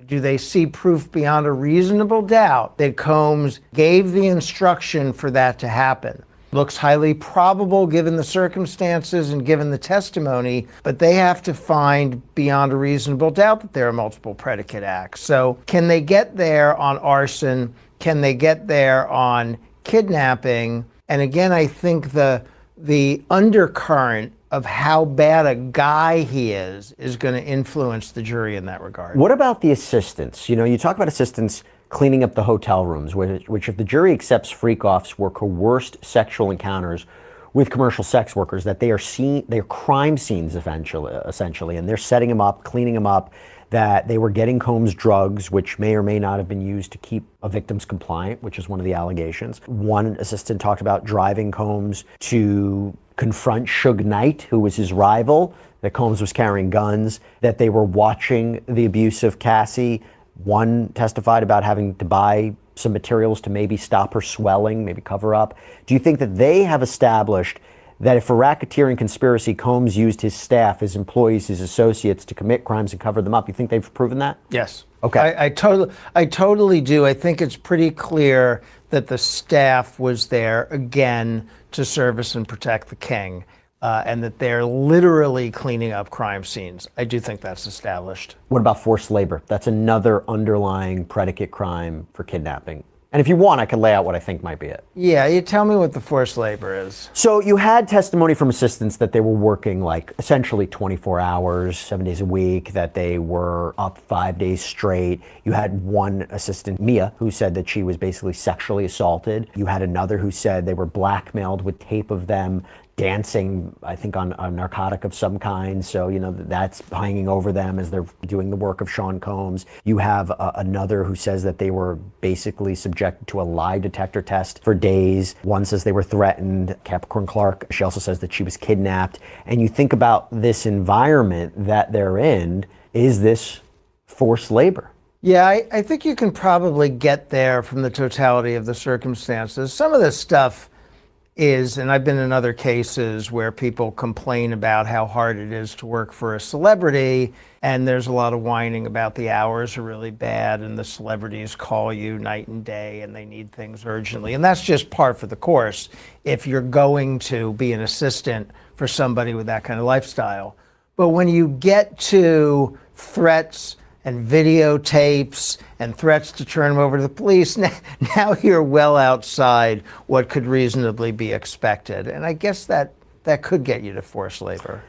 do they see proof beyond a reasonable doubt that Combs gave the instruction for that to happen? Looks highly probable given the circumstances and given the testimony, but they have to find beyond a reasonable doubt that there are multiple predicate acts. So can they get there on arson? Can they get there on kidnapping? And again, I think the undercurrent of how bad a guy he is going to influence the jury in that regard. What about the assistants? You know, you talk about assistants cleaning up the hotel rooms, which if the jury accepts freak-offs were coerced sexual encounters with commercial sex workers, that they're crime scenes essentially, and they're setting them up, cleaning them up, that they were getting Combs drugs, which may or may not have been used to keep victims compliant, which is one of the allegations. One assistant talked about driving Combs to confront Suge Knight, who was his rival, that Combs was carrying guns, that they were watching the abuse of Cassie. One testified about having to buy some materials to maybe stop her swelling, maybe cover up. Do you think that they have established that if for racketeering conspiracy, Combs used his staff, his employees, his associates to commit crimes and cover them up? You think they've proven that? Yes. Okay. I totally do. I think it's pretty clear that the staff was there, again, to service and protect the king, and that they're literally cleaning up crime scenes. I do think that's established. What about forced labor? That's another underlying predicate crime for kidnapping. And if you want, I can lay out what I think might be it. Yeah, you tell me what the forced labor is. So you had testimony from assistants that they were working like essentially 24 hours, 7 days a week, that they were up 5 days straight. You had one assistant, Mia, who said that she was basically sexually assaulted. You had another who said they were blackmailed with tape of them dancing, I think, on a narcotic of some kind. So, you know, that's hanging over them as they're doing the work of Sean Combs. You have another who says that they were basically subjected to a lie detector test for days. One says they were threatened. Capricorn Clark, she also says that she was kidnapped. And you think about this environment that they're in, is this forced labor? Yeah, I think you can probably get there from the totality of the circumstances. Some of this stuff is, and I've been in other cases where people complain about how hard it is to work for a celebrity, and there's a lot of whining about the hours are really bad, and the celebrities call you night and day, and they need things urgently. And that's just par for the course if you're going to be an assistant for somebody with that kind of lifestyle. But when you get to threats and videotapes and threats to turn them over to the police, now you're well outside what could reasonably be expected. And I guess that could get you to forced labor.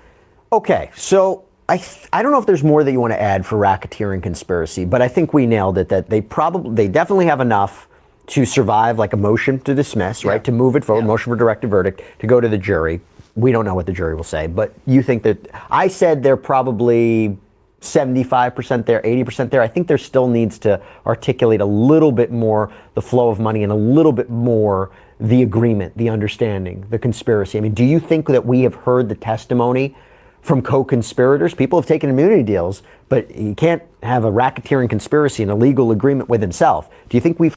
Okay, so I don't know if there's more that you want to add for racketeering conspiracy, but I think we nailed it, that they definitely have enough to survive like a motion to dismiss, right? To move it forward, motion for directed verdict, to go to the jury. We don't know what the jury will say, but you think that, I said they're probably 75% there, 80% there. I think there still needs to articulate a little bit more the flow of money and a little bit more the agreement, the understanding, the conspiracy. I mean, do you think that we have heard the testimony from co-conspirators? People have taken immunity deals, but you can't have a racketeering conspiracy and a legal agreement with himself. Do you think we've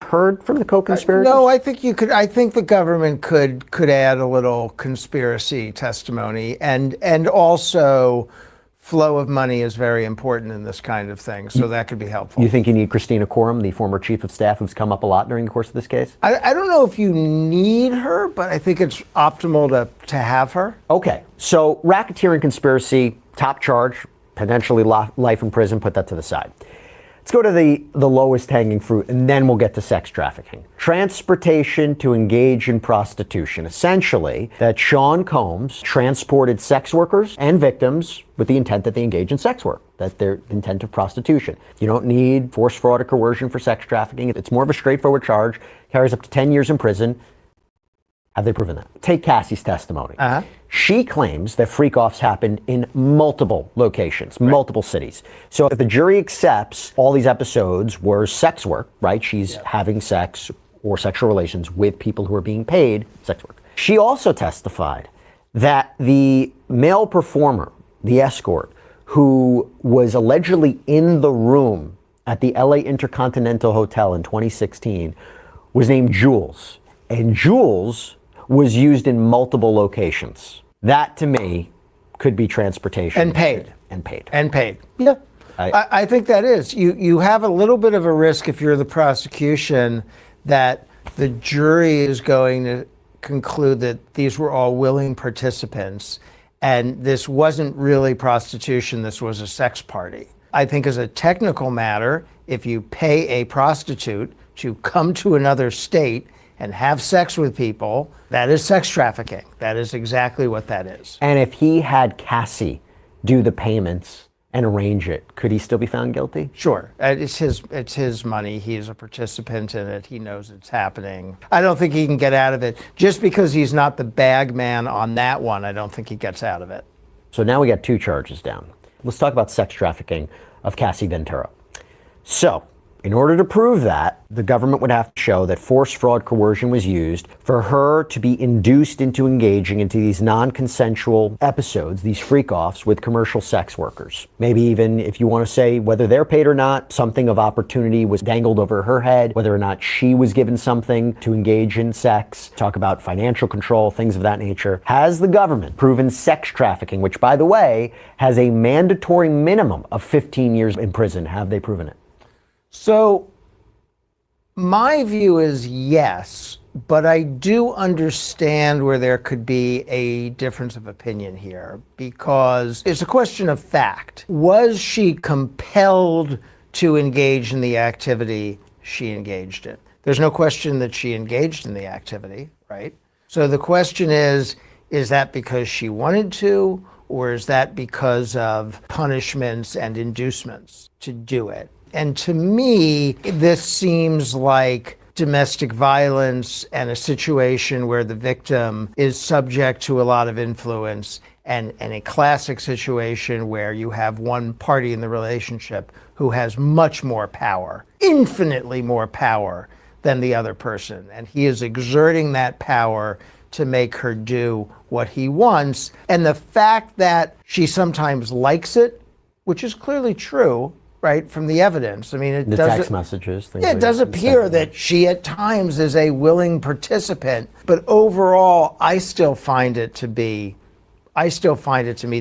heard from the co-conspirators? No, I think you could. I think the government could add a little conspiracy testimony, and also flow of money is very important in this kind of thing, so that could be helpful. You think you need Christina Coram, the former chief of staff who's come up a lot during the course of this case? I don't know if you need her, but I think it's optimal to have her. Okay, so racketeering conspiracy, top charge, potentially life in prison, put that to the side. Let's go to the lowest hanging fruit, and then we'll get to sex trafficking. Transportation to engage in prostitution. Essentially, that Sean Combs transported sex workers and victims with the intent that they engage in sex work, that their intent of prostitution. You don't need force, fraud, or coercion for sex trafficking. It's more of a straightforward charge, carries up to 10 years in prison. Have they proven that? Take Cassie's testimony. She claims that freak-offs happened in multiple locations, multiple cities. So if the jury accepts all these episodes were sex work, right? She's having sex or sexual relations with people who are being paid sex work. She also testified that the male performer, the escort, who was allegedly in the room at the LA Intercontinental Hotel in 2016 was named Jules. And Jules was used in multiple locations. That, to me, could be transportation. And paid. And paid. And paid. Yeah. I think that is. You have a little bit of a risk if you're the prosecution that the jury is going to conclude that these were all willing participants and this wasn't really prostitution, this was a sex party. I think as a technical matter, if you pay a prostitute to come to another state and have sex with people, that is sex trafficking. That is exactly what that is. And if he had Cassie do the payments and arrange it, could he still be found guilty? Sure. It's his money. He is a participant in it. He knows it's happening. I don't think he can get out of it. Just because he's not the bag man on that one, I don't think he gets out of it. So now we got 2 charges down. Let's talk about sex trafficking of Cassie Ventura. So, in order to prove that, the government would have to show that force, fraud, coercion was used for her to be induced into engaging into these non-consensual episodes, these freak-offs with commercial sex workers. Maybe even, if you want to say whether they're paid or not, something of opportunity was dangled over her head, whether or not she was given something to engage in sex, talk about financial control, things of that nature. Has the government proven sex trafficking, which, by the way, has a mandatory minimum of 15 years in prison? Have they proven it? So my view is yes, but I do understand where there could be a difference of opinion here because it's a question of fact. Was she compelled to engage in the activity she engaged in? There's no question that she engaged in the activity, right? So the question is that because she wanted to, or is that because of punishments and inducements to do it? And to me, this seems like domestic violence and a situation where the victim is subject to a lot of influence and a classic situation where you have one party in the relationship who has much more power, infinitely more power than the other person. And he is exerting that power to make her do what he wants. And the fact that she sometimes likes it, which is clearly true, right, from the evidence. I mean, it The does text messages. Things Yeah, it like does that. appear that she at times is a willing participant, but overall, I still find it to meet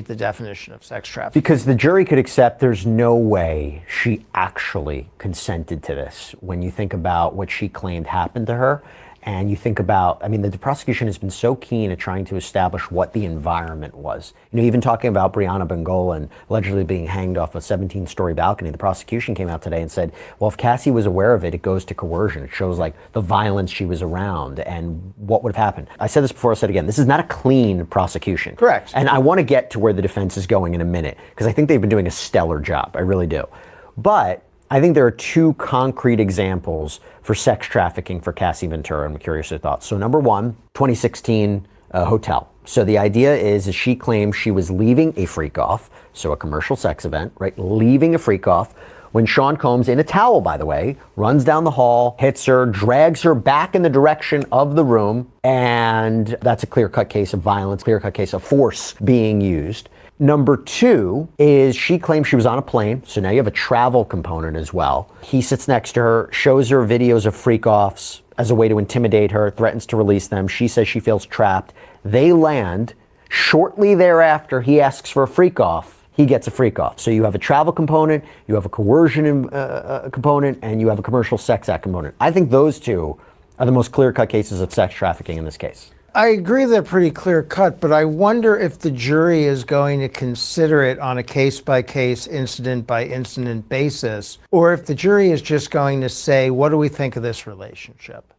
the definition of sex trafficking. Because the jury could accept there's no way she actually consented to this when you think about what she claimed happened to her. And you think about, I mean, the prosecution has been so keen at trying to establish what the environment was. You know, even talking about Brianna Bengolan allegedly being hanged off a 17-story balcony, the prosecution came out today and said, well, if Cassie was aware of it, it goes to coercion. It shows like the violence she was around and what would have happened. I said this before, I'll say it again. This is not a clean prosecution. Correct. And I want to get to where the defense is going in a minute, because I think they've been doing a stellar job. I really do. But I think there are two concrete examples for sex trafficking for Cassie Ventura. I'm curious your thoughts. So number one, 2016 hotel. So the idea is she claims she was leaving a freak off, so a commercial sex event, right? Leaving a freak off when Sean Combs, in a towel, by the way, runs down the hall, hits her, drags her back in the direction of the room. And that's a clear-cut case of violence, clear-cut case of force being used. Number two is she claims she was on a plane, so now you have a travel component as well. He sits next to her, shows her videos of freak-offs as a way to intimidate her, threatens to release them. She says she feels trapped. They land. Shortly thereafter, he asks for a freak-off. He gets a freak-off. So you have a travel component, you have a coercion component, and you have a commercial sex act component. I think those two are the most clear-cut cases of sex trafficking in this case. I agree they're pretty clear cut, but I wonder if the jury is going to consider it on a case-by-case, incident-by-incident basis, or if the jury is just going to say, what do we think of this relationship?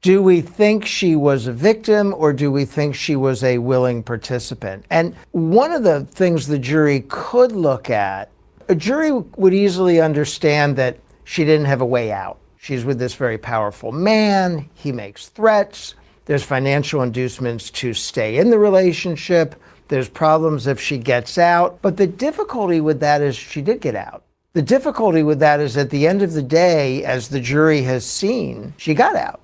Do we think she was a victim, or do we think she was a willing participant? And one of the things the jury could look at, a jury would easily understand that she didn't have a way out. She's with this very powerful man. He makes threats. There's financial inducements to stay in the relationship. There's problems if she gets out. But the difficulty with that is she did get out. The difficulty with that is at the end of the day, as the jury has seen, she got out.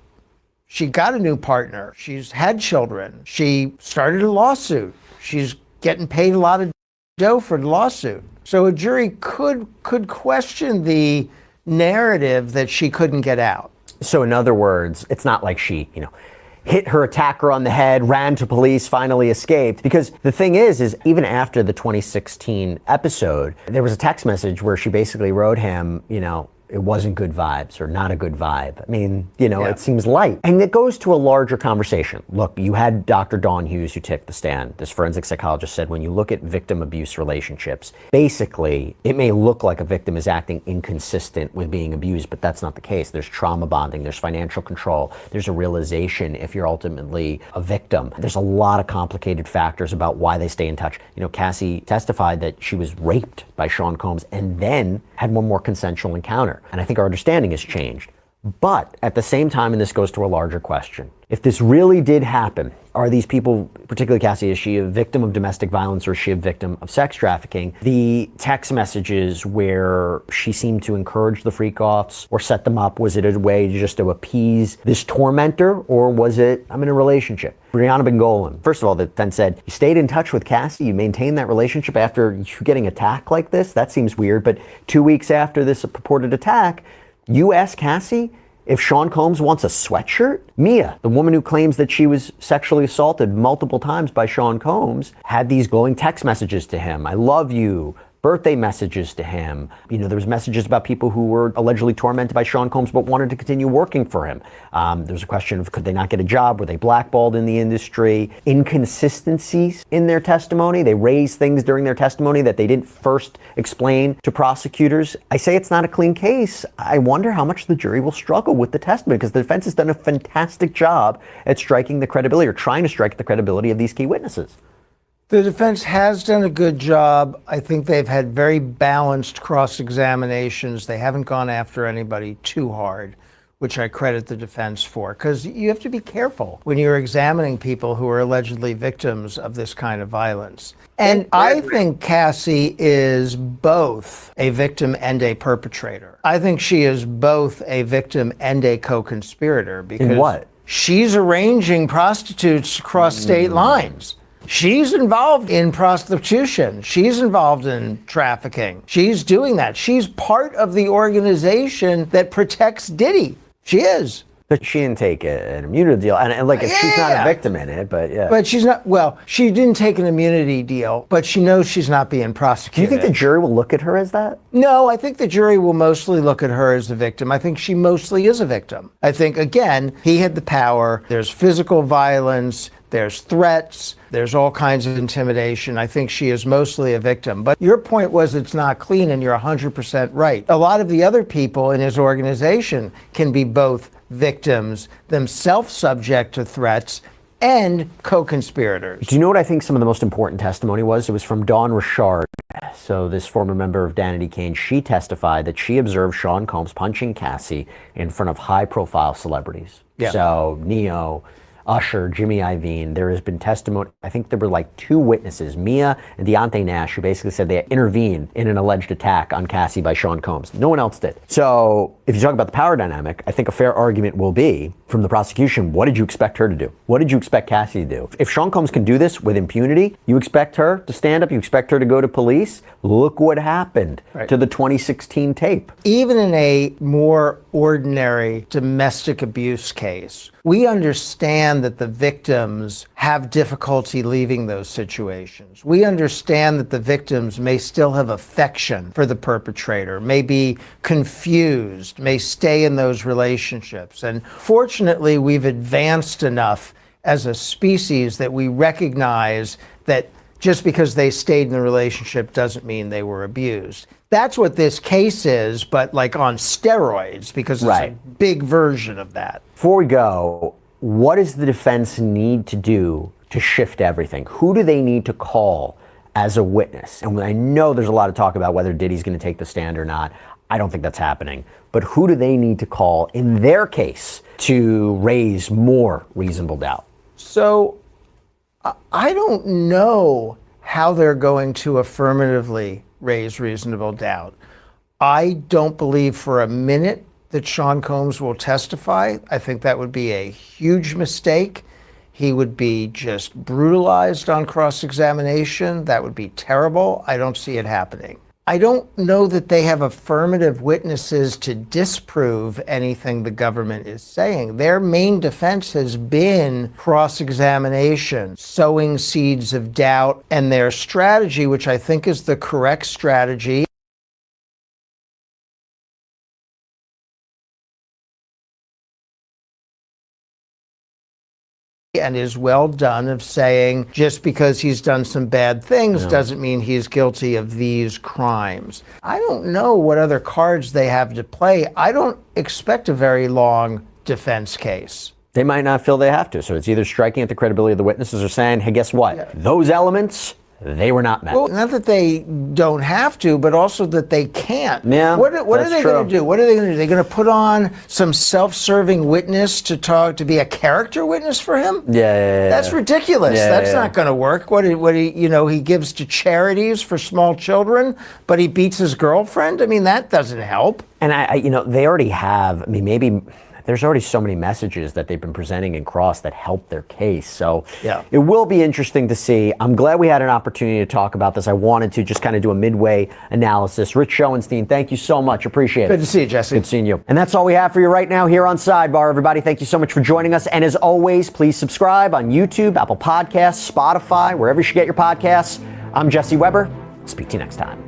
She got a new partner. She's had children. She started a lawsuit. She's getting paid a lot of dough for the lawsuit. So a jury could question the narrative that she couldn't get out. So in other words, it's not like she, hit her attacker on the head, ran to police, finally escaped. Because the thing is even after the 2016 episode, there was a text message where she basically wrote him, it wasn't good vibes or not a good vibe. I mean, It seems light. And it goes to a larger conversation. Look, you had Dr. Dawn Hughes who took the stand. This forensic psychologist said when you look at victim abuse relationships, basically it may look like a victim is acting inconsistent with being abused, but that's not the case. There's trauma bonding, there's financial control, there's a realization if you're ultimately a victim. There's a lot of complicated factors about why they stay in touch. Cassie testified that she was raped by Sean Combs and then had one more consensual encounter. And I think our understanding has changed. But at the same time, and this goes to a larger question, if this really did happen, are these people, particularly Cassie, is she a victim of domestic violence or is she a victim of sex trafficking? The text messages where she seemed to encourage the freak-offs or set them up, was it a way just to appease this tormentor, or was it, I'm in a relationship? Brianna Bengolan, first of all, the defense said, you stayed in touch with Cassie, you maintained that relationship after you getting attacked like this? That seems weird, but 2 weeks after this purported attack, you asked Cassie if Sean Combs wants a sweatshirt? Mia, the woman who claims that she was sexually assaulted multiple times by Sean Combs, had these glowing text messages to him. I love you. Birthday messages to him. There was messages about people who were allegedly tormented by Sean Combs but wanted to continue working for him. There's a question of could they not get a job? Were they blackballed in the industry? Inconsistencies in their testimony. They raised things during their testimony that they didn't first explain to prosecutors. I say it's not a clean case. I wonder how much the jury will struggle with the testimony, because the defense has done a fantastic job at striking the credibility, or trying to strike the credibility of these key witnesses. The defense has done a good job. I think they've had very balanced cross-examinations. They haven't gone after anybody too hard, which I credit the defense for, because you have to be careful when you're examining people who are allegedly victims of this kind of violence. And I think Cassie is both a victim and a perpetrator. I think she is both a victim and a co-conspirator. Because in what? She's arranging prostitutes across state lines. She's involved in prostitution. She's involved in trafficking. She's doing that. She's part of the organization that protects Diddy. She is. But she didn't take an immunity deal. And like, if she's not a victim in it, but yeah. But she's not, well, she didn't take an immunity deal, but she knows she's not being prosecuted. Do you think the jury will look at her as that? No, I think the jury will mostly look at her as a victim. I think she mostly is a victim. I think, again, he had the power. There's physical violence. There's threats. There's all kinds of intimidation. I think she is mostly a victim. But your point was it's not clean, and you're 100% right. A lot of the other people in his organization can be both victims, themselves subject to threats, and co-conspirators. Do you know what I think some of the most important testimony was? It was from Dawn Richard. So this former member of Danity Kane, she testified that she observed Sean Combs punching Cassie in front of high-profile celebrities. Yeah. So Neo, Usher, Jimmy Iovine. There has been testimony. I think there were like 2 witnesses, Mia and Deontay Nash, who basically said they intervened in an alleged attack on Cassie by Sean Combs. No one else did. So if you talk about the power dynamic, I think a fair argument will be from the prosecution, what did you expect her to do? What did you expect Cassie to do? If Sean Combs can do this with impunity, you expect her to stand up, you expect her to go to police. Look what happened to the 2016 tape. Even in a more ordinary domestic abuse case, we understand that the victims have difficulty leaving those situations. We understand that the victims may still have affection for the perpetrator, may be confused, may stay in those relationships. And fortunately, we've advanced enough as a species that we recognize that just because they stayed in the relationship doesn't mean they were abused. That's what this case is, but like on steroids, because it's a big version of that. Before we go, what does the defense need to do to shift everything? Who do they need to call as a witness? And I know there's a lot of talk about whether Diddy's going to take the stand or not. I don't think that's happening. But who do they need to call in their case to raise more reasonable doubt? So I don't know how they're going to affirmatively raise reasonable doubt. I don't believe for a minute that Sean Combs will testify. I think that would be a huge mistake. He would be just brutalized on cross-examination. That would be terrible. I don't see it happening. I don't know that they have affirmative witnesses to disprove anything the government is saying. Their main defense has been cross-examination, sowing seeds of doubt, and their strategy, which I think is the correct strategy, and is well done, of saying just because he's done some bad things doesn't mean he's guilty of these crimes. I don't know what other cards they have to play. I don't expect a very long defense case. They might not feel they have to. So it's either striking at the credibility of the witnesses or saying, hey, guess what? Those elements, they were not met. Well, not that they don't have to, but also that they can't. Yeah, what are they going to do? What are they going to do? They're going to put on some self-serving witness to be a character witness for him? Yeah. That's ridiculous. That's not going to work. He gives to charities for small children, but he beats his girlfriend? I mean, that doesn't help. And they already have, maybe there's already so many messages that they've been presenting in Cross that help their case. So it will be interesting to see. I'm glad we had an opportunity to talk about this. I wanted to just kind of do a midway analysis. Rich Schoenstein, thank you so much. Appreciate it. Good to see you, Jesse. Good seeing you. And that's all we have for you right now here on Sidebar, everybody. Thank you so much for joining us. And as always, please subscribe on YouTube, Apple Podcasts, Spotify, wherever you should get your podcasts. I'm Jesse Weber. Speak to you next time.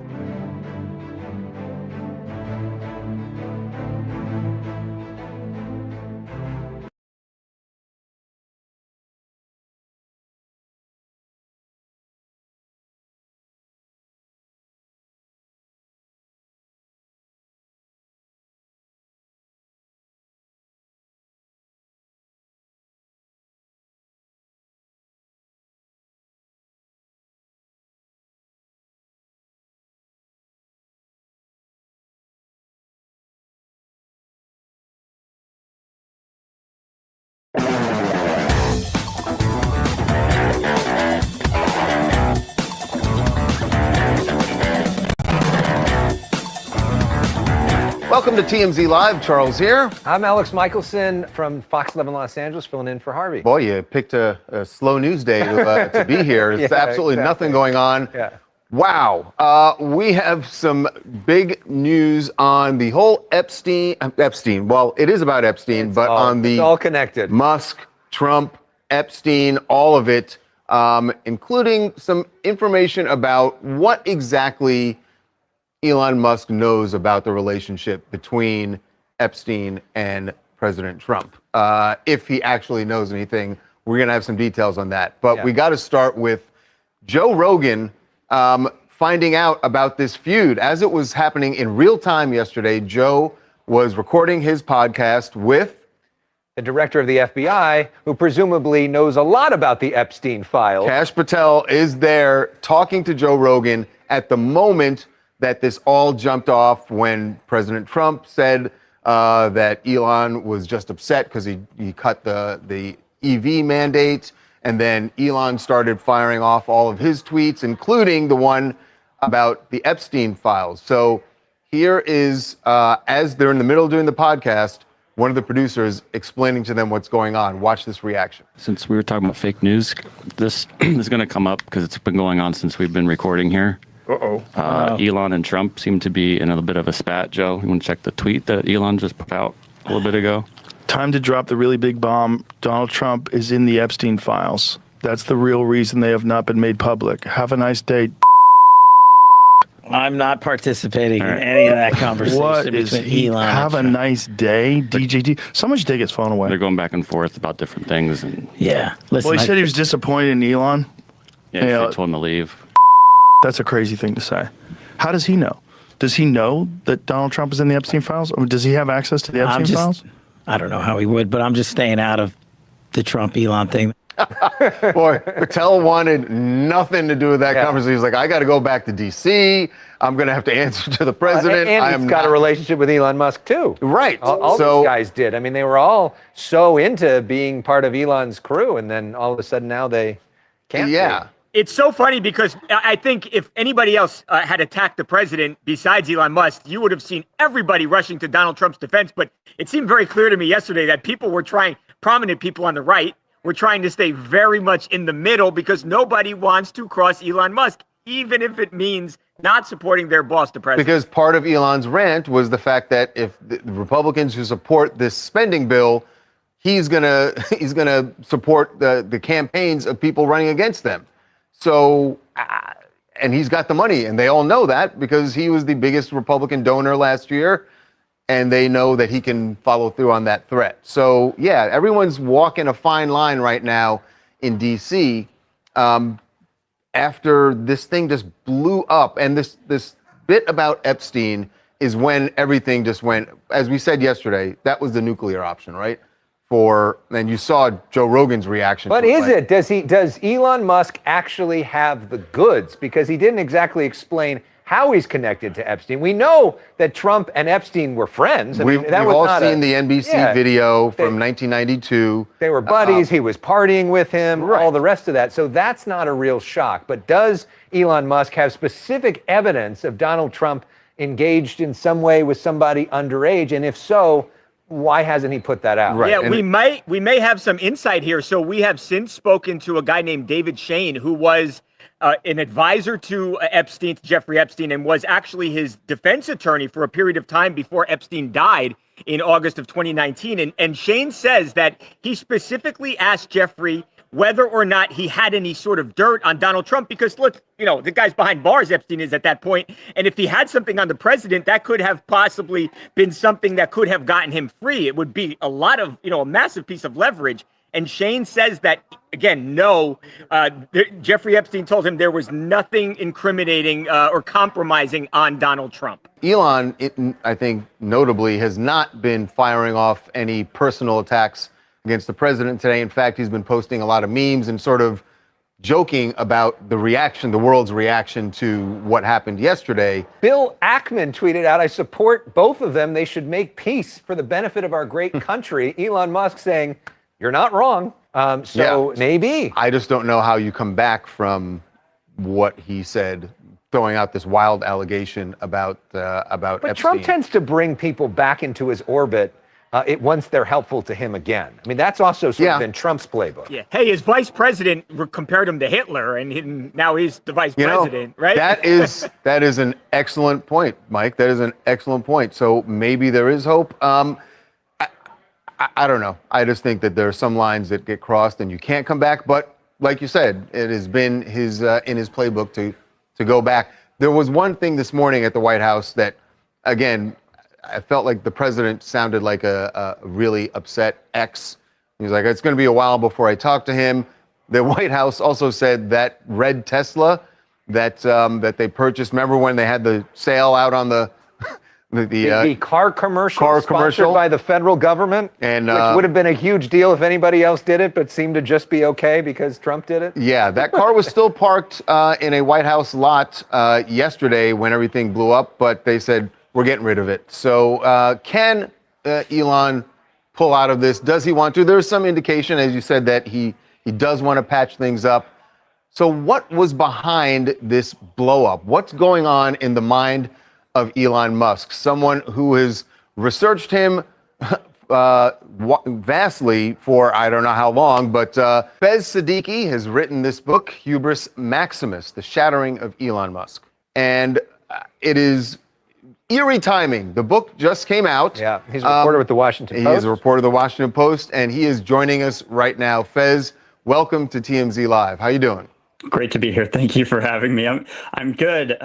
Welcome to TMZ Live. Charles here. I'm Alex Michelson from Fox 11 Los Angeles, filling in for Harvey. Boy, you picked a slow news day to be here. There's absolutely nothing going on. Yeah. Wow. We have some big news on the whole Epstein. Well, it is about Epstein, but on the it's all connected. Musk, Trump, Epstein, all of it, including some information about what exactly Elon Musk knows about the relationship between Epstein and President Trump. If he actually knows anything, we're going to have some details on that. But we got to start with Joe Rogan finding out about this feud. As it was happening in real time yesterday, Joe was recording his podcast with the director of the FBI, who presumably knows a lot about the Epstein files. Kash Patel is there talking to Joe Rogan at the moment that this all jumped off, when President Trump said that Elon was just upset because he cut the EV mandate. And then Elon started firing off all of his tweets, including the one about the Epstein files. So here is, as they're in the middle of doing the podcast, one of the producers explaining to them what's going on. Watch this reaction. Since we were talking about fake news, this is going to come up because it's been going on since we've been recording here. Elon and Trump seem to be in a little bit of a spat. Joe, you want to check the tweet that Elon just put out a little bit ago? Time to drop the really big bomb. Donald Trump is in the Epstein files. That's the real reason they have not been made public. Have a nice day. I'm not participating in any of that conversation. What is between Elon have and a Trump. nice day, DJD. Someone should take his phone away. They're going back and forth about different things. And yeah, listen. Well, he said he was disappointed in Elon. Yeah, they told him to leave. That's a crazy thing to say. How does he know? Does he know that Donald Trump is in the Epstein files? Or does he have access to the Epstein files? I don't know how he would, but I'm just staying out of the Trump Elon thing. Boy, Patel wanted nothing to do with that conversation. He's like, I got to go back to D.C. I'm going to have to answer to the president. And he's got a relationship with Elon Musk, too. Right. All these guys did. I mean, they were all so into being part of Elon's crew, and then all of a sudden now they can't be. It's so funny because I think if anybody else had attacked the president besides Elon Musk, you would have seen everybody rushing to Donald Trump's defense. But it seemed very clear to me yesterday that people were prominent people on the right were trying to stay very much in the middle because nobody wants to cross Elon Musk, even if it means not supporting their boss, the president. Because part of Elon's rant was the fact that if the Republicans who support this spending bill, he's gonna support the campaigns of people running against them. So, and he's got the money, and they all know that because he was the biggest Republican donor last year, and they know that he can follow through on that threat. So, yeah, everyone's walking a fine line right now in D.C. After this thing just blew up, and this bit about Epstein is when everything just went, as we said yesterday, that was the nuclear option, right? And you saw Joe Rogan's reaction. But does Elon Musk actually have the goods? Because he didn't exactly explain how he's connected to Epstein. We know that Trump and Epstein were friends. We've all seen the NBC video from 1992. They were buddies. He was partying with him, all the rest of that. So that's not a real shock. But does Elon Musk have specific evidence of Donald Trump engaged in some way with somebody underage? And if so, why hasn't he put that out? Yeah, we may have some insight here. So we have since spoken to a guy named David Shane, who was an advisor to Jeffrey Epstein, and was actually his defense attorney for a period of time before Epstein died in August of 2019. And Shane says that he specifically asked Jeffrey whether or not he had any sort of dirt on Donald Trump, because look, the guy's behind bars, Epstein is at that point. And if he had something on the president, that could have possibly been something that could have gotten him free. It would be a lot of, a massive piece of leverage. And Shane says that, again, no, Jeffrey Epstein told him there was nothing incriminating or compromising on Donald Trump. Elon, I think, notably, has not been firing off any personal attacks against the president today. In fact, he's been posting a lot of memes and sort of joking about the world's reaction to what happened yesterday. Bill Ackman tweeted out, I support both of them. They should make peace for the benefit of our great country. Elon Musk saying, you're not wrong. Maybe. I just don't know how you come back from what he said throwing out this wild allegation about But Epstein. Trump tends to bring people back into his orbit once they're helpful to him again. I mean, that's also sort of in Trump's playbook. Yeah. Hey, his vice president compared him to Hitler, and now he's the vice president, right? That is an excellent point, Mike. That is an excellent point. So maybe there is hope. I don't know. I just think that there are some lines that get crossed and you can't come back. But like you said, it has been his in his playbook to go back. There was one thing this morning at the White House that, again, I felt like the president sounded like a really upset ex. He was like, it's going to be a while before I talk to him. The White House also said that red Tesla that they purchased. Remember when they had the sale out on the car commercial sponsored by the federal government, and which would have been a huge deal if anybody else did it, but seemed to just be okay because Trump did it? Yeah, that car was still parked in a White House lot yesterday when everything blew up, but they said, we're getting rid of it. So can Elon pull out of this? Does he want to? There's some indication, as you said, that he does want to patch things up. So what was behind this blow up? What's going on in the mind of Elon Musk, someone who has researched him vastly for I don't know how long, but Fez Siddiqui has written this book, Hubris Maximus, The Shattering of Elon Musk. And it is eerie timing. The book just came out. Yeah, he's a reporter with the Washington Post. He is a reporter of the Washington Post, and he is joining us right now. Fez, welcome to TMZ Live. How you doing? Great to be here. Thank you for having me. I'm good.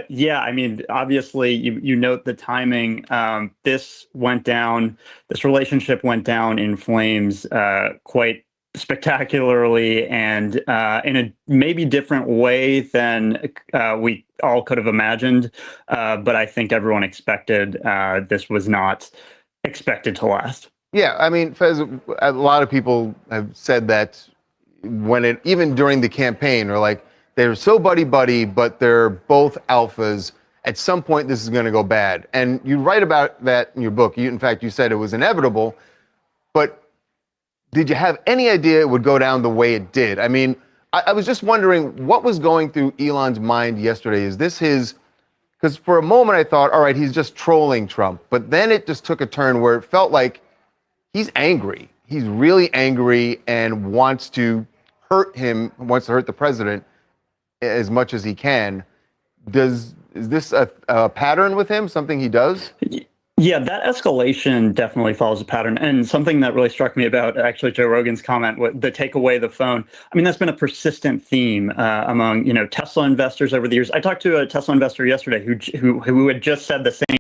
Yeah, I mean, obviously, you note the timing. This relationship went down in flames quite spectacularly and in a maybe different way than we all could have imagined. But I think everyone expected this was not expected to last. Yeah, I mean, Fez, a lot of people have said that even during the campaign, or like they're so buddy-buddy, but they're both alphas. At some point, this is going to go bad. And you write about that in your book. In fact, you said it was inevitable. But did you have any idea it would go down the way it did? I mean, I was just wondering what was going through Elon's mind yesterday. Is this his? Because for a moment I thought, all right, he's just trolling Trump. But then it just took a turn where it felt like he's angry. He's really angry and wants to hurt the president as much as he can. Is this a pattern with him, something he does? Yeah, that escalation definitely follows a pattern. And something that really struck me about actually Joe Rogan's comment, the take away the phone. I mean, that's been a persistent theme among, Tesla investors over the years. I talked to a Tesla investor yesterday who had just said the same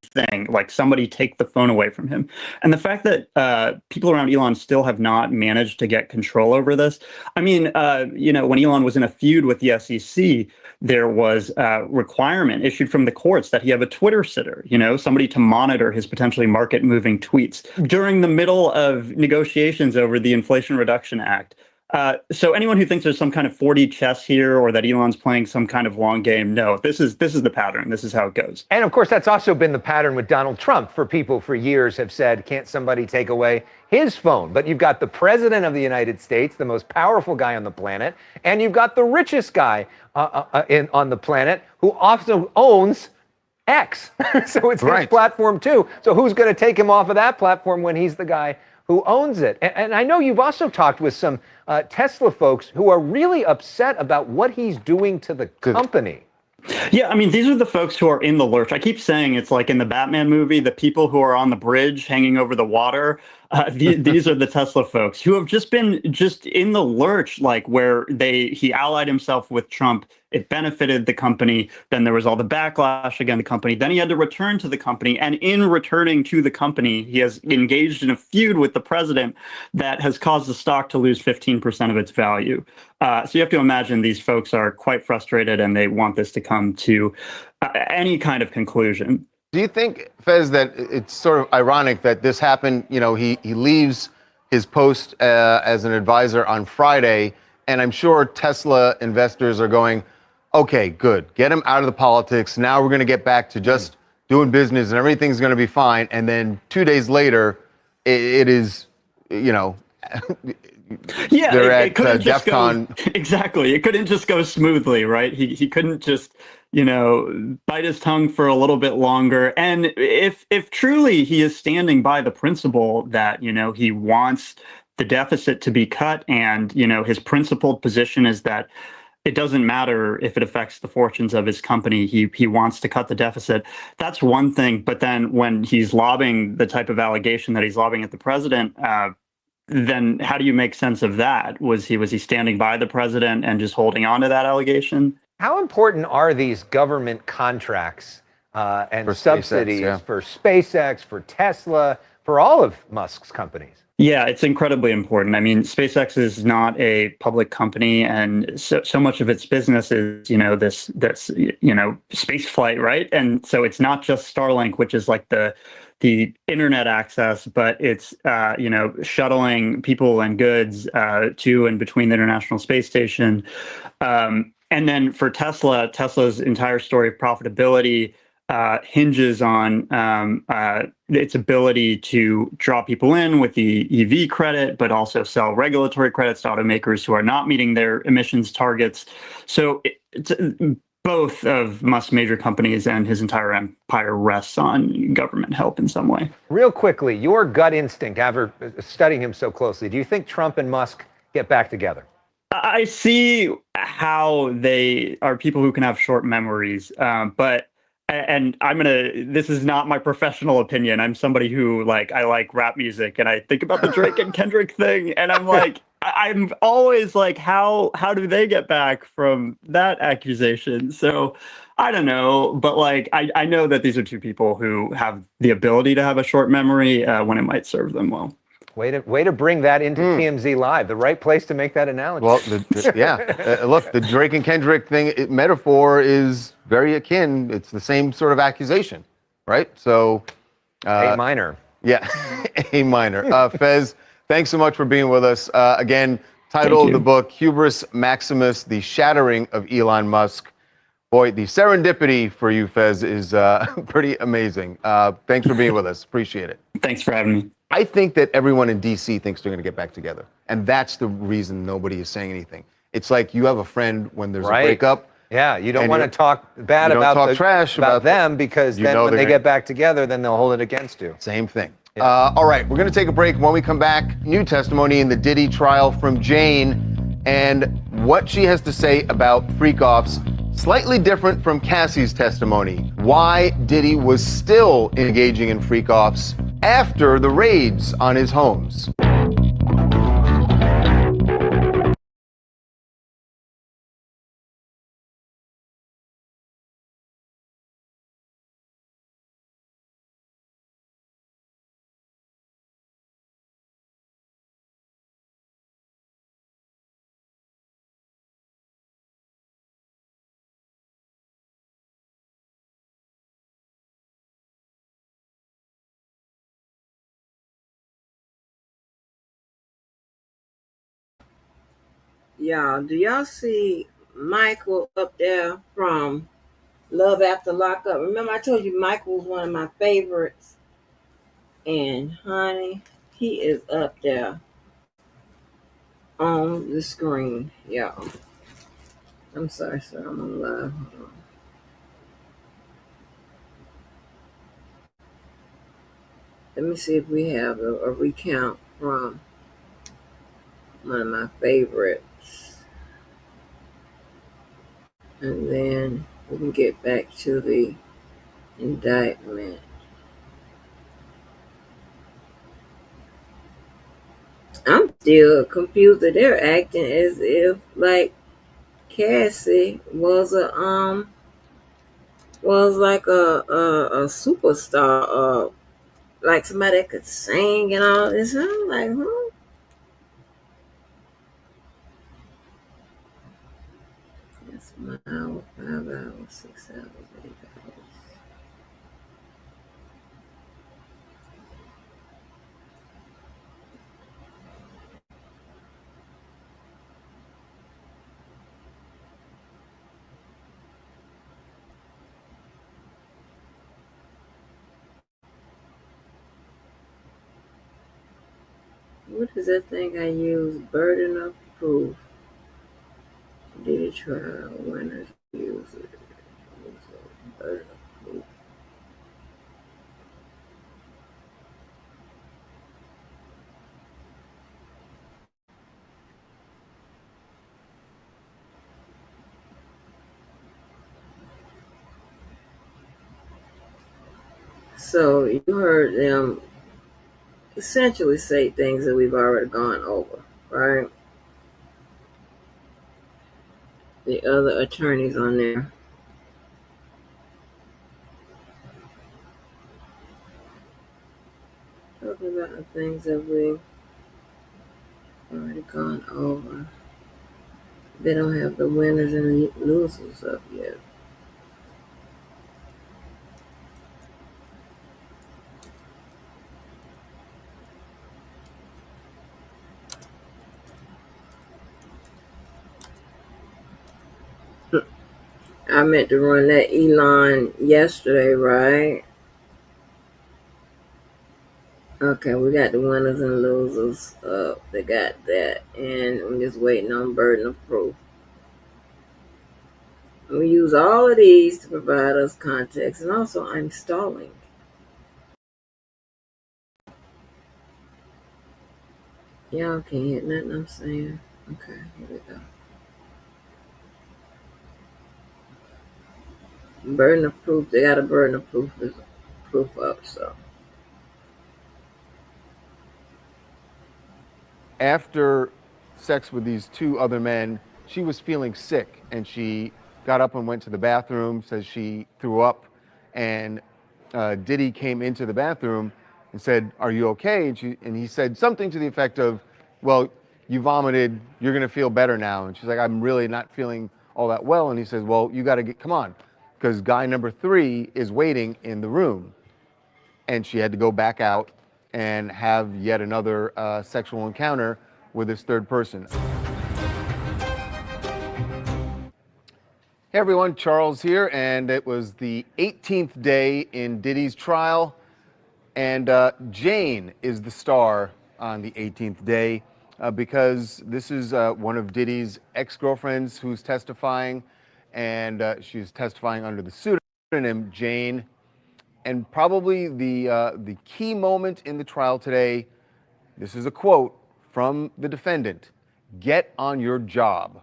thing, like somebody take the phone away from him. And the fact that people around Elon still have not managed to get control over this. I mean, when Elon was in a feud with the SEC, there was a requirement issued from the courts that he have a Twitter sitter, somebody to monitor his potentially market moving tweets during the middle of negotiations over the Inflation Reduction Act. So anyone who thinks there's some kind of 4D chess here or that Elon's playing some kind of long game, no, this is the pattern. This is how it goes. And of course, that's also been the pattern with Donald Trump. For people for years have said, can't somebody take away his phone? But you've got the president of the United States, the most powerful guy on the planet, and you've got the richest guy on the planet who also owns X. So it's his platform too. So who's going to take him off of that platform when he's the guy who owns it? And I know you've also talked with some Tesla folks who are really upset about what he's doing to the company. Yeah, I mean, these are the folks who are in the lurch. I keep saying it's like in the Batman movie, the people who are on the bridge hanging over the water. These are the Tesla folks who have just been in the lurch, like where he allied himself with Trump. It benefited the company. Then there was all the backlash against the company. Then he had to return to the company. And in returning to the company, he has engaged in a feud with the president that has caused the stock to lose 15% of its value. So you have to imagine these folks are quite frustrated and they want this to come to any kind of conclusion. Do you think, Fez, that it's sort of ironic that this happened? He leaves his post as an advisor on Friday, and I'm sure Tesla investors are going, okay, good, get him out of the politics. Now we're going to get back to just doing business and everything's going to be fine. And then 2 days later, it is, Yeah, they're it at couldn't just DEF go CON. exactly. It couldn't just go smoothly, right? He couldn't just, bite his tongue for a little bit longer. And if truly he is standing by the principle that, he wants the deficit to be cut, and, his principled position is that it doesn't matter if it affects the fortunes of his company. He wants to cut the deficit. That's one thing. But then when he's lobbing the type of allegation that he's lobbing at the president, then how do you make sense of that? Was he standing by the president and just holding on to that allegation? How important are these government contracts and For SpaceX, subsidies yeah. for SpaceX, for Tesla, for all of Musk's companies? Yeah, it's incredibly important. I mean, SpaceX is not a public company, and so much of its business is, this space flight, right? And so it's not just Starlink, which is like the internet access, but it's shuttling people and goods to and between the International Space Station. And then for Tesla's entire story of profitability hinges on its ability to draw people in with the EV credit, but also sell regulatory credits to automakers who are not meeting their emissions targets. So both of Musk's major companies and his entire empire rests on government help in some way. Real quickly, your gut instinct after studying him so closely, do you think Trump and Musk get back together? I see how they are people who can have short memories, but this is not my professional opinion. I'm somebody who I like rap music, and I think about the Drake and Kendrick thing, and I'm like, I'm always like, how do they get back from that accusation? So I don't know, but I know that these are two people who have the ability to have a short memory when it might serve them well. Way to bring that into TMZ Live, the right place to make that analogy. Well, look, the Drake and Kendrick metaphor is very akin. It's the same sort of accusation, right? So, A minor. Yeah, A minor. Fez, thanks so much for being with us. Again, title of the book, Hubris Maximus, The Shattering of Elon Musk. Boy, the serendipity for you, Fez, is pretty amazing. Thanks for being with us. Appreciate it. Thanks for having me. I think that everyone in D.C. thinks they're going to get back together. And that's the reason nobody is saying anything. It's like you have a friend when there's a breakup. Yeah, you don't want to talk bad about them, because then when they get back together, then they'll hold it against you. Same thing. Yeah. All right, we're going to take a break. When we come back, new testimony in the Diddy trial from Jane and what she has to say about freak-offs. Slightly different from Cassie's testimony. Why Diddy was still engaging in freak-offs after the raids on his homes. Y'all, do y'all see Michael up there from Love After Lockup? Remember I told you Michael was one of my favorites? And honey, he is up there on the screen, y'all. I'm sorry, sir. I'm on live. Hold on. Let me see if we have a recount from one of my favorites. And then we can get back to the indictment. I'm still confused that they're acting as if Cassie was like a superstar, like somebody that could sing and all this. I'm like, huh? That's 1 hour, 5 hours, 6 hours, 8 hours. What is that thing I use? Burden of proof. Diddy trial winners use it. Burden of proof. So you heard them essentially say things that we've already gone over, right? The other attorneys on there talking about the things that we've already gone over. They don't have the winners and the losers up yet. I meant to run that Elon yesterday, right? Okay, we got the winners and losers up. They got that. And I'm just waiting on burden of proof. We use all of these to provide us context. And also, I'm stalling. Y'all can't hear nothing I'm saying. Okay, here we go. Burden of proof. They got a burden of proof up, so. After sex with these two other men, she was feeling sick and she got up and went to the bathroom, says she threw up, and Diddy came into the bathroom and said, "Are you okay?" And he said something to the effect of, "Well, you vomited, you're gonna feel better now." And she's like, "I'm really not feeling all that well." And he says, "Well, you gotta come on, because guy number 3 is waiting in the room." And she had to go back out and have yet another sexual encounter with this third person. Hey everyone, Charles here, and it was the 18th day in Diddy's trial, and Jane is the star on the 18th day because this is one of Diddy's ex-girlfriends who's testifying, and she's testifying under the pseudonym Jane. And probably the key moment in the trial today, this is a quote from the defendant: "Get on your job."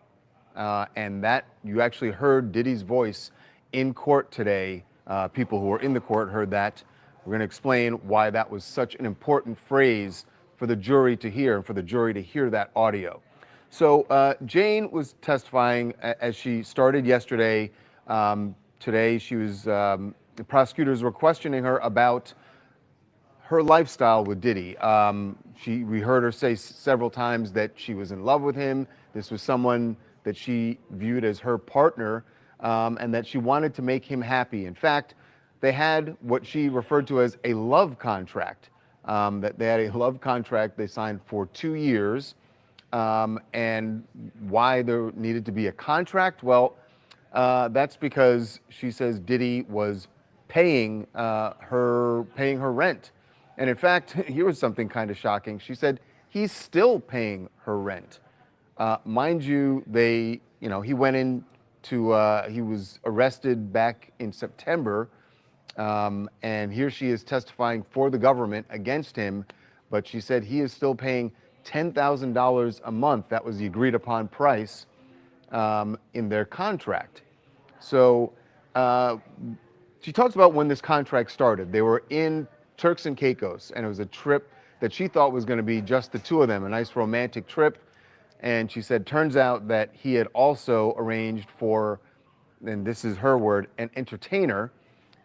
And that, you actually heard Diddy's voice in court today. People who were in the court heard that. We're going to explain why that was such an important phrase for the jury to hear, and for the jury to hear that audio. So Jane was testifying as she started yesterday. Today she was, the prosecutors were questioning her about her lifestyle with Diddy. We heard her say several times that she was in love with him. This was someone that she viewed as her partner, and that she wanted to make him happy. In fact, they had what she referred to as a love contract. That they had a love contract they signed for 2 years. And why there needed to be a contract? Well, that's because she says Diddy was paying her rent. And in fact, here was something kind of shocking. She said he's still paying her rent. Mind you, he went into, he was arrested back in September, and here she is testifying for the government against him, but she said he is still paying $10,000 a month. That was the agreed upon price in their contract. So she talks about when this contract started. They were in Turks and Caicos, and it was a trip that she thought was going to be just the two of them, a nice romantic trip. And she said, turns out that he had also arranged for, and this is her word, an entertainer,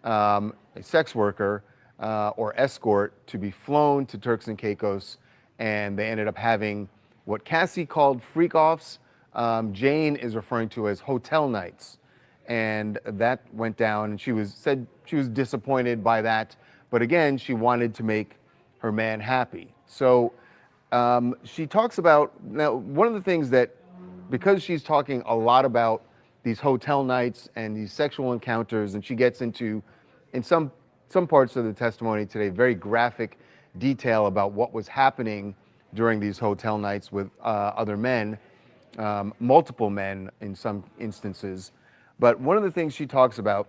a sex worker or escort, to be flown to Turks and Caicos, and they ended up having what Cassie called freak-offs. Jane is referring to as hotel nights. And that went down, and said she was disappointed by that. But again, she wanted to make her man happy. So she talks about, now, one of the things that, because she's talking a lot about these hotel nights and these sexual encounters, and she gets into, in some parts of the testimony today, very graphic detail about what was happening during these hotel nights with other men, multiple men in some instances. But one of the things she talks about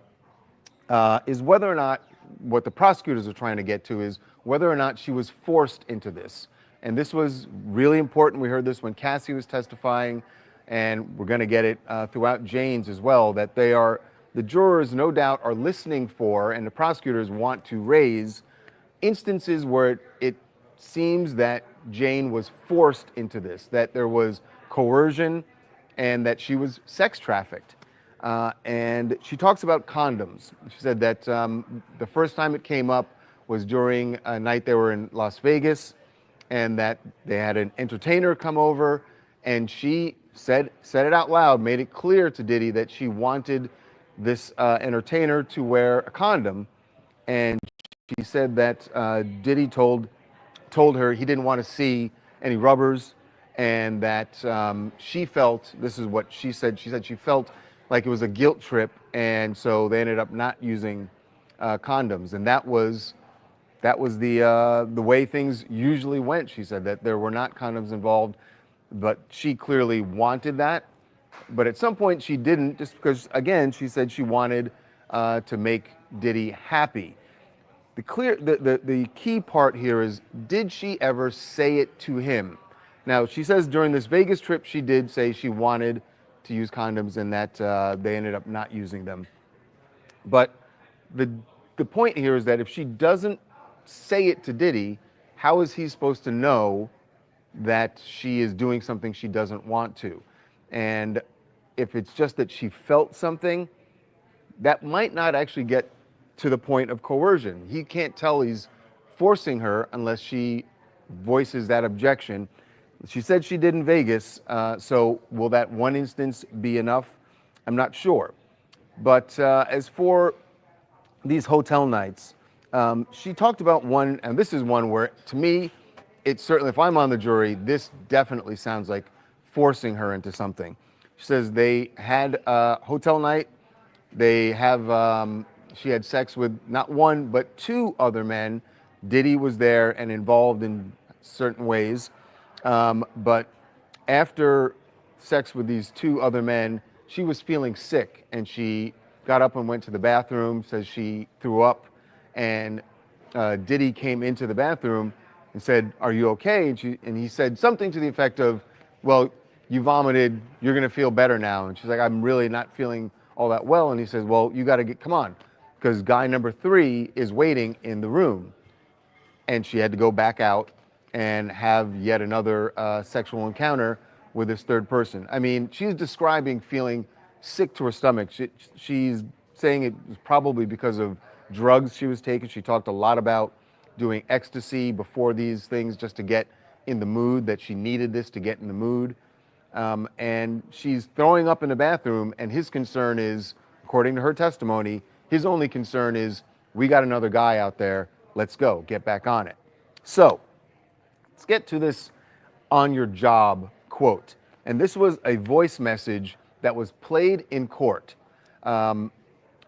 is whether or not, what the prosecutors are trying to get to is whether or not she was forced into this. And this was really important. We heard this when Cassie was testifying, and we're going to get it throughout Jane's as well, that the jurors no doubt are listening for, and the prosecutors want to raise instances where it seems that Jane was forced into this, that there was coercion and that she was sex trafficked. And she talks about condoms. She said that the first time it came up was during a night they were in Las Vegas, and that they had an entertainer come over, and she said it out loud, made it clear to Diddy that she wanted this entertainer to wear a condom. And she said that Diddy told her he didn't want to see any rubbers, and that she felt, this is what she said she felt like it was a guilt trip, and so they ended up not using condoms. And that was the way things usually went. She said that there were not condoms involved, but she clearly wanted that. But at some point she didn't, just because, again, she said she wanted to make Diddy happy. The key part here is, did she ever say it to him? Now, she says during this Vegas trip she did say she wanted to use condoms, and that they ended up not using them. But the point here is that if she doesn't say it to Diddy, how is he supposed to know that she is doing something she doesn't want to? And if it's just that she felt something, that might not actually get to the point of coercion. He can't tell he's forcing her unless she voices that objection. She said she did in Vegas, so will that one instance be enough? I'm not sure. But as for these hotel nights, she talked about one, and this is one where, to me, it's certainly, if I'm on the jury, this definitely sounds like forcing her into something. She says they had a hotel night. She had sex with not one, but two other men. Diddy was there and involved in certain ways. But after sex with these two other men, she was feeling sick, and she got up and went to the bathroom, says she threw up, and Diddy came into the bathroom and said, "Are you okay?" And he said something to the effect of, "Well, you vomited, you're gonna feel better now." And she's like, "I'm really not feeling all that well." And he says, "Well, you gotta come on, because guy number 3 is waiting in the room." And she had to go back out and have yet another sexual encounter with this third person. I mean, she's describing feeling sick to her stomach. She's saying it was probably because of drugs she was taking. She talked a lot about doing ecstasy before these things just to get in the mood, that she needed this to get in the mood. And she's throwing up in the bathroom, and his concern is, according to her testimony, his only concern is, we got another guy out there, let's go, get back on it. So, let's get to this on your job quote. And this was a voice message that was played in court.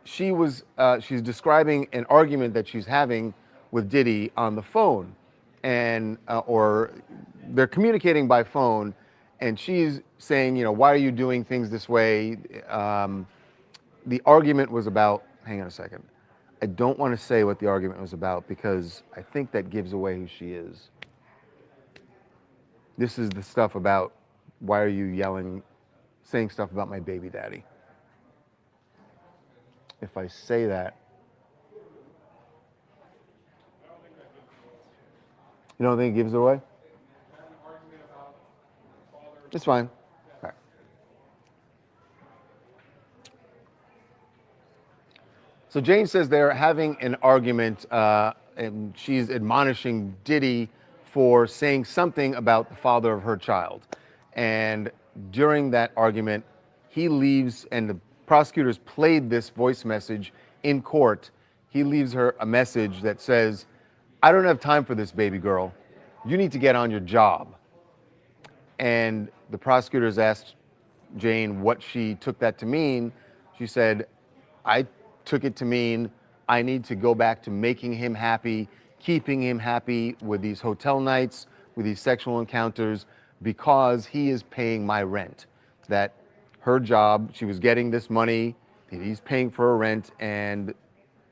She's describing an argument that she's having with Diddy on the phone, and or they're communicating by phone, and she's saying, why are you doing things this way? The argument was about, hang on a second. I don't want to say what the argument was about because I think that gives away who she is. This is the stuff about, why are you yelling, saying stuff about my baby daddy? If I say that, you don't think it gives it away? It's fine. All right. So Jane says they're having an argument, and she's admonishing Diddy for saying something about the father of her child. And during that argument, he leaves, and the prosecutors played this voice message in court. He leaves her a message that says, "I don't have time for this, baby girl. You need to get on your job." And the prosecutors asked Jane what she took that to mean. She said, "I took it to mean I need to go back to making him happy, keeping him happy with these hotel nights, with these sexual encounters because he is paying my rent. That her job, she was getting this money, he's paying for her rent, and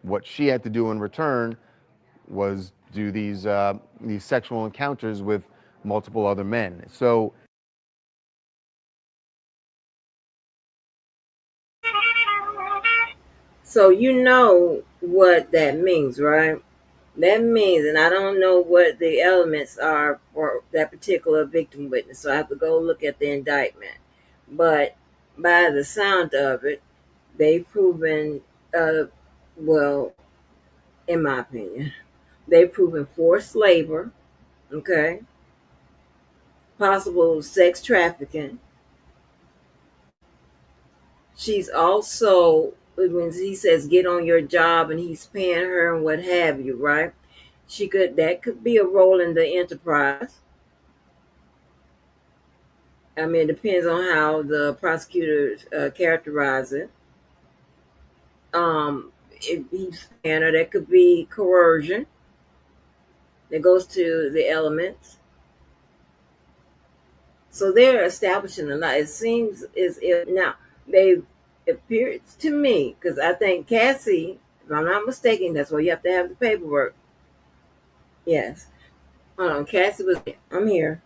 what she had to do in return was do these sexual encounters with multiple other men. So you know what that means, right? That means, and I don't know what the elements are for that particular victim witness, so I have to go look at the indictment. But by the sound of it, they've proven, well, in my opinion, they've proven forced labor, okay, possible sex trafficking. She's also, when he says get on your job and he's paying her and what have you, right? That could be a role in the enterprise. I mean, it depends on how the prosecutors characterize it. If he's paying her, that could be coercion. That goes to the elements. So they're establishing a lot. It seems as if now they appears to me, because I think Cassie, if I'm not mistaken, that's why you have to have the paperwork. Yes. Hold on, Cassie was. I'm here.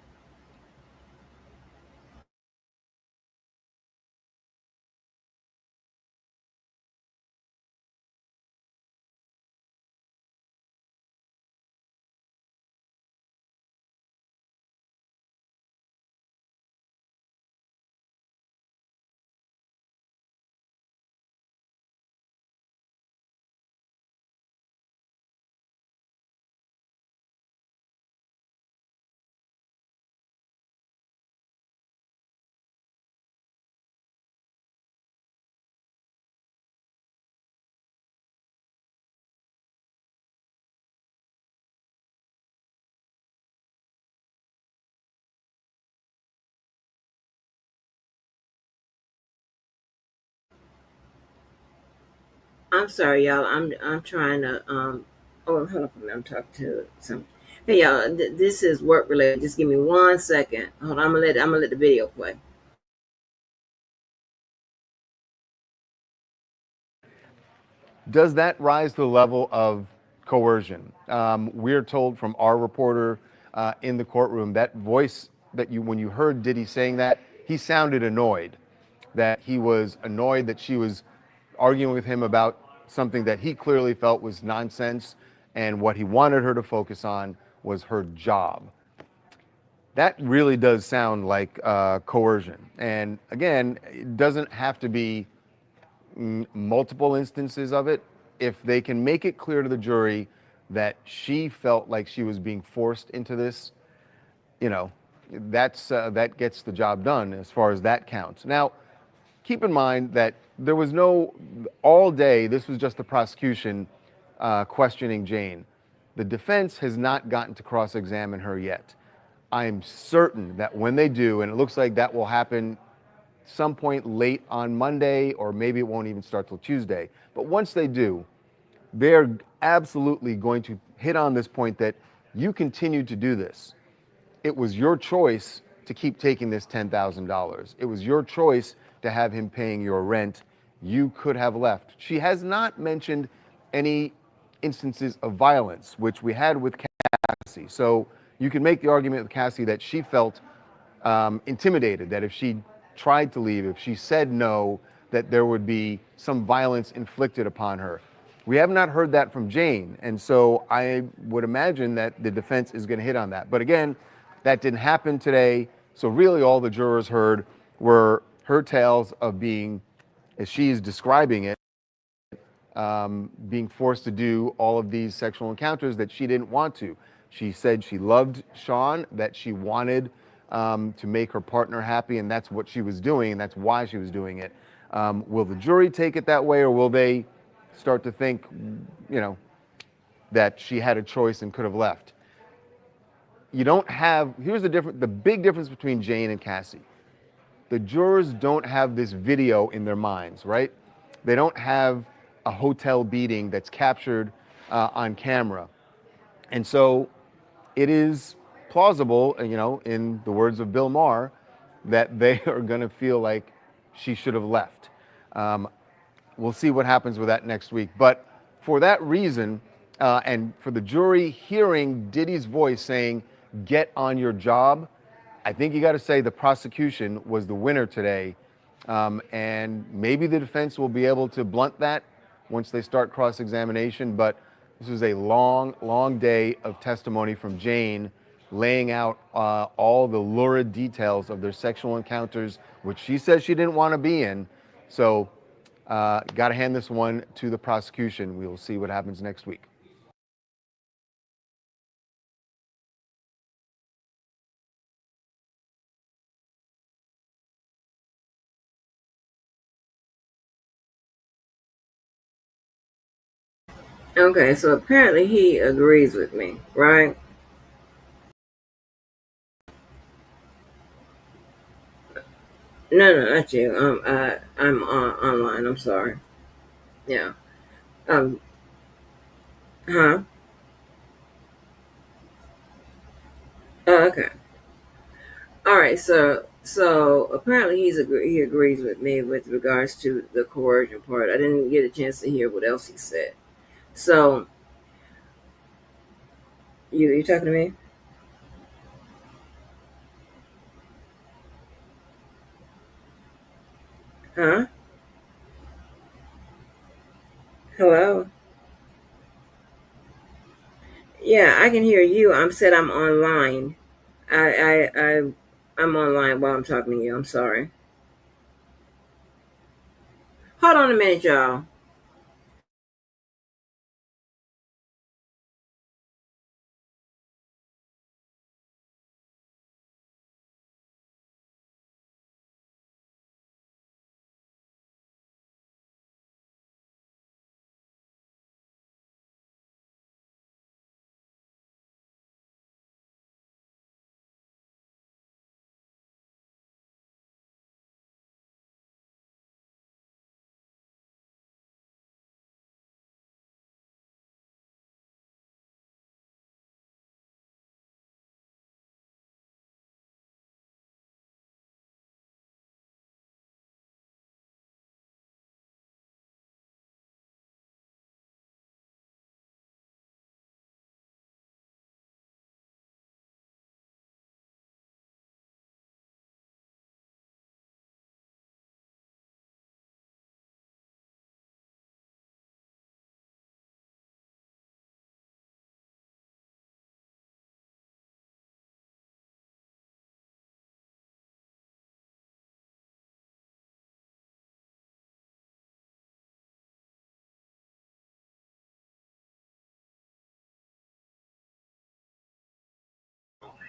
I'm sorry, y'all. I'm trying to Oh, hold on for a minute. I'm talking to some. Hey, y'all. This is work related. Just give me 1 second. Hold on. I'm gonna let the video play. does that rise to the level of coercion? We're told from our reporter in the courtroom that voice that when you heard Diddy saying that, he sounded annoyed. That he was annoyed that she was arguing with him about something that he clearly felt was nonsense, and what he wanted her to focus on was her job. That really does sound like coercion. And again, it doesn't have to be multiple instances of it. If they can make it clear to the jury that she felt like she was being forced into this, that gets the job done as far as that counts. Now, keep in mind that there was all day, this was just the prosecution questioning Jane. The defense has not gotten to cross-examine her yet. I am certain that when they do, and it looks like that will happen some point late on Monday, or maybe it won't even start till Tuesday. But once they do, they're absolutely going to hit on this point that you continued to do this. It was your choice to keep taking this $10,000. It was your choice to have him paying your rent. You could have left. She has not mentioned any instances of violence, which we had with Cassie. So you can make the argument with Cassie that she felt intimidated, that if she tried to leave, if she said no, that there would be some violence inflicted upon her. We have not heard that from Jane, and so I would imagine that the defense is going to hit on that. But again, that didn't happen today, so really all the jurors heard were her tales of being, as she's describing it, being forced to do all of these sexual encounters that she didn't want to. She said she loved Sean, that she wanted to make her partner happy, and that's what she was doing, and that's why she was doing it. Will the jury take it that way, or will they start to think, that she had a choice and could have left? Here's the big difference between Jane and Cassie. The jurors don't have this video in their minds, right? They don't have a hotel beating that's captured on camera. And so it is plausible, in the words of Bill Maher, that they are going to feel like she should have left. We'll see what happens with that next week. But for that reason, and for the jury hearing Diddy's voice saying, "Get on your job," I think you got to say the prosecution was the winner today. And maybe the defense will be able to blunt that once they start cross-examination. But this was a long, long day of testimony from Jane, laying out all the lurid details of their sexual encounters, which she says she didn't want to be in. So, got to hand this one to the prosecution. We will see what happens next week. Okay, so apparently he agrees with me, right? No, not you. I'm online. I'm sorry. Yeah. Um. Huh. Oh, okay. All right. So apparently he agrees with me with regards to the coercion part. I didn't get a chance to hear what else he said. So you talking to me? Huh? Hello. Yeah, I can hear you. I'm online. I'm online while I'm talking to you. I'm sorry. Hold on a minute, y'all.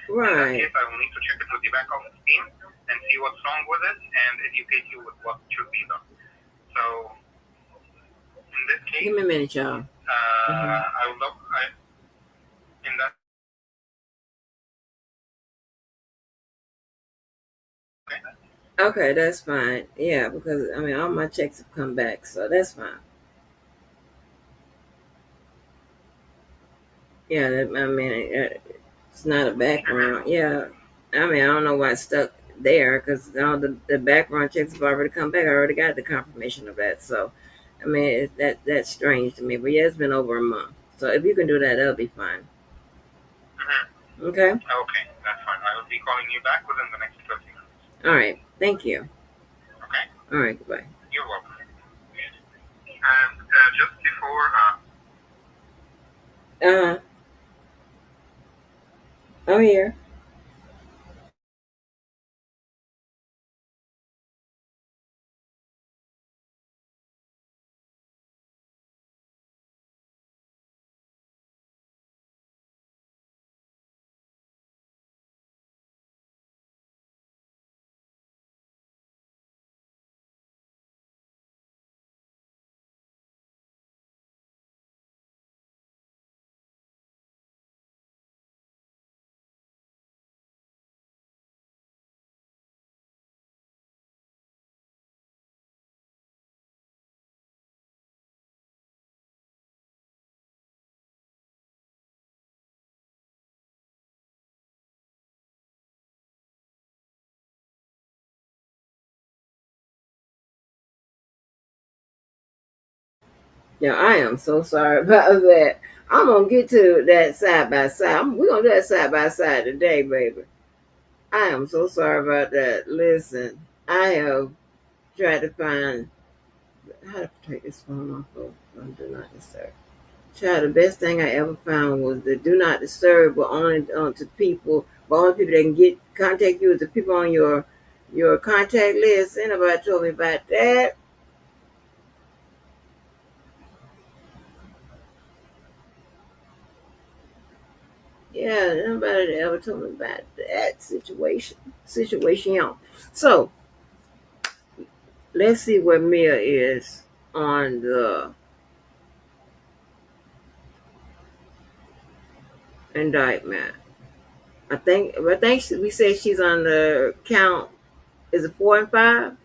Right. In that case, I will need to check it with the back office team and see what's wrong with it and educate you with what should be done. So, in this case, Give me a minute, y'all. I will look in that. Okay, that's fine. Yeah, because I mean, all my checks have come back, so that's fine. Yeah, I mean, it's not a background. Yeah, I mean, I don't know why it's stuck there because all the background checks have already come back. I already got the confirmation of that. So, I mean, that's strange to me. But yeah, it's been over a month. So if you can do that, that'll be fine. Okay. Okay, that's fine. I will be calling you back within the next 20 minutes. All right. Thank you. Okay. All right. Goodbye. You're welcome. And just before. I'm here. Yeah, I am so sorry about that. I'm gonna get to that side by side. We're gonna do that side by side today, baby. I am so sorry about that. Listen, I have tried to find how to take this phone off of do not disturb. Child, the best thing I ever found was the do not disturb, but only to people, but only people that can get contact you is the people on your contact list. Ain't nobody told me about that. Yeah, nobody ever told me about that situation. So let's see where Mia is on the indictment. I think we said she's on the count. Is it 4 and 5?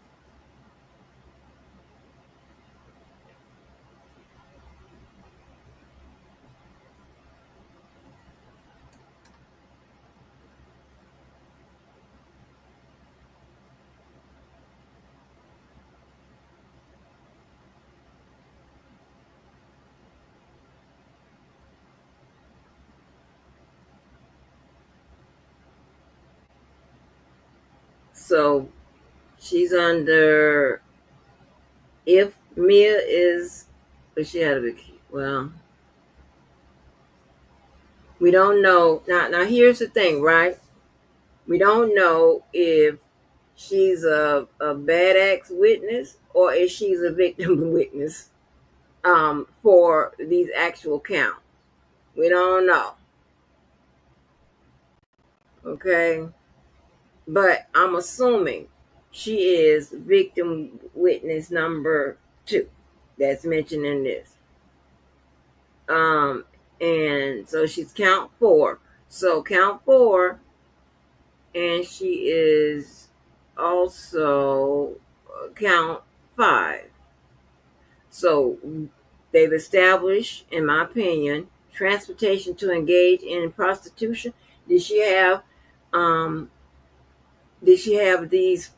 So she's under. If Mia is, but she had to be. Well, we don't know. Now here's the thing, right? We don't know if she's a bad ex witness or if she's a victim witness for these actual counts. We don't know. Okay. But I'm assuming she is victim witness number 2 that's mentioned in this. Um, and so she's count 4. So count 4, and she is also count 5. So they've established, in my opinion, transportation to engage in prostitution. Did she have um did she have these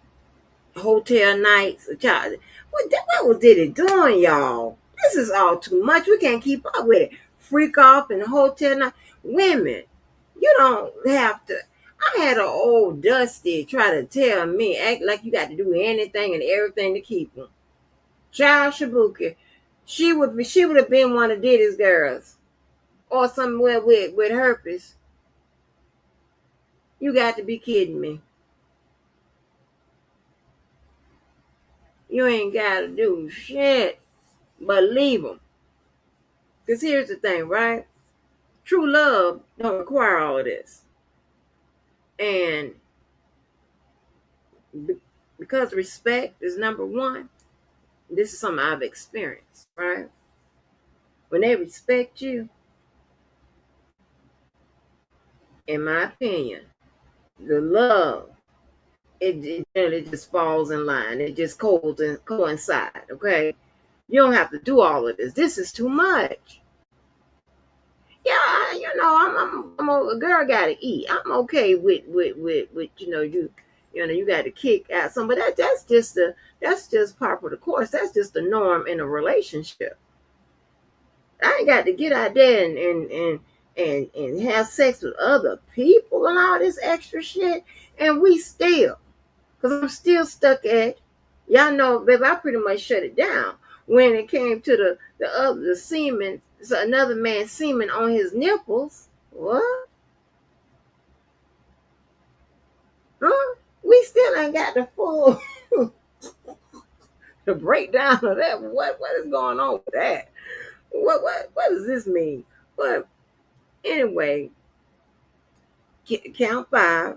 hotel nights? What was Diddy doing, y'all? This is all too much. We can't keep up with it. Freak off in the hotel night. Women, you don't have to. I had an old Dusty try to tell me, act like you got to do anything and everything to keep them. Child Shabuki, she would have been one of Diddy's girls or somewhere with herpes. You got to be kidding me. You ain't got to do shit but leave them. Because here's the thing, right? True love don't require all of this. And because respect is number one, this is something I've experienced, right? When they respect you, in my opinion, the love, it generally just falls in line. It just coincide, okay? You don't have to do all of this. This is too much. Yeah, a girl gotta eat. I'm okay with you got to kick out some, but that's just part of the course. That's just the norm in a relationship. I ain't got to get out there and have sex with other people and all this extra shit. And we still, because I'm still stuck at, y'all know, baby, I pretty much shut it down when it came to the semen, so another man's semen on his nipples. What? Huh? We still ain't got the full the breakdown of that. What is going on with that? What does this mean? But anyway, count 5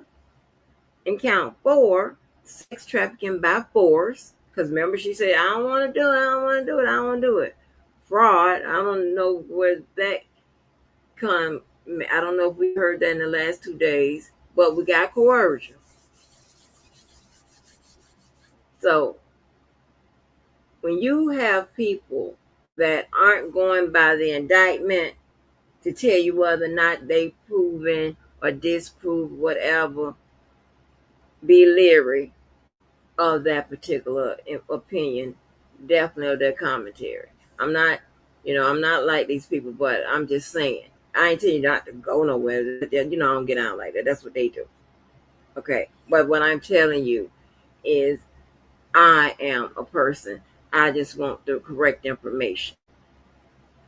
and count 4, sex trafficking by force. Because remember, she said, I don't want to do it, I don't want to do it, I don't want to do it. Fraud, I don't know where that come. I don't know if we heard that in the last 2 days, but we got coercion. So when you have people that aren't going by the indictment to tell you whether or not they proven or disproved whatever, be leery of that particular opinion, definitely of their commentary. I'm not I'm not like these people, but I'm just saying. I ain't telling you not to go nowhere. I don't get out like that. That's what they do. Okay. But what I'm telling you is I am a person. I just want the correct information.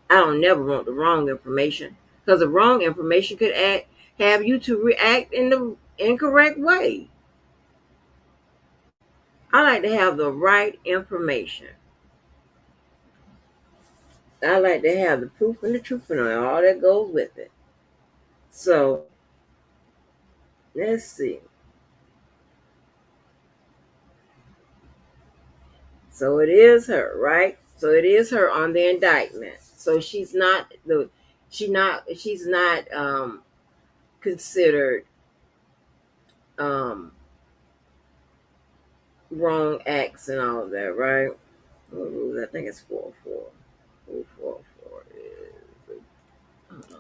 I don't never want the wrong information because the wrong information could have you to react in the incorrect way. I like to have the right information. I like to have the proof and the truth and all that goes with it. So let's see. So it is her, right? So it is her on the indictment. So she's not considered um wrong acts and all of that, right? I think it's 4-4. 4-4 is hold on.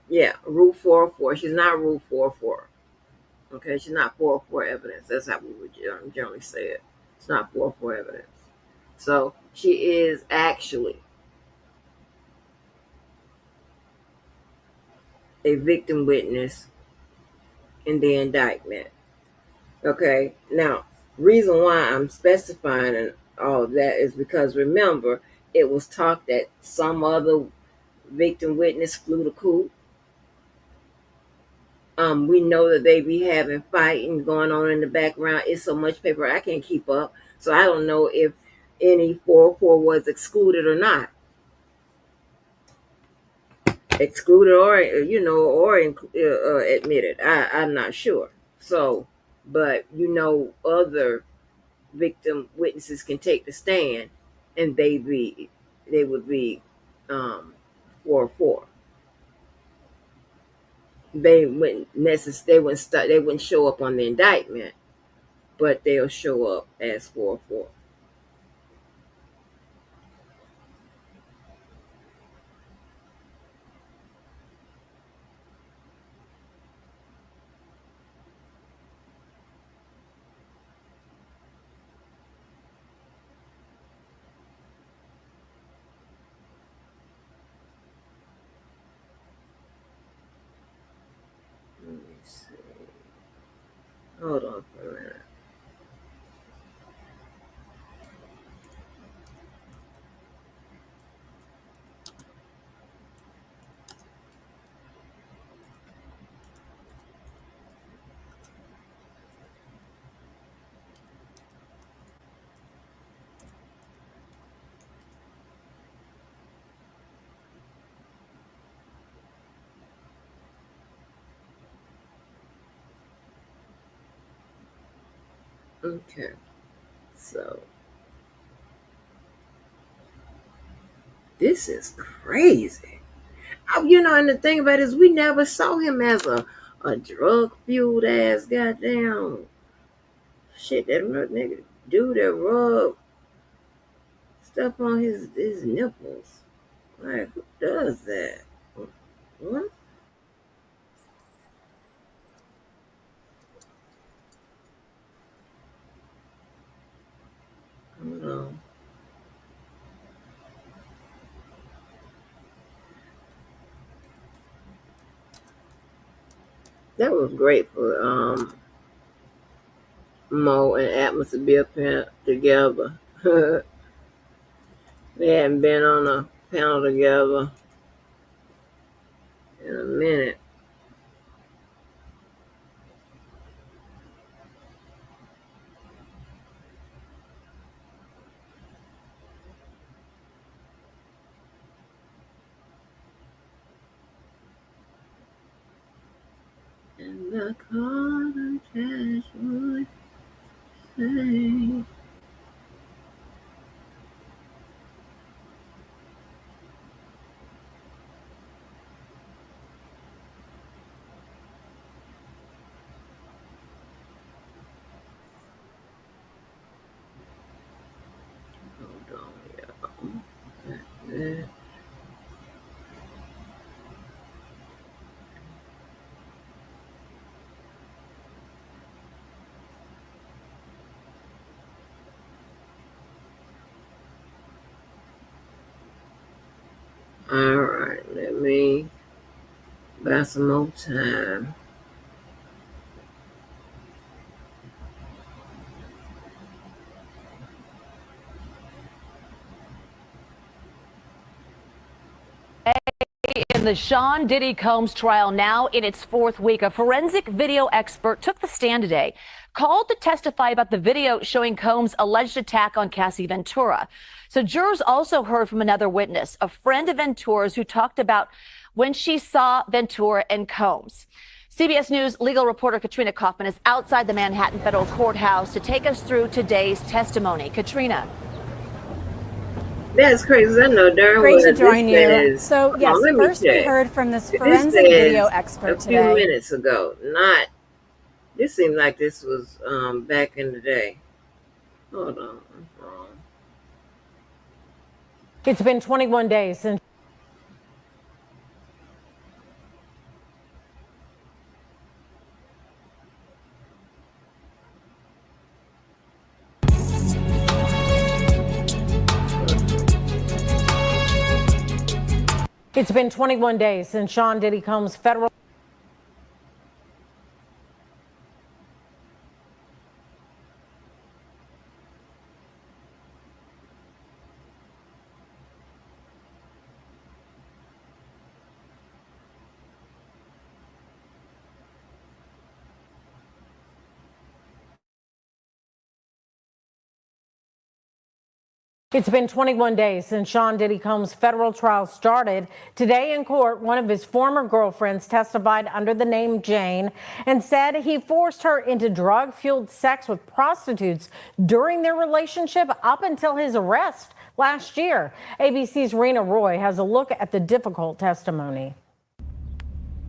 Yeah, Rule 404. She's not Rule 404. Okay, she's not 404 evidence. That's how we would generally say it. It's not 404 evidence. So she is actually a victim witness in the indictment. Okay, now, reason why I'm specifying and all of that is because remember, it was talked that some other victim witness flew the coop. We know that they be having fighting going on in the background. It's so much paper I can't keep up. So I don't know if any 404 was excluded or not. Excluded or admitted. I'm not sure. So, but other victim witnesses can take the stand, and they would be 404. They wouldn't show up on the indictment, but they'll show up as 404. Let me see. Hold on for a minute. Okay, so this is crazy. And the thing about it is we never saw him as a drug fueled ass goddamn shit that nigga dude that rub stuff on his nipples. Like, who does that? What? Hold on. That was great for Mo and Atmos to be up here together. They hadn't been on a panel together in a minute. And the color cash would say. Hold on, yeah. All right, let me buy some more time. In the Sean Diddy Combs trial, now in its fourth week, a forensic video expert took the stand today, called to testify about the video showing Combs' alleged attack on Cassie Ventura. So jurors also heard from another witness, a friend of Ventura's, who talked about when she saw Ventura and Combs. CBS News legal reporter Katrina Kaufman is outside the Manhattan Federal Courthouse to take us through today's testimony. Katrina. That's crazy. I know darn Great well to join you. says, So, yes, first we heard from this forensic video expert today. A few minutes ago. This seemed like this was back in the day. Hold on. It's been 21 days since. It's been 21 days since Sean Diddy Combs' federal. It's been 21 days since Sean Diddy Combs' federal trial started. Today in court, one of his former girlfriends testified under the name Jane and said he forced her into drug-fueled sex with prostitutes during their relationship up until his arrest last year. ABC's Rena Roy has a look at the difficult testimony.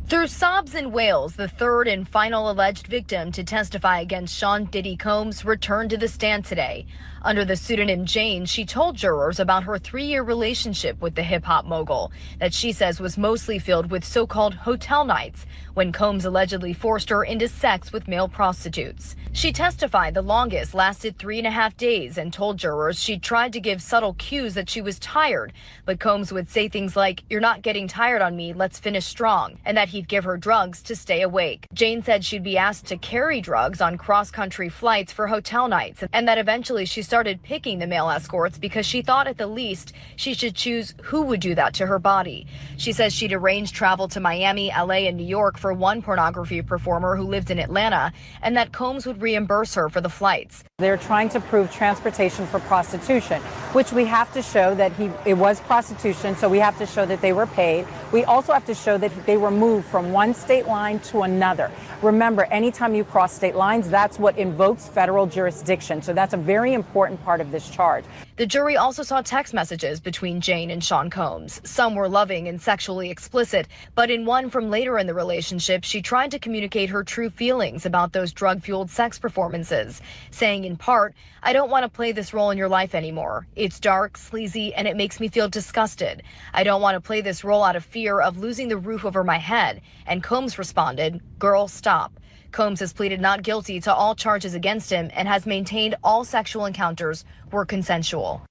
Through sobs and wails, the third and final alleged victim to testify against Sean Diddy Combs returned to the stand today. Under the pseudonym Jane, she told jurors about her 3-year relationship with the hip-hop mogul that she says was mostly filled with so-called hotel nights when Combs allegedly forced her into sex with male prostitutes. She testified the longest lasted 3.5 days and told jurors she tried to give subtle cues that she was tired, but Combs would say things like, "You're not getting tired on me, let's finish strong," and that he'd give her drugs to stay awake. Jane said she'd be asked to carry drugs on cross-country flights for hotel nights, and that eventually she started picking the male escorts because she thought at the least she should choose who would do that to her body. She says she'd arranged travel to Miami, LA, and New York for one pornography performer who lived in Atlanta, and that Combs would reimburse her for the flights. They're trying to prove transportation for prostitution, which we have to show that it was prostitution, so we have to show that they were paid. We also have to show that they were moved from one state line to another. Remember, anytime you cross state lines, that's what invokes federal jurisdiction. So that's a very important part of this charge. The jury also saw text messages between Jane and Sean Combs. Some were loving and sexually explicit, but in one from later in the relationship, she tried to communicate her true feelings about those drug-fueled sex performances, saying in part, "I don't want to play this role in your life anymore. It's dark, sleazy, and it makes me feel disgusted. I don't want to play this role out of fear of losing the roof over my head." And Combs responded, "Girl, stop." Combs has pleaded not guilty to all charges against him and has maintained all sexual encounters were consensual.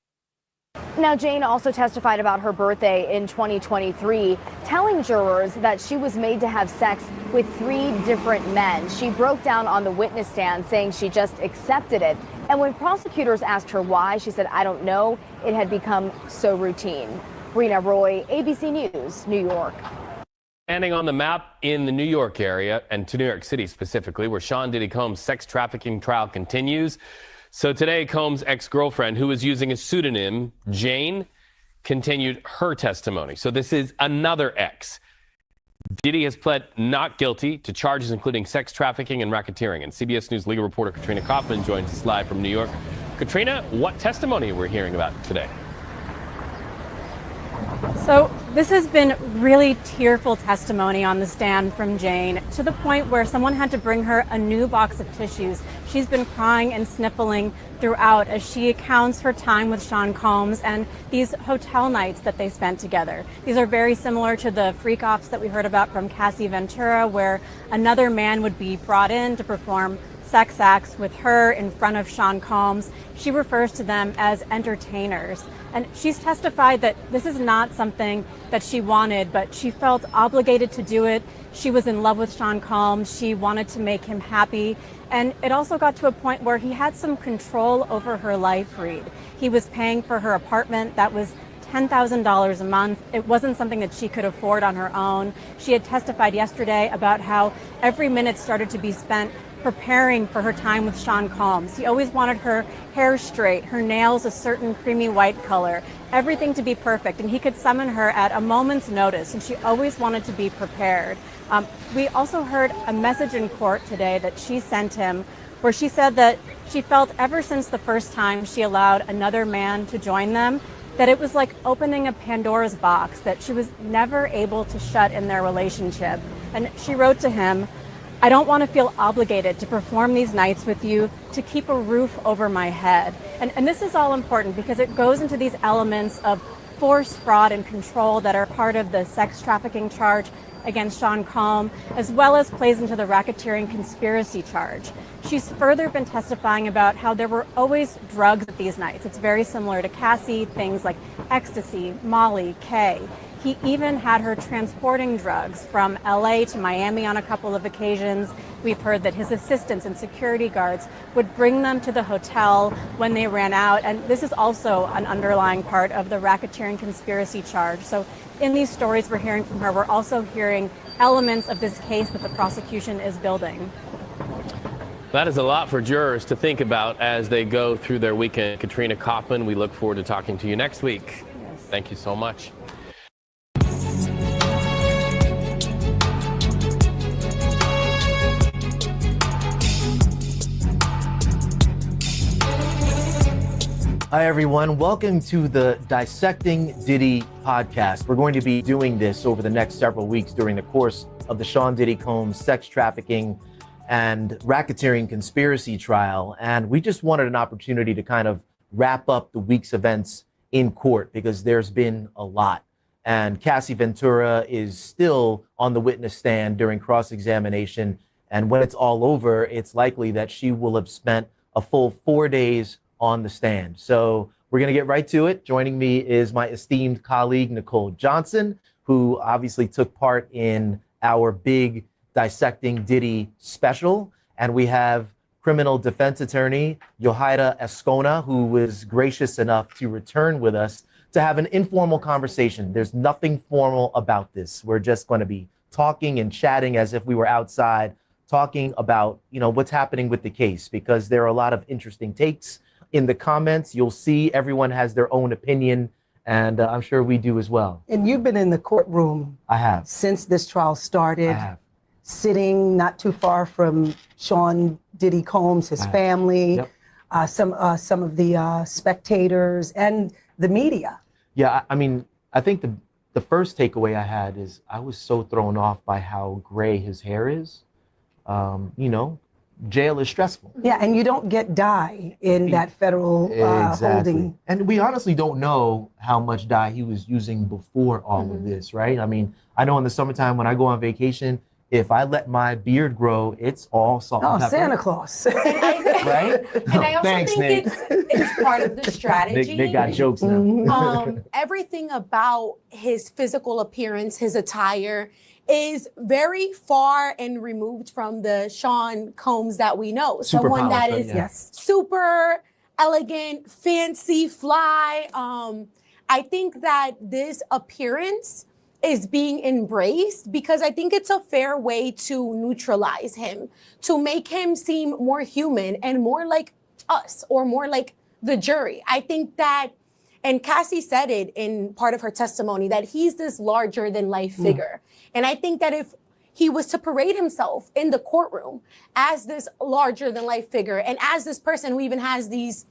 Now, Jane also testified about her birthday in 2023, telling jurors that she was made to have sex with 3 different men. She broke down on the witness stand, saying she just accepted it. And when prosecutors asked her why, she said, "I don't know. It had become so routine." Rena Roy, ABC News, New York. Standing on the map in the New York area, and to New York City specifically, where Sean Diddy Combs' sex trafficking trial continues. So today, Combs' ex-girlfriend, who was using a pseudonym, Jane, continued her testimony. So this is another ex. Diddy has pled not guilty to charges including sex trafficking and racketeering. And CBS News legal reporter Katrina Kaufman joins us live from New York. Katrina, what testimony we're hearing about today? So this has been really tearful testimony on the stand from Jane, to the point where someone had to bring her a new box of tissues. She's been crying and sniffling throughout as she recounts her time with Sean Combs and these hotel nights that they spent together. These are very similar to the freak-offs that we heard about from Cassie Ventura, where another man would be brought in to perform sex acts with her in front of Sean Combs. She refers to them as entertainers. And she's testified that this is not something that she wanted, but she felt obligated to do it. She was in love with Sean Combs. She wanted to make him happy. And it also got to a point where he had some control over her life, Reed. He was paying for her apartment. That was $10,000 a month. It wasn't something that she could afford on her own. She had testified yesterday about how every minute started to be spent preparing for her time with Sean Combs. He always wanted her hair straight, her nails a certain creamy white color, everything to be perfect. And he could summon her at a moment's notice, and she always wanted to be prepared. We also heard a message in court today that she sent him where she said that she felt ever since the first time she allowed another man to join them, that it was like opening a Pandora's box that she was never able to shut in their relationship. And she wrote to him, "I don't want to feel obligated to perform these nights with you to keep a roof over my head." And this is all important because it goes into these elements of force, fraud, and control that are part of the sex trafficking charge against Sean Combs, as well as plays into the racketeering conspiracy charge. She's further been testifying about how there were always drugs at these nights. It's very similar to Cassie, things like ecstasy, Molly, K. He even had her transporting drugs from LA to Miami on a couple of occasions. We've heard that his assistants and security guards would bring them to the hotel when they ran out. And this is also an underlying part of the racketeering conspiracy charge. So in these stories we're hearing from her, we're also hearing elements of this case that the prosecution is building. That is a lot for jurors to think about as they go through their weekend. Katrina Kaufman, we look forward to talking to you next week. Yes. Thank you so much. Hi, everyone. Welcome to the Dissecting Diddy podcast. We're going to be doing this over the next several weeks during the course of the Sean Diddy Combs sex trafficking and racketeering conspiracy trial. And we just wanted an opportunity to kind of wrap up the week's events in court because there's been a lot. And Cassie Ventura is still on the witness stand during cross-examination. And when it's all over, it's likely that she will have spent a full 4 days on the stand. So we're going to get right to it. Joining me is my esteemed colleague, Nicole Johnson, who obviously took part in our big Dissecting Diddy special. And we have criminal defense attorney, Yohaira Escona, who was gracious enough to return with us to have an informal conversation. There's nothing formal about this. We're just going to be talking and chatting as if we were outside, talking about, what's happening with the case, because there are a lot of interesting takes in the comments. You'll see everyone has their own opinion, and I'm sure we do as well. And you've been in the courtroom. I have. Since this trial started. I have. Sitting not too far from Sean Diddy Combs, his family, Yep. some of the spectators and the media. Yeah, I mean, I think the first takeaway I had is I was so thrown off by how gray his hair is. Jail is stressful. Yeah, and you don't get dye in that federal holding. And we honestly don't know how much dye he was using before all of this, right? I mean, I know in the summertime when I go on vacation, if I let my beard grow, it's all salt and pepper. Santa Claus. Right? And I also Thanks, think Nick. it's part of the strategy. Nick got jokes now. Everything about his physical appearance, his attire, is very far and removed from the Sean Combs that we know. Super Someone polished, that right? is Yeah. super elegant, fancy, fly. I think that this appearance is being embraced because I think it's a fair way to neutralize him, to make him seem more human and more like us or more like the jury. I think that, and Cassie said it in part of her testimony, that he's this larger than life figure. And I think that if he was to parade himself in the courtroom as this larger than life figure and as this person who even has these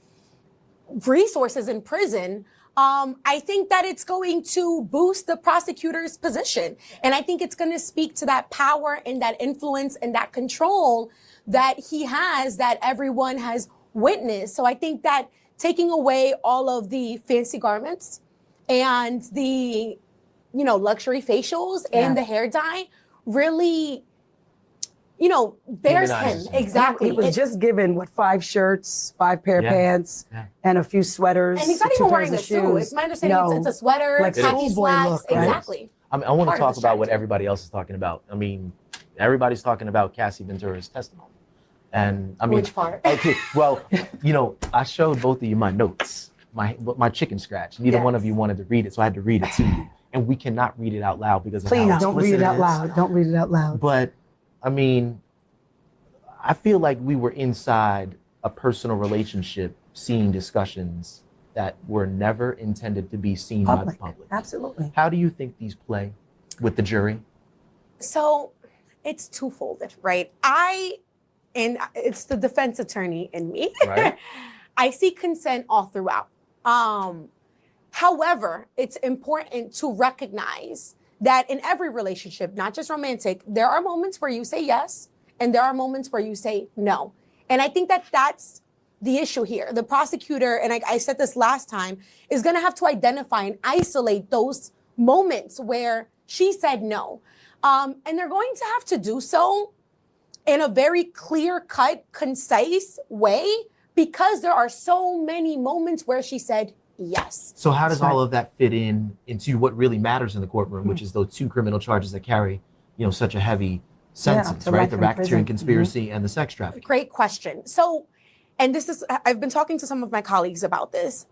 resources in prison, I think that it's going to boost the prosecutor's position. And I think it's going to speak to that power and that influence and that control that he has, that everyone has witnessed. So I think that taking away all of the fancy garments and the, luxury facials and the hair dye really bears him. Humanizes him. Exactly. He was just given, 5 shirts, 5 pair of pants, and a few sweaters. And he's not 2 even pairs wearing of a suit. It's my understanding it's a sweater, like khaki schoolboy slacks. look, right? Exactly. I mean, I want to Part of talk the about what everybody else is talking about. I mean, everybody's talking about Cassie Ventura's testimony. And I mean, Which part? Okay, well, I showed both of you my notes, my chicken scratch. Neither one of you wanted to read it, so I had to read it to you. And we cannot read it out loud because of Please how don't read explicit it out is. loud. Don't read it out loud. But I mean, I feel like we were inside a personal relationship, seeing discussions that were never intended to be seen by the public. Absolutely. How do you think these play with the jury? So it's twofold, right? And it's the defense attorney in me. Right. I see consent all throughout. However, it's important to recognize that in every relationship, not just romantic, there are moments where you say yes, and there are moments where you say no. And I think that that's the issue here. The prosecutor, and I said this last time, is going to have to identify and isolate those moments where she said no. And they're going to have to do so in a very clear-cut, concise way, because there are so many moments where she said yes. So how does all of that fit into what really matters in the courtroom, which is those 2 criminal charges that carry, such a heavy sentence, right? The racketeering conspiracy and the sex trafficking. Great question. So, and I've been talking to some of my colleagues about this.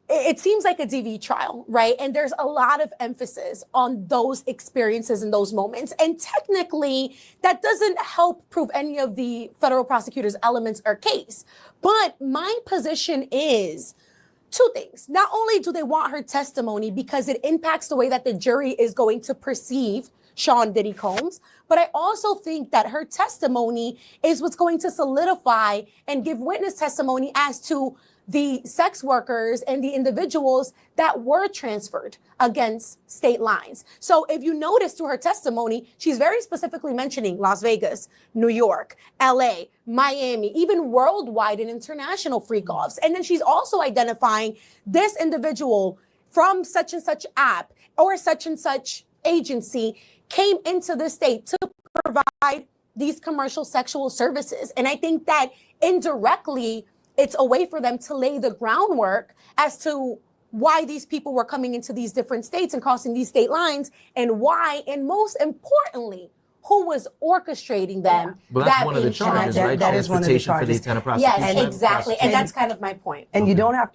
It seems like a DV trial, right? And there's a lot of emphasis on those experiences and those moments. And technically, that doesn't help prove any of the federal prosecutor's elements or case. But my position is 2 things. Not only do they want her testimony because it impacts the way that the jury is going to perceive Sean Diddy Combs, but I also think that her testimony is what's going to solidify and give witness testimony as to the sex workers and the individuals that were transferred against state lines. So if you notice through her testimony, she's very specifically mentioning Las Vegas, New York, LA, Miami, even worldwide and international freak-offs. And then she's also identifying this individual from such and such app or such and such agency came into the state to provide these commercial sexual services. And I think that indirectly, it's a way for them to lay the groundwork as to why these people were coming into these different states and crossing these state lines, and why, and most importantly, who was orchestrating them. Well, that's one of the charges, right? That is one of the Transportation for the charges. intent of prosecution. Yes, exactly. And that's kind of my point. And you don't have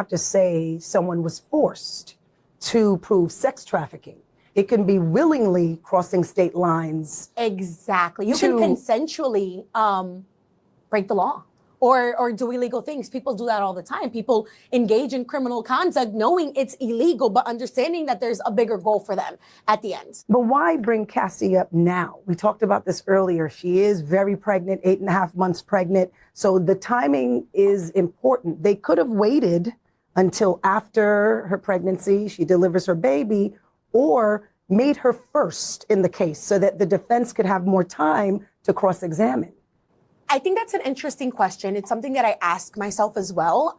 to say someone was forced to prove sex trafficking. It can be willingly crossing state lines. Exactly. You can consensually break the law or do illegal things. People do that all the time. People engage in criminal conduct knowing it's illegal, but understanding that there's a bigger goal for them at the end. But why bring Cassie up now? We talked about this earlier. She is very pregnant, 8.5 months pregnant. So the timing is important. They could have waited until after her pregnancy, she delivers her baby, or made her first in the case so that the defense could have more time to cross-examine. I think that's an interesting question. It's something that I ask myself as well.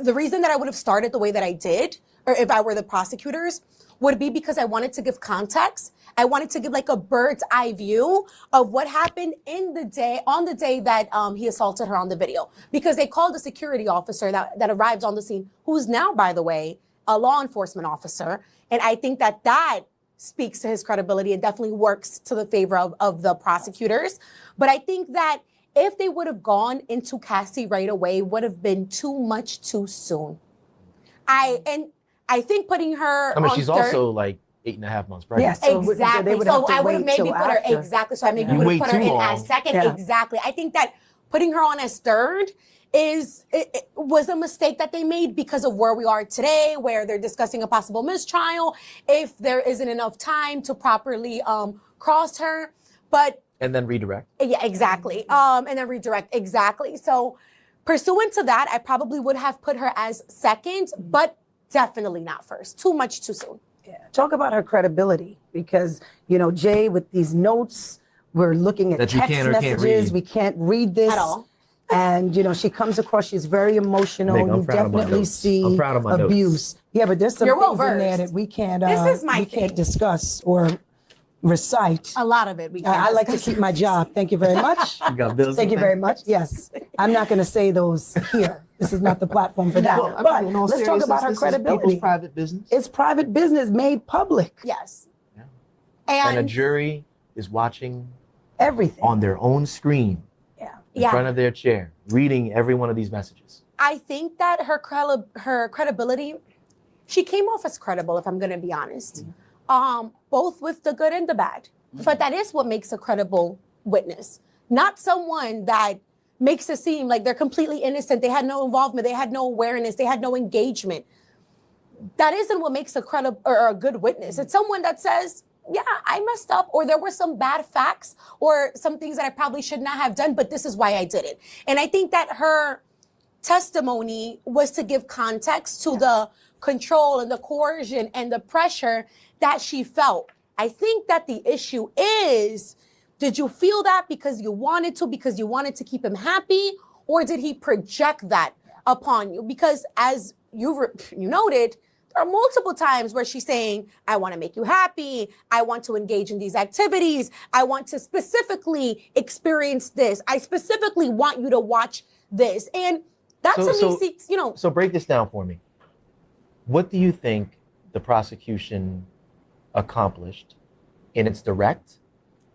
The reason that I would have started the way that I did, or if I were the prosecutors, would be because I wanted to give context. I wanted to give like a bird's eye view of what happened on the day that he assaulted her on the video. Because they called a security officer that arrived on the scene, who's now, by the way, a law enforcement officer. And I think that speaks to his credibility. It definitely works to the favor of the prosecutors. But I think that if they would have gone into Cassie right away, would have been too much too soon. I think putting her. I mean, on she's third, also like 8.5 months pregnant. Yes, so exactly. So I would have maybe put her exactly. So I maybe would have put her in as second. Yeah. Exactly. I think that putting her on as third was a mistake that they made because of where we are today, where they're discussing a possible mistrial. If there isn't enough time to properly cross her, And then redirect. Yeah, exactly. And then redirect. Exactly. So pursuant to that, I probably would have put her as second, but definitely not first. Too much too soon. Yeah. Talk about her credibility, because, Jay, with these notes, we're looking at That you text can or can't messages. read. We can't read this At all. And, she comes across, she's very emotional. Meg, I'm You proud of my definitely notes. see I'm proud of my notes. abuse. Yeah, but there's some You're things in there well-versed. that we can't This is my we can't thing. discuss or recite. A lot of it. We I like to keep my job. Thank you very much. You got bills. Thank you very much. Yes. I'm not going to say those here. This is not the platform for that. Well, I but mean, in all let's talk about seriousness, her this is credibility. people's private business. It's private business made public. Yes. Yeah. And a jury is watching everything on their own screen in front of their chair, reading every one of these messages. I think that her credibility, she came off as credible, if I'm going to be honest, both with the good and the bad. But that is what makes a credible witness, not someone that makes it seem like they're completely innocent. They had no involvement. They had no awareness. They had no engagement. That isn't what makes a credible or a good witness. It's someone that says, yeah, I messed up, or there were some bad facts or some things that I probably should not have done, but this is why I did it. And I think that her testimony was to give context to the control and the coercion and the pressure that she felt. I think that the issue is, did you feel that because you wanted to keep him happy, or did he project that upon you? Because as you noted, there are multiple times where she's saying, I want to make you happy. I want to engage in these activities. I want to specifically experience this. I specifically want you to watch this. And that to me seeks, So break this down for me. What do you think the prosecution accomplished in its direct,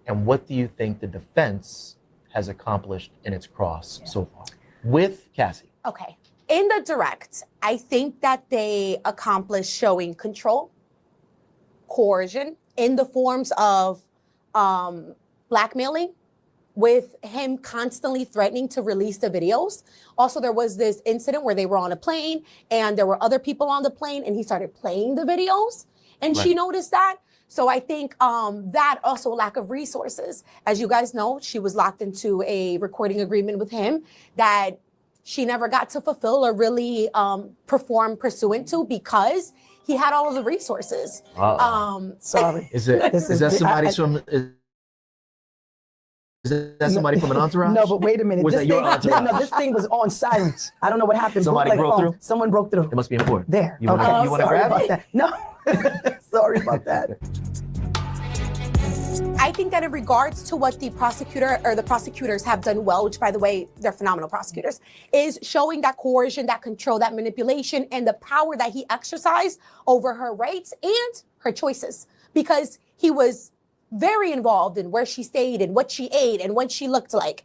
and what do you think the defense has accomplished in its cross so far with Cassie? Okay. In the direct, I think that they accomplished showing control, coercion in the forms of blackmailing, with him constantly threatening to release the videos. Also, there was this incident where they were on a plane and there were other people on the plane and he started playing the videos and she noticed that. So I think that also lack of resources. As you guys know, she was locked into a recording agreement with him that she never got to fulfill or really perform pursuant to because he had all of the resources. Sorry. Is that somebody from... Is that somebody from an entourage? No, but wait a minute. Was that your entourage? No, this thing was on silent. I don't know what happened. Somebody broke through? Someone broke through. It must be important. There. You want to grab it? That. No. Sorry about that. I think that in regards to what the prosecutor or the prosecutors have done well, which by the way, they're phenomenal prosecutors, is showing that coercion, that control, that manipulation, and the power that he exercised over her rights and her choices. Because he was very involved in where she stayed and what she ate and what she looked like.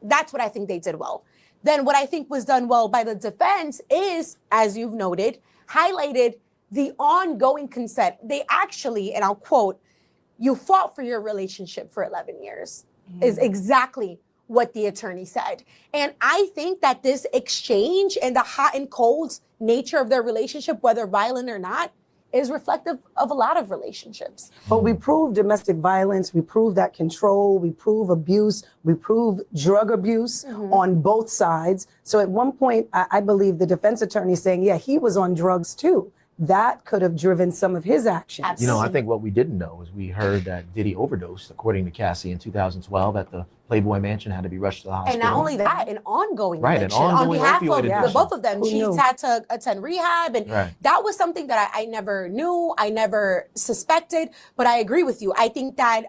That's what I think they did well. Then what I think was done well by the defense is, as you've noted, highlighted the ongoing consent. They actually, and I'll quote, "You fought for your relationship for 11 years," is exactly what the attorney said. And I think that this exchange and the hot and cold nature of their relationship, whether violent or not, is reflective of a lot of relationships. But we prove domestic violence, we prove that control, we prove abuse, we prove drug abuse on both sides. So at one point, I believe the defense attorney is saying, yeah, he was on drugs too. That could have driven some of his actions. Absolutely. You know, I think what we didn't know is we heard that Diddy overdosed, according to Cassie, in 2012 at the Playboy Mansion, had to be rushed to the hospital. And not only that, an ongoing addiction. An ongoing on behalf of the both of them. Who She's knew? had to attend rehab, and that was something that I never knew, I never suspected. But I agree with you. I think that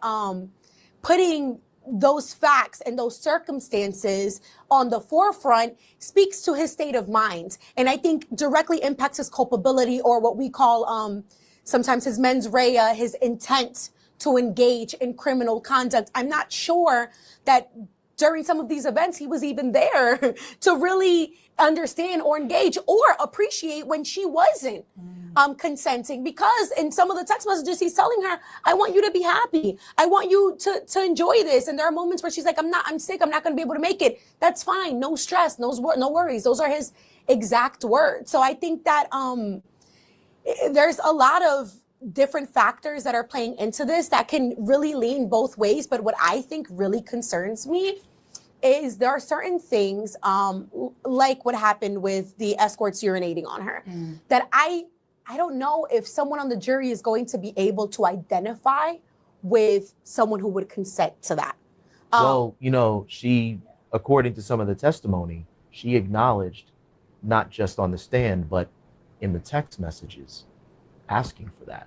putting those facts and those circumstances on the forefront speaks to his state of mind. And I think directly impacts his culpability, or what we call sometimes his mens rea, his intent to engage in criminal conduct. I'm not sure that during some of these events, he was even there to really understand or engage or appreciate when she wasn't consenting, because in some of the text messages, he's telling her, I want you to be happy. I want you to enjoy this. And there are moments where she's like, I'm sick. I'm not going to be able to make it. That's fine. No stress, no worries. Those are his exact words. So I think that there's a lot of different factors that are playing into this that can really lean both ways. But what I think really concerns me is there are certain things like what happened with the escorts urinating on her that I don't know if someone on the jury is going to be able to identify with someone who would consent to that. Well, you know, she, according to some of the testimony, she acknowledged, not just on the stand, but in the text messages, asking for that.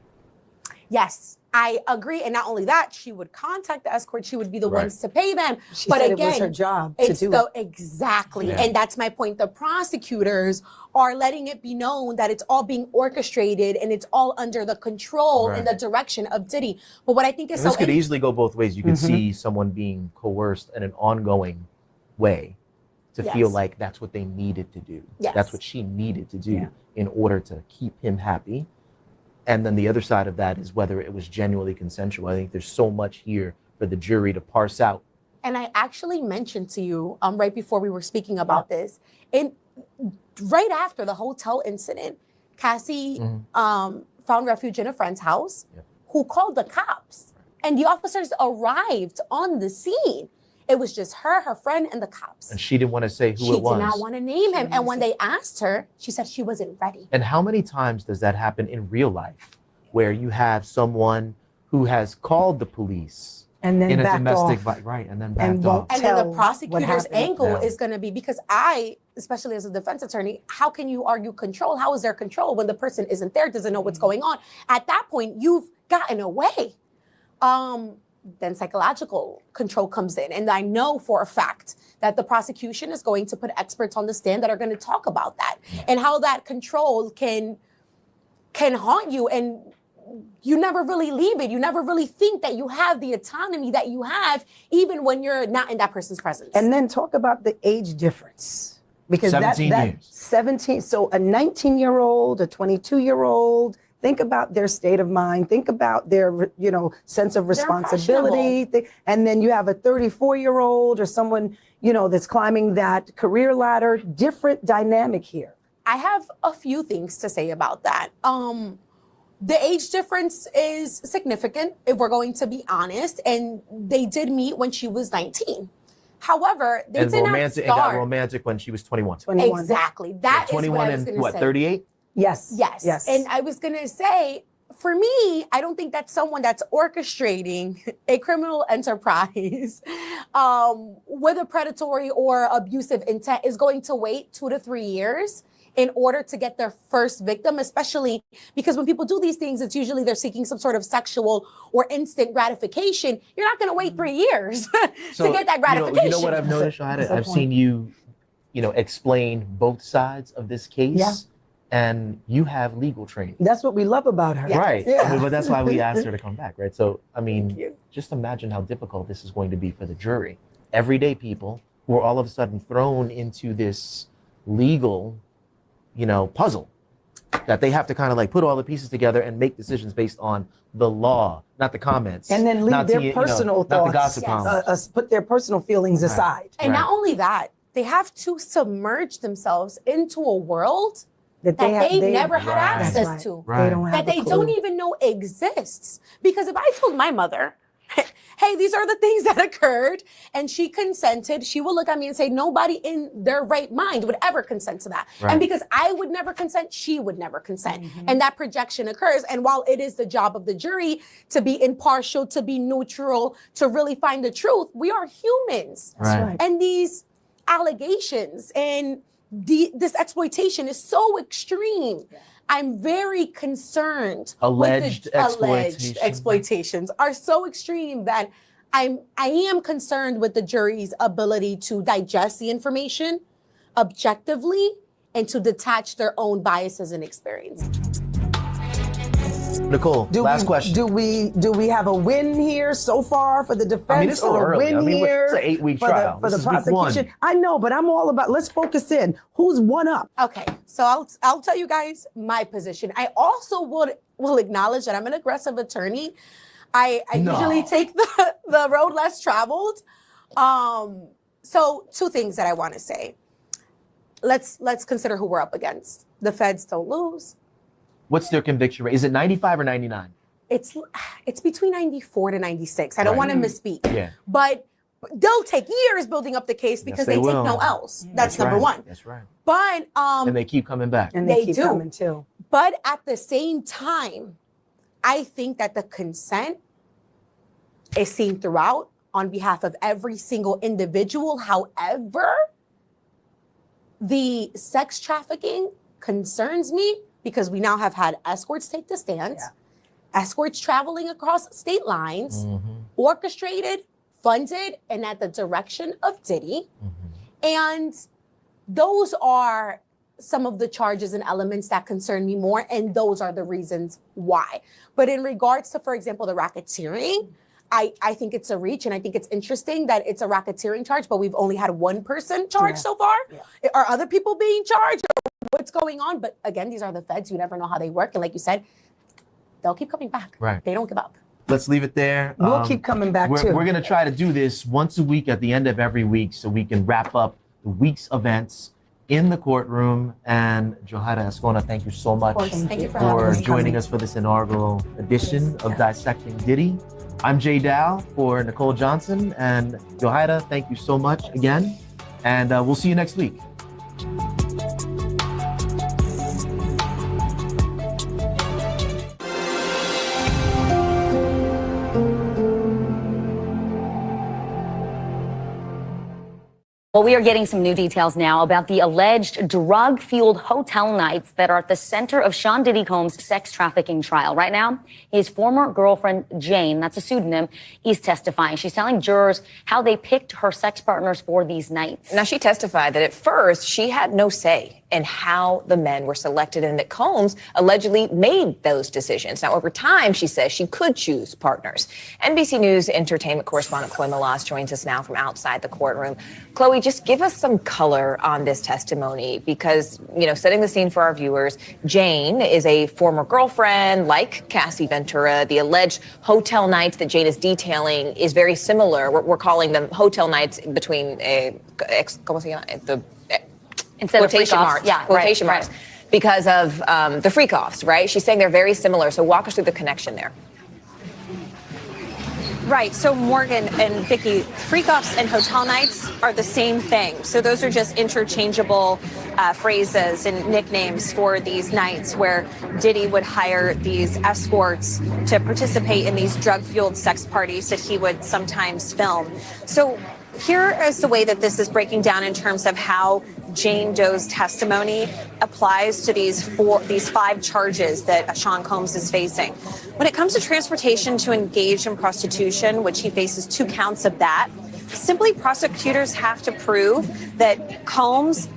Yes, I agree. And not only that, she would contact the escort. She would be the Right. ones to pay them. She but said again, it was her job to it's do the it. exactly. Yeah. And that's my point. The prosecutors are letting it be known that it's all being orchestrated and it's all under the control and the direction of Diddy. But what I think is And this so could easily go both ways. You could Mm-hmm. see someone being coerced in an ongoing way to feel Yes. like that's what they needed to do. Yes. That's what she needed to do Yeah. in order to keep him happy. And then the other side of that is whether it was genuinely consensual. I think there's so much here for the jury to parse out. And I actually mentioned to you right before we were speaking about this, and right after the hotel incident, Cassie found refuge in a friend's house who called the cops. And the officers arrived on the scene. It was just her friend, and the cops. And she didn't want to say who She it was. did not want to name him. And when they asked her, she said she wasn't ready. And how many times does that happen in real life where you have someone who has called the police And then in a backed domestic off. right, and then backed And off? won't And then tell the what prosecutor's happened. angle Yeah. is going to be, because I, especially as a defense attorney, how can you argue control? How is there control when the person isn't there, doesn't know what's going on? At that point, you've gotten away. Then psychological control comes in. And I know for a fact that the prosecution is going to put experts on the stand that are going to talk about that and how that control can haunt you, and you never really leave it. You never really think that you have the autonomy that you have, even when you're not in that person's presence. And then talk about the age difference. Because 17 that years. 17, so a 19-year-old, a 22-year-old, think about their state of mind, think about their, sense of responsibility. And then you have a 34-year-old or someone, that's climbing that career ladder, different dynamic here. I have a few things to say about that. The age difference is significant, if we're going to be honest, and they did meet when she was 19. However, they did not start. got romantic when she was 21. 21. Exactly. That is 21 what I was and going to what, say. 38? Yes. Yes. And I was going to say, for me, I don't think that's someone that's orchestrating a criminal enterprise with a predatory or abusive intent is going to wait 2 to 3 years in order to get their first victim, especially because when people do these things, it's usually they're seeking some sort of sexual or instant gratification. You're not going to wait 3 years to get that gratification. You know what I've noticed, Shahada? I've seen you, explain both sides of this case. Yeah. And you have legal training. That's what we love about her. Right. Yeah. But that's why we asked her to come back, right? So, just imagine how difficult this is going to be for the jury. Everyday people who are all of a sudden thrown into this legal, puzzle that they have to kind of like put all the pieces together and make decisions based on the law, not the comments. And then leave not their the, personal not the thoughts, gossip comments. put their personal feelings aside. And not only that, they have to submerge themselves into a world that they've never had access to, They don't have that they a don't clue. even know exists. Because if I told my mother, hey, these are the things that occurred, and she consented, she will look at me and say, nobody in their right mind would ever consent to that. Right. And because I would never consent, she would never consent. And that projection occurs. And while it is the job of the jury to be impartial, to be neutral, to really find the truth, we are humans. That's right. And these allegations and this exploitation is so extreme. I'm very concerned. Alleged with the alleged exploitations are so extreme that I am concerned with the jury's ability to digest the information objectively and to detach their own biases and experience. Nicole, last question. Do we have a win here so far for the defense, it's still or a early. win here it's an 8-week for trial. the This is week one. prosecution? I know, but I'm all about, let's focus in. Who's one up? Okay, so I'll tell you guys my position. I also will acknowledge that I'm an aggressive attorney. I usually take the road less traveled. So 2 things that I want to say. Let's consider who we're up against. The feds don't lose. What's their conviction rate? Is it 95 or 99? It's between 94 to 96. I don't want to misspeak. Yeah. But they'll take years building up the case because they they take will. no else. That's number right. one. That's right. But And they keep coming back. And they keep do. coming too. But at the same time, I think that the consent is seen throughout on behalf of every single individual. However, the sex trafficking concerns me because we now have had escorts take the stand. escorts traveling across state lines, orchestrated, funded, and at the direction of Diddy. And those are some of the charges and elements that concern me more, and those are the reasons why. But in regards to, for example, the racketeering, I think it's a reach, and I think it's interesting that it's a racketeering charge, but we've only had one person charged so far. Are other people being charged? Or what's going on? But again, these are the feds. You never know how they work. And like you said, they'll keep coming back. Right. They don't give up. Let's leave it there. We'll keep coming back, too. We're going to try to do this once a week at the end of every week so we can wrap up the week's events in the courtroom. And Johaira Ascona, thank you so much Thank you for joining us for this inaugural edition of Dissecting Diddy. I'm Jay Dow for Nicole Johnson, and Johaira, thank you so much again. And we'll see you next week. Well, we are getting some new details now about the alleged drug-fueled hotel nights that are at the center of Sean Diddy Combs' sex trafficking trial. Right now, his former girlfriend, Jane, that's a pseudonym, is testifying. She's telling jurors how they picked her sex partners for these nights. Now, she testified that at first she had no say in how the men were selected and that Combs allegedly made those decisions. Now, over time, she says she could choose partners. NBC News entertainment correspondent Chloe Malas joins us now from outside the courtroom. Chloe, just give us some color on this testimony because, you know, setting the scene for our viewers, Jane is a former girlfriend like Cassie Ventura. The alleged hotel nights that Jane is detailing is very similar. We're calling them hotel nights between Instead of quotation marks, quotation marks, because of the freak-offs, right? She's saying they're very similar. So walk us through the connection there. Right. So Morgan and Vicky, freak-offs and hotel nights are the same thing. So those are just interchangeable phrases and nicknames for these nights where Diddy would hire these escorts to participate in these drug-fueled sex parties that he would sometimes film. So here is the way that this is breaking down in terms of how Jane Doe's testimony applies to these 5 charges that Sean Combs is facing. When it comes to transportation to engage in prostitution, which he faces 2 counts of that, simply prosecutors have to prove that Combs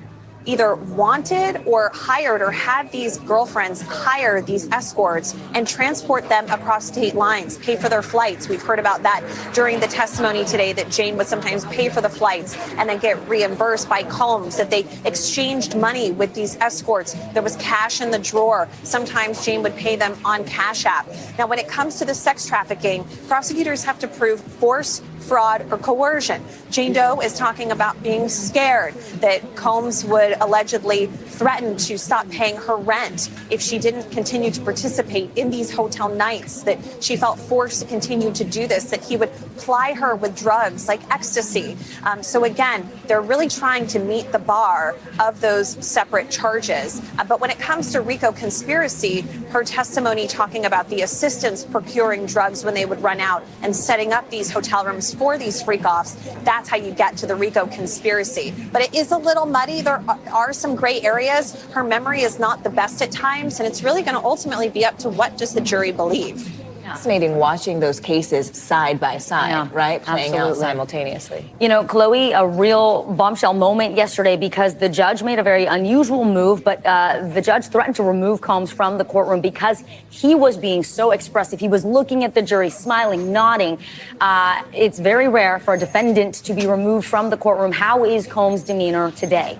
either wanted or hired or had these girlfriends hire these escorts and transport them across state lines, pay for their flights. We've heard about that during the testimony today, that Jane would sometimes pay for the flights and then get reimbursed by Combs, that they exchanged money with these escorts. There was cash in the drawer. Sometimes Jane would pay them on Cash App. Now, when it comes to the sex trafficking, prosecutors have to prove force, fraud, or coercion. Jane Doe is talking about being scared that Combs would allegedly threaten to stop paying her rent if she didn't continue to participate in these hotel nights, that she felt forced to continue to do this, that he would ply her with drugs like ecstasy. So again, they're really trying to meet the bar of those separate charges. But when it comes to RICO conspiracy, her testimony talking about the assistants procuring drugs when they would run out and setting up these hotel rooms for these freak-offs, that's how you get to the RICO conspiracy. But it is a little muddy. There are some gray areas. Her memory is not the best at times, and it's really going to ultimately be up to what does the jury believe. Fascinating watching those cases side by side, right? Playing out simultaneously. You know, Chloe, a real bombshell moment yesterday because the judge made a very unusual move, but the judge threatened to remove Combs from the courtroom because he was being so expressive. He was looking at the jury, smiling, nodding. It's very rare for a defendant to be removed from the courtroom. How is Combs' demeanor today?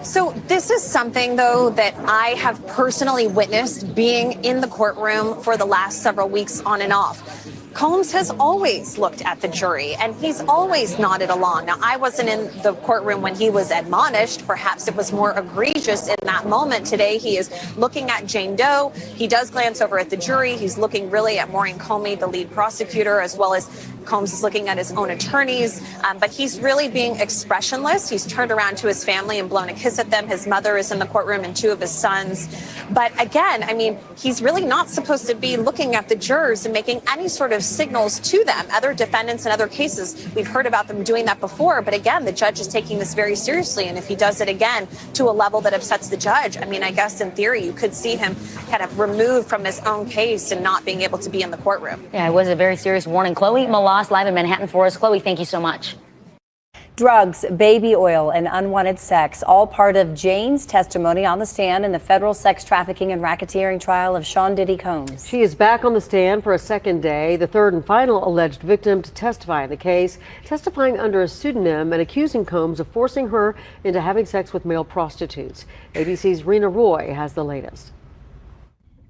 So this is something, though, that I have personally witnessed being in the courtroom for the last several weeks on and off. Combs has always looked at the jury, and he's always nodded along. Now, I wasn't in the courtroom when he was admonished. Perhaps it was more egregious in that moment. Today, he is looking at Jane Doe. He does glance over at the jury. He's looking really at Maureen Comey, the lead prosecutor, as well as Combs is looking at his own attorneys, but he's really being expressionless. He's turned around to his family and blown a kiss at them. His mother is in the courtroom and 2 of his sons. But again, I mean, he's really not supposed to be looking at the jurors and making any sort of signals to them. Other defendants in other cases, we've heard about them doing that before. But again, the judge is taking this very seriously. And if he does it again to a level that upsets the judge, I mean, I guess in theory, you could see him kind of removed from his own case and not being able to be in the courtroom. Yeah, it was a very serious warning. Chloe Malas live in Manhattan for us. Chloe, thank you so much. Drugs, baby oil, and unwanted sex, all part of Jane's testimony on the stand in the federal sex trafficking and racketeering trial of Sean Diddy Combs. She is back on the stand for a second day, the third and final alleged victim to testify in the case, testifying under a pseudonym and accusing Combs of forcing her into having sex with male prostitutes. ABC's Rena Roy has the latest.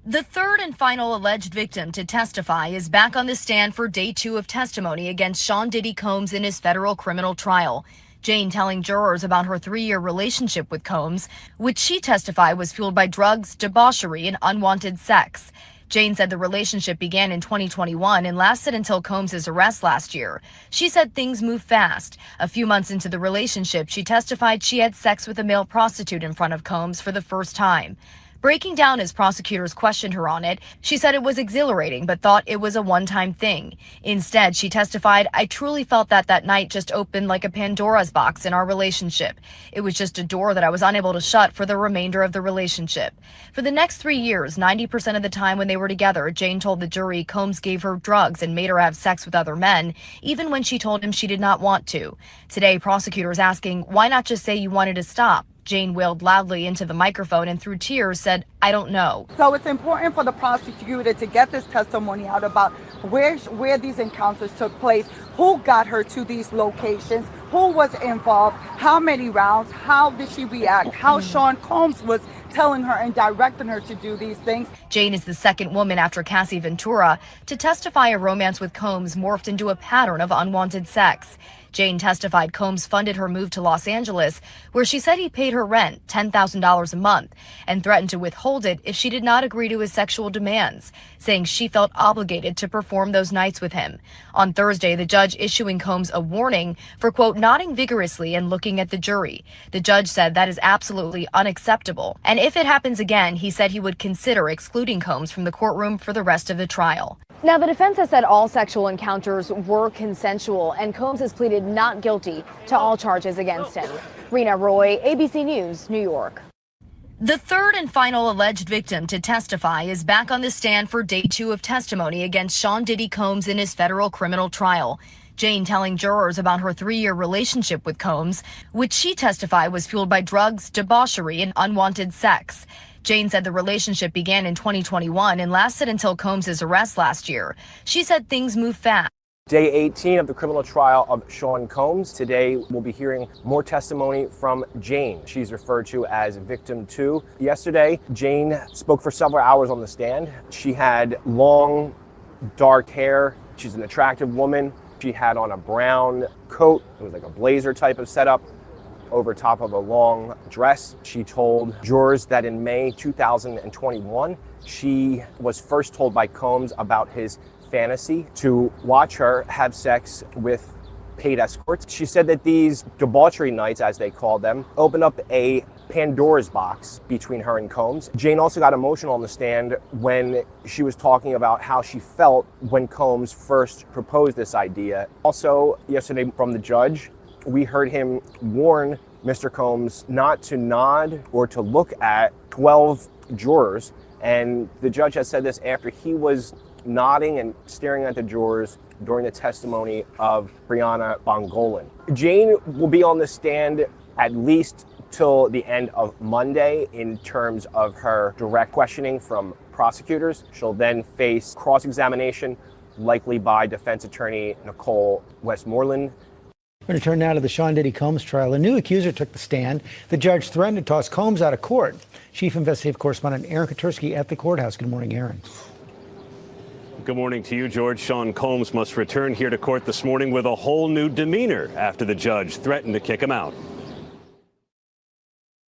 The third and final alleged victim to testify is back on the stand for day 2 of testimony against Sean Diddy Combs in his federal criminal trial. Jane telling jurors about her 3-year relationship with Combs, which she testified was fueled by drugs, debauchery, and unwanted sex. Jane said the relationship began in 2021 and lasted until Combs' arrest last year. She said things moved fast. A few months into the relationship, she testified she had sex with a male prostitute in front of Combs for the first time. Breaking down as prosecutors questioned her on it, she said it was exhilarating but thought it was a one-time thing. Instead, she testified, "I truly felt that night just opened like a Pandora's box in our relationship. It was just a door that I was unable to shut for the remainder of the relationship." For the next 3 years, 90% of the time when they were together, Jane told the jury Combs gave her drugs and made her have sex with other men, even when she told him she did not want to. Today, prosecutors asking, why not just say you wanted to stop? Jane wailed loudly into the microphone and through tears said, "I don't know." So it's important for the prosecutor to get this testimony out about where these encounters took place, who got her to these locations, who was involved, how many rounds, how did she react, how Sean Combs was telling her and directing her to do these things. Jane is the second woman after Cassie Ventura to testify a romance with Combs morphed into a pattern of unwanted sex. Jane testified Combs funded her move to Los Angeles, where she said he paid her rent, $10,000 a month, and threatened to withhold it if she did not agree to his sexual demands, saying she felt obligated to perform those nights with him. On Thursday, the judge issuing Combs a warning for, quote, nodding vigorously and looking at the jury. The judge said that is absolutely unacceptable. And if it happens again, he said he would consider excluding Combs from the courtroom for the rest of the trial. Now, the defense has said all sexual encounters were consensual, and Combs has pleaded not guilty to all charges against him. Rena Roy, ABC News, New York. The third and final alleged victim to testify is back on the stand for day 2 of testimony against Sean Diddy Combs in his federal criminal trial. Jane telling jurors about her 3-year relationship with Combs, which she testified was fueled by drugs, debauchery, and unwanted sex. Jane said the relationship began in 2021 and lasted until Combs' arrest last year. She said things moved fast. Day 18 of the criminal trial of Sean Combs. Today, we'll be hearing more testimony from Jane. She's referred to as Victim 2. Yesterday, Jane spoke for several hours on the stand. She had long, dark hair. She's an attractive woman. She had on a brown coat. It was like a blazer type of setup over top of a long dress. She told jurors that in May 2021, she was first told by Combs about his fantasy to watch her have sex with paid escorts. She said that these debauchery nights, as they called them, opened up a Pandora's box between her and Combs. Jane also got emotional on the stand when she was talking about how she felt when Combs first proposed this idea. Also, yesterday from the judge, we heard him warn Mr. Combs not to nod or to look at 12 jurors. And the judge has said this after he was nodding and staring at the jurors during the testimony of Brianna Bongolan. Jane will be on the stand at least till the end of Monday in terms of her direct questioning from prosecutors. She'll then face cross-examination, likely by defense attorney Nicole Westmoreland. We're going to turn now to the Sean Diddy Combs trial. A new accuser took the stand. The judge threatened to toss Combs out of court. Chief Investigative Correspondent Aaron Katursky at the courthouse. Good morning, Aaron. Good morning to you, George. Sean Combs must return here to court this morning with a whole new demeanor after the judge threatened to kick him out.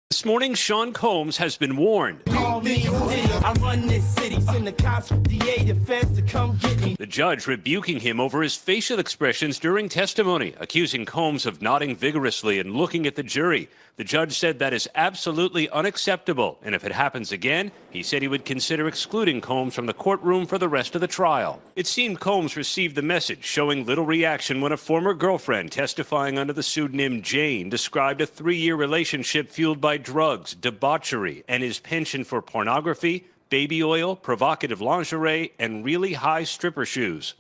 This morning, Sean Combs has been warned. Call me. I run this city, send the cops, DA, defense to come get me. The judge rebuking him over his facial expressions during testimony, accusing Combs of nodding vigorously and looking at the jury. The judge said that is absolutely unacceptable, and if it happens again, he said he would consider excluding Combs from the courtroom for the rest of the trial. It seemed Combs received the message, showing little reaction when a former girlfriend testifying under the pseudonym Jane described a 3-year relationship fueled by drugs, debauchery, and his penchant for pornography, baby oil, provocative lingerie, and really high stripper shoes.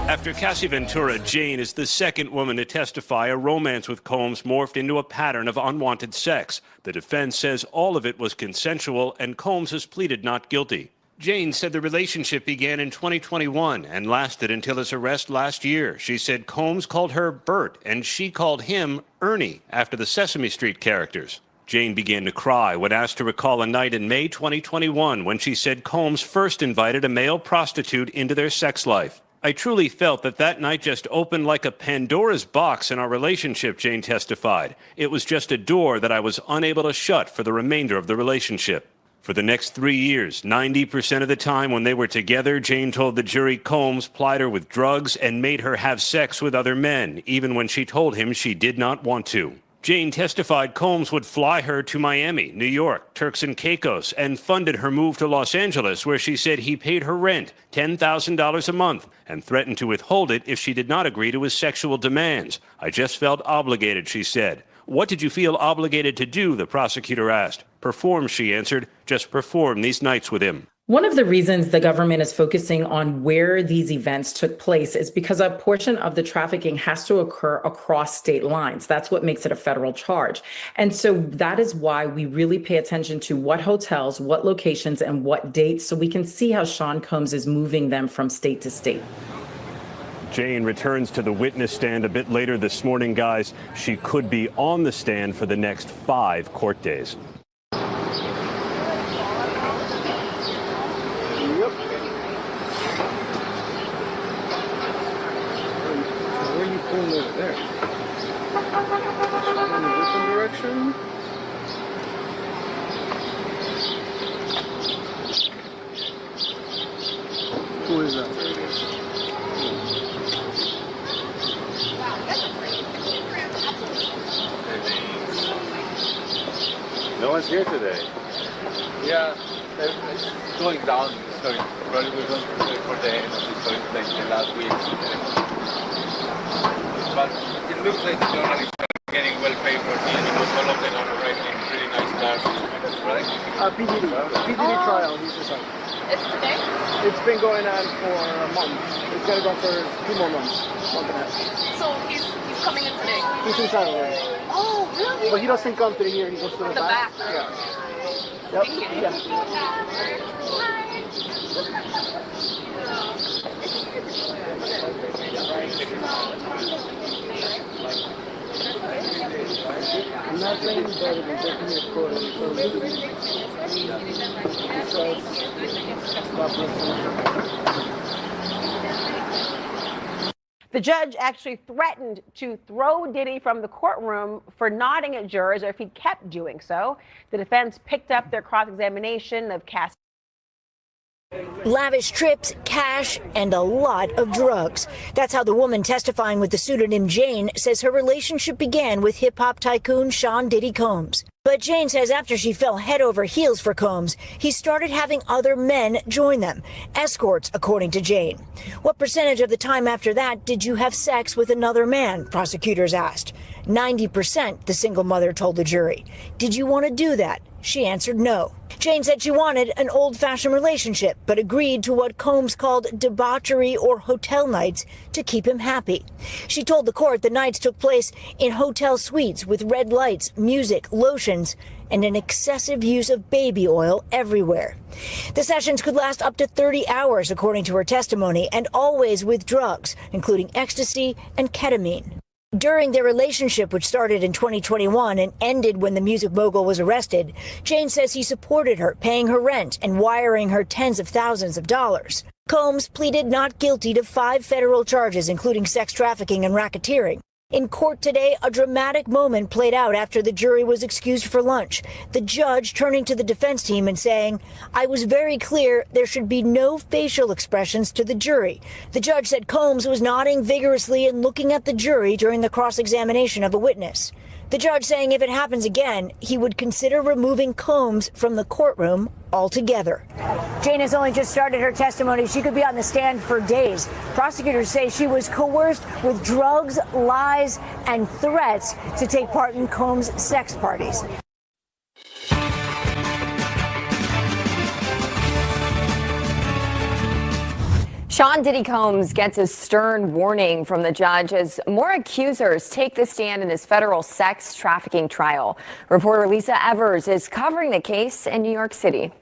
After Cassie Ventura, Jane is the second woman to testify a romance with Combs morphed into a pattern of unwanted sex. The defense says all of it was consensual, and Combs has pleaded not guilty. Jane said the relationship began in 2021 and lasted until his arrest last year. She said Combs called her Bert and she called him Ernie, after the Sesame Street characters. Jane began to cry when asked to recall a night in May 2021 when she said Combs first invited a male prostitute into their sex life. I truly felt that night just opened like a Pandora's box in our relationship, Jane testified. It was just a door that I was unable to shut for the remainder of the relationship. For the next 3 years, 90% of the time when they were together, Jane told the jury Combs plied her with drugs and made her have sex with other men, even when she told him she did not want to. Jane testified Combs would fly her to Miami, New York, Turks and Caicos, and funded her move to Los Angeles, where she said he paid her rent, $10,000 a month, and threatened to withhold it if she did not agree to his sexual demands. I just felt obligated, she said. What did you feel obligated to do, the prosecutor asked. Perform, she answered. Just perform these nights with him. One of the reasons the government is focusing on where these events took place is because a portion of the trafficking has to occur across state lines. That's what makes it a federal charge. And so that is why we really pay attention to what hotels, what locations, and what dates, so we can see how Sean Combs is moving them from state to state. Jane returns to the witness stand a bit later this morning, guys. She could be on the stand for the next 5 court days. Over there. In a different direction. Who is that? No one's here today. Yeah, it's going down. Sorry, probably we're going for the end of the story, like the last week. But it looks like the journalists are getting well paid for dealing because all of them are writing really nice cars, right? PDD trial, he's just like. It's today? It's been going on for a month. It's going to go for 2 more months, month and a half. So he's coming in today? He's inside already. Oh, really? But he doesn't come to here, he goes to the back. Yeah. Yep. Thank you. Nothing better than taking your court The judge actually threatened to throw Diddy from the courtroom for nodding at jurors, or if he kept doing so. The defense picked up their cross-examination of Cassie. Lavish trips, cash, and a lot of drugs. That's how the woman testifying with the pseudonym Jane says her relationship began with hip-hop tycoon Sean Diddy Combs. But Jane says after she fell head over heels for Combs, he started having other men join them. Escorts, according to Jane. What percentage of the time after that did you have sex with another man? Prosecutors asked. 90%, the single mother told the jury. Did you want to do that? She answered no. Jane said she wanted an old-fashioned relationship, but agreed to what Combs called debauchery or hotel nights to keep him happy. She told the court the nights took place in hotel suites with red lights, music, lotions, and an excessive use of baby oil everywhere. The sessions could last up to 30 hours, according to her testimony, and always with drugs, including ecstasy and ketamine. During their relationship, which started in 2021 and ended when the music mogul was arrested, Jane says he supported her, paying her rent and wiring her tens of thousands of dollars. Combs pleaded not guilty to 5 federal charges, including sex trafficking and racketeering. In court today, a dramatic moment played out after the jury was excused for lunch. The judge turning to the defense team and saying, "I was very clear there should be no facial expressions to the jury." The judge said Combs was nodding vigorously and looking at the jury during the cross-examination of a witness. The judge saying if it happens again, he would consider removing Combs from the courtroom altogether. Jane has only just started her testimony. She could be on the stand for days. Prosecutors say she was coerced with drugs, lies, and threats to take part in Combs' sex parties. Sean Diddy Combs gets a stern warning from the judge as more accusers take the stand in his federal sex trafficking trial. Reporter Lisa Evers is covering the case in New York City.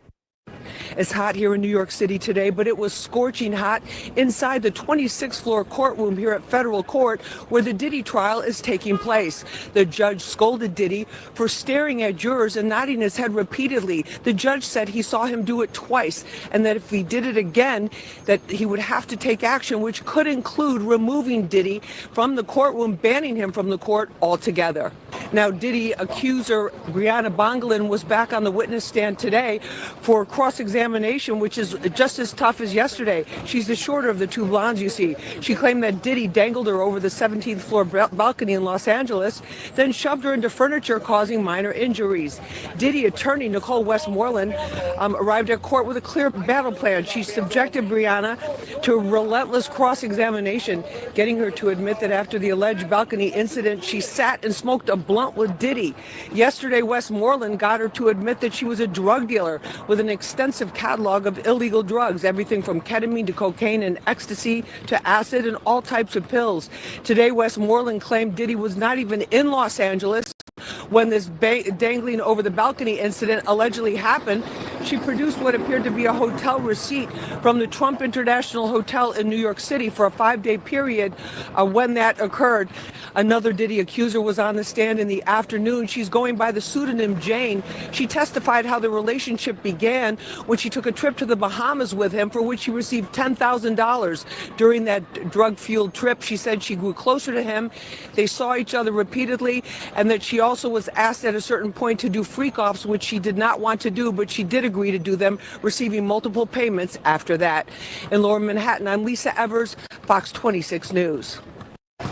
It's hot here in New York City today, but it was scorching hot inside the 26th floor courtroom here at federal court where the Diddy trial is taking place. The judge scolded Diddy for staring at jurors and nodding his head repeatedly. The judge said he saw him do it twice and that if he did it again, that he would have to take action, which could include removing Diddy from the courtroom, banning him from the court altogether. Now, Diddy accuser Brianna Bongelin was back on the witness stand today for cross-examination, which is just as tough as yesterday. She's the shorter of the two blondes you see. She claimed that Diddy dangled her over the 17th floor balcony in Los Angeles, then shoved her into furniture, causing minor injuries. Diddy attorney Nicole Westmoreland arrived at court with a clear battle plan. She subjected Brianna to a relentless cross-examination, getting her to admit that after the alleged balcony incident, she sat and smoked a blunt with Diddy. Yesterday, Westmoreland got her to admit that she was a drug dealer with an extensive catalog of illegal drugs, everything from ketamine to cocaine and ecstasy to acid and all types of pills. Today, Westmoreland claimed Diddy was not even in Los Angeles when this dangling over the balcony incident allegedly happened. She produced what appeared to be a hotel receipt from the Trump International Hotel in New York City for a 5-day period when that occurred. Another Diddy accuser was on the stand in the afternoon. She's going by the pseudonym Jane. She testified how the relationship began when she took a trip to the Bahamas with him, for which she received $10,000. During that drug-fueled trip, she said she grew closer to him. They saw each other repeatedly, and that she also was asked at a certain point to do freak-offs, which she did not want to do, but she did agree to do them, receiving multiple payments after that. In Lower Manhattan, I'm Lisa Evers, Fox 26 News.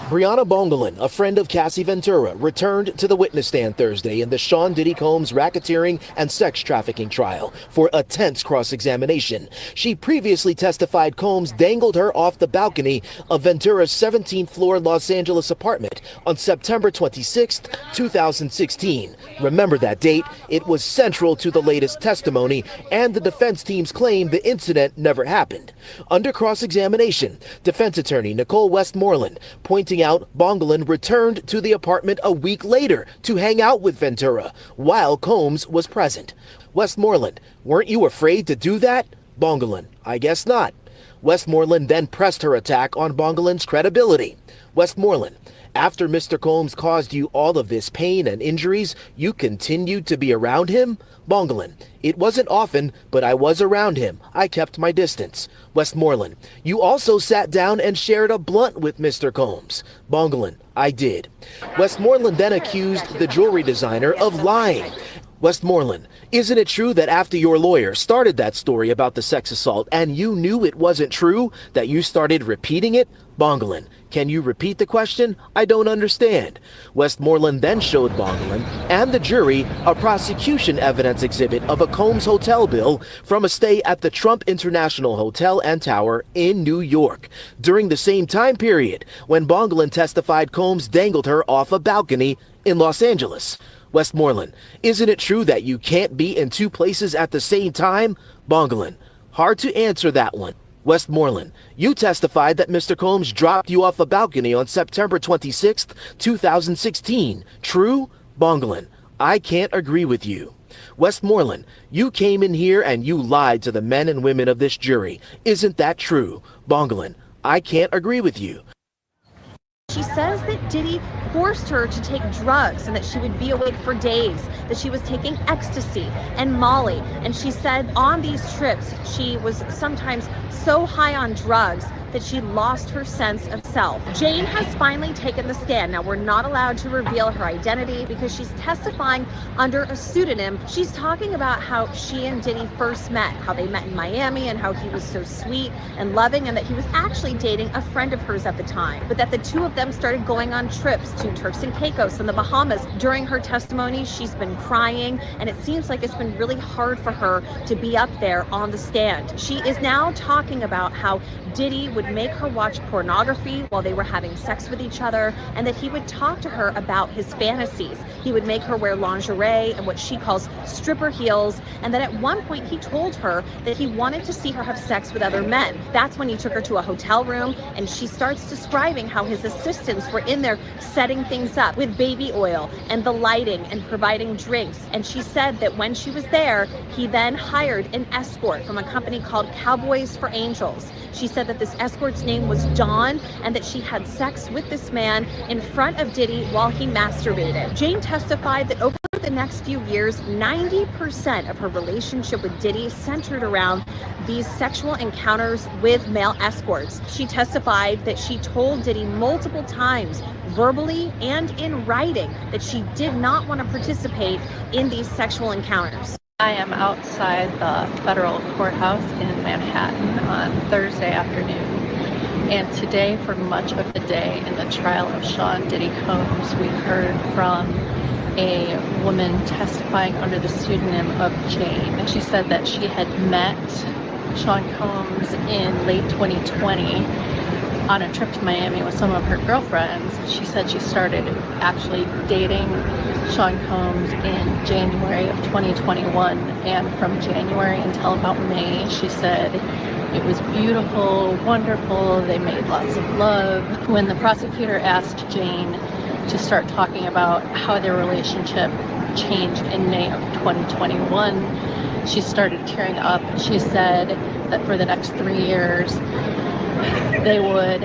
Brianna Bongelin, a friend of Cassie Ventura, returned to the witness stand Thursday in the Sean Diddy Combs racketeering and sex trafficking trial for a tense cross-examination. She previously testified Combs dangled her off the balcony of Ventura's 17th floor Los Angeles apartment on September 26, 2016. Remember that date? It was central to the latest testimony and the defense team's claim the incident never happened. Under cross-examination, defense attorney Nicole Westmoreland pointing out Bongelin returned to the apartment a week later to hang out with Ventura while Combs was present. Westmoreland, weren't you afraid to do that? Bongelin, I guess not. Westmoreland then pressed her attack on Bongelin's credibility. Westmoreland, after Mr. Combs caused you all of this pain and injuries, you continued to be around him? Bongelin, it wasn't often, but I was around him. I kept my distance. Westmoreland, you also sat down and shared a blunt with Mr. Combs. Bongelin, I did. Westmoreland then accused the jewelry designer of lying. Westmoreland, isn't it true that after your lawyer started that story about the sex assault and you knew it wasn't true, that you started repeating it? Bongelin, can you repeat the question? I don't understand. Westmoreland then showed Bongelin and the jury a prosecution evidence exhibit of a Combs hotel bill from a stay at the Trump International Hotel and Tower in New York during the same time period when Bongelin testified Combs dangled her off a balcony in Los Angeles. Westmoreland, isn't it true that you can't be in two places at the same time? Bongelin, hard to answer that one. Westmoreland, you testified that Mr. Combs dropped you off a balcony on September 26, 2016. True? Bongelin, I can't agree with you. Westmoreland, you came in here and you lied to the men and women of this jury. Isn't that true? Bongelin, I can't agree with you. She says that Diddy forced her to take drugs and that she would be awake for days, that she was taking ecstasy and Molly. And she said on these trips, she was sometimes so high on drugs that that she lost her sense of self. Jane has finally taken the stand. Now, we're not allowed to reveal her identity because she's testifying under a pseudonym. She's talking about how she and Diddy first met, how they met in Miami and how he was so sweet and loving, and that he was actually dating a friend of hers at the time, but that the two of them started going on trips to Turks and Caicos and the Bahamas. During her testimony, she's been crying, and it seems like it's been really hard for her to be up there on the stand. She is now talking about how Diddy would make her watch pornography while they were having sex with each other, and that he would talk to her about his fantasies. He would make her wear lingerie and what she calls stripper heels, and that at one point he told her that he wanted to see her have sex with other men. That's when he took her to a hotel room, and she starts describing how his assistants were in there setting things up with baby oil and the lighting and providing drinks. And she said that when she was there, he then hired an escort from a company called Cowboys for Angels. She said that this escort's name was Dawn, and that she had sex with this man in front of Diddy while he masturbated. Jane testified that over the next few years, 90% of her relationship with Diddy centered around these sexual encounters with male escorts. She testified that she told Diddy multiple times, verbally and in writing, that she did not want to participate in these sexual encounters. I am outside the federal courthouse in Manhattan on Thursday afternoon. And today, for much of the day in the trial of Sean Diddy Combs, we heard from a woman testifying under the pseudonym of Jane. She said that she had met Sean Combs in late 2020 on a trip to Miami with some of her girlfriends. She said she started actually dating Sean Combs in January of 2021, and from January until about May, she said it was beautiful, wonderful, they made lots of love. When the prosecutor asked Jane to start talking about how their relationship changed in May of 2021, she started tearing up. She said that for the next 3 years, they would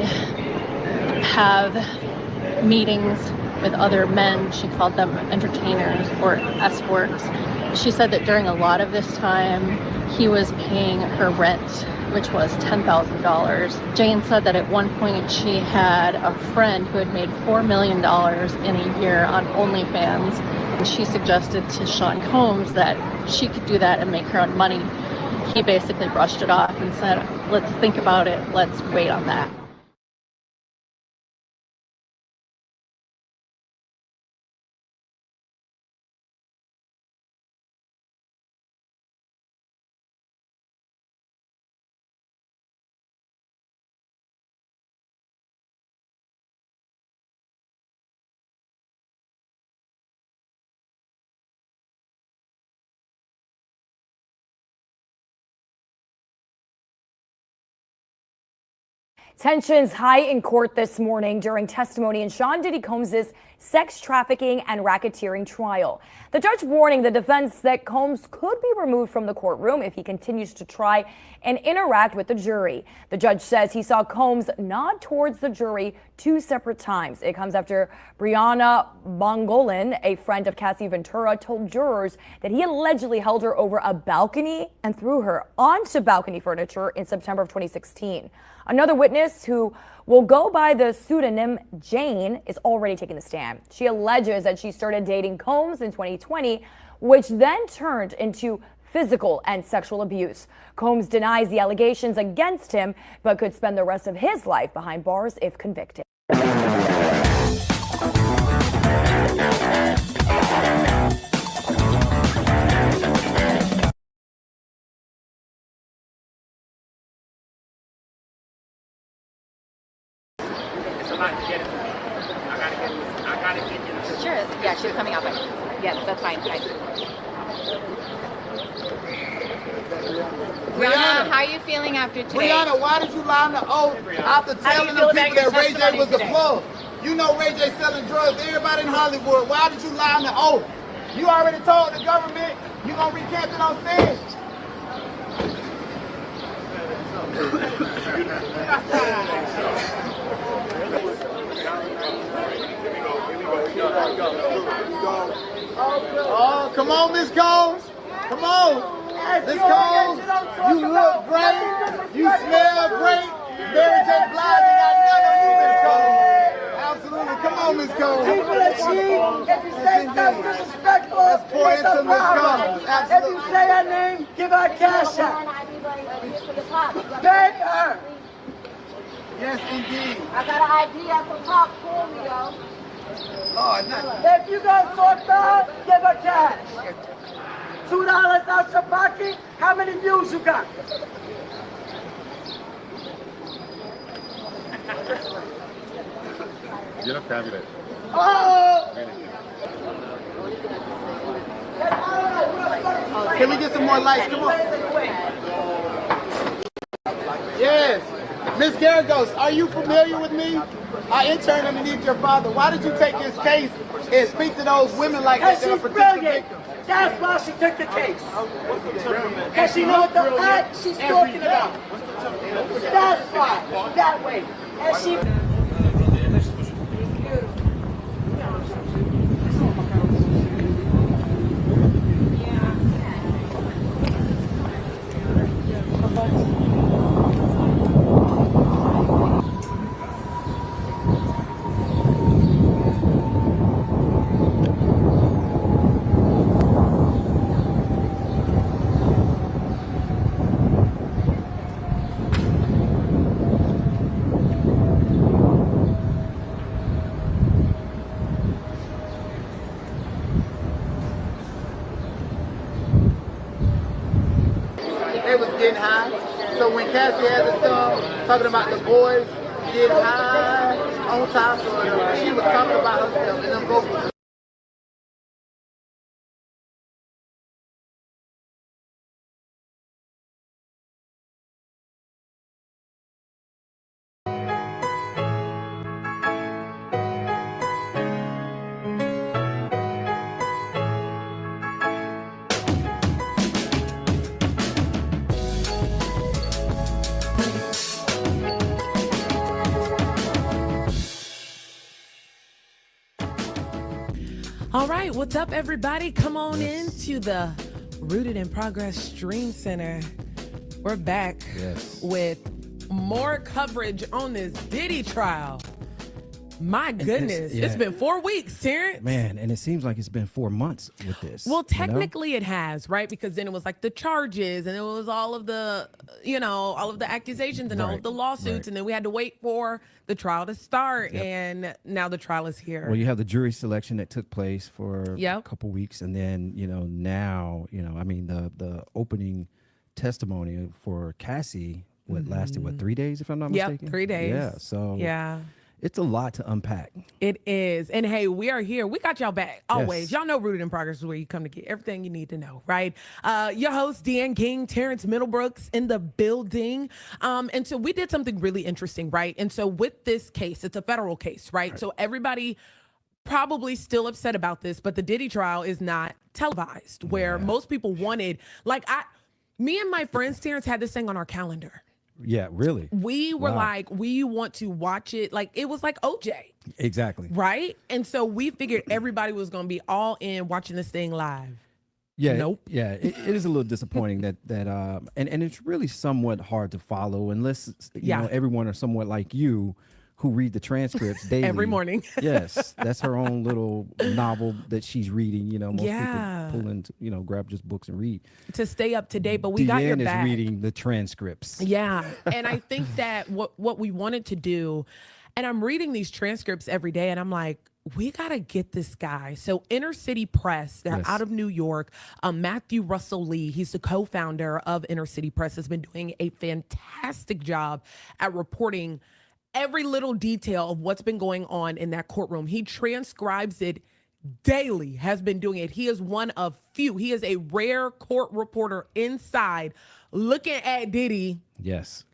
have meetings with other men. She called them entertainers or escorts. She said that during a lot of this time, he was paying her rent, which was $10,000. Jane said that at one point she had a friend who had made $4 million in a year on OnlyFans. And she suggested to Sean Combs that she could do that and make her own money. He basically brushed it off and said, let's think about it, let's wait on that. Tensions high in court this morning during testimony in Sean Diddy Combs' sex trafficking and racketeering trial. The judge warning the defense that Combs could be removed from the courtroom if he continues to try and interact with the jury. The judge says he saw Combs nod towards the jury 2 separate times. It comes after Brianna Bongolin, a friend of Cassie Ventura, told jurors that he allegedly held her over a balcony and threw her onto balcony furniture in September of 2016. Another witness, who will go by the pseudonym Jane, is already taking the stand. She alleges that she started dating Combs in 2020, which then turned into physical and sexual abuse. Combs denies the allegations against him, but could spend the rest of his life behind bars if convicted. Sure, yeah, she was coming out, but yes, that's fine. Brianna, how are you feeling after today? Brianna, why did you lie on the oath after telling them people that Ray J was the plug? You know Ray J selling drugs to everybody in Hollywood. Why did you lie on the oath? You already told the government you gonna recant it on stage. Oh, come on, Miss Combs. Come on. Miss Combs, you look great. You smell great. Mary J. Blige ain't got none on you, Miss Cole. Absolutely. Come on, Miss Cole. People that cheat, if you say something disrespectful, Let's pour it's into a Miss problem. Cole. Absolutely. If you say her name, give her a cash out. Beg her. Yes, indeed. I got an ID at the top for me, yo. Lord, nothing. If you got talk to her, give her cash. $2 out your pocket, how many views you got? You look fabulous. Oh! Can we get some more lights? Come on. Yes. Miss Garagos, are you familiar with me? I interned underneath your father. Why did you take this case and speak to those women like that? Because she's brilliant. That's why she took the case. Because she knows the fact she's talking about. That's why. That way. And she... They was getting high. So when Cassie had the song talking about the boys getting high on top of her, she was talking about herself and them vocals. All right, what's up, everybody? Come on into the Rooted in Progress Stream Center. We're back with more coverage on this Diddy trial. My goodness, it's been 4 weeks, Terrence. Man, and it seems like it's been 4 months with this. Well, technically it has, right? Because then it was like the charges and it was all of the, all of the accusations and all of the lawsuits. And then we had to wait for the trial to start. And now the trial is here. Well, you have the jury selection that took place for a couple weeks. And then, now, I mean, the opening testimony for Cassie, lasted, 3 days, if I'm not mistaken? 3 days. Yeah, so. Yeah. It's a lot to unpack. It is. And hey, we are here. We got y'all back always. Yes. Y'all know Rooted in Progress is where you come to get everything you need to know, right? Your host, Deanne King, Terrence Middlebrooks in the building. And so we did something really interesting, right? And so with this case, it's a federal case, right? So everybody probably still upset about this, but the Diddy trial is not televised, where most people wanted, me and my friends, Terrence, had this thing on our calendar. Yeah, really. We were like, we want to watch it. Like, it was like OJ. Exactly. Right? And so we figured everybody was going to be all in watching this thing live. Yeah. Nope. It is a little disappointing that and it's really somewhat hard to follow unless, you know, everyone are somewhat like you who read the transcripts daily. Every morning. Yes. That's her own little novel that she's reading. Most people pull in, grab just books and read. To stay up to date, but we got your back. Deanne is reading the transcripts. Yeah. And I think that what we wanted to do, and I'm reading these transcripts every day, and I'm like, we got to get this guy. So Inner City Press, they're out of New York. Matthew Russell Lee, he's the co-founder of Inner City Press, has been doing a fantastic job at reporting every little detail of what's been going on in that courtroom. He transcribes it daily, has been doing it. He is one of few. He is a rare court reporter inside looking at Diddy. Yes.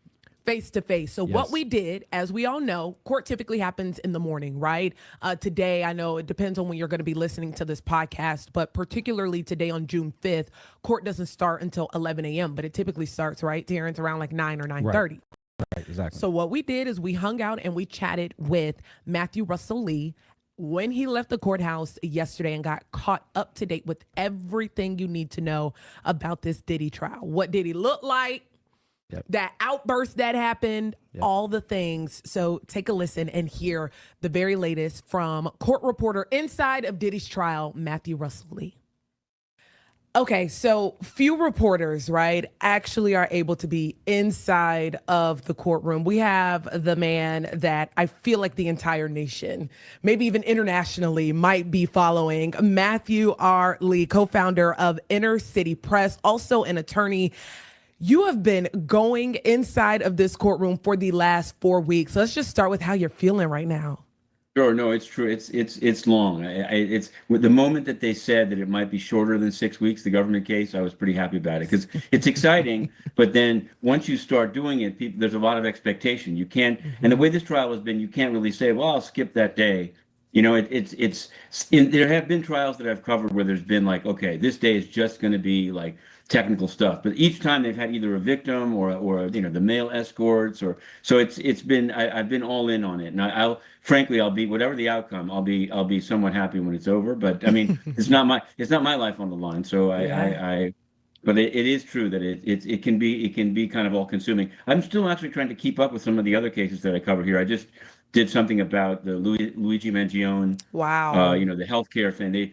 Face to face. So what we did, as we all know, court typically happens in the morning, right? Today, I know it depends on when you're going to be listening to this podcast, but particularly today on June 5th, court doesn't start until 11 a.m., but it typically starts, right, Terrence, around like 9 or 9:30. Right, exactly. So what we did is we hung out and we chatted with Matthew Russell Lee when he left the courthouse yesterday and got caught up to date with everything you need to know about this Diddy trial. What did he look like? that outburst that happened, all the things. So take a listen and hear the very latest from court reporter inside of Diddy's trial, Matthew Russell Lee. Okay, so few reporters, right, actually are able to be inside of the courtroom. We have the man that I feel like the entire nation, maybe even internationally, might be following, Matthew R. Lee, co-founder of Inner City Press, also an attorney. You have been going inside of this courtroom for the last 4 weeks. Let's just start with how you're feeling right now. Sure, no, it's true. It's long. It's with the moment that they said that it might be shorter than 6 weeks, the government case, I was pretty happy about it because it's exciting. But then once you start doing it, there's a lot of expectation. You can't, and the way this trial has been, you can't really say, well, I'll skip that day. You know, there have been trials that I've covered where there's been like, okay, this day is just going to be like technical stuff, but each time they've had either a victim or you know, the male escorts, or so it's been I've been all in on it, and I'll frankly I'll be, whatever the outcome, I'll be somewhat happy when it's over. But I mean, it's not my life on the line, so but it is true that it can be kind of all consuming. I'm still actually trying to keep up with some of the other cases that I cover here. I just did something about the Luigi Mangione. Wow. You know, the healthcare thing.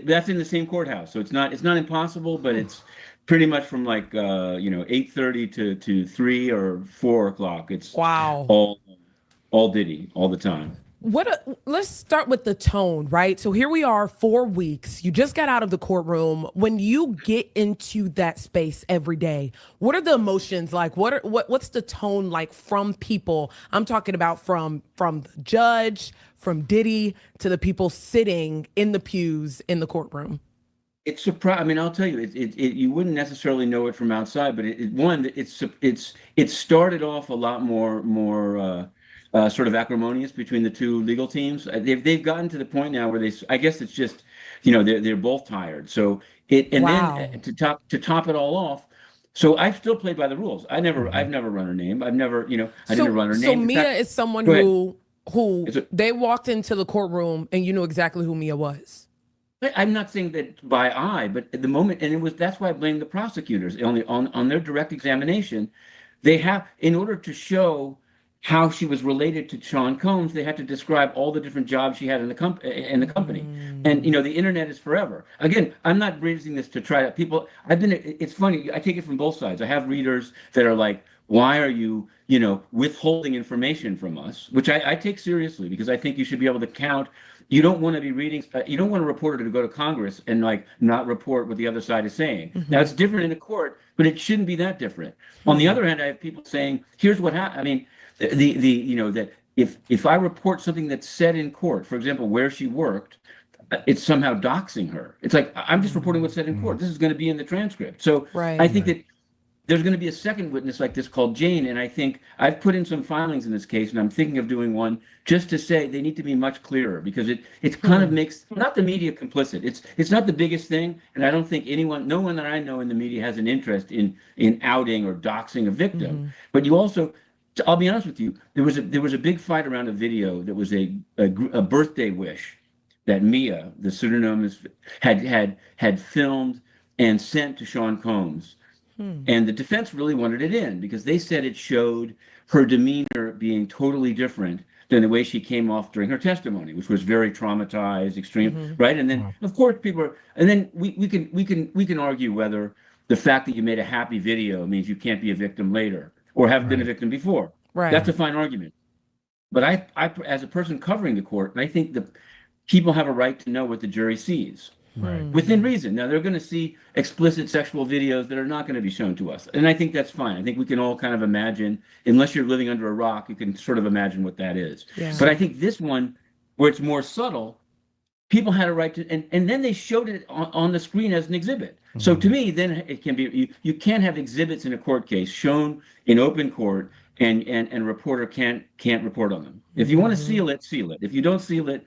That's in the same courthouse, so it's not impossible, but it's pretty much from like 8:30 to 3 or 4 o'clock. It's all Diddy all the time. Let's start with the tone, right? So here we are, 4 weeks. You just got out of the courtroom. When you get into that space every day, what are the emotions like? What's the tone like from people? I'm talking about from the judge, from Diddy, to the people sitting in the pews in the courtroom. It's surprising. I mean, I'll tell you, you wouldn't necessarily know it from outside, but it started off a lot more sort of acrimonious between the two legal teams. They've gotten to the point now where I guess it's just, you know, they're both tired. So then to top it all off. So I've still played by the rules. I've never run her name. I didn't run her name. So Mia is someone who they walked into the courtroom and you knew exactly who Mia was. I'm not saying that by eye, but at the moment, and that's why I blame the prosecutors on their direct examination. They have, in order to show how she was related to Sean Combs, they had to describe all the different jobs she had in the company. And you know, the internet is forever. Again, I'm not raising this to try to people. It's funny. I take it from both sides. I have readers that are like, why are you, withholding information from us? Which I take seriously, because I think you should be able to count. You don't want to be reading. You don't want a reporter to go to Congress and like not report what the other side is saying. Now it's different in a court, but it shouldn't be that different. On the other hand, I have people saying, "Here's what happened." I mean, that if I report something that's said in court, for example, where she worked, it's somehow doxing her. It's like I'm just reporting what's said in court. This is going to be in the transcript. So I think that there's going to be a second witness like this called Jane, and I think I've put in some filings in this case, and I'm thinking of doing one just to say they need to be much clearer, because it kind of makes not the media complicit. It's not the biggest thing, and I don't think no one that I know in the media has an interest in outing or doxing a victim. But you also, I'll be honest with you, there was a big fight around a video that was a birthday wish that Mia, the pseudonym, had filmed and sent to Sean Combs. And the defense really wanted it in because they said it showed her demeanor being totally different than the way she came off during her testimony, which was very traumatized, extreme, right? And then, of course, and then we can argue whether the fact that you made a happy video means you can't be a victim later or have been a victim before. Right. That's a fine argument. But I, as a person covering the court, I think the people have a right to know what the jury sees. Right. Within reason. Now, they're going to see explicit sexual videos that are not going to be shown to us. And I think that's fine. I think we can all kind of imagine, unless you're living under a rock, you can sort of imagine what that is. Yeah. But I think this one, where it's more subtle, people had a right to, and then they showed it on the screen as an exhibit. So to me, then it can be, you can't have exhibits in a court case shown in open court and a reporter can't report on them. If you want to seal it, seal it. If you don't seal it,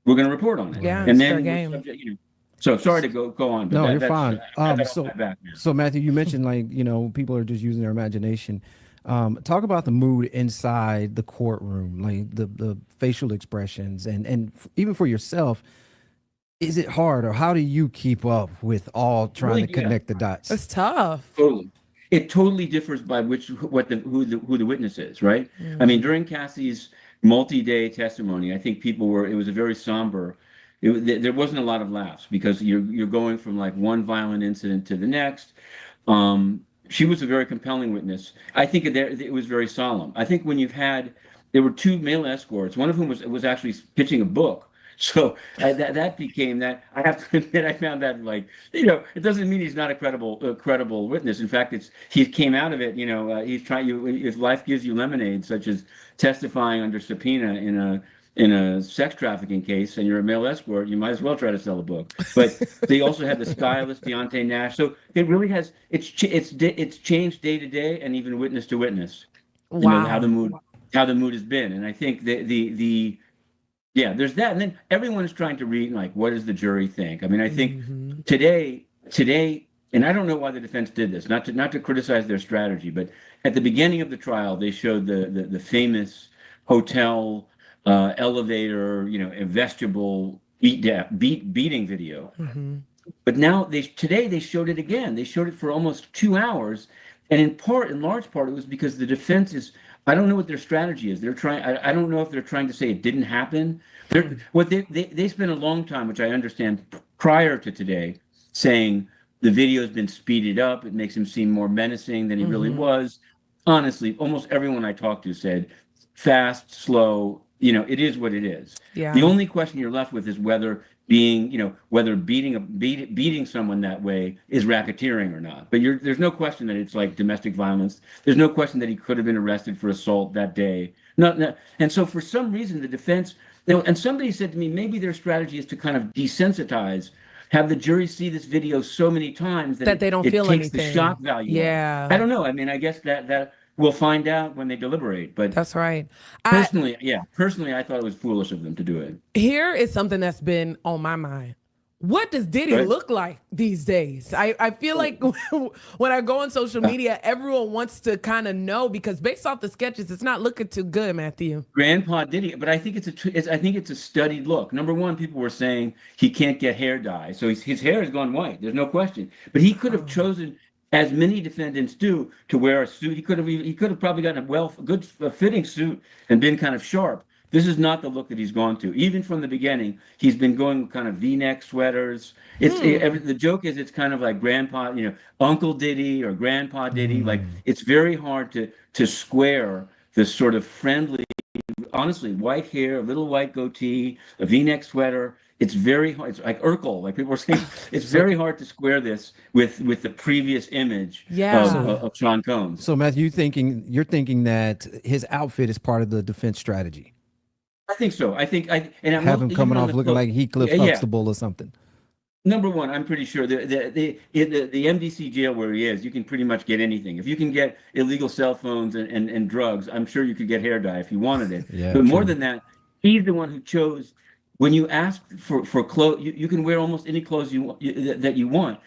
we're going to report on it. Yeah, and it's fair then game. So sorry to go on. But No, you're fine. So Matthew, you mentioned people are just using their imagination. Talk about the mood inside the courtroom, like the facial expressions, and even for yourself, is it hard, or how do you keep up with all trying to connect the dots? It's tough. Totally. it totally differs by who the witness is, right? I mean, during Cassie's multi-day testimony, I think it was a very somber. There wasn't a lot of laughs because you're going from like one violent incident to the next. She was a very compelling witness. I think it was very solemn. I think when there were two male escorts, one of whom was actually pitching a book. So that became that. I have to admit, I found that it doesn't mean he's not a credible witness. In fact, he came out of it. He's trying. If life gives you lemonade, such as testifying under subpoena in a sex trafficking case, and you're a male escort, you might as well try to sell a book. But they also have the stylist Deontay Nash. So it really has. It's changed day to day and even witness to witness. Wow. How the mood has been, and I think yeah, there's that. And then everyone's trying to read, like, what does the jury think? I mean, I think today, and I don't know why the defense did this, not to criticize their strategy, but at the beginning of the trial, they showed the famous hotel elevator, a vestibule beating video. But now today they showed it again. They showed it for almost 2 hours. And in large part, it was because the defense I don't know what their strategy is. I don't know if they're trying to say it didn't happen. They spent a long time, which I understand, prior to today, saying the video has been speeded up. It makes him seem more menacing than he really was. Honestly, almost everyone I talked to said fast, slow, it is what it is. Yeah. The only question you're left with is whether beating someone that way is racketeering or not. But there's no question that it's like domestic violence. There's no question that he could have been arrested for assault that day. And so for some reason, the defense, and somebody said to me, maybe their strategy is to kind of desensitize, have the jury see this video so many times that they don't it feel takes anything. the shock value. Yeah. I don't know. I mean, I guess that we'll find out when they deliberate. But that's right. Personally, I thought it was foolish of them to do it. Here is something that's been on my mind. What does Diddy look like these days? I feel like when I go on social media, everyone wants to kind of know, because based off the sketches, it's not looking too good, Matthew. Grandpa Diddy, but I think it's a studied look. Number one, people were saying he can't get hair dye, so his hair has gone white. There's no question. But he could have chosen, as many defendants do, to wear a suit. He could have probably gotten a good fitting suit and been kind of sharp. This is not the look that he's gone to. Even from the beginning, he's been going with kind of V-neck sweaters. The joke is it's kind of like Grandpa, Uncle Diddy or Grandpa Diddy. Like, it's very hard to square this sort of friendly, honestly, white hair, a little white goatee, a V-neck sweater. It's very hard. It's like Urkel, like people were saying. It's very hard to square this with the previous image of Sean Combs. So, Matthew, you're thinking that his outfit is part of the defense strategy? I think so. Have him coming off looking like Heathcliff Huxtable or something. Number one, I'm pretty sure the MDC jail where he is, you can pretty much get anything. If you can get illegal cell phones and drugs, I'm sure you could get hair dye if you wanted it. Yeah, but more than that, he's the one who chose. When you ask for clothes, you can wear almost any clothes that you want.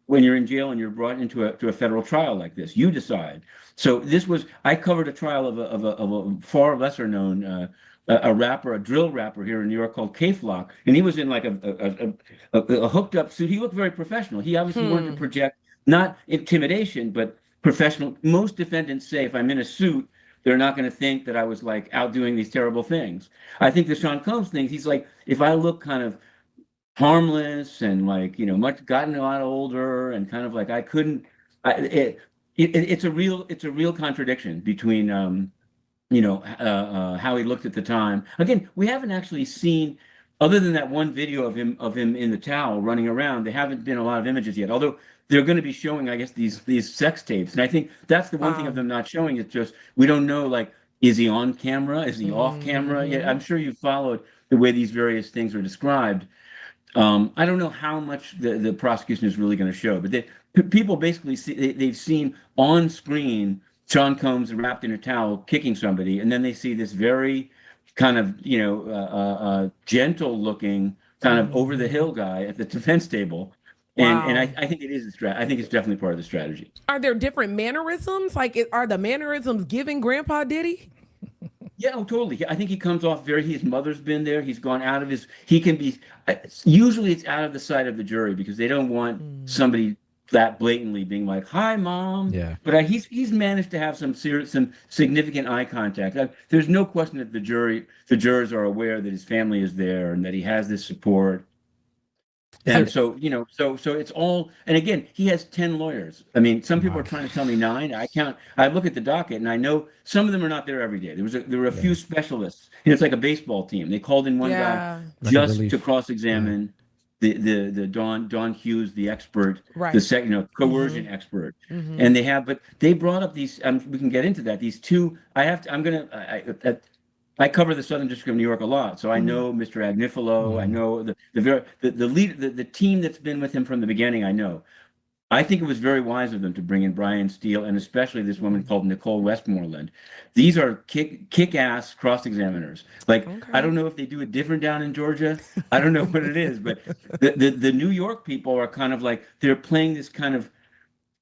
When you're in jail and you're brought into a federal trial like this, you decide. So I covered a trial of a far lesser known a drill rapper here in New York called K-Flock, and he was in like a hooked up suit. He looked very professional. He obviously wanted to project not intimidation, but professional. Most defendants say, if I'm in a suit, they're not going to think that I was like out doing these terrible things. I think the Sean Combs thing, he's like, if I look kind of harmless and like, gotten a lot older and kind of like I couldn't, it's a real contradiction between, how he looked at the time. Again, we haven't actually seen, other than that one video of him in the towel running around, there haven't been a lot of images yet. Although they're going to be showing, I guess, these sex tapes, and I think that's the one thing of them not showing. It's just we don't know, like, is he on camera? Is he off camera? Yeah, I'm sure you followed the way these various things are described. I don't know how much the prosecution is really going to show, but people basically they've seen on screen Sean Combs wrapped in a towel kicking somebody, and then they see this very kind of gentle looking kind of over the hill guy at the defense table. Wow. And I think it is I think it's definitely part of the strategy. Are there different mannerisms? Like, are the mannerisms giving Grandpa Diddy? Yeah, totally. I think he comes off his mother's been there. He's gone out of he can be, usually it's out of the sight of the jury because they don't want somebody that blatantly being like, "Hi, mom." Yeah. But he's managed to have some significant eye contact. There's no question that the jurors are aware that his family is there and that he has this support. And so, so it's all, and again, he has 10 lawyers. I mean, some people are trying to tell me 9. I look at the docket and I know some of them are not there every day. There were a few specialists. It's like a baseball team. They called in one guy just to cross-examine the Don Hughes, the expert, the coercion expert. And but they brought up these, we can get into that, these two, I cover the Southern District of New York a lot, so I know Mr. Agnifilo. I know the team that's been with him from the beginning. I know. I think it was very wise of them to bring in Brian Steele and especially this woman called Nicole Westmoreland. These are kick-ass cross-examiners. Like, I don't know if they do it different down in Georgia. I don't know what it is, but the New York people are kind of like, they're playing this kind of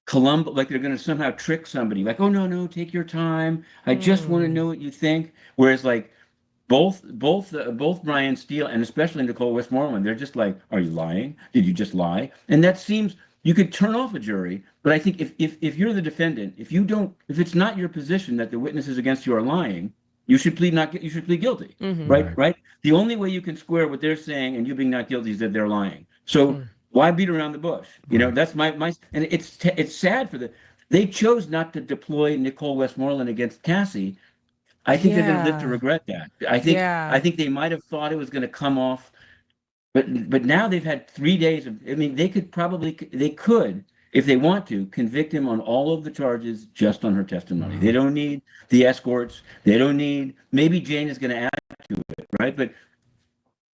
Columbo, like they're going to somehow trick somebody, like, "Oh no, take your time. I just want to know what you think." Whereas, like, both Brian Steele and especially Nicole Westmoreland, they're just like, "Are you lying? Did you just lie?" And that seems, you could turn off a jury, but I think if you're the defendant, if it's not your position that the witnesses against you are lying, you should plead guilty, right? The only way you can square what they're saying and you being not guilty is that they're lying. So. Why beat around the bush? That's my and it's sad they chose not to deploy Nicole Westmoreland against Cassie. I think they're going to live to regret that. I think they might have thought it was going to come off, but now they've had 3 days of. I mean, they could, if they want to, convict him on all of the charges just on her testimony. They don't need the escorts. They don't need. Maybe Jane is going to add to it, right? But.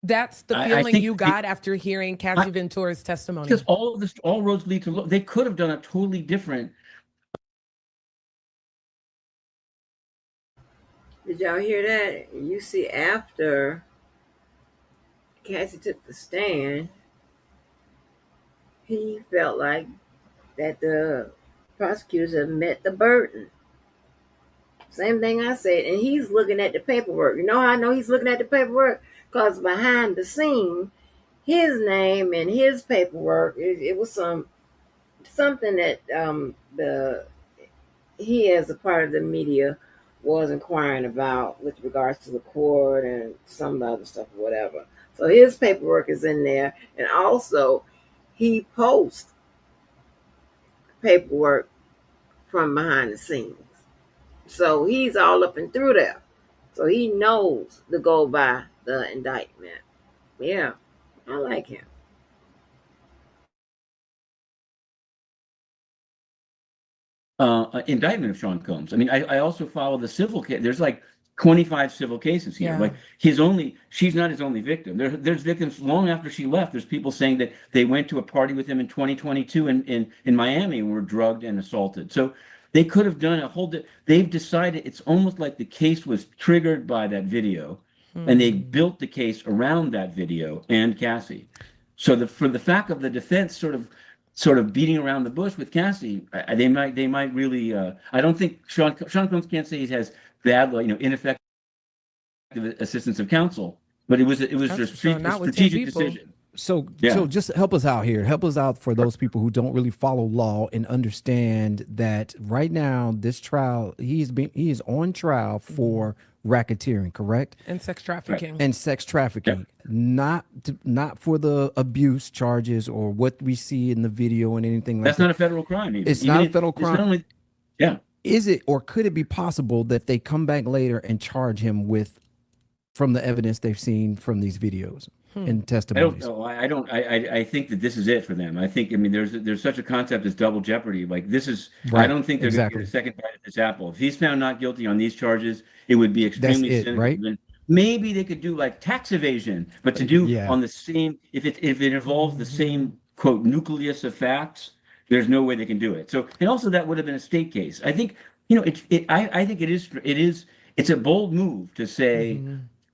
That's the feeling you got after hearing Cassie Ventura's testimony. Because all roads lead to. They could have done a totally different. Did y'all hear that? You see, after Cassie took the stand, he felt like that the prosecutors have met the burden. Same thing I said, and he's looking at the paperwork. You know how I know he's looking at the paperwork? Because behind the scene, his name and his paperwork, it was something that he, as a part of the media, was inquiring about with regards to the court and some of the other stuff or whatever. So his paperwork is in there, and also he posts paperwork from behind the scenes. So he's all up and through there. So he knows to go by the indictment. Yeah, I like him. Indictment of Sean Combs. I mean, I also follow the civil case. There's like 25 civil cases here. Like she's not his only victim. There's victims long after she left. There's people saying that they went to a party with him in 2022 in Miami and were drugged and assaulted. So they could have done a whole. They've decided it's almost like the case was triggered by that video, and they built the case around that video and Cassie. So for the fact of the defense sort of beating around the bush with Cassie, they might really. I don't think Sean Combs can't say he has bad, ineffective assistance of counsel, but it was a strategic decision. So just help us out here. Help us out for those people who don't really follow law and understand that right now this trial, he is on trial for racketeering, correct? And sex trafficking. Right. And sex trafficking, not for the abuse charges or what we see in the video and anything like that. That's not a federal crime. It's not a federal crime. Is it, or could it be possible that they come back later and charge him from the evidence they've seen from these videos and testimonies? I don't know. I think that this is it for them. I think, there's such a concept as double jeopardy. Like, this is, I don't think they're going to get a second bite at this apple. If he's found not guilty on these charges, it would be extremely cynical. Right? Maybe they could do like tax evasion, but to do on the same, if it involves the same, quote, nucleus of facts, there's no way they can do it. So, and also that would have been a state case. I think, I think it's a bold move to say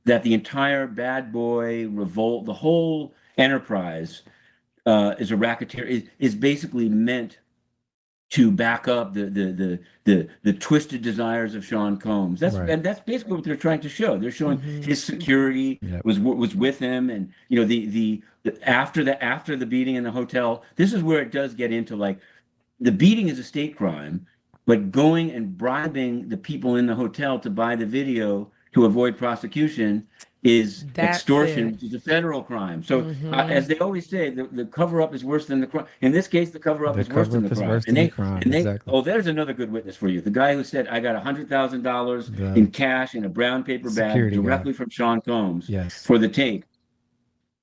that the entire bad boy revolt, the whole enterprise is a racketeer, is basically meant to back up the twisted desires of Sean Combs. And that's basically what they're trying to show. They're showing his security was with him, and you know the after the beating in the hotel. This is where it does get into like the beating is a state crime, but going and bribing the people in the hotel to buy the video to avoid prosecution is extortion, which is a federal crime. So, as they always say, the cover-up is worse than the crime. In this case, the cover-up is worse than the crime. Exactly. Oh, there's another good witness for you. The guy who said, I got $100,000 in cash in a brown paper bag directly from Sean Combs for the tape.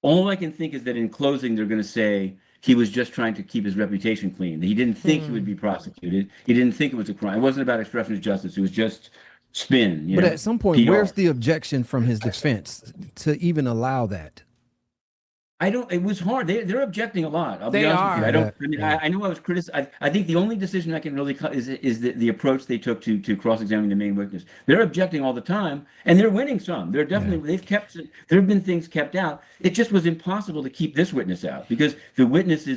All I can think is that in closing, they're going to say he was just trying to keep his reputation clean. He didn't think he would be prosecuted. He didn't think it was a crime. It wasn't about obstruction of justice. It was just spin. But at some point, where's the objection from his defense to even allow that? It was hard. They're objecting a lot. I'll be honest with you. I know I was criticized. I think the only decision I can really cut is the approach they took to cross-examining the main witness. They're objecting all the time, and they're winning some. They're definitely there have been things kept out. It just was impossible to keep this witness out because the witness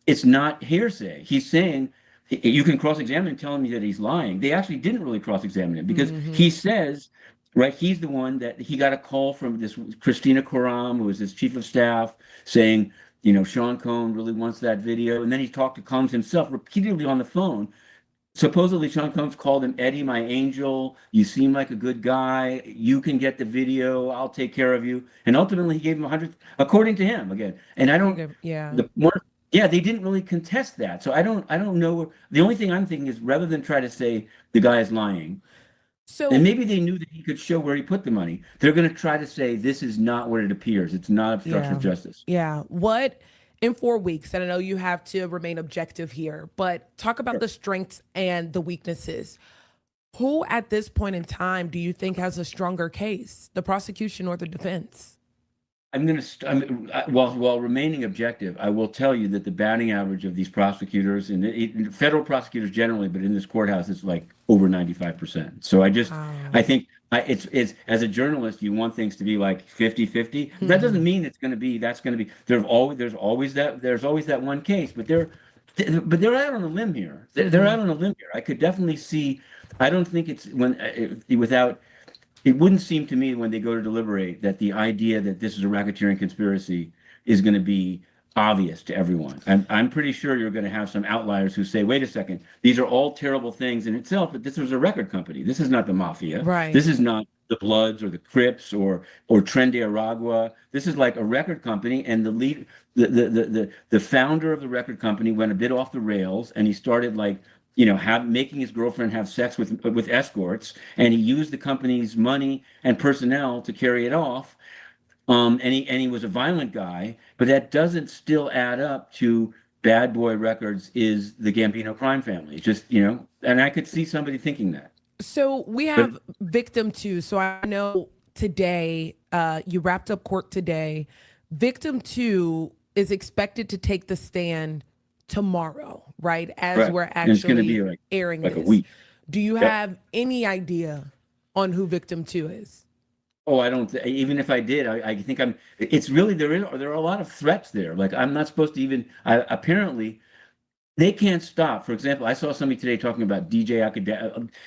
it's not hearsay. He's saying you can cross-examine and tell him that he's lying. They actually didn't really cross-examine him because he says, right, he's the one that he got a call from this Christina Koram, who was his chief of staff, saying, you know, Sean Combs really wants that video. And then he talked to Combs himself repeatedly on the phone. Supposedly, Sean Combs called him Eddie, my angel. You seem like a good guy. You can get the video. I'll take care of you. And ultimately, he gave him 100, according to him again. And I don't, they didn't really contest that. So I don't know. The only thing I'm thinking is rather than try to say the guy is lying, and maybe they knew that he could show where he put the money, they're going to try to say this is not what it appears. It's not obstruction of justice. Yeah. What in 4 weeks, and I know you have to remain objective here, but talk about the strengths and the weaknesses. Who at this point in time do you think has a stronger case, the prosecution or the defense? I'm going to, while remaining objective, I will tell you that the batting average of these prosecutors, and federal prosecutors generally, but in this courthouse, is like over 95%. So I think it's as a journalist, you want things to be like 50-50. That doesn't mean it's going to be, there's always that one case, but they're out on a limb here. They're out on a limb here. I could definitely see, I don't think it's it wouldn't seem to me when they go to deliberate that the idea that this is a racketeering conspiracy is going to be obvious to everyone. I'm pretty sure you're going to have some outliers who say, wait a second, these are all terrible things in itself, but this was a record company. This is not the mafia. Right. This is not the Bloods or the Crips or Tren de Aragua. This is like a record company, and the founder of the record company went a bit off the rails, and he started making his girlfriend have sex with escorts, and he used the company's money and personnel to carry it off. And he was a violent guy, but that doesn't still add up to Bad Boy Records is the Gambino crime family. Just, and I could see somebody thinking that. So we have victim 2. So I know today, you wrapped up court today. Victim 2 is expected to take the stand tomorrow, right? As we're actually it's gonna be airing like this. A week. Do you have any idea on who victim 2 is? Oh, I don't. Even if I did, I think it's really there are a lot of threats there. Like I'm not supposed to even. Apparently, they can't stop. For example, I saw somebody today talking about DJ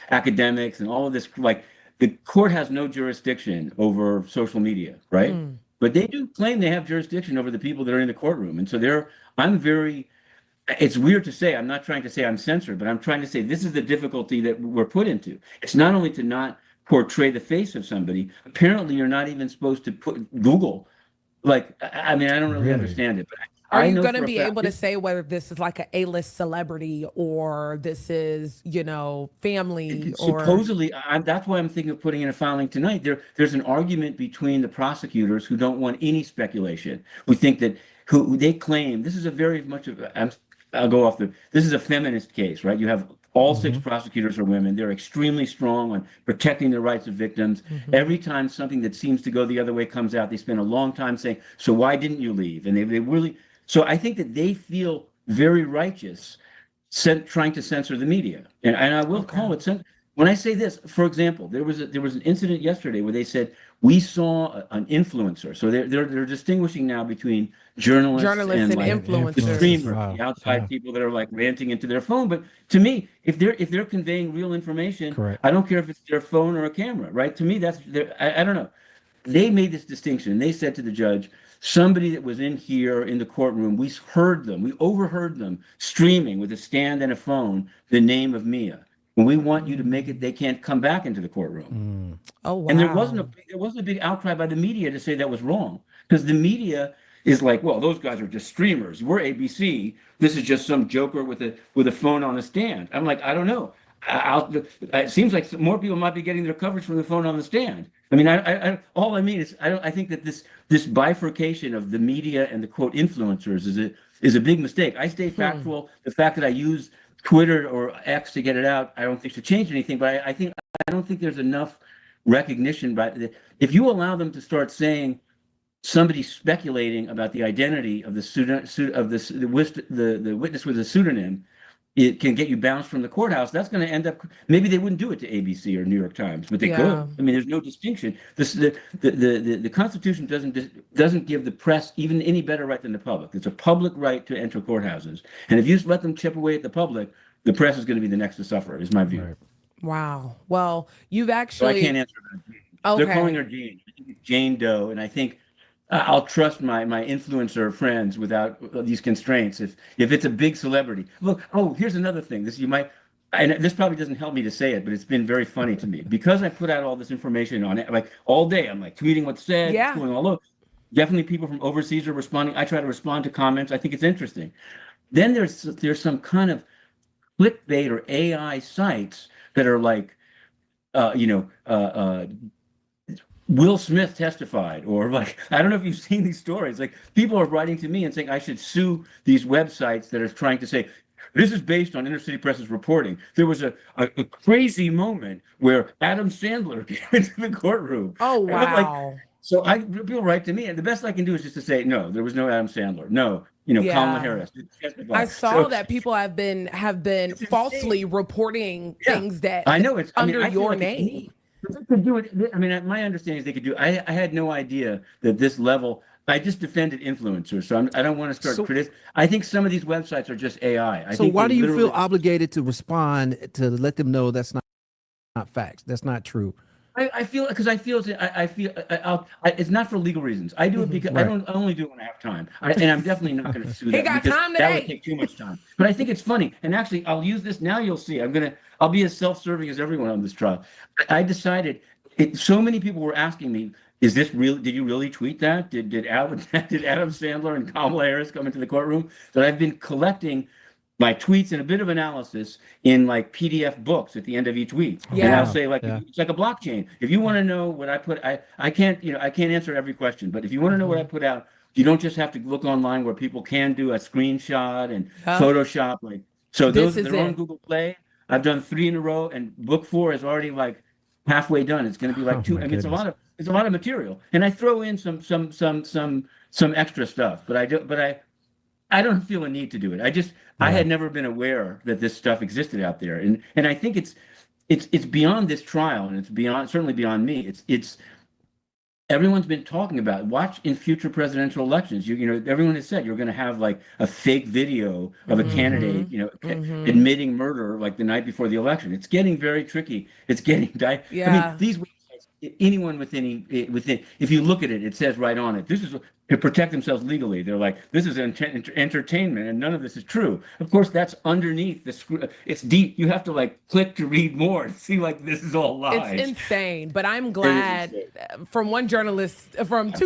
academics and all of this. Like the court has no jurisdiction over social media, right? But they do claim they have jurisdiction over the people that are in the courtroom, and so I'm very. It's weird to say. I'm not trying to say I'm censored, but I'm trying to say this is the difficulty that we're put into. It's not only to not portray the face of somebody. Apparently, you're not even supposed to put Google. Like, I mean, I don't really understand it. But are you going to be able to say whether this is like an A-list celebrity or this is, family? Supposedly, that's why I'm thinking of putting in a filing tonight. There's an argument between the prosecutors who don't want any speculation, who think that who they claim this is a very much of. I'll go off this is a feminist case, right? You have all 6 prosecutors are women. They're extremely strong on protecting the rights of victims. Every time something that seems to go the other way comes out, they spend a long time saying, so why didn't you leave? And they really, so I think that they feel very righteous trying to censor the media. And I will call it, when I say this, for example, there was an incident yesterday where they said, we saw an influencer. So they're distinguishing now between journalists and and like the influencers. streamers, Wow. the outside Wow. people that are like ranting into their phone. But to me, if they're conveying real information, Correct. I don't care if it's their phone or a camera, right? To me, that's I don't know. They made this distinction. They said to the judge, somebody that was in here in the courtroom, we overheard them streaming with a stand and a phone the name of Mia. And we want you to make it, they can't come back into the courtroom. Oh, wow. And there wasn't a big outcry by the media to say that was wrong, because the media is like, well, those guys are just streamers. We're ABC. This is just some joker with a phone on a stand. I'm like, I don't know. It seems like more people might be getting their coverage from the phone on the stand. I mean, all I mean is I think that this bifurcation of the media and the quote influencers is a big mistake. I stay factual. The fact that I use Twitter or X to get it out, I don't think should change anything. But I don't think there's enough recognition. If you allow them to start saying somebody speculating about the identity of the witness with a pseudonym, it can get you bounced from the courthouse. That's going to end up. Maybe they wouldn't do it to ABC or New York Times, but they could. I mean, there's no distinction. The Constitution doesn't give the press even any better right than the public. It's a public right to enter courthouses, and if you just let them chip away at the public, the press is going to be the next to suffer. Is my view. Right. Wow. Well, you've So actually. I can't answer that. Okay. They're calling her Jane. I think it's Jane Doe, and I think I'll trust my influencer friends without these constraints. If it's a big celebrity, look. Oh, here's another thing. And this probably doesn't help me to say it, but it's been very funny to me because I put out all this information on it, like all day. I'm like tweeting what's said, it's going all over. Definitely, people from overseas are responding. I try to respond to comments. I think it's interesting. Then there's some kind of clickbait or AI sites that are like, Will Smith testified, or like, I don't know if you've seen these stories. Like, people are writing to me and saying I should sue these websites that are trying to say, this is based on Inner City Press's reporting. There was a crazy moment where Adam Sandler came into the courtroom. Oh, wow. People write to me, and the best I can do is just to say, no, there was no Adam Sandler. No, Kamala Harris. I saw that people have been falsely reporting things that I know it's under I feel your like name. They could do it. I mean, my understanding is they could do. I had no idea that this level. I just defended influencers, so I don't want to start criticizing. I think some of these websites are just AI. So why do you feel obligated to respond to let them know that's not facts? That's not true. I feel it's not for legal reasons. I do it because I only do it when I have time, and I'm definitely not going to sue them because that would take too much time. But I think it's funny, and actually, I'll use this now. You'll see. I'll be as self-serving as everyone on this trial. I decided. So many people were asking me, "Is this real? Did you really tweet that? Did Adam Sandler and Kamala Harris come into the courtroom?" That I've been collecting my tweets and a bit of analysis in like PDF books at the end of each week. And I'll say it's like a blockchain. If you want to know what I put, I can't answer every question, but if you want to know what I put out, you don't just have to look online where people can do a screenshot and Photoshop. They're on Google Play. I've done 3 in a row, and book 4 is already like halfway done. It's going to be like 2. I mean, it's a lot of material, and I throw in some extra stuff, but I don't feel a need to do it. I had never been aware that this stuff existed out there, and I think it's beyond this trial, and it's certainly beyond me. It's everyone's been talking about it. Watch in future presidential elections. Everyone has said you're going to have like a fake video of a candidate, admitting murder like the night before the election. It's getting very tricky. It's getting I mean, these websites, anyone within, if you look at it, it says right on it, this is to protect themselves legally. They're like, this is entertainment, and none of this is true. Of course, that's underneath the screw. It's deep. You have to like click to read more and see like this is all lies. It's insane, but I'm glad from two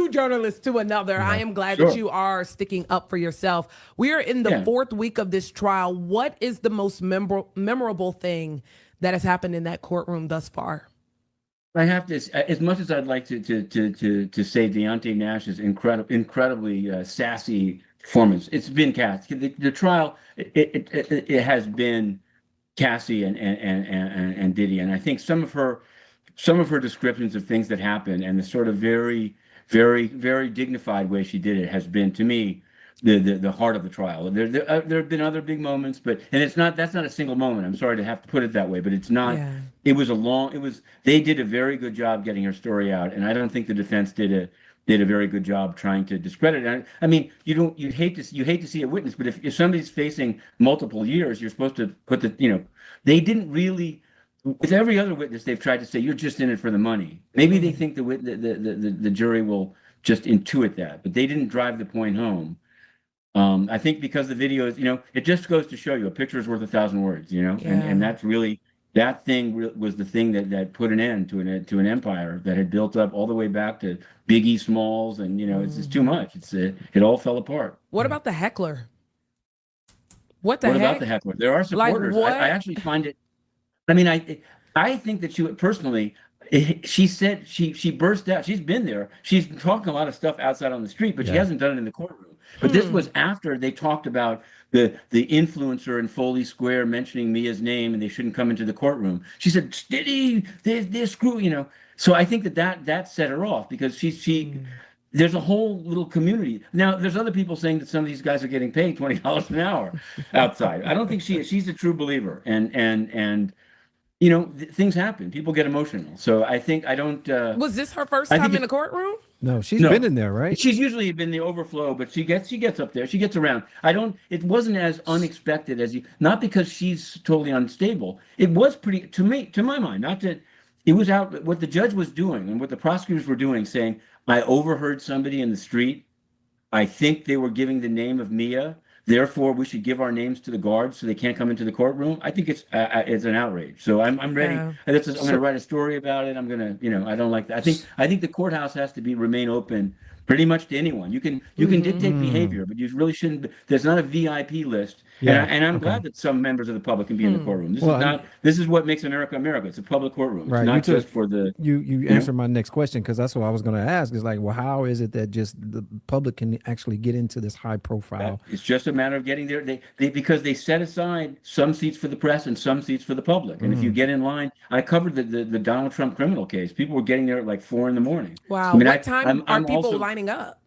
journalists to another. I am glad that you are sticking up for yourself. We are in the 4th week of this trial. What is the most memorable thing that has happened in that courtroom thus far? I have to, as much as I'd like to say Deontay Nash's incredibly sassy performance, it's been Cassie. The trial, it has been Cassie and Diddy, and I think some of her descriptions of things that happened and the sort of very, very, very dignified way she did it has been, to me, the heart of the trial. There have been other big moments, but that's not a single moment. I'm sorry to have to put it that way, but it's not. Yeah. They did a very good job getting her story out, and I don't think the defense did a very good job trying to discredit it. I mean, you hate to see a witness, but if somebody's facing multiple years, you're supposed to put they didn't really. With every other witness, they've tried to say you're just in it for the money. Maybe they think the jury will just intuit that, but they didn't drive the point home. I think because the video is, it just goes to show you a picture is worth 1,000 words, and that's really, that thing was the thing that put an end to an empire that had built up all the way back to Biggie Smalls, and it's just too much. It all fell apart. What about the heckler? What about the heckler? There are supporters. Like, I actually find it. I mean, I think that she said she burst out. She's been there. She's talking a lot of stuff outside on the street, but she hasn't done it in the courtroom. But this was after they talked about the influencer in Foley Square mentioning Mia's name and they shouldn't come into the courtroom. She said, Diddy, they screw, So I think that set her off because there's a whole little community. Now, there's other people saying that some of these guys are getting paid $20 an hour outside. I don't think she's a true believer. And things happen. People get emotional. So I don't. Was this her first time in the courtroom? No, she's been in there, right? She's usually been the overflow, but she gets up there. She gets around. It wasn't as unexpected as not because she's totally unstable. It was pretty, to my mind, not that it was out, what the judge was doing and what the prosecutors were doing, saying, I overheard somebody in the street. I think they were giving the name of Mia. Therefore, we should give our names to the guards so they can't come into the courtroom. I think it's an outrage. So I'm ready. Yeah. I'm going to write a story about it. I'm going to, I don't like that. I think the courthouse has to remain open pretty much to anyone. You can dictate behavior, but you really shouldn't. There's not a VIP list. Yeah. And I'm glad that some members of the public can be in the courtroom. This is what makes America America. It's a public courtroom. It's not just for the. You answered my next question because that's what I was going to ask. Is like, well, how is it that just the public can actually get into this high profile? It's just a matter of getting there. Because they set aside some seats for the press and some seats for the public. And if you get in line, I covered the Donald Trump criminal case. People were getting there at like 4 a.m. Wow. What time are people lining up?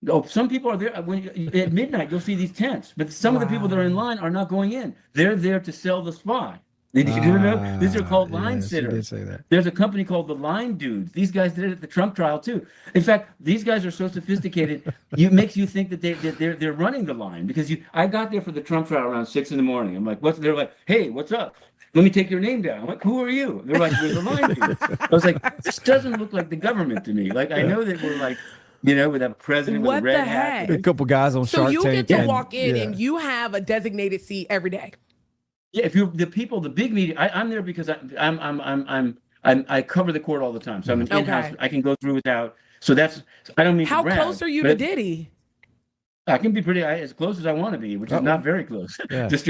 Oh, some people are there at midnight. You'll see these tents, but some of the people that are in line are not going in. They're there to sell the spot. Did you know? These are called line sitters. You did say that. There's a company called the Line Dudes. These guys did it at the Trump trial too. In fact, these guys are so sophisticated, it makes you think that they're running the line because I got there for the Trump trial around 6 a.m. I'm like, they're like, hey, what's up? Let me take your name down. I'm like, who are you? They're like, we're the Line Dudes. I was like, this doesn't look like the government to me. Like, I know that we're like, with a president with a red hat. A couple guys on Shark Tank. So you get to walk in and you have a designated seat every day. Yeah, if you're the big media, I'm there because I cover the court all the time. So I'm an in-house. I can go through without. So I don't mean how to brag, close are you to Diddy? I can be pretty as close as I want to be, which is not very close. Yeah. just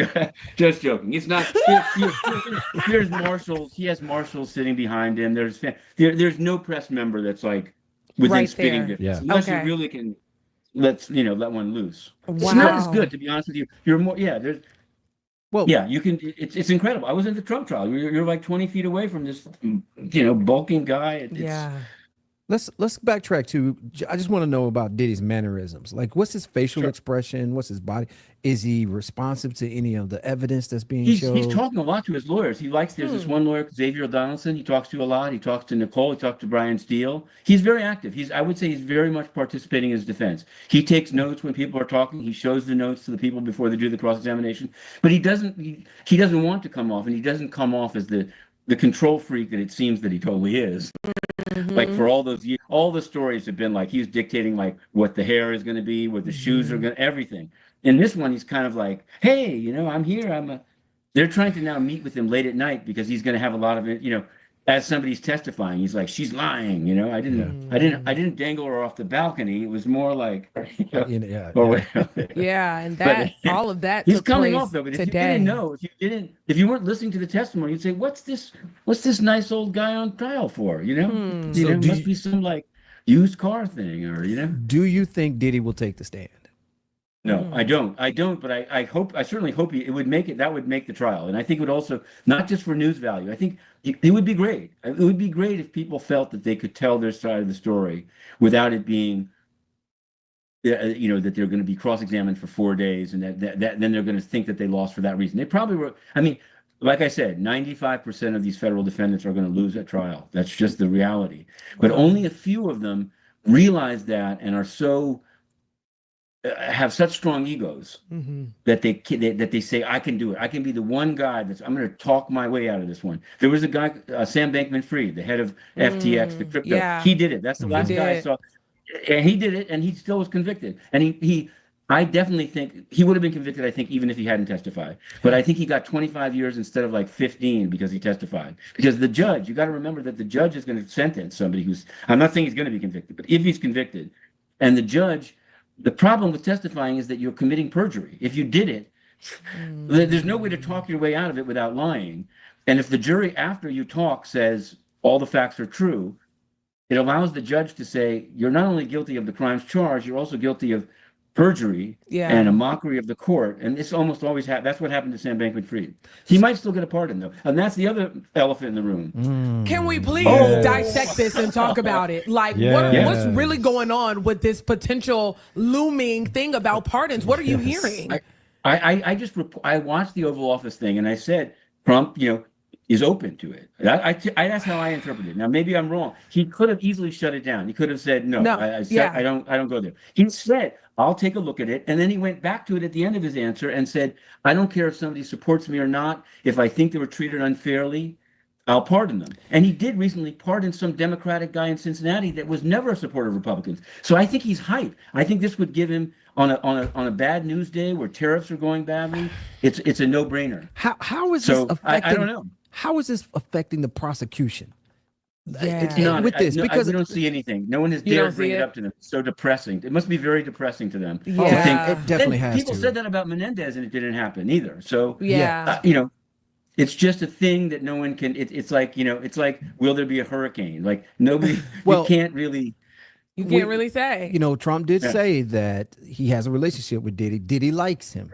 joking. It's not. There's marshals. He has marshals sitting behind him. There's no press member that's like within spitting distance, unless you really can let one loose. Wow. It's not as good, to be honest with you. You're more you can. It's incredible. I was in the Trump trial. You're like 20 feet away from this bulking guy. Let's backtrack to. I just want to know about Diddy's mannerisms. Like, what's his facial expression? What's his body? Is he responsive to any of the evidence that's being shown? He's talking a lot to his lawyers. There's this one lawyer, Xavier Donaldson. He talks to a lot. He talks to Nicole. He talks to Brian Steele. He's very active. I would say he's very much participating in his defense. He takes notes when people are talking. He shows the notes to the people before they do the cross-examination. But he doesn't want to come off, and he doesn't come off as the control freak that it seems that he totally is. Like for all those years, all the stories have been like he's dictating like what the hair is going to be, what the shoes are going to, everything. In this one, he's kind of like, hey, I'm here. They're trying to now meet with him late at night because he's going to have a lot of it, as somebody's testifying. He's like, she's lying. I didn't dangle her off the balcony. It was more like, and all of that. He's coming off though. But if you didn't know, if you weren't listening to the testimony, you'd say, what's this nice old guy on trial for? It must be some like used car thing, or Do you think Diddy will take the stand? No, I don't. But I certainly hope it would make it. That would make the trial, and I think it would also, not just for news value. I think it would be great. It would be great if people felt that they could tell their side of the story without it being that they're going to be cross-examined for 4 days, and that then they're going to think that they lost for that reason. They probably were. I mean, like I said, 95% of these federal defendants are going to lose at trial. That's just the reality. But only a few of them realize that and are so have such strong egos that they say, I can do it. I can be the one guy I'm going to talk my way out of this one. There was a guy, Sam Bankman-Fried, the head of FTX, the crypto. Yeah. He did it. That's the last guy I saw. And he did it, and he still was convicted. And I definitely think he would have been convicted, I think, even if he hadn't testified. But I think he got 25 years instead of like 15 because he testified. Because the judge, you got to remember that the judge is going to sentence somebody I'm not saying he's going to be convicted, but if he's convicted, and the judge, the problem with testifying is that you're committing perjury. If you did it, there's no way to talk your way out of it without lying. And if the jury, after you talk, says all the facts are true, it allows the judge to say, you're not only guilty of the crimes charged, you're also guilty of perjury and a mockery of the court. And this almost always that's what happened to Sam Bankman-Fried. He might still get a pardon, though. And that's the other elephant in the room. Can we please dissect this and talk about it? Like, what's really going on with this potential looming thing about pardons? What are you hearing? I watched the Oval Office thing, and I said, Trump, is open to it. That's how I interpret it. Now, maybe I'm wrong. He could have easily shut it down. He could have said, no. I don't go there. He said, I'll take a look at it. And then he went back to it at the end of his answer and said, I don't care if somebody supports me or not. If I think they were treated unfairly, I'll pardon them. And he did recently pardon some Democratic guy in Cincinnati that was never a supporter of Republicans. So I think he's hype. I think this would give him, on a bad news day where tariffs are going badly, it's a no-brainer. How is this affecting? I don't know. How is this affecting the prosecution? It's not with this because we don't see anything. No one has dared bring it up to them. It's so depressing. It must be very depressing to them. Yeah, it definitely has. People said that about Menendez, and it didn't happen either. So it's just a thing that no one can. It's like it's like, will there be a hurricane? Like nobody. You can't really. You can't really say. Trump did say that he has a relationship with Diddy. Diddy likes him.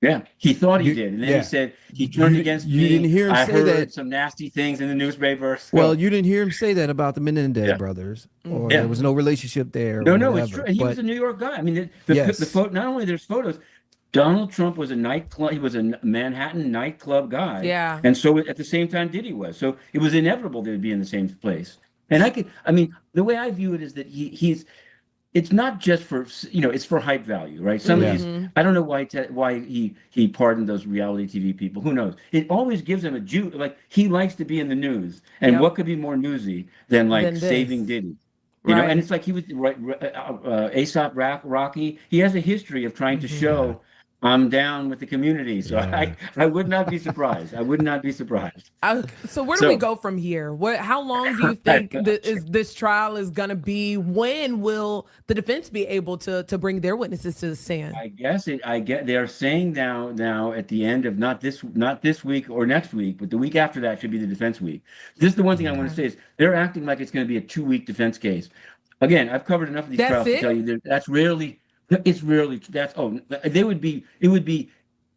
Yeah, he thought he did, and then he said he turned against me. You didn't hear him say that. Some nasty things in the newspapers. Well, you didn't hear him say that about the Menendez brothers, or there was no relationship there. No, it's true. He was a New York guy. I mean, the photo. Not only there's photos. Donald Trump was a nightclub. He was a Manhattan nightclub guy. Yeah. And so at the same time, Diddy was. So it was inevitable they'd be in the same place. And the way I view it is that he's. It's not just for it's for hype value, right? Some of these, I don't know why he pardoned those reality TV people. Who knows? It always gives him like he likes to be in the news, and what could be more newsy than saving Diddy? And it's like he was Aesop Rocky. He has a history of trying to show I'm down with the community, so I would not be surprised. I would not be surprised. So where do we go from here? How long do you think this trial is going to be? When will the defense be able to bring their witnesses to the stand? I guess they are saying now at the end of not this week or next week, but the week after that should be the defense week. This is the one thing I want to say is they're acting like it's going to be a 2-week defense case. Again, I've covered enough of these trials to tell you that's rarely. It would be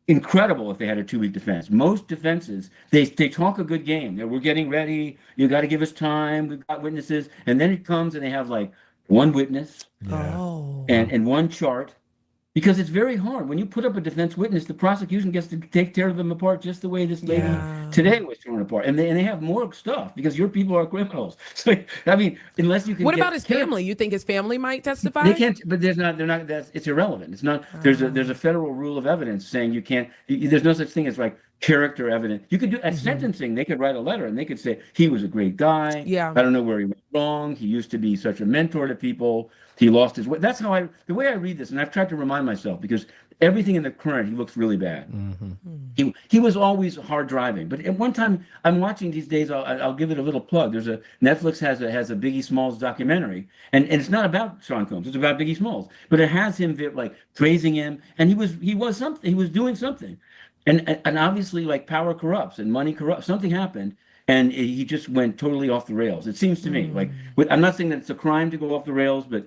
incredible if they had a 2-week defense. Most defenses, they talk a good game. We're getting ready. You got to give us time. We've got witnesses. And then it comes and they have like one witness and one chart. Because it's very hard. When you put up a defense witness, the prosecution gets to tear them apart just the way this lady today was torn apart. And they have more stuff because your people are criminals. So, unless you can. What about his family? You think his family might testify? They can't, but they're not. It's irrelevant. It's not. There's a federal rule of evidence saying you can't. There's no such thing as like character evidence. You could do at sentencing. They could write a letter and they could say he was a great guy. Yeah. I don't know where he went wrong. He used to be such a mentor to people. He lost his way. That's how the way I read this, and I've tried to remind myself because everything in the current, he looks really bad. He was always hard driving. But at one time, I'm watching these days. I'll give it a little plug. Netflix has a Biggie Smalls documentary, and it's not about Sean Combs. It's about Biggie Smalls, but it has him like praising him, and he was something. He was doing something, and obviously like power corrupts and money corrupts. Something happened. And he just went totally off the rails. It seems to me like I'm not saying that it's a crime to go off the rails, but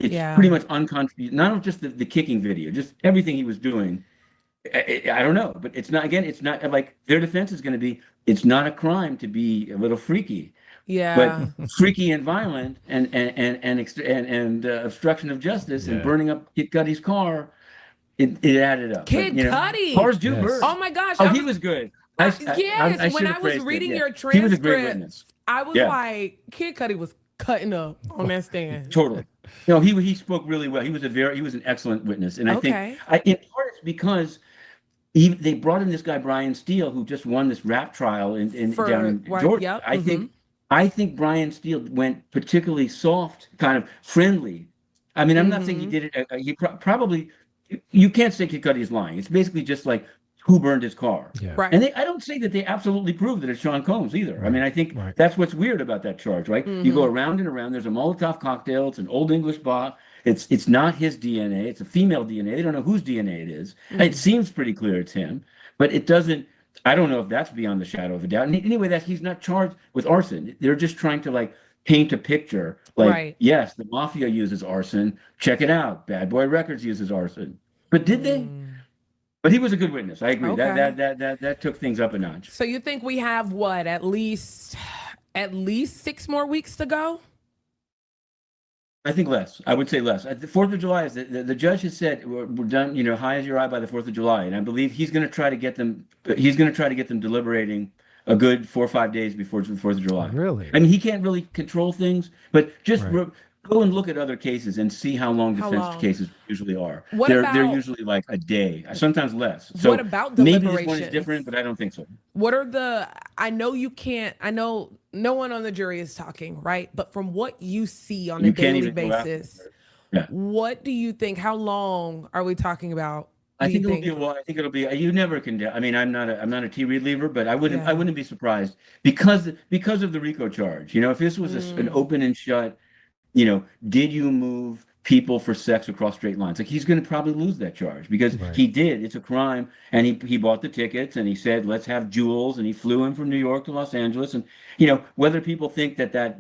it's pretty much unconscious. Not just the kicking video, just everything he was doing. I don't know, but it's not. Again, it's not like their defense is going to be. It's not a crime to be a little freaky, Yeah. But freaky and violent and obstruction of justice and burning up Kid Cudi's car, it added up. Kid But, Cudi. cars do burn. Oh my gosh. Oh, he was good. Yes, I when should I have was praised reading him. your Yeah. transcript, He was a great witness. I was like, Kid Cudi was cutting up on that stand. Totally. No, he spoke really well. He was an excellent witness, and I think in part it's because they brought in this guy Brian Steele, who just won this rap trial down in Georgia. I think Brian Steele went particularly soft, kind of friendly. I mean, I'm not saying he did it. He probably, you can't say Kid Cudi is lying. It's basically just like who burned his car. Yeah. Right. And I don't say that they absolutely proved that it's Sean Combs either. Right. I mean, I think that's what's weird about that charge, right? You go around and around. There's a Molotov cocktail. It's an Old English bar. It's not his DNA. It's a female DNA. They don't know whose DNA it is. It seems pretty clear it's him, but it doesn't. I don't know if that's beyond the shadow of a doubt. And anyway, he's not charged with arson. They're just trying to like paint a picture. Like, yes, the mafia uses arson. Check it out. Bad Boy Records uses arson. But did they? But he was a good witness. I agree. That took things up a notch. So you think we have what, at least 6 more weeks to go? I think less. I would say less. The 4th of July is the judge has said we're done. You know, high as your eye by the 4th of July, and I believe he's going to try to get them. He's going to try to get them deliberating a good 4 or 5 days before the 4th of July. Really? I mean, he can't really control things, but just go and look at other cases and see how long defense cases usually are. They're usually like a day, sometimes less. So what about maybe deliberations? this one is different, but I don't think so. What are I know you can't, I know no one on the jury is talking, right? But from what you see on a daily basis, what do you think, how long are we talking about? I think it'll be. You never can. I mean, I'm not a tea reliever, but I wouldn't be surprised because of the RICO charge. You know, if this was an open and shut, you know, did you move people for sex across straight lines? Like, he's going to probably lose that charge because he did. It's a crime, and he bought the tickets, and he said, "Let's have jewels," and he flew him from New York to Los Angeles, and you know, whether people think that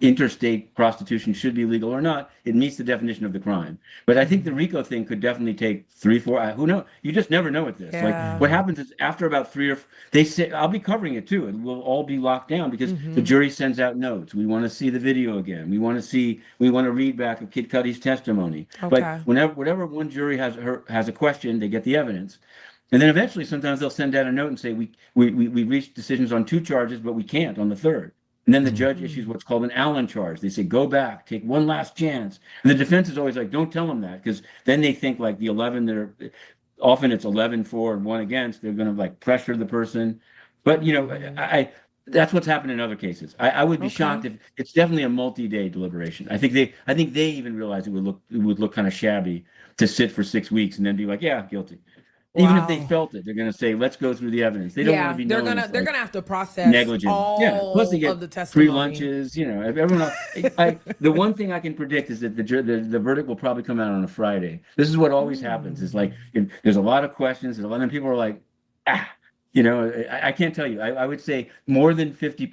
interstate prostitution should be legal or not, it meets the definition of the crime. But I think the RICO thing could definitely take 3, 4. Who knows? You just never know with this. Like, what happens is after about 3 or 4, they say, I'll be covering it too. It will all be locked down because the jury sends out notes. We want to see the video again. We want to read back of Kid Cudi's testimony. But whenever one jury has a question, they get the evidence. And then eventually, sometimes they'll send out a note and say, we reached decisions on 2 charges, but we can't on the 3rd. And then the judge issues what's called an Allen charge. They say, go back, take one last chance. And the defense is always like, don't tell them that, because then they think like the 11, often it's 11 for and 1 against. They're going to like pressure the person. But, you know, that's what's happened in other cases. I would be shocked if it's definitely a multi-day deliberation. I think they even realize it would look kind of shabby to sit for 6 weeks and then be like, yeah, guilty. Even if they felt it, they're going to say, "Let's go through the evidence." They don't want to be known as they're gonna have to process negligent. Plus they get of the testimony. Free lunches. You know, everyone else. The one thing I can predict is that the verdict will probably come out on a Friday. This is what always happens. It's like there's a lot of questions, and a lot of people are like, you know, I can't tell you. I would say more than 50.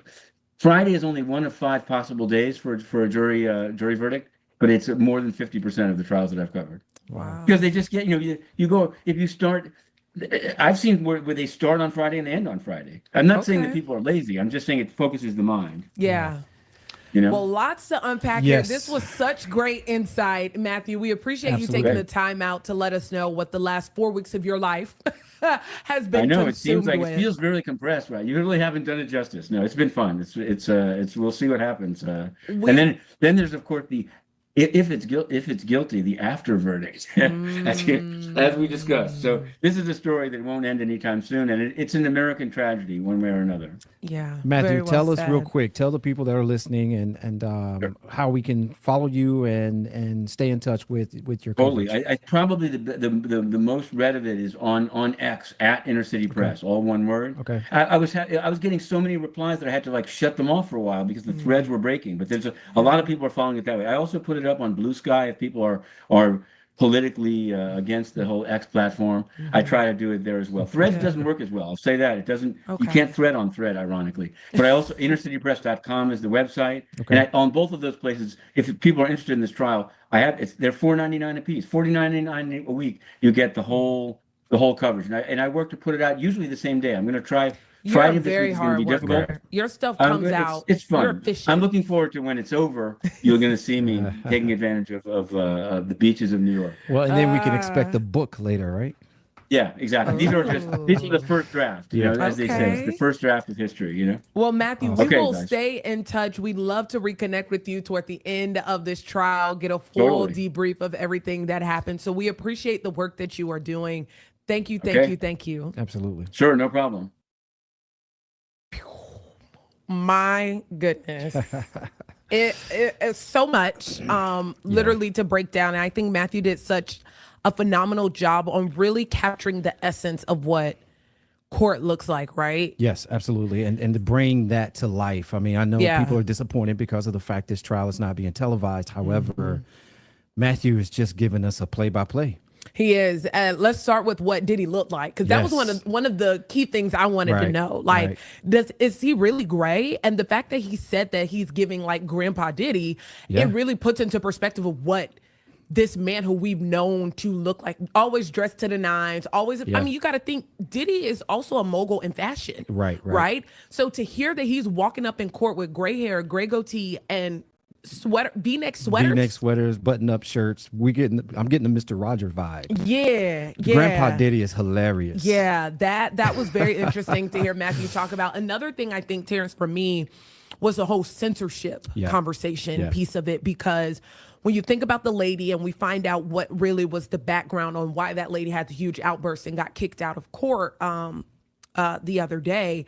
Friday is only 1 of 5 possible days for a jury verdict, but it's more than 50% of the trials that I've covered. Wow. Because they just get, you know, you go, if you start, I've seen where they start on Friday and they end on Friday. I'm not saying that people are lazy. I'm just saying it focuses the mind. Yeah. You know? Well, lots to unpack here. This was such great insight, Matthew. We appreciate you taking the time out to let us know what the last 4 weeks of your life has been. I know it seems like it feels really compressed, right? You really haven't done it justice. No, it's been fun. It's we'll see what happens. And then there's of course if it's guilty, the after verdict, as we discussed. So this is a story that won't end anytime soon, and it's an American tragedy, one way or another. Yeah, Matthew, tell us real quick. Tell the people that are listening and how we can follow you and stay in touch with your coverage. Totally. I probably the most read of it is on X at Inner City Press, all one word. Okay. I was getting so many replies that I had to like shut them off for a while because the threads were breaking. But there's a lot of people are following it that way. I also put it up on Blue Sky if people are politically against the whole X platform. I try to do it there as well. Threads doesn't work as well. I'll say that. It doesn't. You can't thread on Thread, ironically. But I also innercitypress.com is the website. And on both of those places, if people are interested in this trial, they're $4.99 a piece, $49.99 a week. You get the whole coverage. And I work to put it out usually the same day. I'm going to try You're Friday a of this very week is going hard to be difficult. worker. Your stuff I'm comes good. out. It's You're fun. efficient. I'm looking forward to when it's over. You're going to see me taking advantage of the beaches of New York. Well, and then we can expect the book later, right? Yeah, exactly. These are the first draft, you know, as they say. It's the first draft of history, you know? Well, Matthew, we Okay, will guys. stay in touch. We'd love to reconnect with you toward the end of this trial, get a full debrief of everything that happened. So we appreciate the work that you are doing. Thank you, thank you. Absolutely. Sure, no problem. My goodness. It's so much literally to break down. And I think Matthew did such a phenomenal job on really capturing the essence of what court looks like, right? Yes, absolutely. And to bring that to life. I mean, I know people are disappointed because of the fact this trial is not being televised. However, Matthew is just giving us a play-by-play. He is. Let's start with what Diddy looked like, because that was one of the key things I wanted to know. Like, is he really gray? And the fact that he said that he's giving like Grandpa Diddy, it really puts into perspective of what this man who we've known to look like, always dressed to the nines, always. I mean, you got to think Diddy is also a mogul in fashion, right? So to hear that he's walking up in court with gray hair, gray goatee, and V-neck sweaters, button-up shirts. I'm getting the Mr. Rogers vibe. Yeah. Grandpa Diddy is hilarious. Yeah, that was very interesting to hear Matthew talk about. Another thing I think, Terrence, for me, was the whole censorship conversation piece of it, because when you think about the lady and we find out what really was the background on why that lady had the huge outburst and got kicked out of court the other day,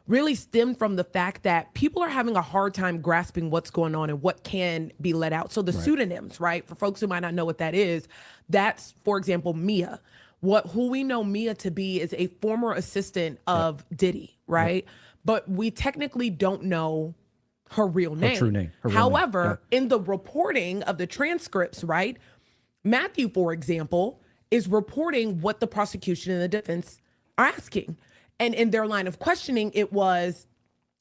really stemmed from the fact that people are having a hard time grasping what's going on and what can be let out. So the pseudonyms, right? For folks who might not know what that is, that's, for example, Mia. Who we know Mia to be is a former assistant of Diddy, right? But we technically don't know her real name. Her true name. However, in the reporting of the transcripts, right? Matthew, for example, is reporting what the prosecution and the defense are asking. And in their line of questioning, it was,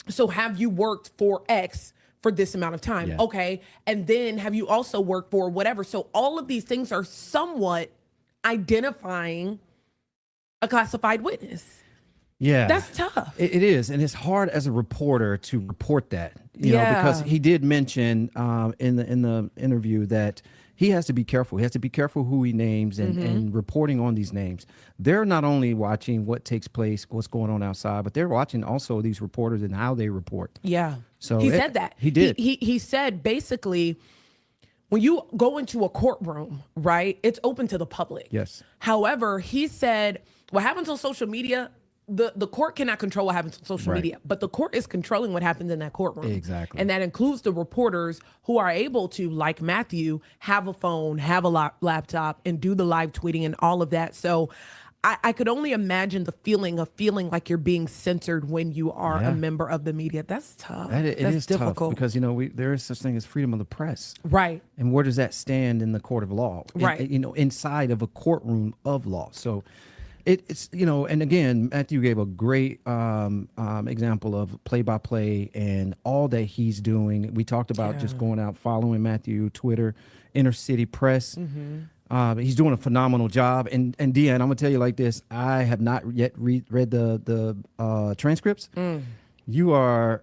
so have you worked for X for this amount of time? Okay. And then have you also worked for whatever? So all of these things are somewhat identifying a classified witness. Yeah. That's tough. It is. And it's hard as a reporter to report that, you know, because he did mention in the interview that he has to be careful. He has to be careful who he names and reporting on these names. They're not only watching what takes place, what's going on outside, but they're watching also these reporters and how they report. Yeah. So he said that. He did. He said basically, when you go into a courtroom, right, it's open to the public. Yes. However, he said what happens on social media, the court cannot control what happens on social media, but the court is controlling what happens in that courtroom. Exactly. And that includes the reporters who are able to, like Matthew, have a phone, have a laptop, and do the live tweeting and all of that. So I could only imagine the feeling of feeling like you're being censored when you are a member of the media. That's tough. It That's is difficult. tough because, you know, there is such thing as freedom of the press. Right. And where does that stand in the court of law? Right. You know, inside of a courtroom of law. So it's, you know, and again, Matthew gave a great example of play-by-play and all that he's doing. We talked about just going out, following Matthew, Twitter, Inner City Press. He's doing a phenomenal job. And Deanne, I'm gonna tell you like this: I have not yet read the transcripts. You are,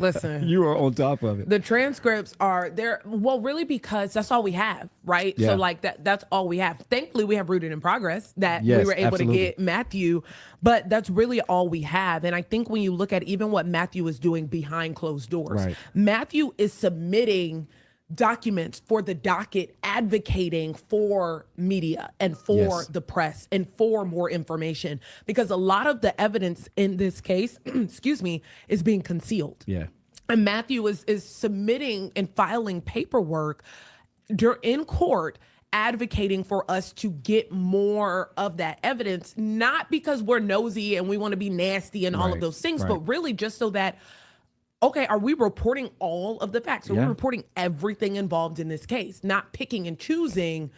listen, you are on top of it. The transcripts are there. Well, really, because that's all we have, right? Yeah. So like that's all we have. Thankfully, we have Rooted in Progress that we Yes, were able absolutely. to get Matthew, but that's really all we have. And I think when you look at even what Matthew is doing behind closed doors, Matthew is submitting documents for the docket, advocating for media and for the press and for more information, because a lot of the evidence in this case, excuse me, is being concealed. Yeah. And Matthew is submitting and filing paperwork in court, advocating for us to get more of that evidence, not because we're nosy and we want to be nasty and all of those things, but really just so that, okay, are we reporting all of the facts? Are we reporting everything involved in this case, not picking and choosing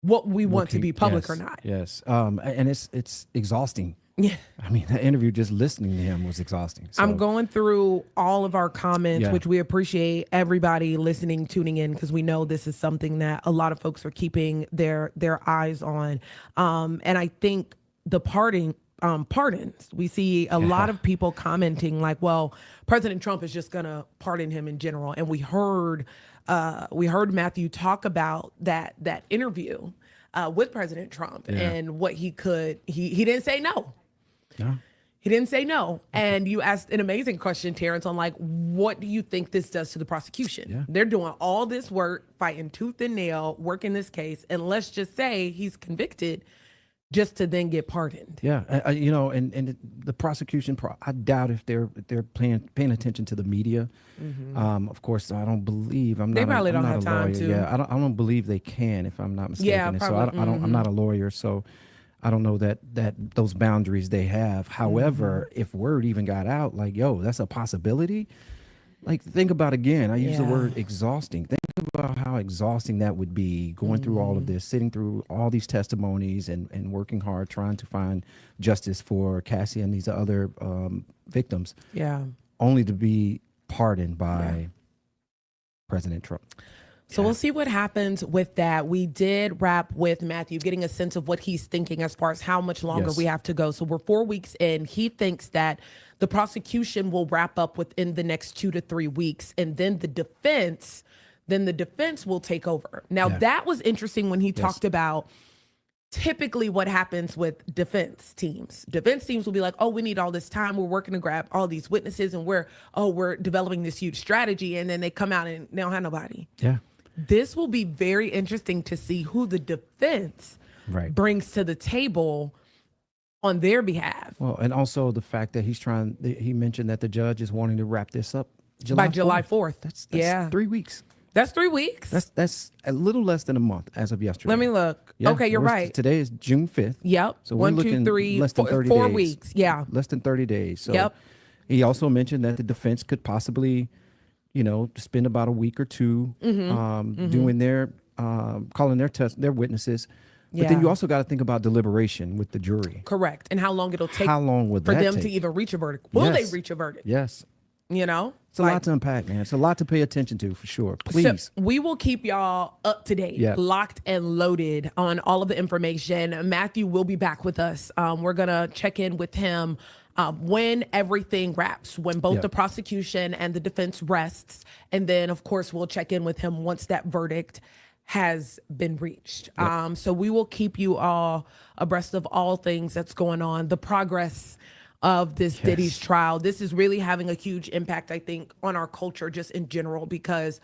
what we want to be public or not? Yes. And it's exhausting. Yeah. I mean, the interview, just listening to him was exhausting. So, I'm going through all of our comments, which we appreciate everybody listening, tuning in, because we know this is something that a lot of folks are keeping their eyes on. And I think the parting pardons. We see a lot of people commenting like, well, President Trump is just going to pardon him in general. And we heard Matthew talk about that interview with President Trump and what he didn't say no. No. He didn't say no. And you asked an amazing question, Terrence, on like, what do you think this does to the prosecution? Yeah. They're doing all this work, fighting tooth and nail, working this case. And let's just say he's convicted just to then get pardoned. Yeah. And the prosecution, I doubt if they're paying attention to the media. Mm-hmm. Of course, I don't believe They probably don't have time to. Yeah, I don't believe they can, if I'm not mistaken. Yeah, And probably. so I'm not a lawyer, so I don't know that those boundaries they have. However, if word even got out, like, yo, that's a possibility. Like, think about again. I use the word exhausting. Think about how exhausting that would be, going through all of this, sitting through all these testimonies and working hard, trying to find justice for Cassie and these other victims. Yeah. Only to be pardoned by President Trump. So we'll see what happens with that. We did wrap with Matthew getting a sense of what he's thinking as far as how much longer we have to go. So we're 4 weeks in. He thinks that the prosecution will wrap up within the next 2 to 3 weeks, and then the defense will take over. Now that was interesting when he talked about typically what happens with defense teams. Defense teams will be like, oh, we need all this time. We're working to grab all these witnesses, and we're developing this huge strategy. And then they come out and they don't have nobody. Yeah. This will be very interesting to see who the defense brings to the table on their behalf. Well, and also the fact that he mentioned that the judge is wanting to wrap this up by July 4th. That's 3 weeks. That's 3 weeks? That's a little less than a month as of yesterday. Let me look. Yeah, okay, you're right. Today is June 5th. Yep. So 1, we're 2, 3, less than 30 4 days. weeks. Yeah. Less than 30 days. So he also mentioned that the defense could possibly, spend about a week or two doing their calling their witnesses. But then you also got to think about deliberation with the jury. Correct. And how long it'll take for them to even reach a verdict. Will they reach a verdict? Yes. It's a lot to unpack, man. It's a lot to pay attention to, for sure. Please. So we will keep y'all up to date, locked and loaded on all of the information. Matthew will be back with us. We're going to check in with him when everything wraps, when both the prosecution and the defense rests. And then, of course, we'll check in with him once that verdict has been reached. So we will keep you all abreast of all things that's going on, the progress of this Diddy's trial. This is really having a huge impact, I think, on our culture just in general, because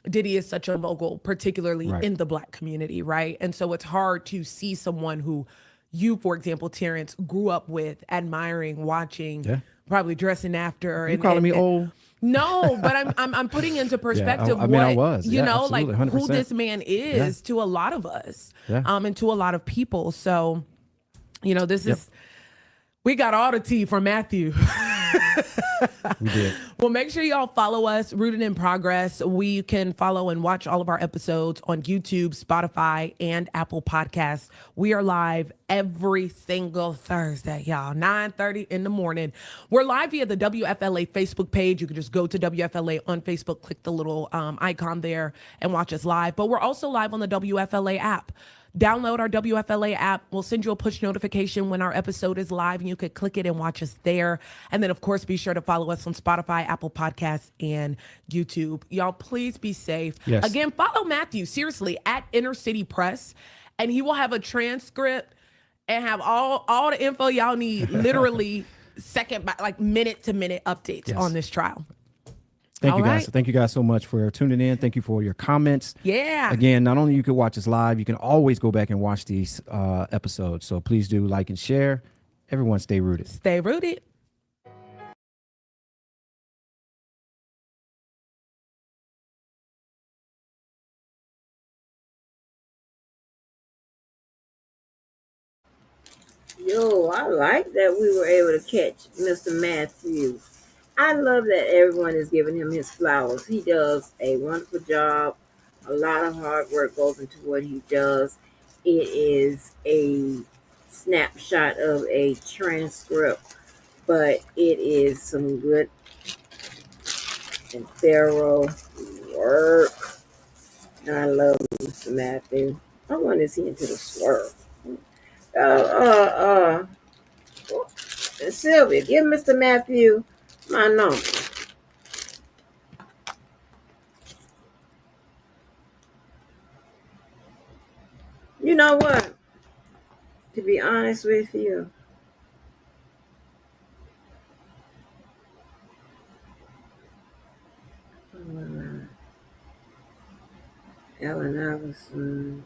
Diddy is such a mogul, particularly in the Black community, right? And so it's hard to see someone who you, for example, Terrence, grew up with, admiring, watching, probably dressing after. You calling me old? No, but I'm putting into perspective I was. like 100%. who this man is to a lot of us, and to a lot of people. So, this is. We got all the tea from Matthew. We did. Well, make sure y'all follow us, Rooted in Progress. We can follow and watch all of our episodes on YouTube, Spotify, and Apple Podcasts. We are live every single Thursday, y'all, 9:30 in the morning. We're live via the WFLA Facebook page. You can just go to WFLA on Facebook, click the little icon there, and watch us live. But we're also live on the WFLA app. Download our WFLA app. We'll send you a push notification when our episode is live, and you could click it and watch us there. And then, of course, be sure to follow us on Spotify, Apple Podcasts, and YouTube. Y'all, please be safe. Yes. Again, follow Matthew, seriously, at Inner City Press, and he will have a transcript and have all the info y'all need, literally minute-to-minute updates on this trial. Thank you, guys. Thank you guys so much for tuning in. Thank you for your comments. Yeah. Again, not only you can watch us live, you can always go back and watch these episodes. So please do like and share. Everyone stay rooted. Stay rooted. Yo, I like that we were able to catch Mr. Matthew. I love that everyone is giving him his flowers. He does a wonderful job. A lot of hard work goes into what he does. It is a snapshot of a transcript, but it is some good and thorough work. And I love Mr. Matthew. I want to see into the swerve. Sylvia, give Mr. Matthew my number. You know what? To be honest with you, Ellen Iverson.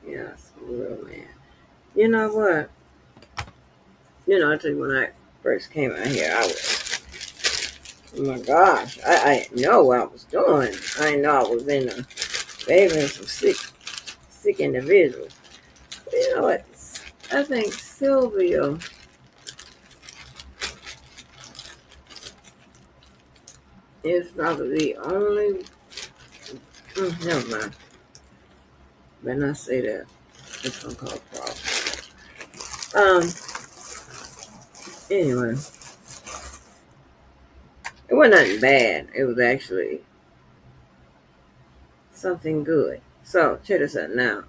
Yes, real man. You know what? I tell you, when I first came out here, I was, oh my gosh, I didn't know what I was doing. I didn't know I was in a favoring some sick individuals. But you know what? I think Sylvia is probably the only. Never mind. Better not say that. It's gonna cause problems. Anyway, it wasn't nothing bad. It was actually something good. So check this out now.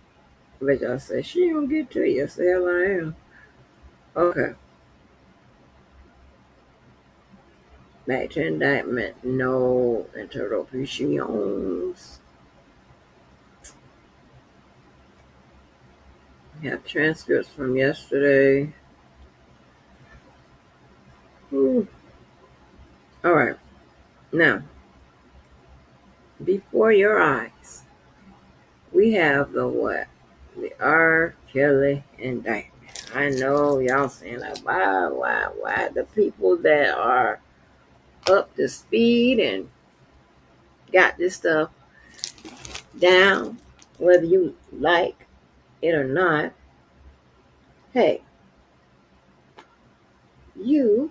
I bet y'all say she ain't gonna get to it. Yes, the hell I am. Okay. Back to indictment. No interruptions. We have transcripts from yesterday. Ooh. All right. Now, before your eyes, we have the what? The R. Kelly indictment. I know y'all saying like, why the people that are up to speed and got this stuff down, whether you like it or not, hey, you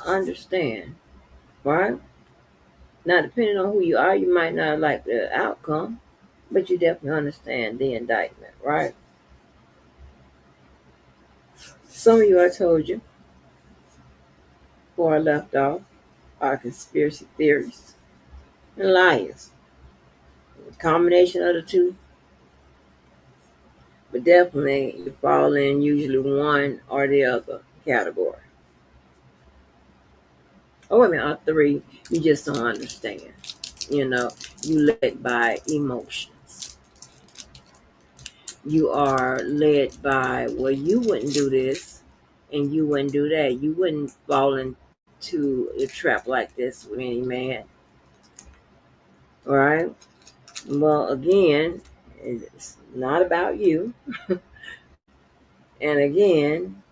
understand, right? Now, depending on who you are, you might not like the outcome, but you definitely understand the indictment, right? Some of you, I told you, before I left off, are conspiracy theorists and liars. A combination of the two, but definitely you fall in usually one or the other category. Oh, wait a minute, or three, you just don't understand. You led by emotions. You are led by, well, you wouldn't do this and you wouldn't do that. You wouldn't fall into a trap like this with any man. All right? Well, again, it's not about you. And again,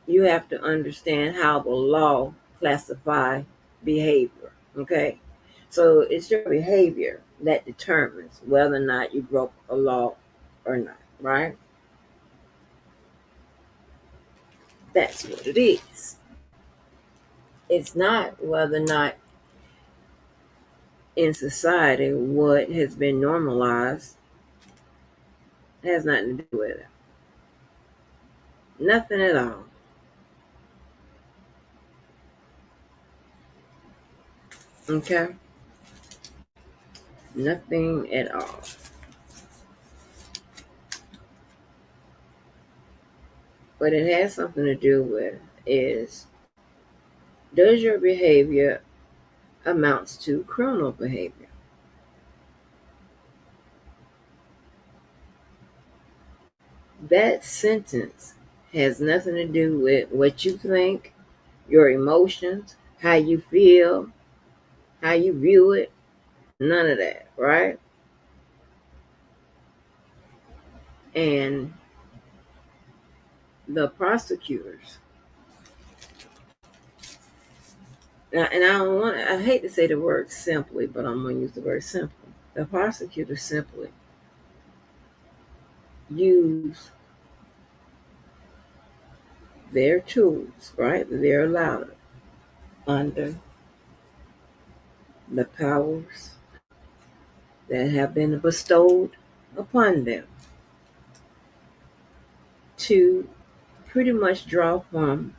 you have to understand how the law classify behavior. Okay? So it's your behavior that determines whether or not you broke a law or not, right? That's what it is. It's not whether or not in society what has been normalized. It has nothing to do with it. Nothing at all. Okay? Nothing at all. What it has something to do with is, does your behavior amounts to criminal behavior? That sentence has nothing to do with what you think, your emotions, how you feel, how you view it. None of that, right? And the prosecutors, and I hate to say the word simply, but I'm going to use the word simply. The prosecutors simply use their tools, right? They're allowed under the powers that have been bestowed upon them to pretty much draw from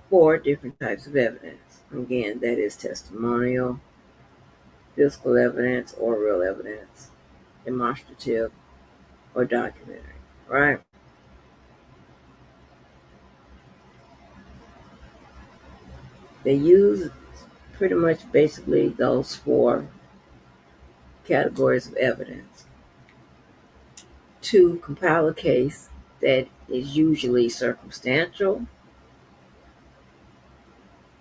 4 different types of evidence. Again, that is testimonial, physical evidence or real evidence, demonstrative or documentary, right? They use pretty much basically those four categories of evidence to compile a case that is usually circumstantial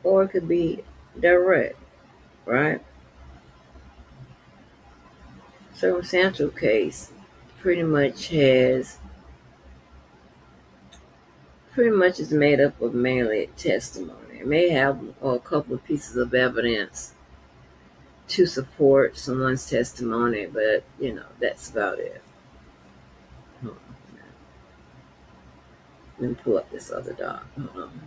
or it could be direct, right? Circumstantial case pretty much is made up of mainly testimony. It may have a couple of pieces of evidence to support someone's testimony, but that's about it. Hold on. Let me pull up this other doc. Hold on.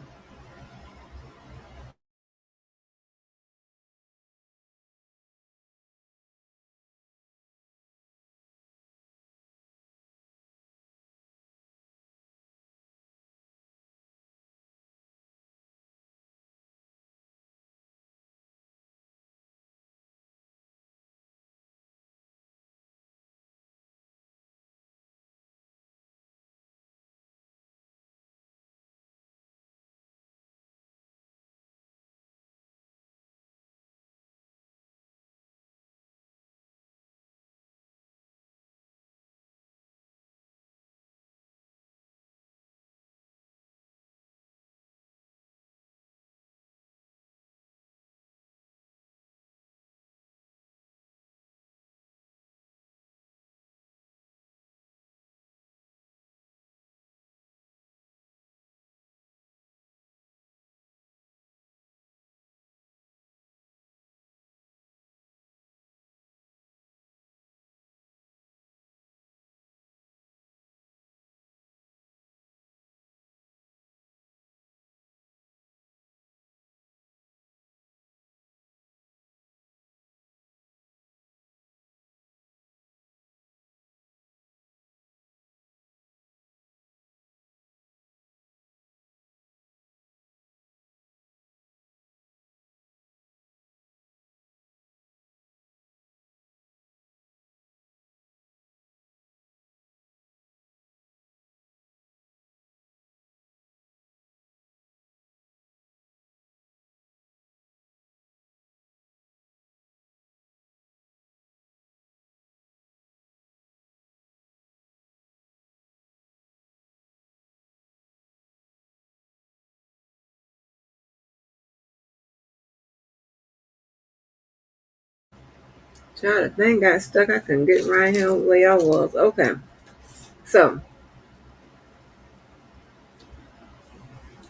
Child, the thing got stuck. I couldn't get right here where I was. Okay. So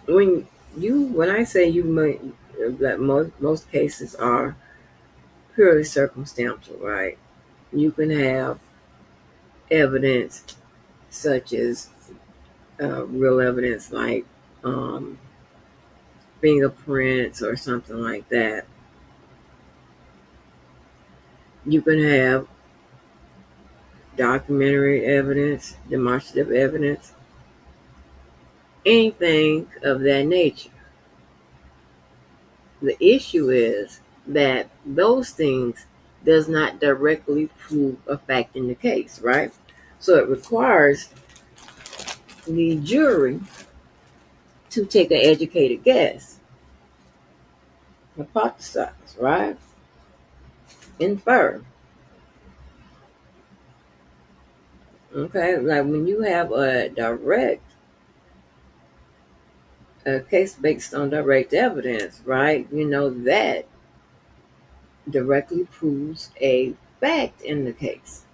when I say that most cases are purely circumstantial, right? You can have evidence such as real evidence like um, fingerprints or something like that. You can have documentary evidence, demonstrative evidence, anything of that nature. The issue is that those things does not directly prove a fact in the case, right? So it requires the jury to take an educated guess, hypothesize, right? Infer. Okay, like when you have a case based on direct evidence, right? That directly proves a fact in the case.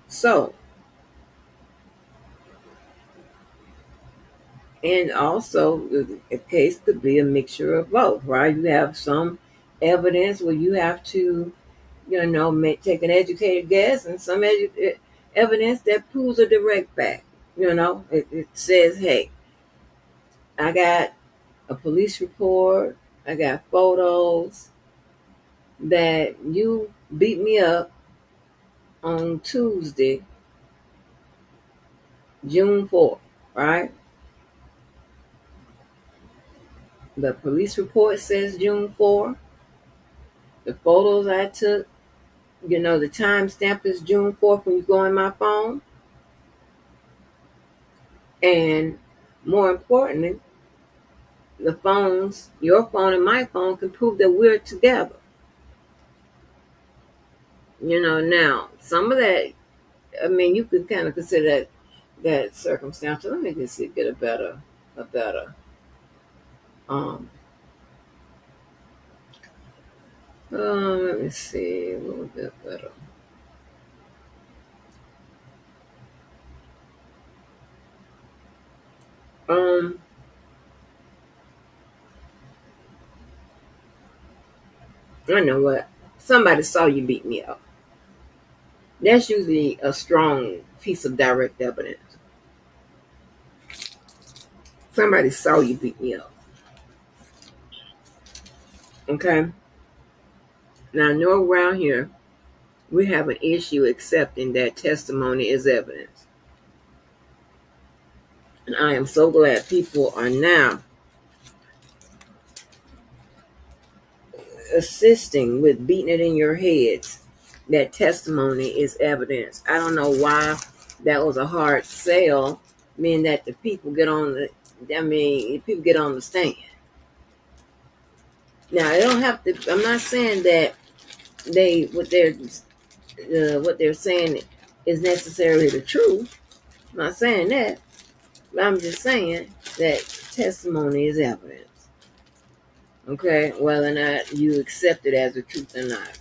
So, and also a case could be a mixture of both, right? You have some evidence where you have to, take an educated guess, and some evidence that proves a direct fact. It says, hey, I got a police report, I got photos that you beat me up on Tuesday, June 4th, right? The police report says June 4th. the photos I took, the timestamp is June 4th when you go on my phone. And more importantly, your phone and my phone can prove that we're together. Now, some of that, you could kind of consider that circumstantial. Let me just see, get a better, let me see, a little bit better. I know what. Somebody saw you beat me up. That's usually a strong piece of direct evidence. Somebody saw you beat me up. Okay? Now, I know around here, we have an issue accepting that testimony is evidence. And I am so glad people are now assisting with beating it in your heads that testimony is evidence. I don't know why that was a hard sell, meaning that the people get on the stand. Now, they don't have to. I'm not saying that what they're saying is necessarily the truth. I'm not saying that, but I'm just saying that testimony is evidence. Okay, whether or not you accept it as the truth or not,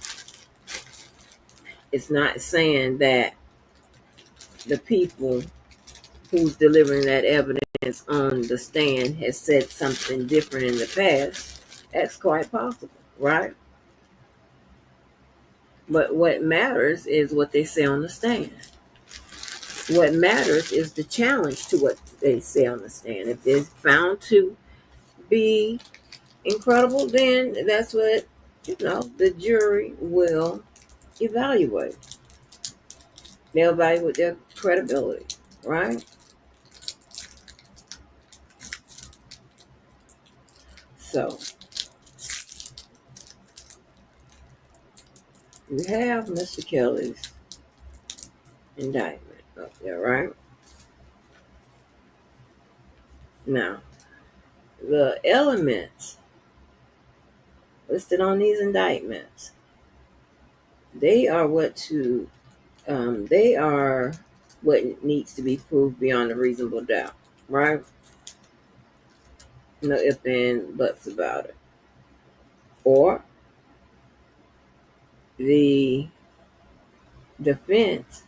it's not saying that the people who's delivering that evidence on the stand has said something different in the past. That's quite possible, right? But what matters is what they say on the stand. What matters is the challenge to what they say on the stand. If they're found to be incredible, then that's what, the jury will evaluate. They'll evaluate their credibility, right? So, you have Mr. Kelly's indictment up there, right? Now, the elements listed on these indictments, they are what needs to be proved beyond a reasonable doubt, right? No ifs and buts about it. Or the defense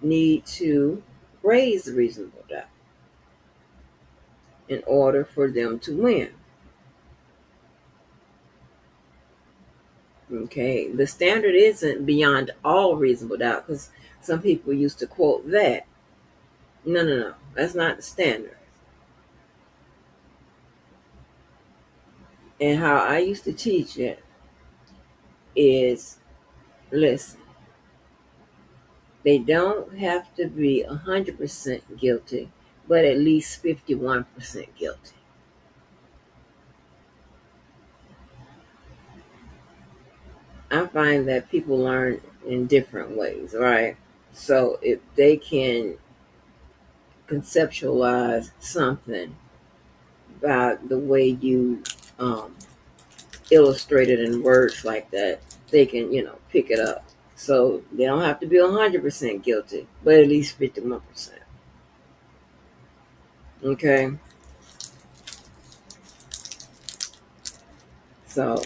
need to raise the reasonable doubt in order for them to win. Okay, the standard isn't beyond all reasonable doubt, because some people used to quote that. No, that's not the standard. And how I used to teach it is, listen, they don't have to be 100% guilty, but at least 51% guilty. I find that people learn in different ways, right? So if they can conceptualize something by the way you illustrate it in words like that, they can, pick it up. So they don't have to be 100% guilty, but at least 51%. Okay? So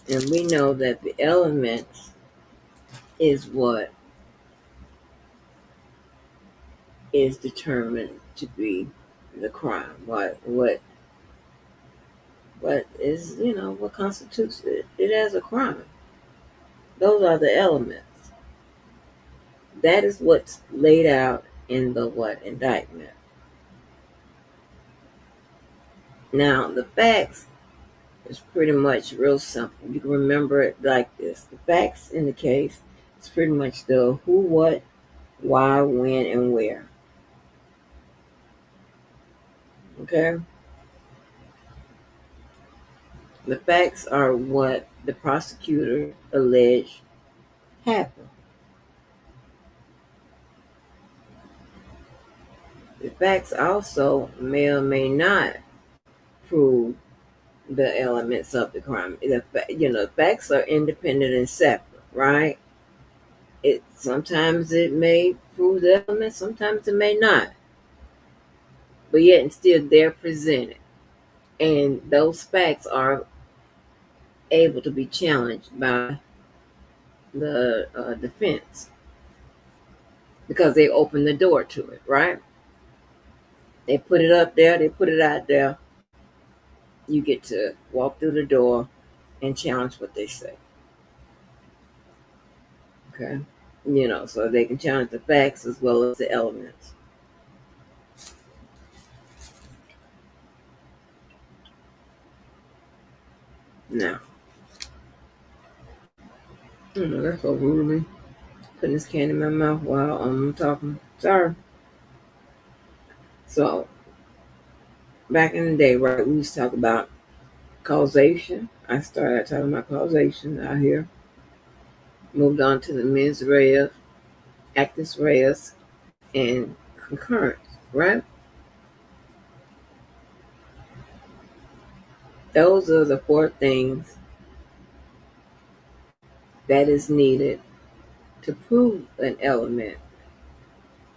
and we know that the elements is what is determined to be the crime. What is, what constitutes it as a crime. Those are the elements. That is what's laid out in the indictment. Now, the facts is pretty much real simple. You can remember it like this. The facts in the case is pretty much the who, what, why, when, and where. Okay? The facts are what the prosecutor alleged happened. The facts also may or may not prove the elements of the crime. The facts are independent and separate, right? Sometimes it may prove the elements, sometimes it may not. But yet and still they're presented. And those facts are able to be challenged by the defense because they open the door to it, right? They put it up there, they put it out there. You get to walk through the door and challenge what they say. Okay? So they can challenge the facts as well as the elements. Now, that's so rude of me. Putting this candy in my mouth while I'm talking. Sorry. So, back in the day, right, we used to talk about causation. I started talking about causation out here. Moved on to the mens rea, actus reus, and concurrence, right? Those are the four things that is needed to prove an element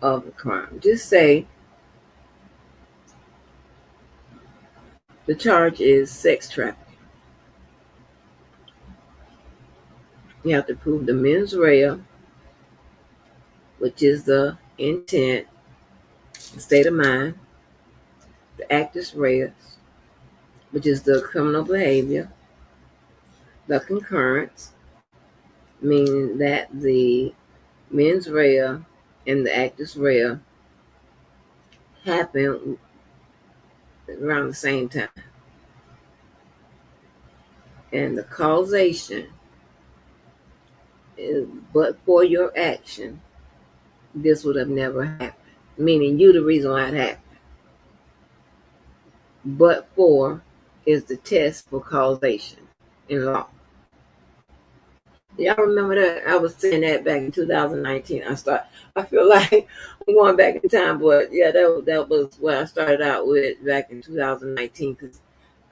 of a crime. Just say the charge is sex trafficking. You have to prove the mens rea, which is the intent, the state of mind, the actus reus, which is the criminal behavior, the concurrence, meaning that the mens rea and the actus rea happen around the same time. And the causation is, but for your action, this would have never happened. Meaning you the reason why it happened. But for is the test for causation in law. Y'all remember that? I was saying that back in 2019. I feel like I'm going back in time, but yeah, that was what I started out with back in 2019 because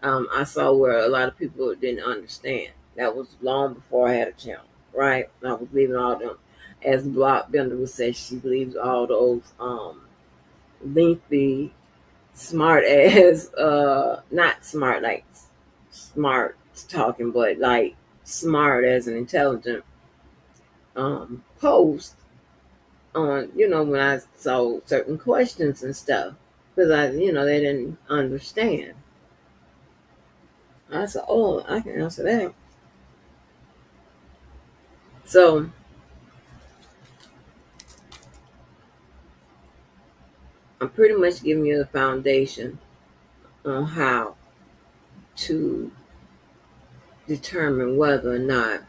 I saw where a lot of people didn't understand. That was long before I had a channel, right? I was leaving all them, as Block Bender would say, she leaves all those lengthy, smart as not smart like smart talking, but like smart as an intelligent post on, when I saw certain questions and stuff because they didn't understand. I said, oh, I can answer that. So I'm pretty much giving you the foundation on how to determine whether or not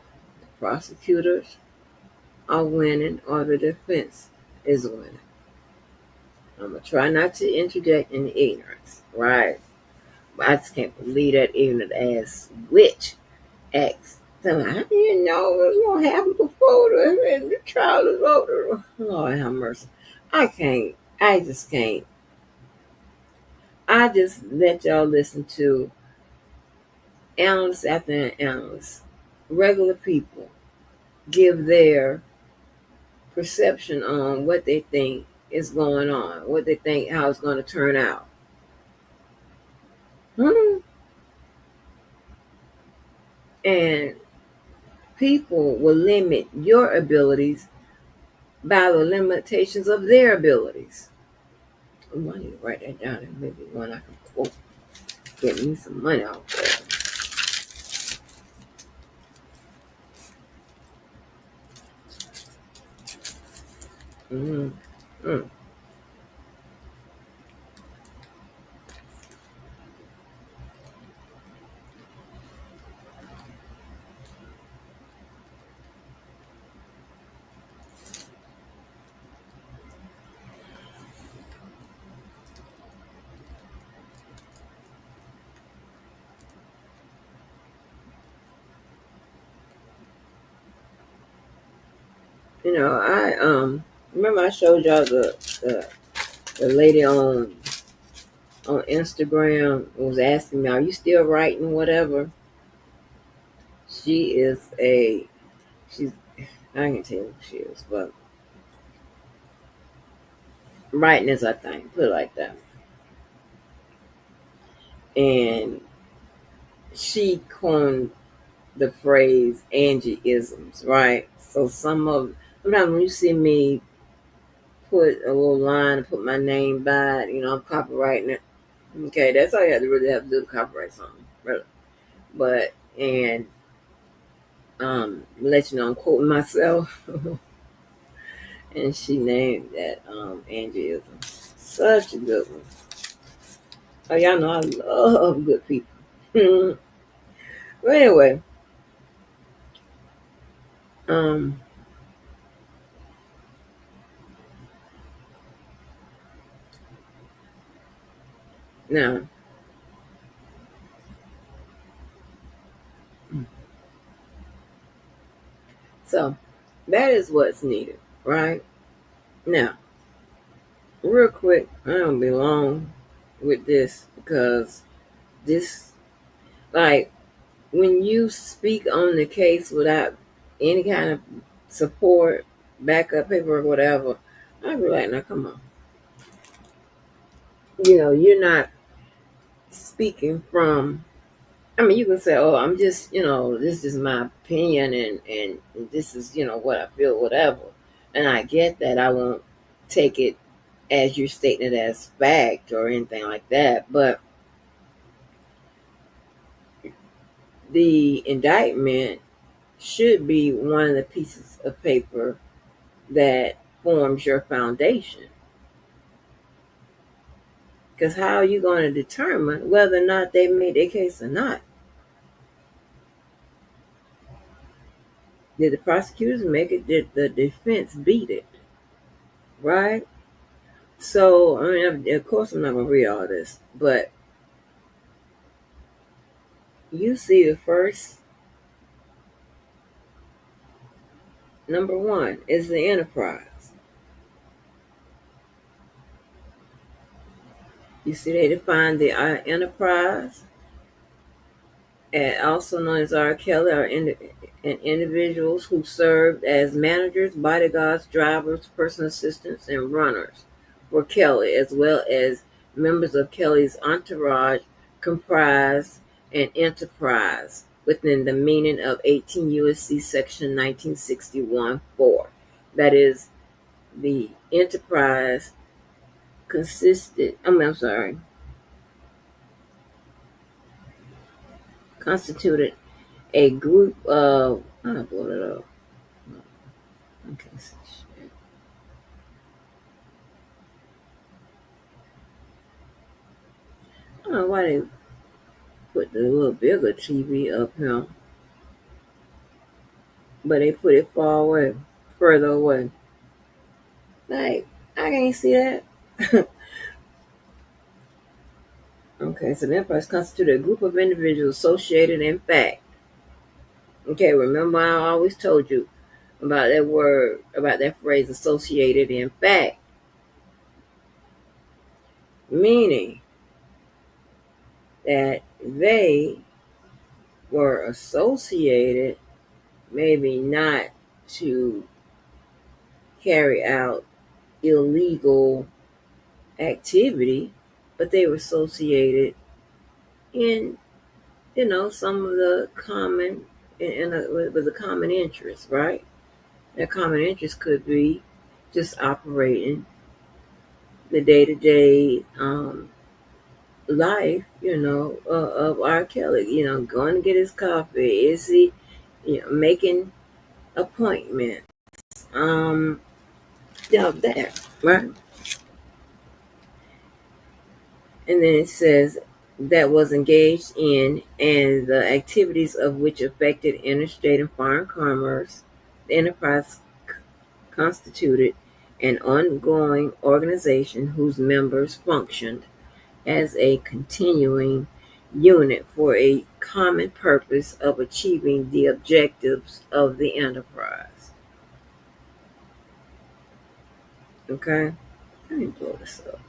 the prosecutors are winning or the defense is winning. I'm going to try not to interject in ignorance, right? But I just can't believe that ignorant ass witch acts. So how do you know what's going to happen before the trial is over? Lord have mercy. I just can't. I just let y'all listen to analysts after analysts, regular people, give their perception on what they think is going on, what they think how it's going to turn out. And people will limit your abilities by the limitations of their abilities. I need to write that down and maybe one I can quote. Get me some money out there. I remember I showed y'all the lady on Instagram was asking me, "Are you still writing whatever?" She is she's I can tell you who she is, but writing is her thing. Put it like that. And she coined the phrase Angie-isms, right? So sometimes when you see me put a little line and put my name by it, I'm copyrighting it. Okay, that's all you have to do to copyright something, really. But let you know I'm quoting myself. And she named that Angie-ism. Such a good one. Oh, y'all know I love good people. But anyway, um, now, so that is what's needed, right? Now, real quick, I don't be long with this because this, like, when you speak on the case without any kind of support, backup paper or whatever, I'd be like, now come on. You're not speaking from, I mean, you can say, oh, I'm just, this is my opinion and this is, what I feel, whatever. And I get that. I won't take it as you're stating it as fact or anything like that. But the indictment should be one of the pieces of paper that forms your foundation. Because how are you going to determine whether or not they made their case or not? Did the prosecutors make it? Did the defense beat it? Right? So, I mean, of course, I'm not going to read all this, but you see the first, number one, is the enterprise. You see, they define the enterprise, and also known as R. Kelly, and individuals who served as managers, bodyguards, drivers, personal assistants, and runners for Kelly, as well as members of Kelly's entourage, comprise an enterprise within the meaning of 18 U.S.C. Section 1961-4. That is, the enterprise constituted a group of, I brought it up. Okay, shit. I don't know why they put the little bigger TV up here, but they put it further away. Like, I can't see that. Okay, so the enterprise constituted a group of individuals associated in fact. Okay, remember I always told you about that word, about that phrase, associated in fact. Meaning that they were associated, maybe not to carry out illegal activity, but they were associated in, some of the common, with a common interest, right? That common interest could be just operating the day-to-day life, of R. Kelly, going to get his coffee. Is he, making appointments? There, right? And then it says that was engaged in and the activities of which affected interstate and foreign commerce. The enterprise constituted an ongoing organization whose members functioned as a continuing unit for a common purpose of achieving the objectives of the enterprise. Okay? Let me blow this up.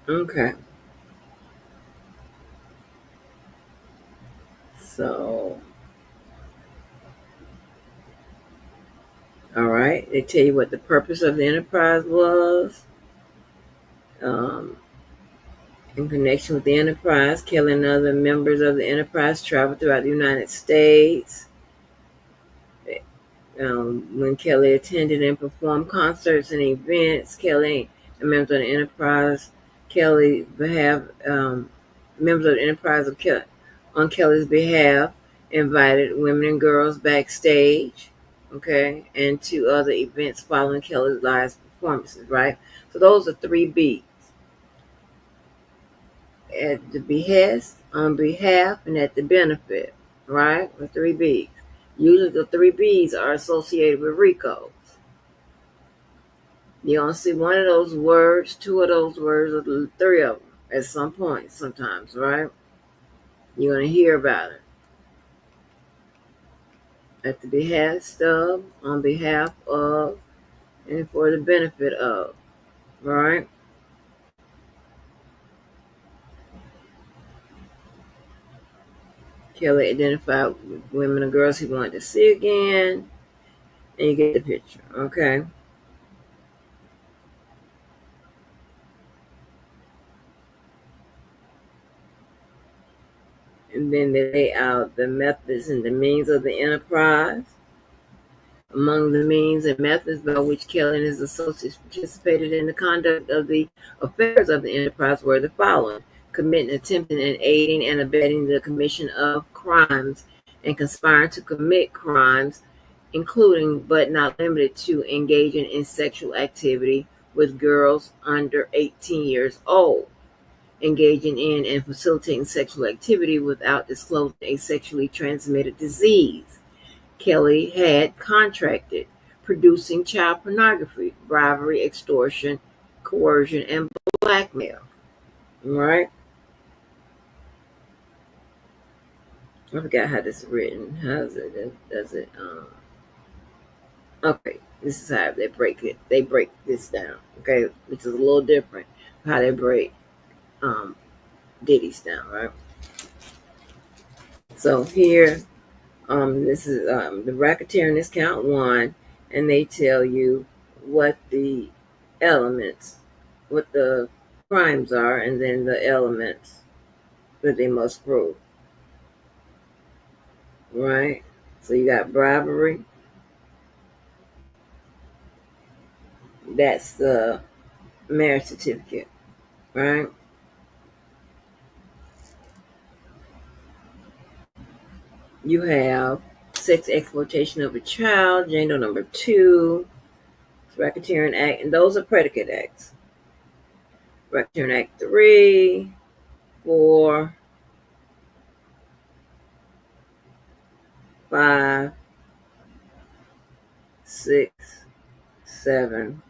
Okay. So, all right. They tell you what the purpose of the enterprise was. In connection with the enterprise, Kelly and other members of the enterprise traveled throughout the United States. When Kelly attended and performed concerts and events, Kelly and members of the enterprise, Kelly behalf, members of the enterprise of Kelly, on Kelly's behalf, invited women and girls backstage, okay, and to other events following Kelly's live performances, right? So those are 3 B's. At the behest, on behalf, and at the benefit, right? The 3 B's. Usually the 3 B's are associated with RICO. You only see one of those words, 2 of those words, or 3 of them at some point, sometimes, right? You're going to hear about it. At the behest of, on behalf of, and for the benefit of, right? Kelly identified women and girls he wanted to see again, and you get the picture, okay? And then they lay out the methods and the means of the enterprise. Among the means and methods by which Kelly and his associates participated in the conduct of the affairs of the enterprise were the following: committing, attempting, and aiding and abetting the commission of crimes and conspiring to commit crimes, including but not limited to engaging in sexual activity with girls under 18 years old, engaging in and facilitating sexual activity without disclosing a sexually transmitted disease. Kelly had contracted, producing child pornography, bribery, extortion, coercion, and blackmail. Right? I forgot how this is written. How is it? Does it? Okay, this is how they break it. They break this down. Okay, which is a little different. How they break Diddy's down, right? So here, this is the racketeering is count 1, and they tell you what the elements, what the crimes are, and then the elements that they must prove. Right? So you got bribery. That's the marriage certificate. Right? You have sex exploitation of a child, JNO number 2, racketeering act, and those are predicate acts. Racketeering act 3, 4, 5, 6, 7,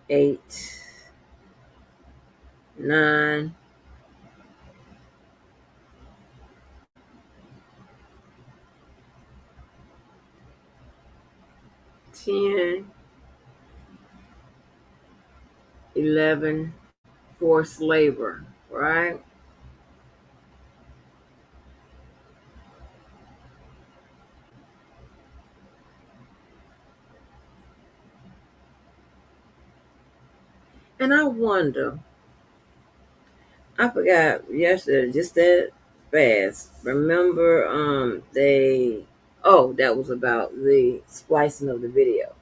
8, 9, 10, 11, forced labor, right? And I wonder, I forgot yesterday, just that fast. Remember, that was about the splicing of the video.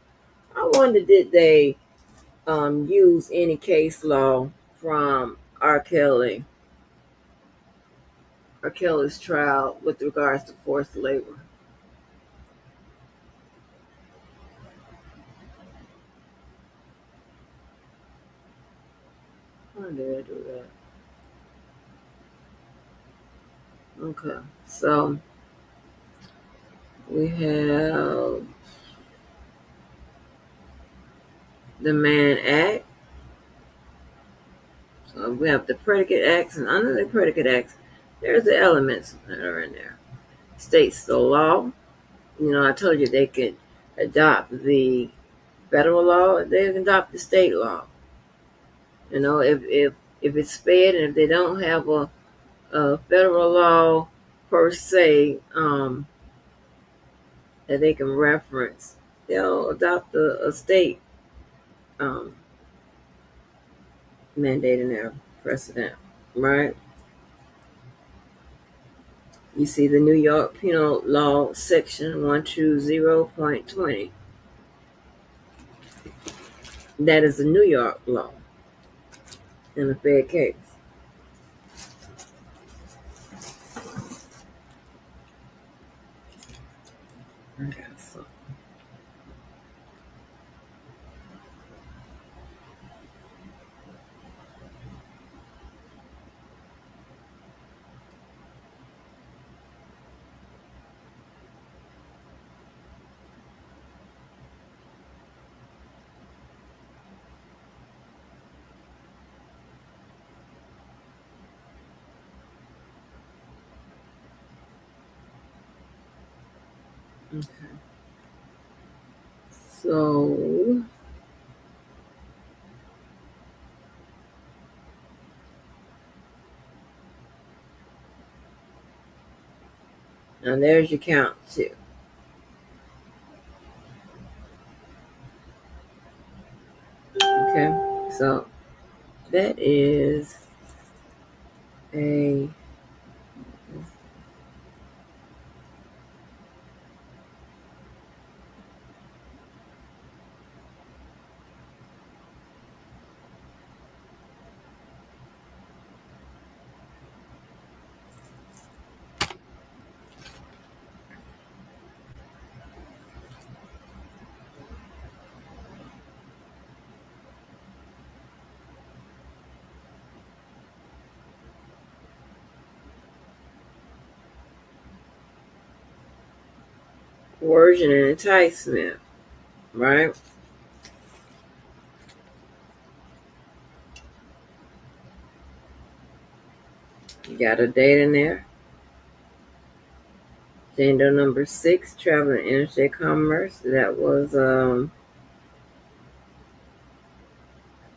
I wonder, did they use any case law from R. Kelly's trial with regards to forced labor? How did I do that? Okay, so we have the Mann Act. So we have the predicate acts, and under the predicate acts, there's the elements that are in there. States the law. You know, I told you they could adopt the federal law, they can adopt the state law. You know, if it's fed, and if they don't have a federal law per se that they can reference, they'll adopt a state um, mandate in their precedent, right? You see the New York Penal Law Section 120.20. That is a New York law in a fair case. Okay, so. Okay. So now there's your count too. Okay, so that is a coercion and enticement, right? You got a date in there. Agenda number 6, travel and interstate commerce. That was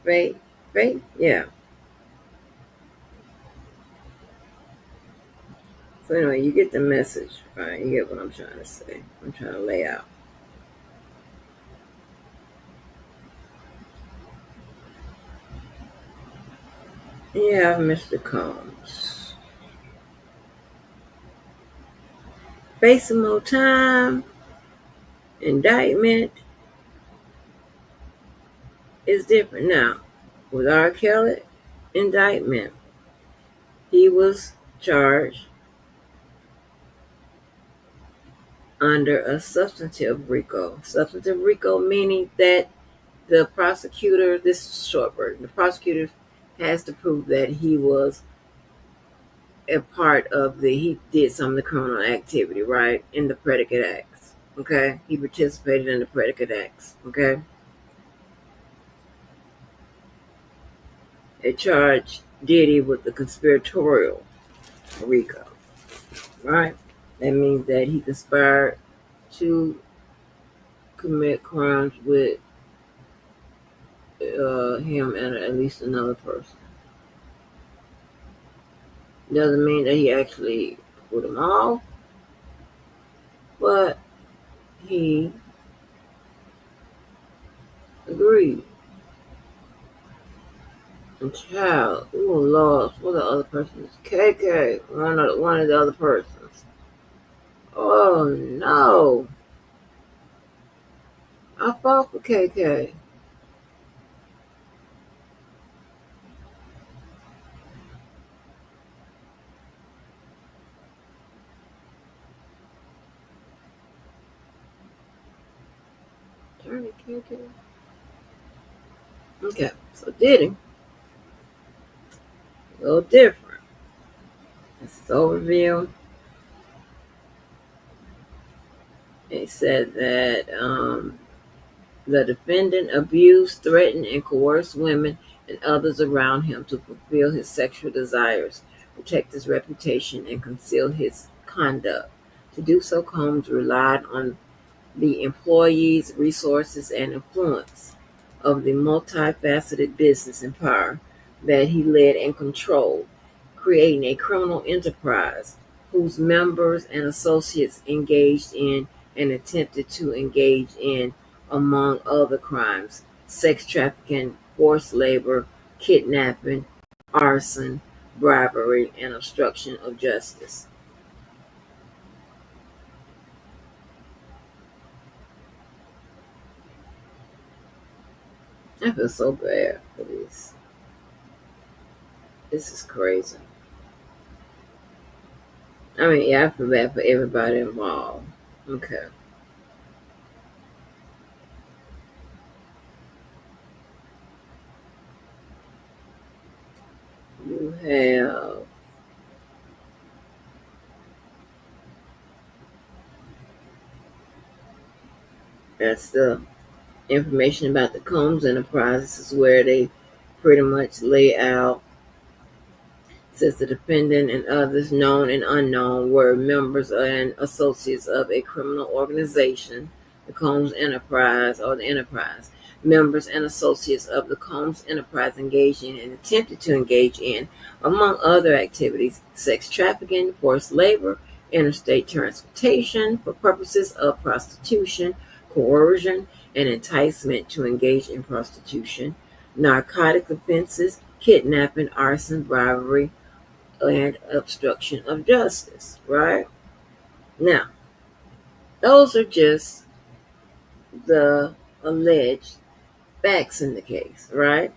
faith, yeah. So anyway, you get the message, right? You get what I'm trying to say. I'm trying to lay out. Yeah, Mr. Combs. Facing more time. Indictment is different now. With R. Kelly, indictment, he was charged under a substantive RICO. Substantive RICO meaning that the prosecutor, this is a short version, the prosecutor has to prove that he was a part of he did some of the criminal activity, right? In the predicate acts, okay? He participated in the predicate acts, okay? They charged Diddy with the conspiratorial RICO, right? That means that he conspired to commit crimes with him and at least another person. Doesn't mean that he actually put them off, but he agreed. And child, oh Lord, what the other person is? KK, one of the other persons. Oh no, I fought for KK. Turn it, KK. Okay, so Diddy, a little different. This is overview. It said that the defendant abused, threatened, and coerced women and others around him to fulfill his sexual desires, protect his reputation, and conceal his conduct. To do so, Combs relied on the employees, resources, and influence of the multifaceted business empire that he led and controlled, creating a criminal enterprise whose members and associates engaged in and attempted to engage in, among other crimes, sex trafficking, forced labor, kidnapping, arson, bribery, and obstruction of justice. I feel so bad for this. This is crazy. I mean, yeah, I feel bad for everybody involved. Okay. You have that's the information about the Combs Enterprise. This is where they pretty much lay out. Says the defendant and others, known and unknown, were members and associates of a criminal organization, the Combs Enterprise or the Enterprise. Members and associates of the Combs Enterprise engaged in and attempted to engage in, among other activities, sex trafficking, forced labor, interstate transportation for purposes of prostitution, coercion, and enticement to engage in prostitution, narcotic offenses, kidnapping, arson, bribery, and obstruction of justice, right? Now, those are just the alleged facts in the case, right?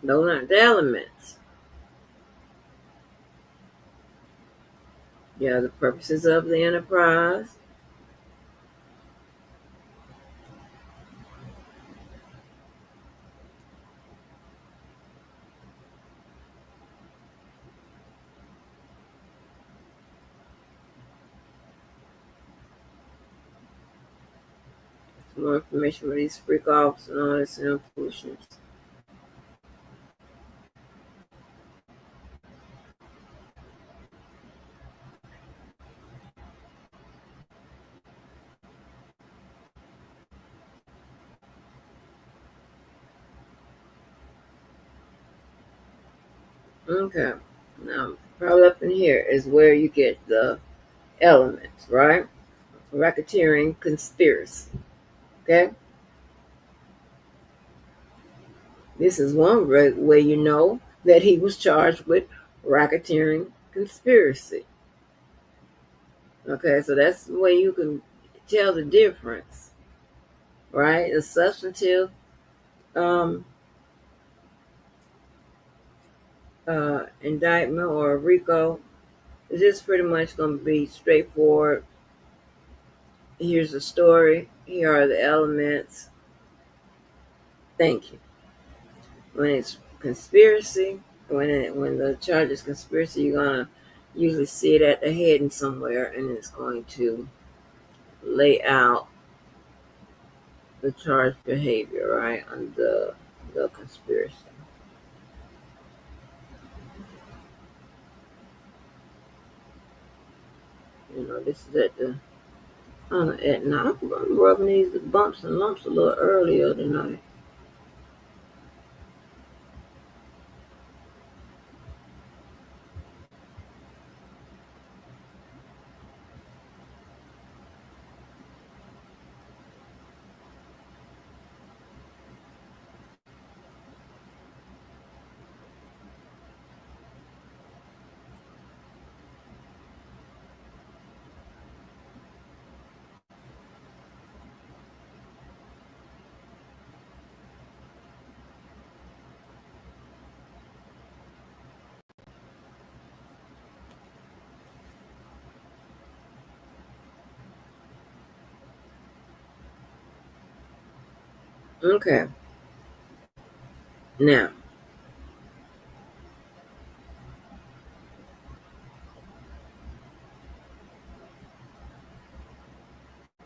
Those aren't the elements. Yeah, the purposes of the enterprise. More information for these freak offs and all this foolishness. Okay, now probably up in here is where you get the elements, right? Racketeering, conspiracy. Okay, this is one way you know that he was charged with racketeering, conspiracy. Okay, so that's the way you can tell the difference, right? The substantive indictment or RICO is just pretty much going to be straightforward. Here's the story. Here are the elements. Thank you. When it's conspiracy, when the charge is conspiracy, you're going to usually see it at the heading somewhere, and it's going to lay out the charged behavior, right, under the conspiracy. You know, this is at the now I'm rubbing these bumps and lumps a little earlier tonight. Okay. Now,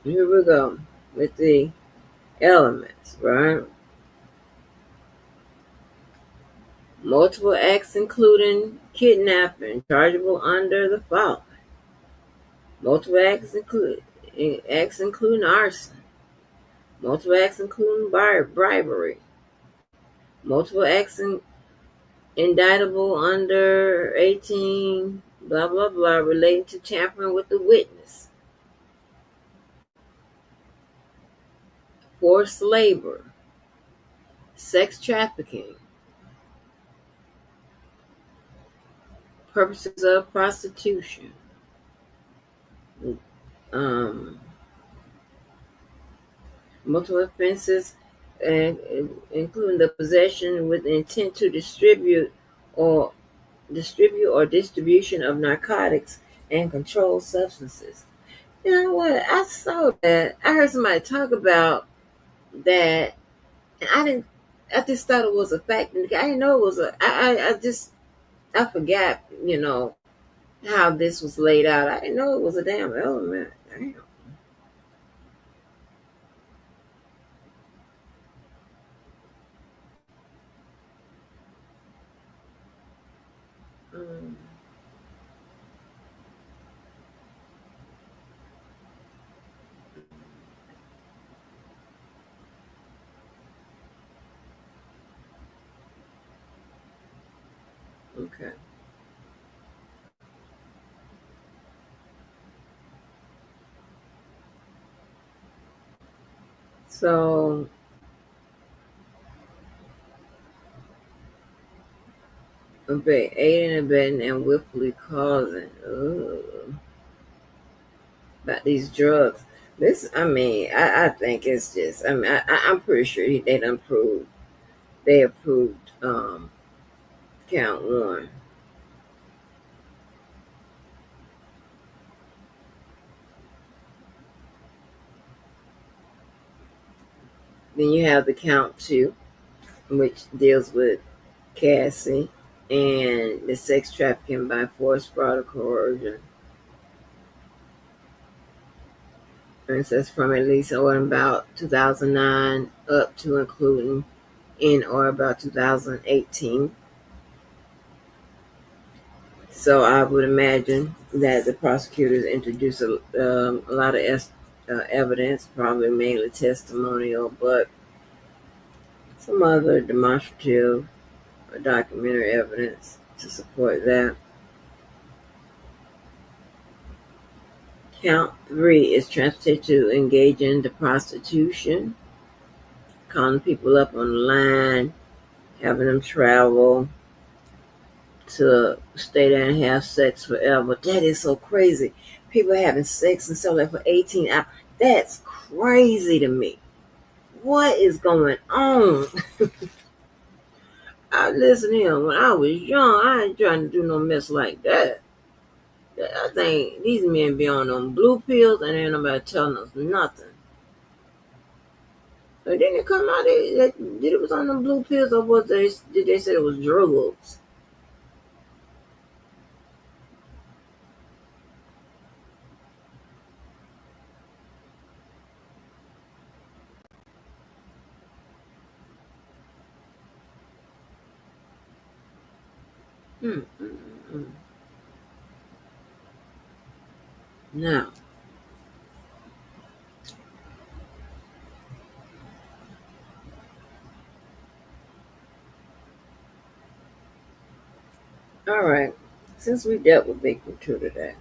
here we go with the elements, right? Multiple acts including kidnapping, chargeable under the following. Multiple acts including arson. Multiple acts including bribery. Multiple acts indictable under 18, blah, blah, blah, relating to tampering with the witness. Forced labor. Sex trafficking. Purposes of prostitution. Multiple offenses, including the possession with intent to distribute or distribution of narcotics and controlled substances. You know what? I saw that. I heard somebody talk about that, and I just thought it was a fact. I didn't know it was I forgot, how this was laid out. I didn't know it was a damn element. Damn. Okay. So, aiding, abetting, and willfully causing. About these drugs. I think it's just. I'm pretty sure they done proved. They approved count one. Then you have the count two, which deals with Cassie and the sex trafficking by force, fraud, or coercion. And it says from at least or about 2009 up to including in or about 2018. So I would imagine that the prosecutors introduced a lot of evidence, probably mainly testimonial, but some other demonstrative or documentary evidence to support that. Count three is transportation to engage in the prostitution, calling people up on the line, having them travel to stay there and have sex forever. That is so crazy. People having sex and stuff like for 18 hours. That's crazy to me. What is going on? I listened to him when I was young. I ain't trying to do no mess like that. I think these men be on them blue pills and ain't nobody telling us nothing. But didn't it come out that it was on them blue pills, or did they say it was drugs? Now, all right. Since we dealt with Victim 2 today,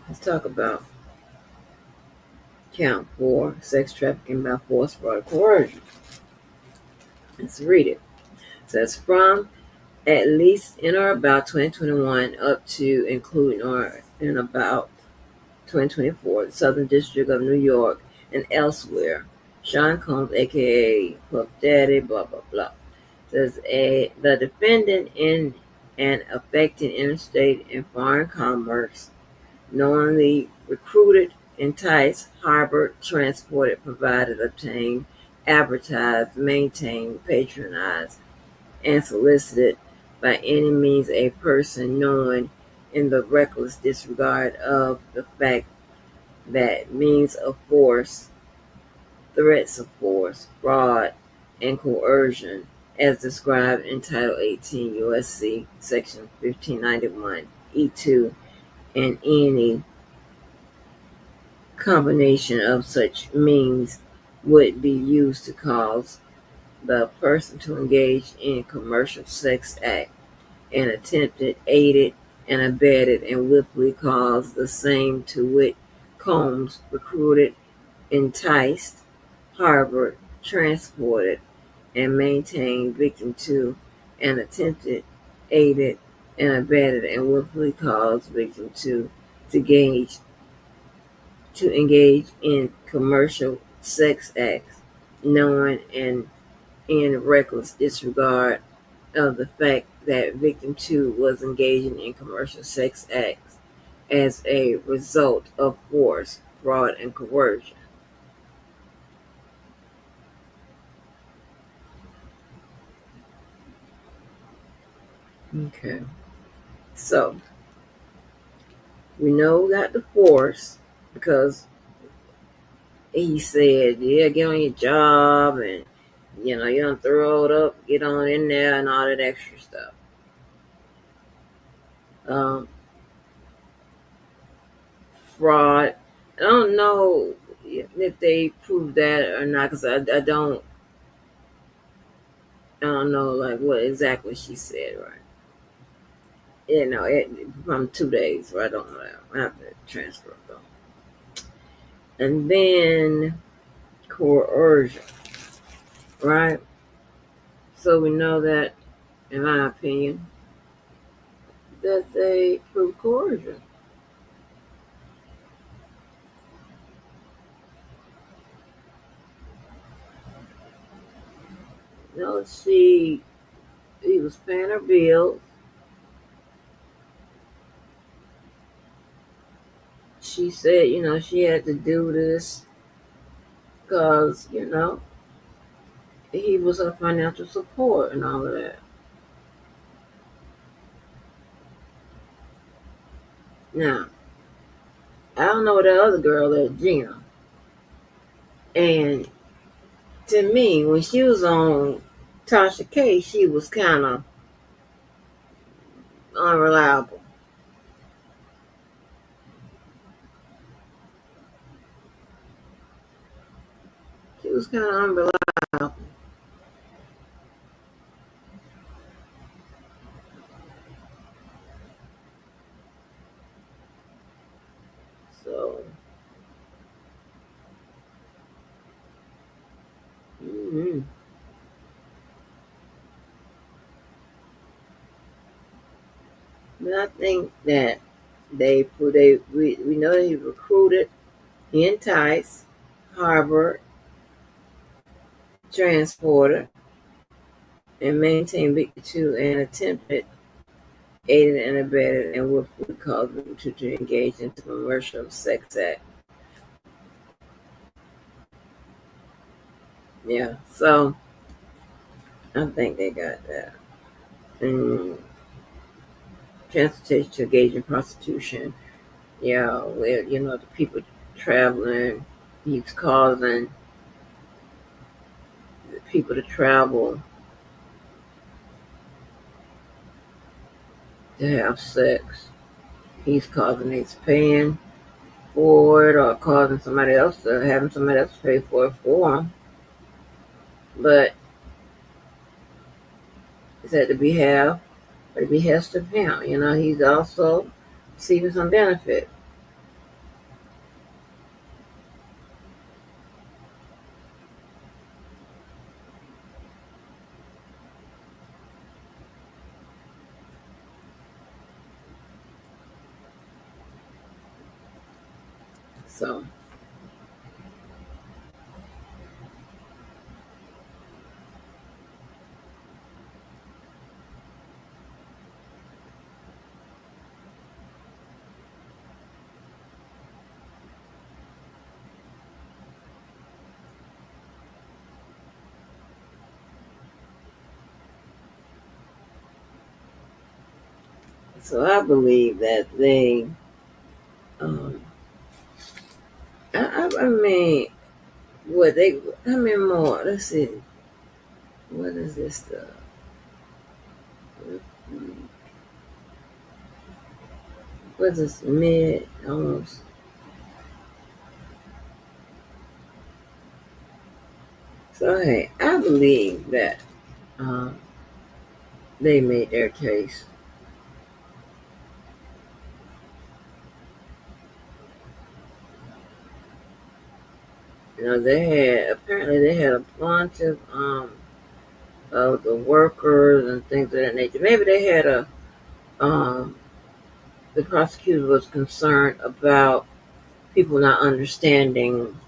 let's talk about count 4, sex trafficking by force, fraud, or coercion. Let's read it. It says from at least in or about 2021 up to including or in about 2024, the Southern District of New York and elsewhere. Sean Combs, aka Puff Daddy, blah blah blah, says the defendant in and affecting interstate and foreign commerce, knowingly recruited, enticed, harbored, transported, provided, obtained, advertised, maintained, patronized, and solicited by any means a person knowing in the reckless disregard of the fact that means of force, threats of force, fraud, and coercion, as described in Title 18 U.S.C. Section 1591 E2, and any combination of such means would be used to cause the person to engage in commercial sex act and attempted, aided, and abetted, and willfully caused the same to wit, Combs recruited, enticed, harbored, transported, and maintained victim to, and attempted, aided, and abetted, and willfully caused victim to engage in commercial sex acts, knowing and in reckless disregard of the fact that victim 2 was engaging in commercial sex acts as a result of force, fraud, and coercion. Okay. So, we know that the force, because he said, yeah, get on your job and, you don't throw it up, get on in there and all that extra stuff. Fraud. I don't know if they proved that or not, because I don't know like what exactly she said, right? From 2 days, right? I don't know that. I have to transfer it though. And then coercion, right? So we know that, in my opinion, that they prove coercion. He was paying her bills. She said, she had to do this because, he was her financial support and all of that. Now, I don't know that other girl, that Gina. And to me, when she was on Tasha K, she was kind of unreliable. She was kind of unreliable. So, but I think that we know that he recruited, he enticed, harbored, transported, and maintained victim to, and attempted, aided and abetted, and willfully caused victim to engage in commercial sex act. Yeah, so I think they got that. And transportation to engage in prostitution. Yeah, where the people traveling, he's causing the people to travel to have sex. He's causing it's paying for it, or causing having somebody else pay for it for him. But it's at the behest of him. He's also receiving some benefit. So, So I believe that they, um, I mean, what they, how many more? Let's see. What is this? What's this? Mid, almost. So, hey, I believe that um, they made their case. You know, apparently they had a bunch of the workers and things of that nature. Maybe they had um, the prosecutor was concerned about people not understanding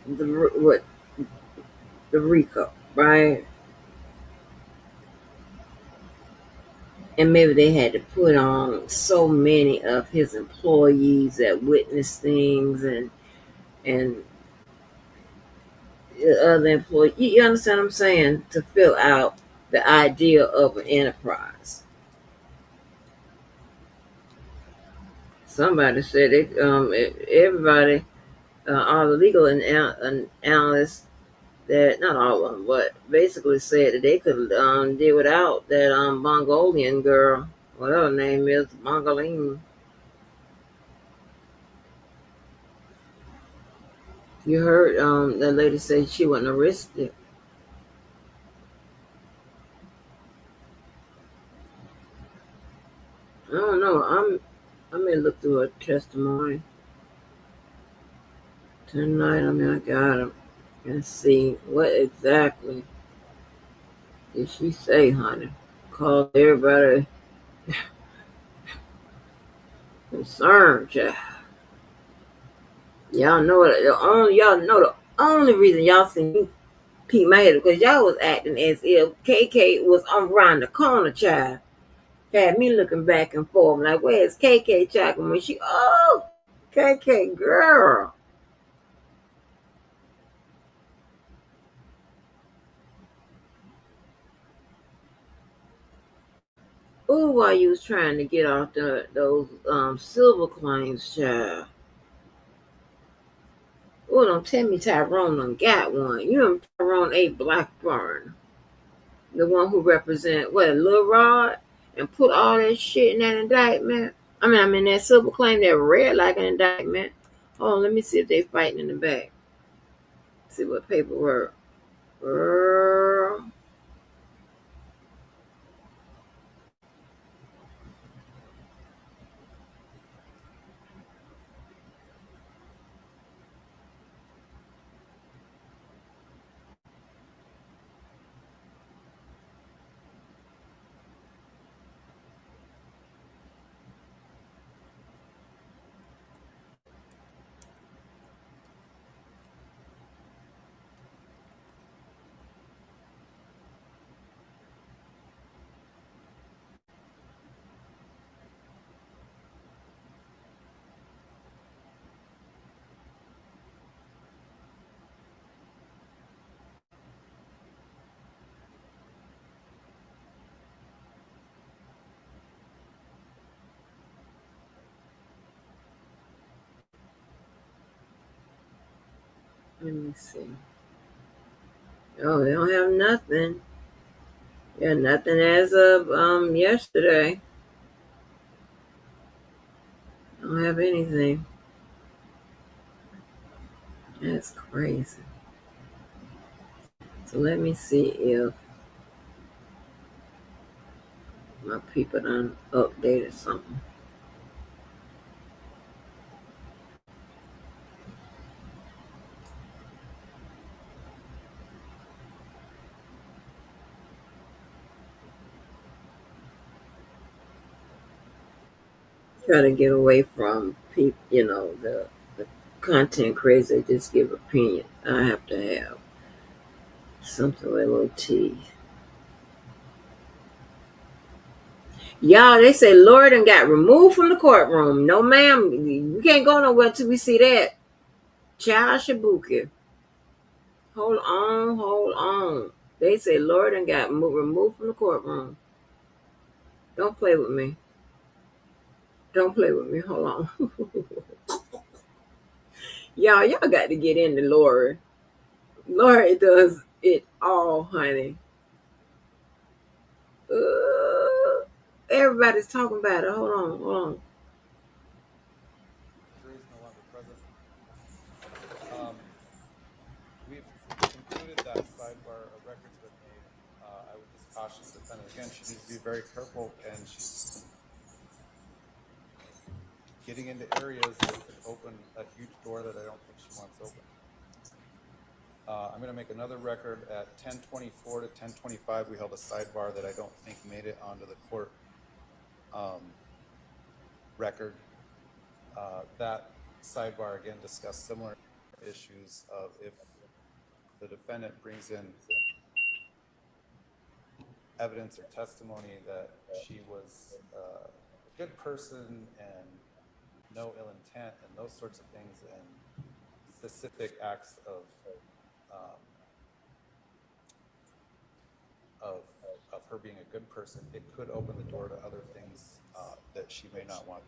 what the RICO, right? And maybe they had to put on so many of his employees that witnessed things and other employees. You understand what I'm saying? To fill out the idea of an enterprise. Somebody said everybody, all the legal analysts that not all of them, but basically said that they could do without that Mongolian girl, whatever her name is, Mongoline. You heard that lady say she wasn't arrested. I don't know. I may look through her testimony tonight. I mean, I got them and see what exactly did she say, honey. Called everybody concerned, child. Y'all know the only reason y'all see me peek my head because y'all was acting as if KK was around the corner, child. Had me looking back and forth like, where's KK, child? And when KK girl. Ooh, while you was trying to get off those silver claims, child. Oh, don't tell me Tyrone done got one. You know Tyrone A. Blackburn, the one who represent Lil Rod, and put all that shit in that indictment. I mean that silver claim that read like an indictment. Oh, let me see if they fighting in the back. See what paperwork. Girl. Let me see. Oh, they don't have nothing. Yeah, nothing as of yesterday. Don't have anything. That's crazy. So let me see if my people done updated something. Try to get away from people, the content crazy. Just give opinion. I have to have something with a little T. Y'all, they say Lord and got removed from the courtroom. No, ma'am, you can't go nowhere till we see that. Child Shibuki. Hold on. They say Lord and got removed from the courtroom. Don't play with me. Don't play with me. Hold on. Y'all got to get into Lori. Lori does it all, honey. Everybody's talking about it. Hold on. We've concluded that sidebar of records have been made. I would just caution the defendant again. She needs to be very careful, and she's getting into areas that could open a huge door that I don't think she wants open. I'm going to make another record at 10:24 to 10:25. We held a sidebar that I don't think made it onto the court record. That sidebar again discussed similar issues of if the defendant brings in evidence or testimony that she was a good person and no ill intent and those sorts of things, and specific acts of her being a good person, it could open the door to other things that she may not want.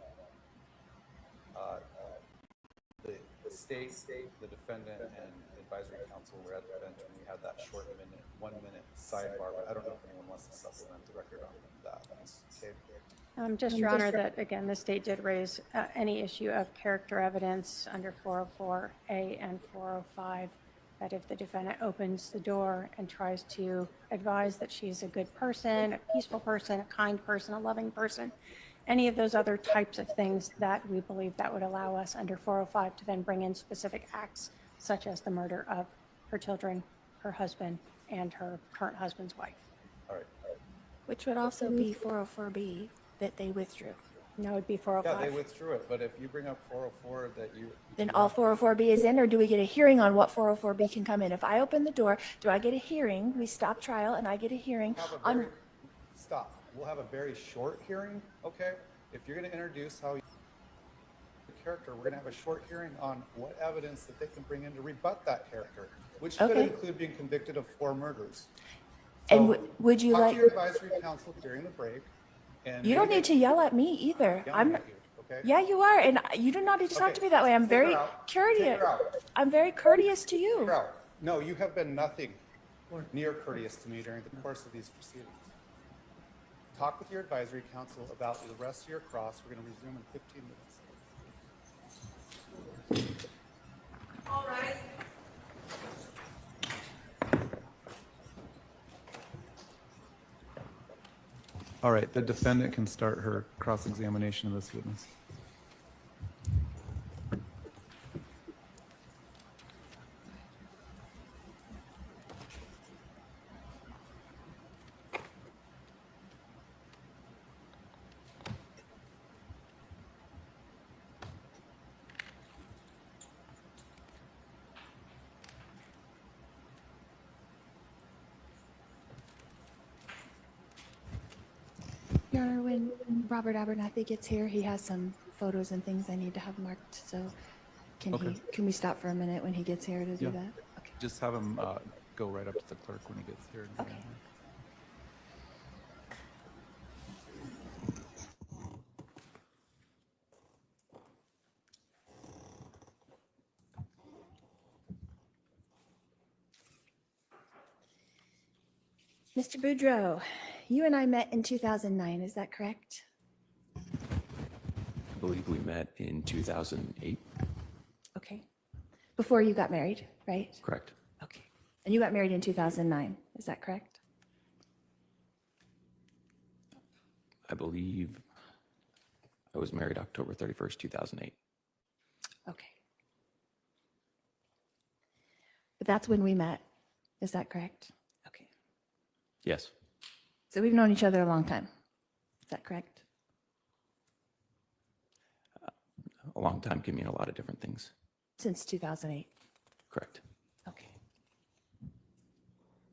The state, the defendant, and advisory council were at the bench when we had that short 1 minute sidebar, but I don't know if anyone wants to supplement the record on that. Okay. Just Your Honor, that again, the state did raise any issue of character evidence under 404A and 405, that if the defendant opens the door and tries to advise that she's a good person, a peaceful person, a kind person, a loving person, any of those other types of things, that we believe that would allow us under 405 to then bring in specific acts such as the murder of her children, her husband, and her current husband's wife. All right. Which would also be 404B that they withdrew. No, it would be 405. Yeah, they withdrew it, but if you bring up 404 that you... Then all 404B is in, or do we get a hearing on what 404B can come in? If I open the door, do I get a hearing? We stop trial and I get a hearing on... Stop. We'll have a very short hearing, okay? If you're going to introduce how you... character, we're going to have a short hearing on what evidence that they can bring in to rebut that character, which could include being convicted of 4 murders. So and would you like... to your advisory counsel during the break. And you don't need to yell at me either. I'm... Okay. Yeah, you are, and you do not need to talk to me that way. I'm very courteous. I'm very courteous to you. No, you have been nothing near courteous to me during the course of these proceedings. Talk with your advisory council about the rest of your cross. We're going to resume in 15 minutes. All right. All right, the defendant can start her cross-examination of this witness. Your Honor, when Robert Abernathy gets here, he has some photos and things I need to have marked. So can we stop for a minute when he gets here to do that? Okay. Just have him go right up to the clerk when he gets here. Okay. Mr. Boudreau, you and I met in 2009, is that correct? I believe we met in 2008. Okay. Before you got married, right? Correct. Okay. And you got married in 2009, is that correct? I believe I was married October 31st, 2008. Okay. But that's when we met, is that correct? Okay. Yes. So we've known each other a long time, is that correct? A long time can mean a lot of different things. Since 2008. Correct. Okay.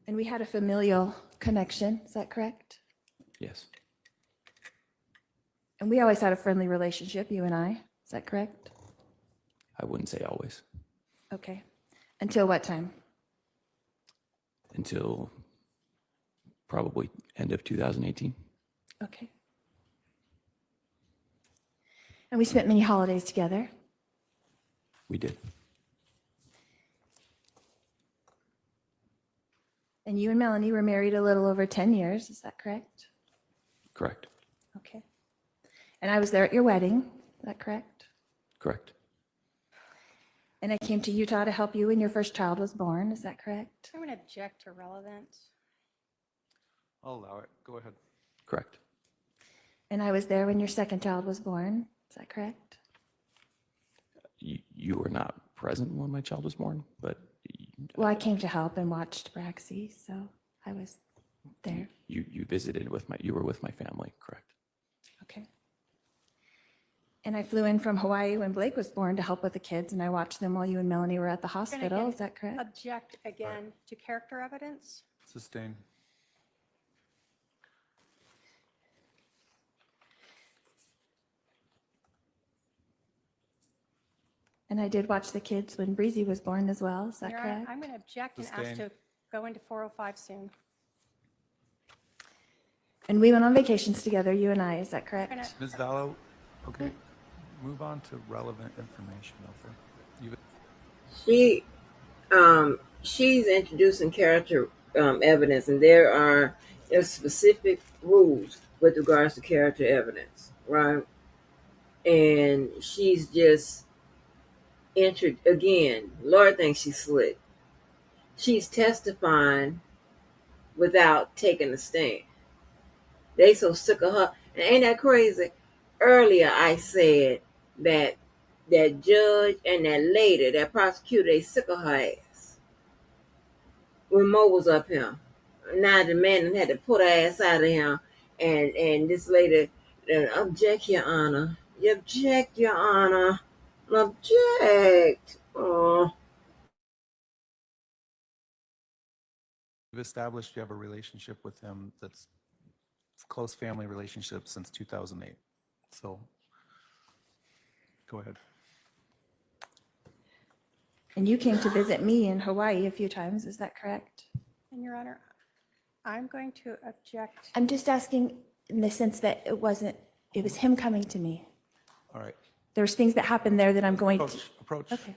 And we had a familial connection, is that correct? Yes. And we always had a friendly relationship, you and I, is that correct? I wouldn't say always. Okay. Until what time? Until probably end of 2018. Okay. And we spent many holidays together. We did. And you and Melanie were married a little over 10 years. Is that correct? Correct. Okay. And I was there at your wedding. Is that correct? Correct. And I came to Utah to help you when your first child was born. Is that correct? I'm going to object to relevance. I'll allow it. Go ahead. Correct. And I was there when your second child was born. Is that correct? You were not present when my child was born, but Well, I came to help and watched Braxy, so I was there. you visited with you were with my family, correct? Okay. And I flew in from Hawaii when Blake was born to help with the kids, and I watched them while you and Melanie were at the hospital. Is that correct? Object again to character evidence. Sustain. And I did watch the kids when Breezy was born as well. Is that Your Honor, correct? I'm going to object and ask Sustained. to go into 405 soon. And we went on vacations together, you and I. Is that correct? Ms. Vallow, okay, move on to relevant information, okay? She's introducing character evidence, and there's specific rules with regards to character evidence, right? And she's just entered again. Lord thinks she's slick. She's testifying without taking a stand. They so sick of her. And ain't that crazy? Earlier I said that that judge and that lady, that prosecutor, they sick of her ass. When Mo was up here. Now the man had to put her ass out of here. And this lady, object, Your Honor. You object, Your Honor. Object. Oh. You've established you have a relationship with him that's close family relationship since 2008. So go ahead. And you came to visit me in Hawaii a few times. Is that correct? And Your Honor, I'm going to object. I'm just asking in the sense that it was him coming to me. All right. There's things that happened there that I'm going to. Approach. Okay.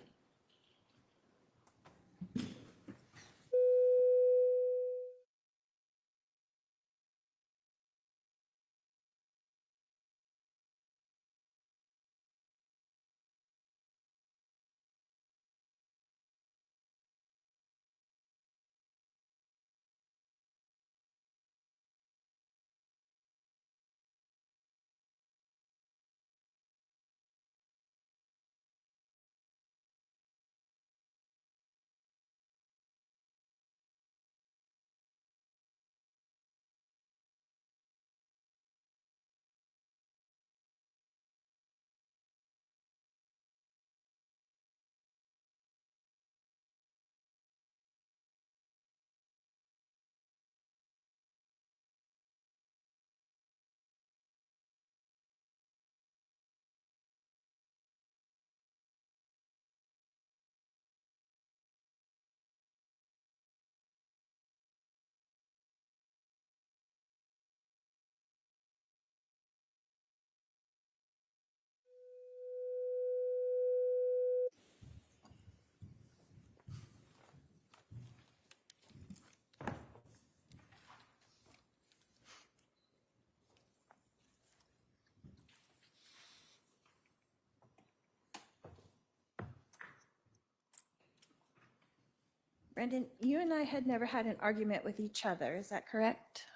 Brendan, you and I had never had an argument with each other. Is that correct?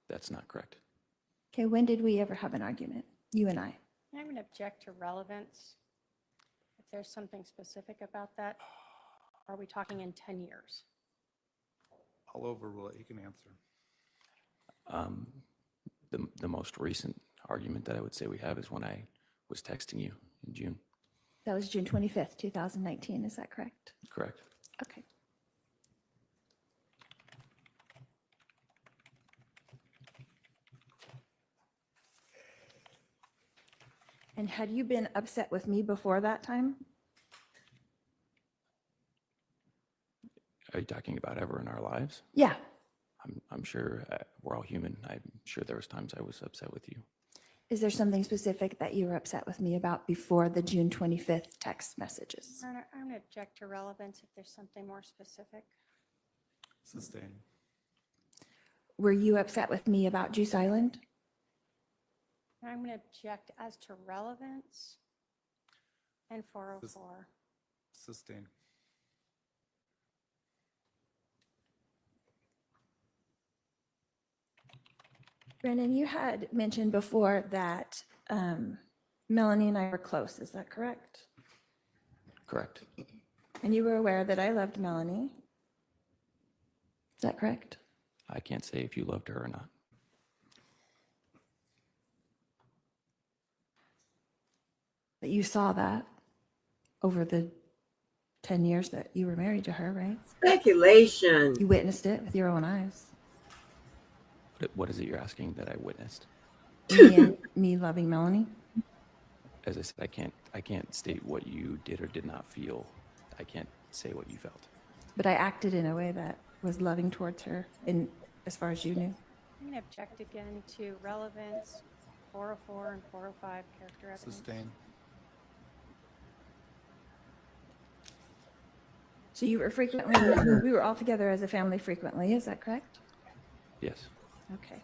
That's not correct. Okay, when did we ever have an argument? You and I. I'm going to object to relevance. If there's something specific about that, are we talking in 10 years? I'll overrule it. You can answer. The most recent argument that I would say we have is when I was texting you in June. That was June 25th, 2019. Is that correct? Correct. Okay. And had you been upset with me before that time? Are you talking about ever in our lives? Yeah. I'm sure we're all human. I'm sure there was times I was upset with you. Is there something specific that you were upset with me about before the June 25th text messages? Your Honor, I'm going to object to relevance if there's something more specific. Sustained. Were you upset with me about Juice Island? I'm going to object as to relevance and 404. Sustained. Brendan, you had mentioned before that Melanie and I were close. Is that correct? Correct. And you were aware that I loved Melanie. Is that correct? I can't say if you loved her or not. But you saw that over the 10 years that you were married to her, right? Speculation. You witnessed it with your own eyes. What is it you're asking that I witnessed? Me loving Melanie. As I said, I can't state what you did or did not feel. I can't say what you felt. But I acted in a way that was loving towards her, in as far as you knew. I'm going to object again to relevance, 404 and 405 character evidence. Sustained. So you were frequently, we were all together as a family frequently, is that correct? Yes. Okay.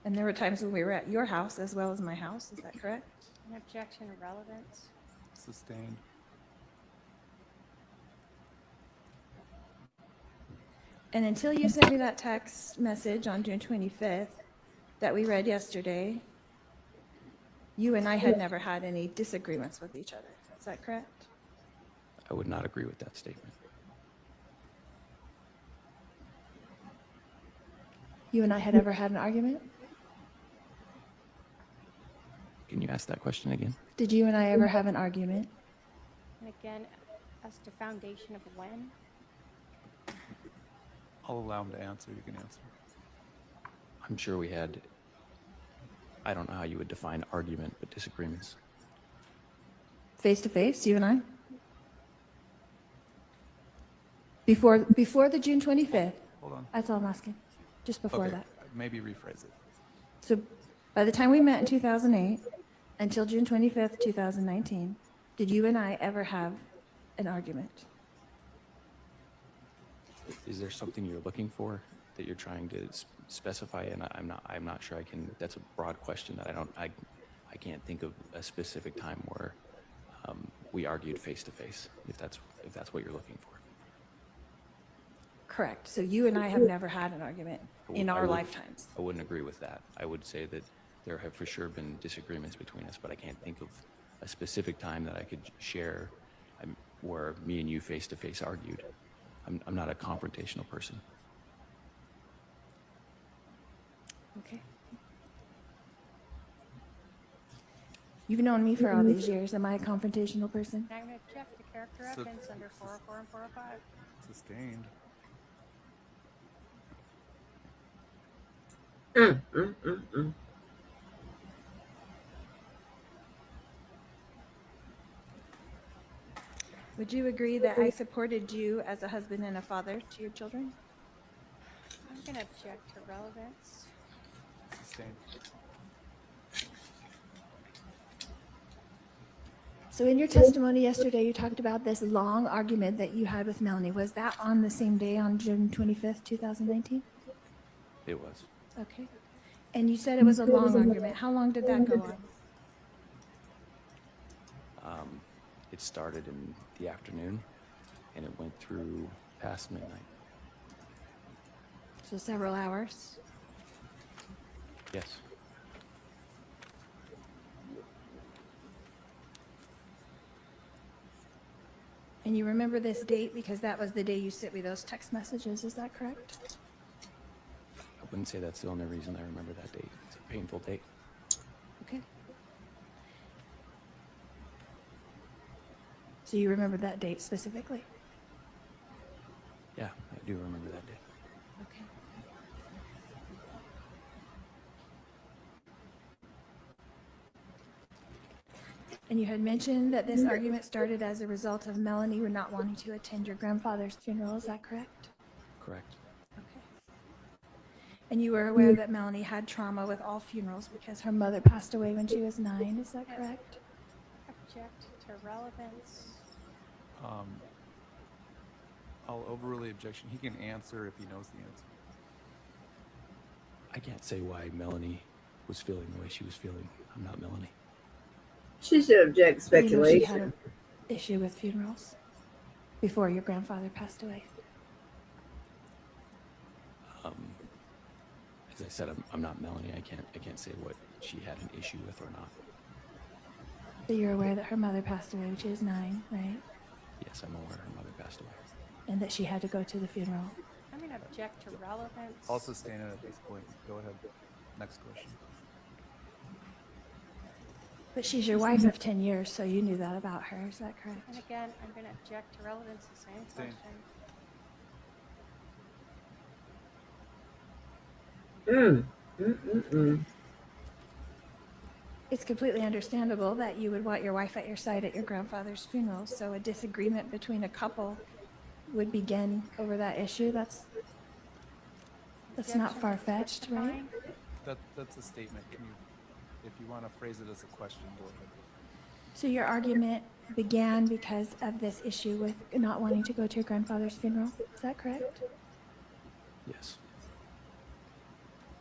And there were times when we were at your house as well as my house, is that correct? An objection to relevance. Sustained. And until you sent me that text message on June 25th that we read yesterday, you and I had never had any disagreements with each other. Is that correct? I would not agree with that statement. You and I had ever had an argument? Can you ask that question again? Did you and I ever have an argument? And again, as to foundation of when, I'll allow him to answer. You can answer. I'm sure we had, I don't know how you would define argument, but disagreements. Face to face, you and I? Before the June 25th? Hold on. That's all I'm asking. Just before Okay, that. maybe rephrase it. So by the time we met in 2008 until June 25th, 2019, did you and I ever have an argument? Is there something you're looking for that you're trying to specify? And I'm not sure I can. That's a broad question that I can't think of a specific time where we argued face to face. If that's what you're looking for. Correct. So you and I have never had an argument in our lifetimes. I wouldn't agree with that. I would say that there have for sure been disagreements between us, but I can't think of a specific time that I could share where me and you face to face argued. I'm not a confrontational person. Okay. You've known me for all these years. Am I a confrontational person? I'm going to object to character evidence under 404 and 405. Sustained. Would you agree that I supported you as a husband and a father to your children? I'm going to object to relevance. Sustained. So in your testimony yesterday, you talked about this long argument that you had with Melanie. Was that on the same day on June 25th, 2019? It was. Okay. And you said it was a long argument. How long did that go on? It started in the afternoon and it went through past midnight. So several hours? Yes. And you remember this date because that was the day you sent me those text messages, is that correct? I wouldn't say that's the only reason I remember that date. It's a painful date. Okay. So you remember that date specifically? Yeah, I do remember that day. Okay. And you had mentioned that this argument started as a result of Melanie not wanting to attend your grandfather's funeral, is that correct? Correct. Okay. And you were aware that Melanie had trauma with all funerals because her mother passed away when she was 9, is that correct? Object to relevance. I'll overrule the objection. He can answer if he knows the answer. I can't say why Melanie was feeling the way she was feeling. I'm not Melanie. She should object You know she speculation. had an issue with funerals before your grandfather passed away. As I said, I'm not Melanie. I can't say what she had an issue with or not. So you're aware that her mother passed away when she was 9, right? Yes, I'm aware her mother passed away. And that she had to go to the funeral. I'm going to object to relevance. I'll sustain it at this point. Go ahead. Next question. But she's your wife of 10 years, so you knew that about her, is that correct? And again, I'm going to object to relevance, the same Sustain. question. It's completely understandable that you would want your wife at your side at your grandfather's funeral, so a disagreement between a couple would begin over that issue. That's not far-fetched, right? That's a statement. Can you, if you want to phrase it as a question, go ahead. So your argument began because of this issue with not wanting to go to your grandfather's funeral, is that correct? Yes.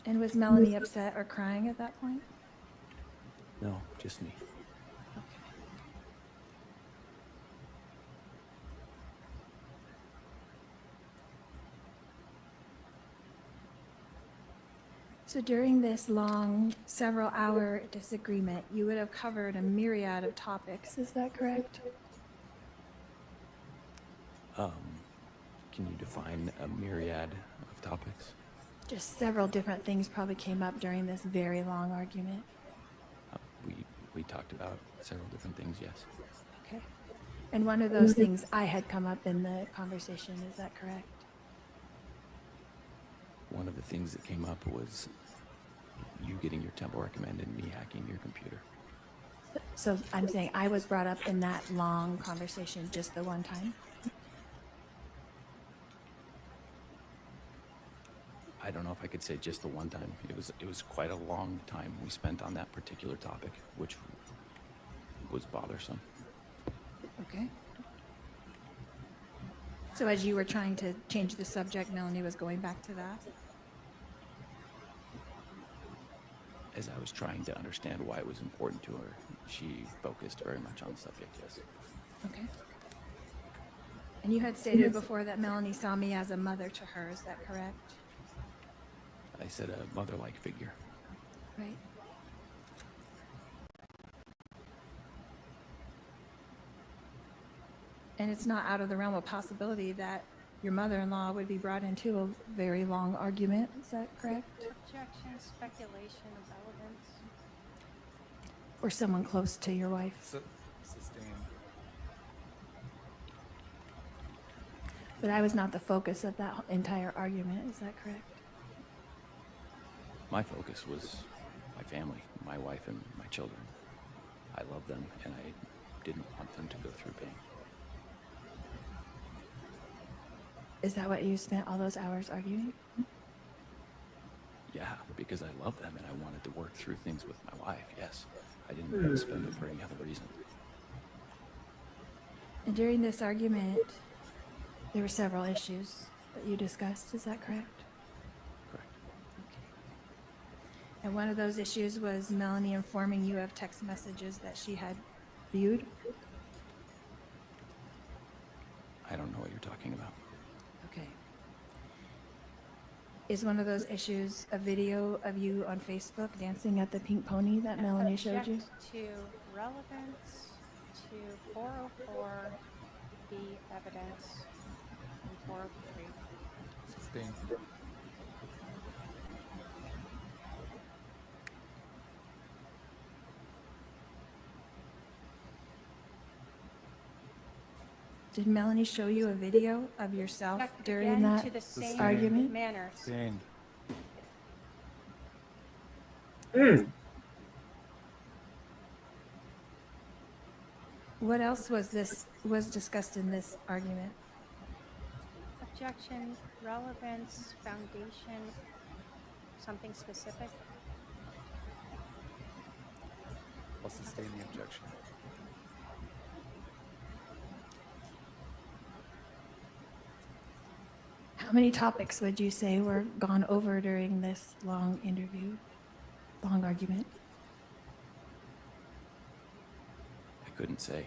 And was Melanie upset or crying at that point? No, just me. So during this long, several-hour disagreement, you would have covered a myriad of topics, is that correct? Can you define a myriad of topics? Just several different things probably came up during this very long argument. We talked about several different things, yes. Okay. And one of those things I had come up in the conversation, is that correct? One of the things that came up was you getting your temple recommended and me hacking your computer. So I'm saying I was brought up in that long conversation just the one time? I don't know if I could say just the one time. It was quite a long time we spent on that particular topic, which was bothersome. Okay. So as you were trying to change the subject, Melanie was going back to that? As I was trying to understand why it was important to her, she focused very much on the subject, yes. Okay. And you had stated before that Melanie saw me as a mother to her, is that correct? I said a mother-like figure. Right. And it's not out of the realm of possibility that your mother-in-law would be brought into a very long argument, is that correct? Objection, speculation, relevance. Or someone close to your wife? Sustain. But I was not the focus of that entire argument, is that correct? My focus was my family, my wife and my children. I love them and I didn't want them to go through pain. Is that what you spent all those hours arguing? Yeah, because I love them and I wanted to work through things with my wife, yes. I didn't want to spend it for any other reason. And during this argument, there were several issues that you discussed, is that correct? Correct. Okay. And one of those issues was Melanie informing you of text messages that she had viewed? I don't know what you're talking about. Okay. Is one of those issues a video of you on Facebook dancing at the pink pony that Melanie showed you? Object to relevance, to 404B evidence, and 403. Sustain. Did Melanie show you a video of yourself Object during again that to the same argument? manner. Sustain. What else was discussed in this argument? Objection, relevance, foundation, Something specific? I'll sustain the objection. How many topics would you say were gone over during this long interview, long argument? I couldn't say.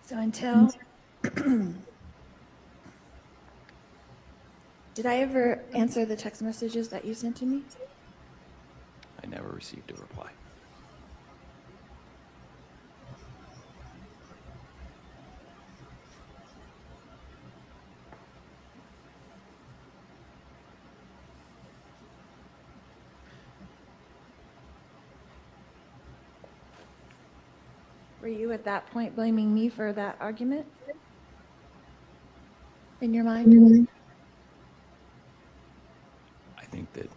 So until, did I ever answer the text messages that you sent to me? I never received a reply. Were you at that point blaming me for that argument? In your mind? I think that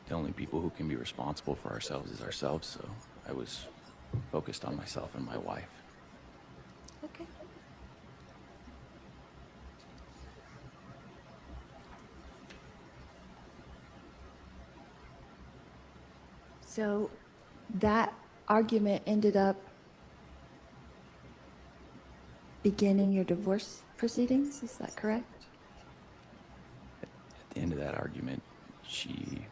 the only people who can be responsible for ourselves is ourselves, so I was focused on myself and my wife. Okay. So that argument ended up beginning your divorce proceedings, is that correct? At the end of that argument, she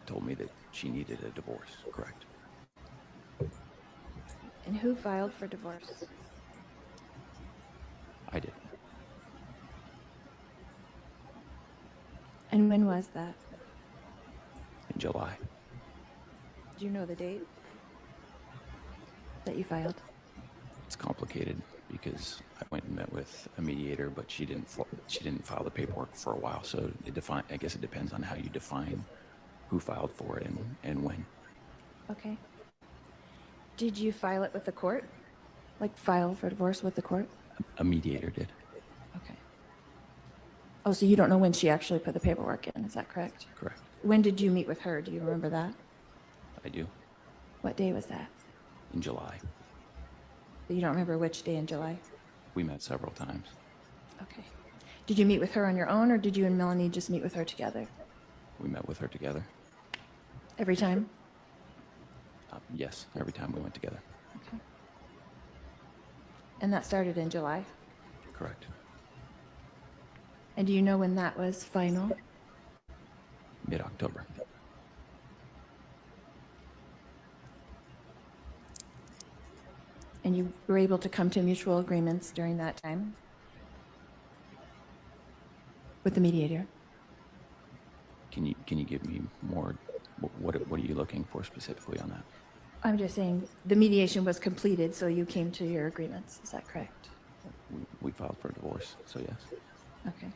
told me that she needed a divorce, correct? And who filed for divorce? I did. And when was that? In July. Do you know the date that you filed? It's complicated because I went and met with a mediator, but she didn't file the paperwork for a while. So I guess it depends on how you define who filed for it and when. Okay. Did you file it with the court? Like file for divorce with the court? A mediator did. Okay. Oh, so you don't know when she actually put the paperwork in, is that correct? Correct. When did you meet with her? Do you remember that? I do. What day was that? In July. You don't remember which day in July? We met several times. Okay. Did you meet with her on your own, or did you and Melanie just meet with her together? We met with her together. Every time? Yes, every time we went together. Okay. And that started in July? Correct. And do you know when that was final? Mid-October. And you were able to come to mutual agreements during that time? With the mediator? Can you give me more? What are you looking for specifically on that? I'm just saying the mediation was completed, so you came to your agreements. Is that correct? We filed for divorce, so yes. Okay.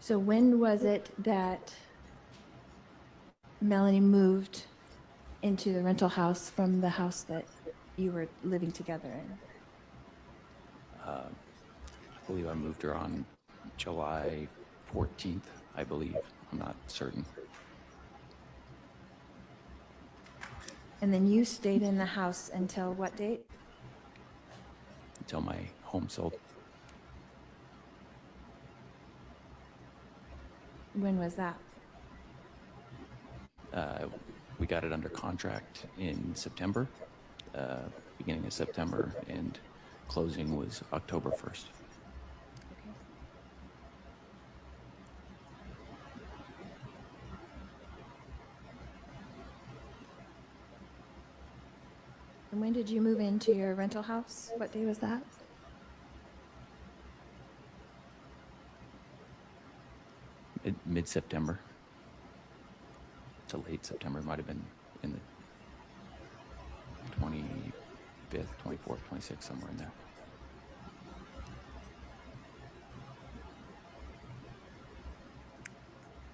So when was it that Melanie moved into the rental house from the house that you were living together in? I believe I moved her on July 14th, I believe. I'm not certain. And then you stayed in the house until what date? Until my home sold. When was that? We got it under contract in September, beginning of September, and closing was October 1st. And when did you move into your rental house? What day was that? Mid-September to late September. It might have been in the 25th, 24th, 26th, somewhere in there.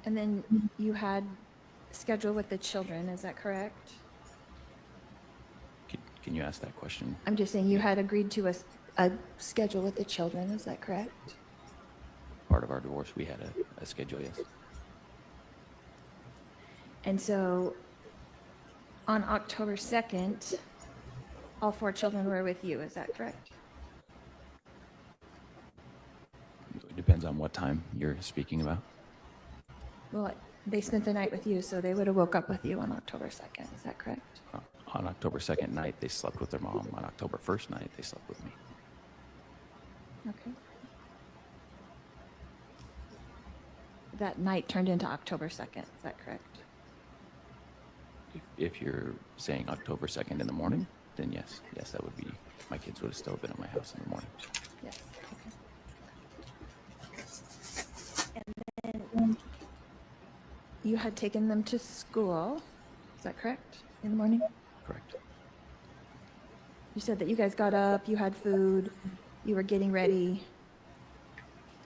And then you had schedule with the children, is that correct? Can you ask that question? I'm just saying you had agreed to a schedule with the children, is that correct? Part of our divorce, we had a schedule, yes. And so on October 2nd, all 4 children were with you, is that correct? It depends on what time you're speaking about. Well, they spent the night with you, so they would have woke up with you on October 2nd, is that correct? On October 2nd night, they slept with their mom. On October 1st night, they slept with me. Okay. That night turned into October 2nd, is that correct? If you're saying October 2nd in the morning, then yes. Yes, that would be, my kids would have still been at my house in the morning. Yes, okay. And then you had taken them to school, is that correct, in the morning? Correct. You said that you guys got up, you had food, you were getting ready.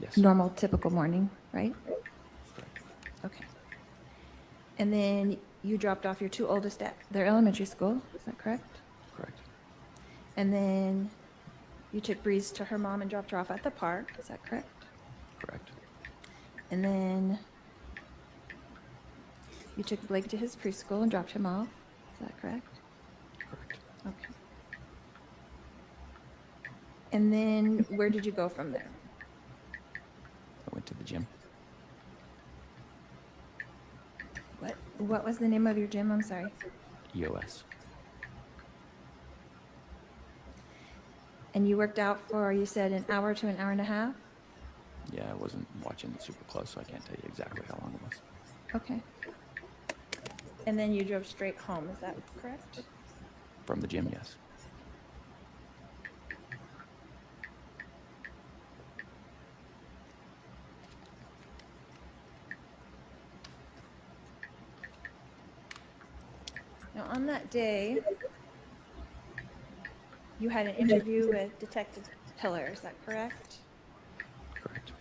Yes. Normal, typical morning, right? Correct. Okay. And then you dropped off your 2 oldest at their elementary school, is that correct? Correct. And then you took Breeze to her mom and dropped her off at the park, is that correct? Correct. And then you took Blake to his preschool and dropped him off, is that correct? Correct. Okay. And then where did you go from there? I went to the gym. What was the name of your gym? I'm sorry. EOS. And you worked out for, you said, an hour to an hour and a half? Yeah, I wasn't watching super close, so I can't tell you exactly how long it was. Okay. And then you drove straight home, is that correct? From the gym, yes. Now, on that day, you had an interview with Detective Pillar, is that correct? Correct.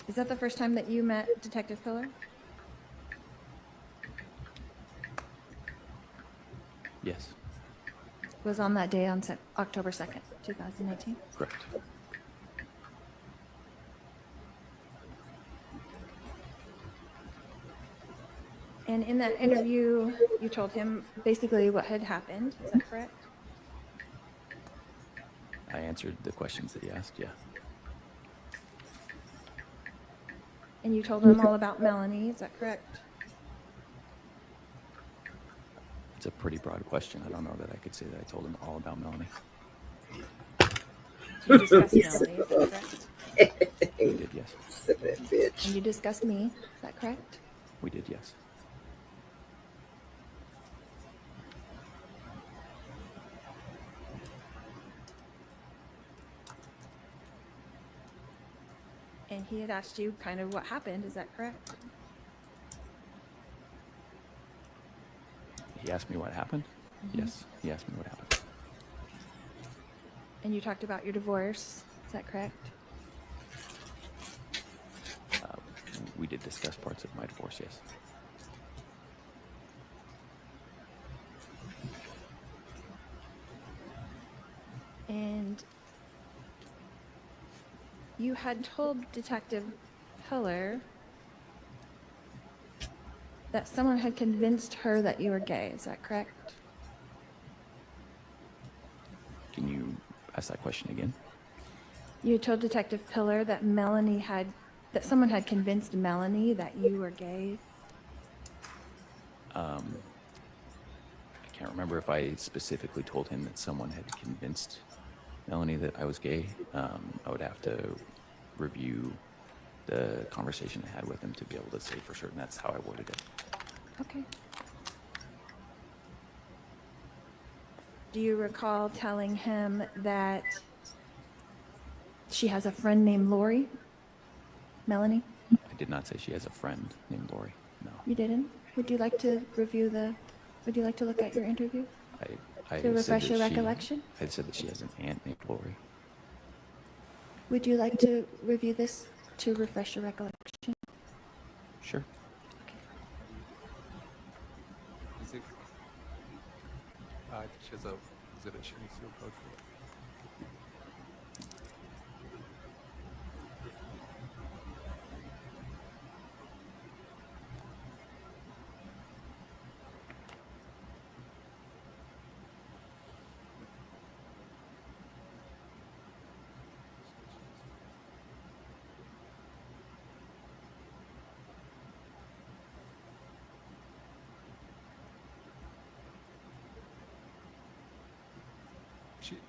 Is that the first time that you met Detective Pillar? Yes. It was on that day on October 2nd, 2018? Correct. And in that interview, you told him basically what had happened, is that correct? I answered the questions that he asked, yeah. And you told him all about Melanie, is that correct? It's a pretty broad question. I don't know that I could say that I told him all about Melanie. So you discussed Melanie, is that correct? We did, yes. And you discussed me, is that correct? We did, yes. And he had asked you kind of what happened, is that correct? He asked me what happened? Mhm. Yes, he asked me what happened. And you talked about your divorce, is that correct? We did discuss parts of my divorce, yes. And you had told Detective Pillar that someone had convinced her that you were gay, is that correct? Can you ask that question again? You told Detective Pillar that that someone had convinced Melanie that you were gay. I can't remember if I specifically told him that someone had convinced Melanie that I was gay. I would have to review the conversation I had with him to be able to say for certain that's how I worded it. Okay. Do you recall telling him that she has a friend named Lori? Melanie? I did not say she has a friend named Lori, no. You didn't? Would you like to look at your interview? I To said refresh that your she- recollection? I said that she has an aunt named Lori. Would you like to review this to refresh your recollection? Sure. Is it? I think she has a exhibit she needs to approach with.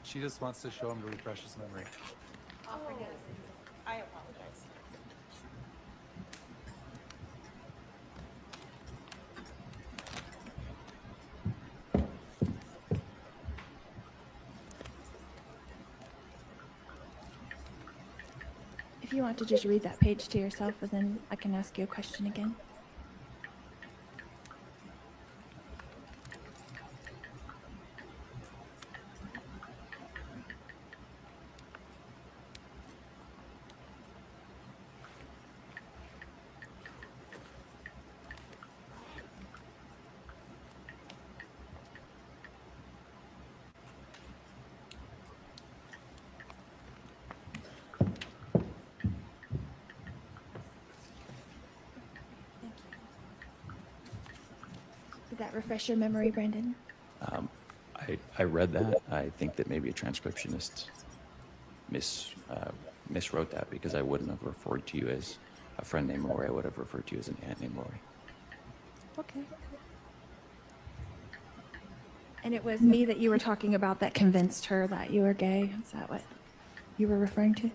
She just wants to show him to refresh his memory. I apologize. If you want to just read that page to yourself, and then I can ask you a question again. Did that refresh your memory, Brandon? I read that. I think that maybe a transcriptionist miswrote that, because I wouldn't have referred to you as a friend named Lori. I would have referred to you as an aunt named Lori. Okay. And it was me that you were talking about that convinced her that you were gay? Is that what you were referring to?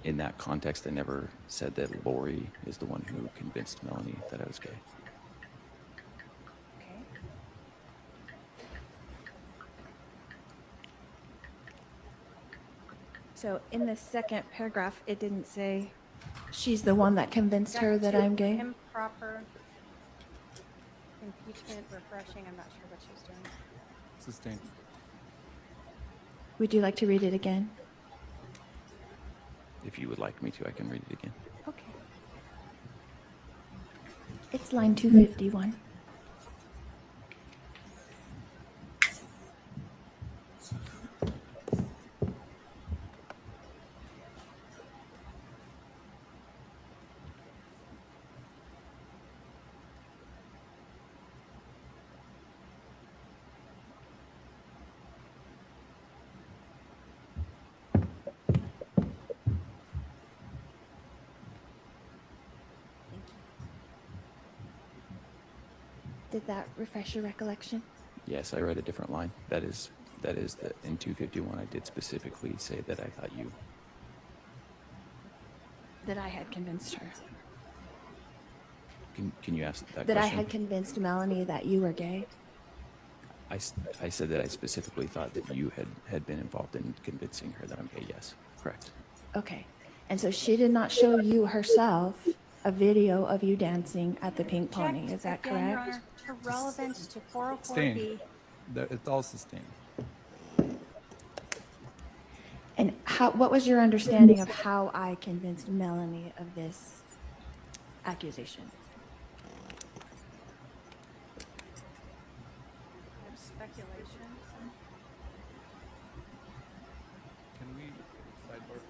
In that context, I never said that Lori is the one who convinced Melanie that I was gay. Okay. So in the second paragraph, it didn't say she's the one that convinced her that I'm gay? Improper impeachment, refreshing. I'm not sure what she's doing. Sustained. Would you like to read it again? If you would like me to, I can read it again. Okay. It's line 251. Did that refresh your recollection? Yes, I read a different line. That is that in 251, I did specifically say that I thought you. That I had convinced her. Can you ask that That I question? had convinced Melanie that you were gay? I said that I specifically thought that you had been involved in convincing her that I'm gay. Yes, correct. Okay. And so she did not show you herself a video of you dancing at the Pink Pony. Is that Again, Your correct? Honor, to relevance to 404B. Sustained. It's all sustained. And what was your understanding of how I convinced Melanie of this accusation? There's speculation. Can we sidebar?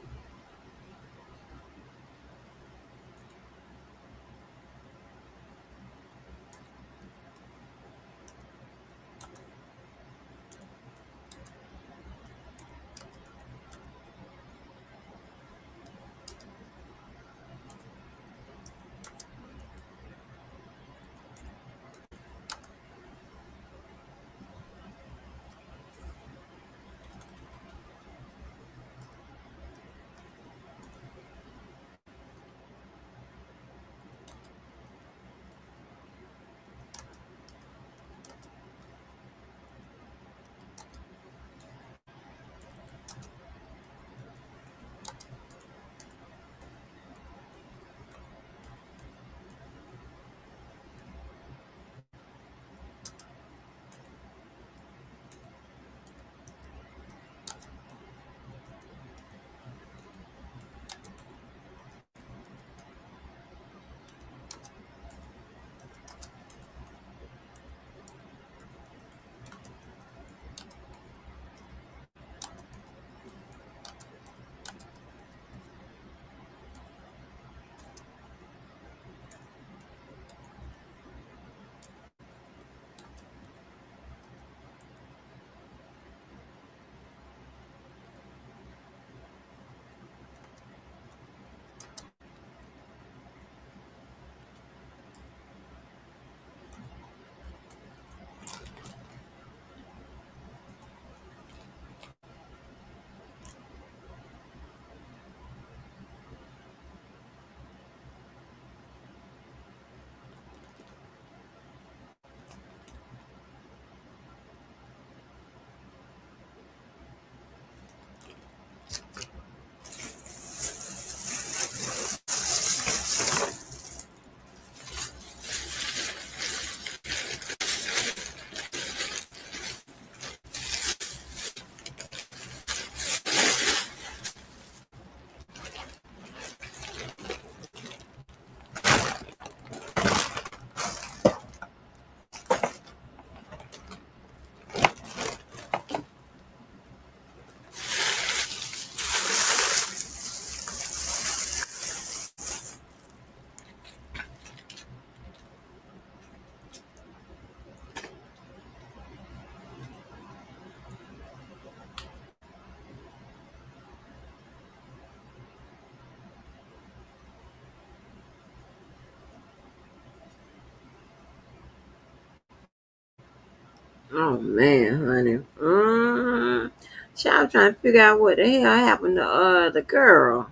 Oh man, honey. Child trying to figure out what the hell happened to the girl.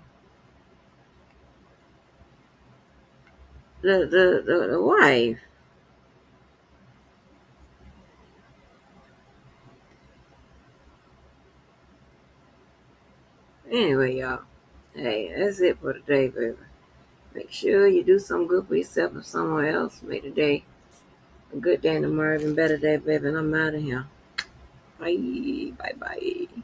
The wife. Anyway, y'all. Hey, that's it for today, baby. Make sure you do something good for yourself and someone else. Make the day a good day and tomorrow even better day, baby. And I'm out of here. Bye. Bye. Bye.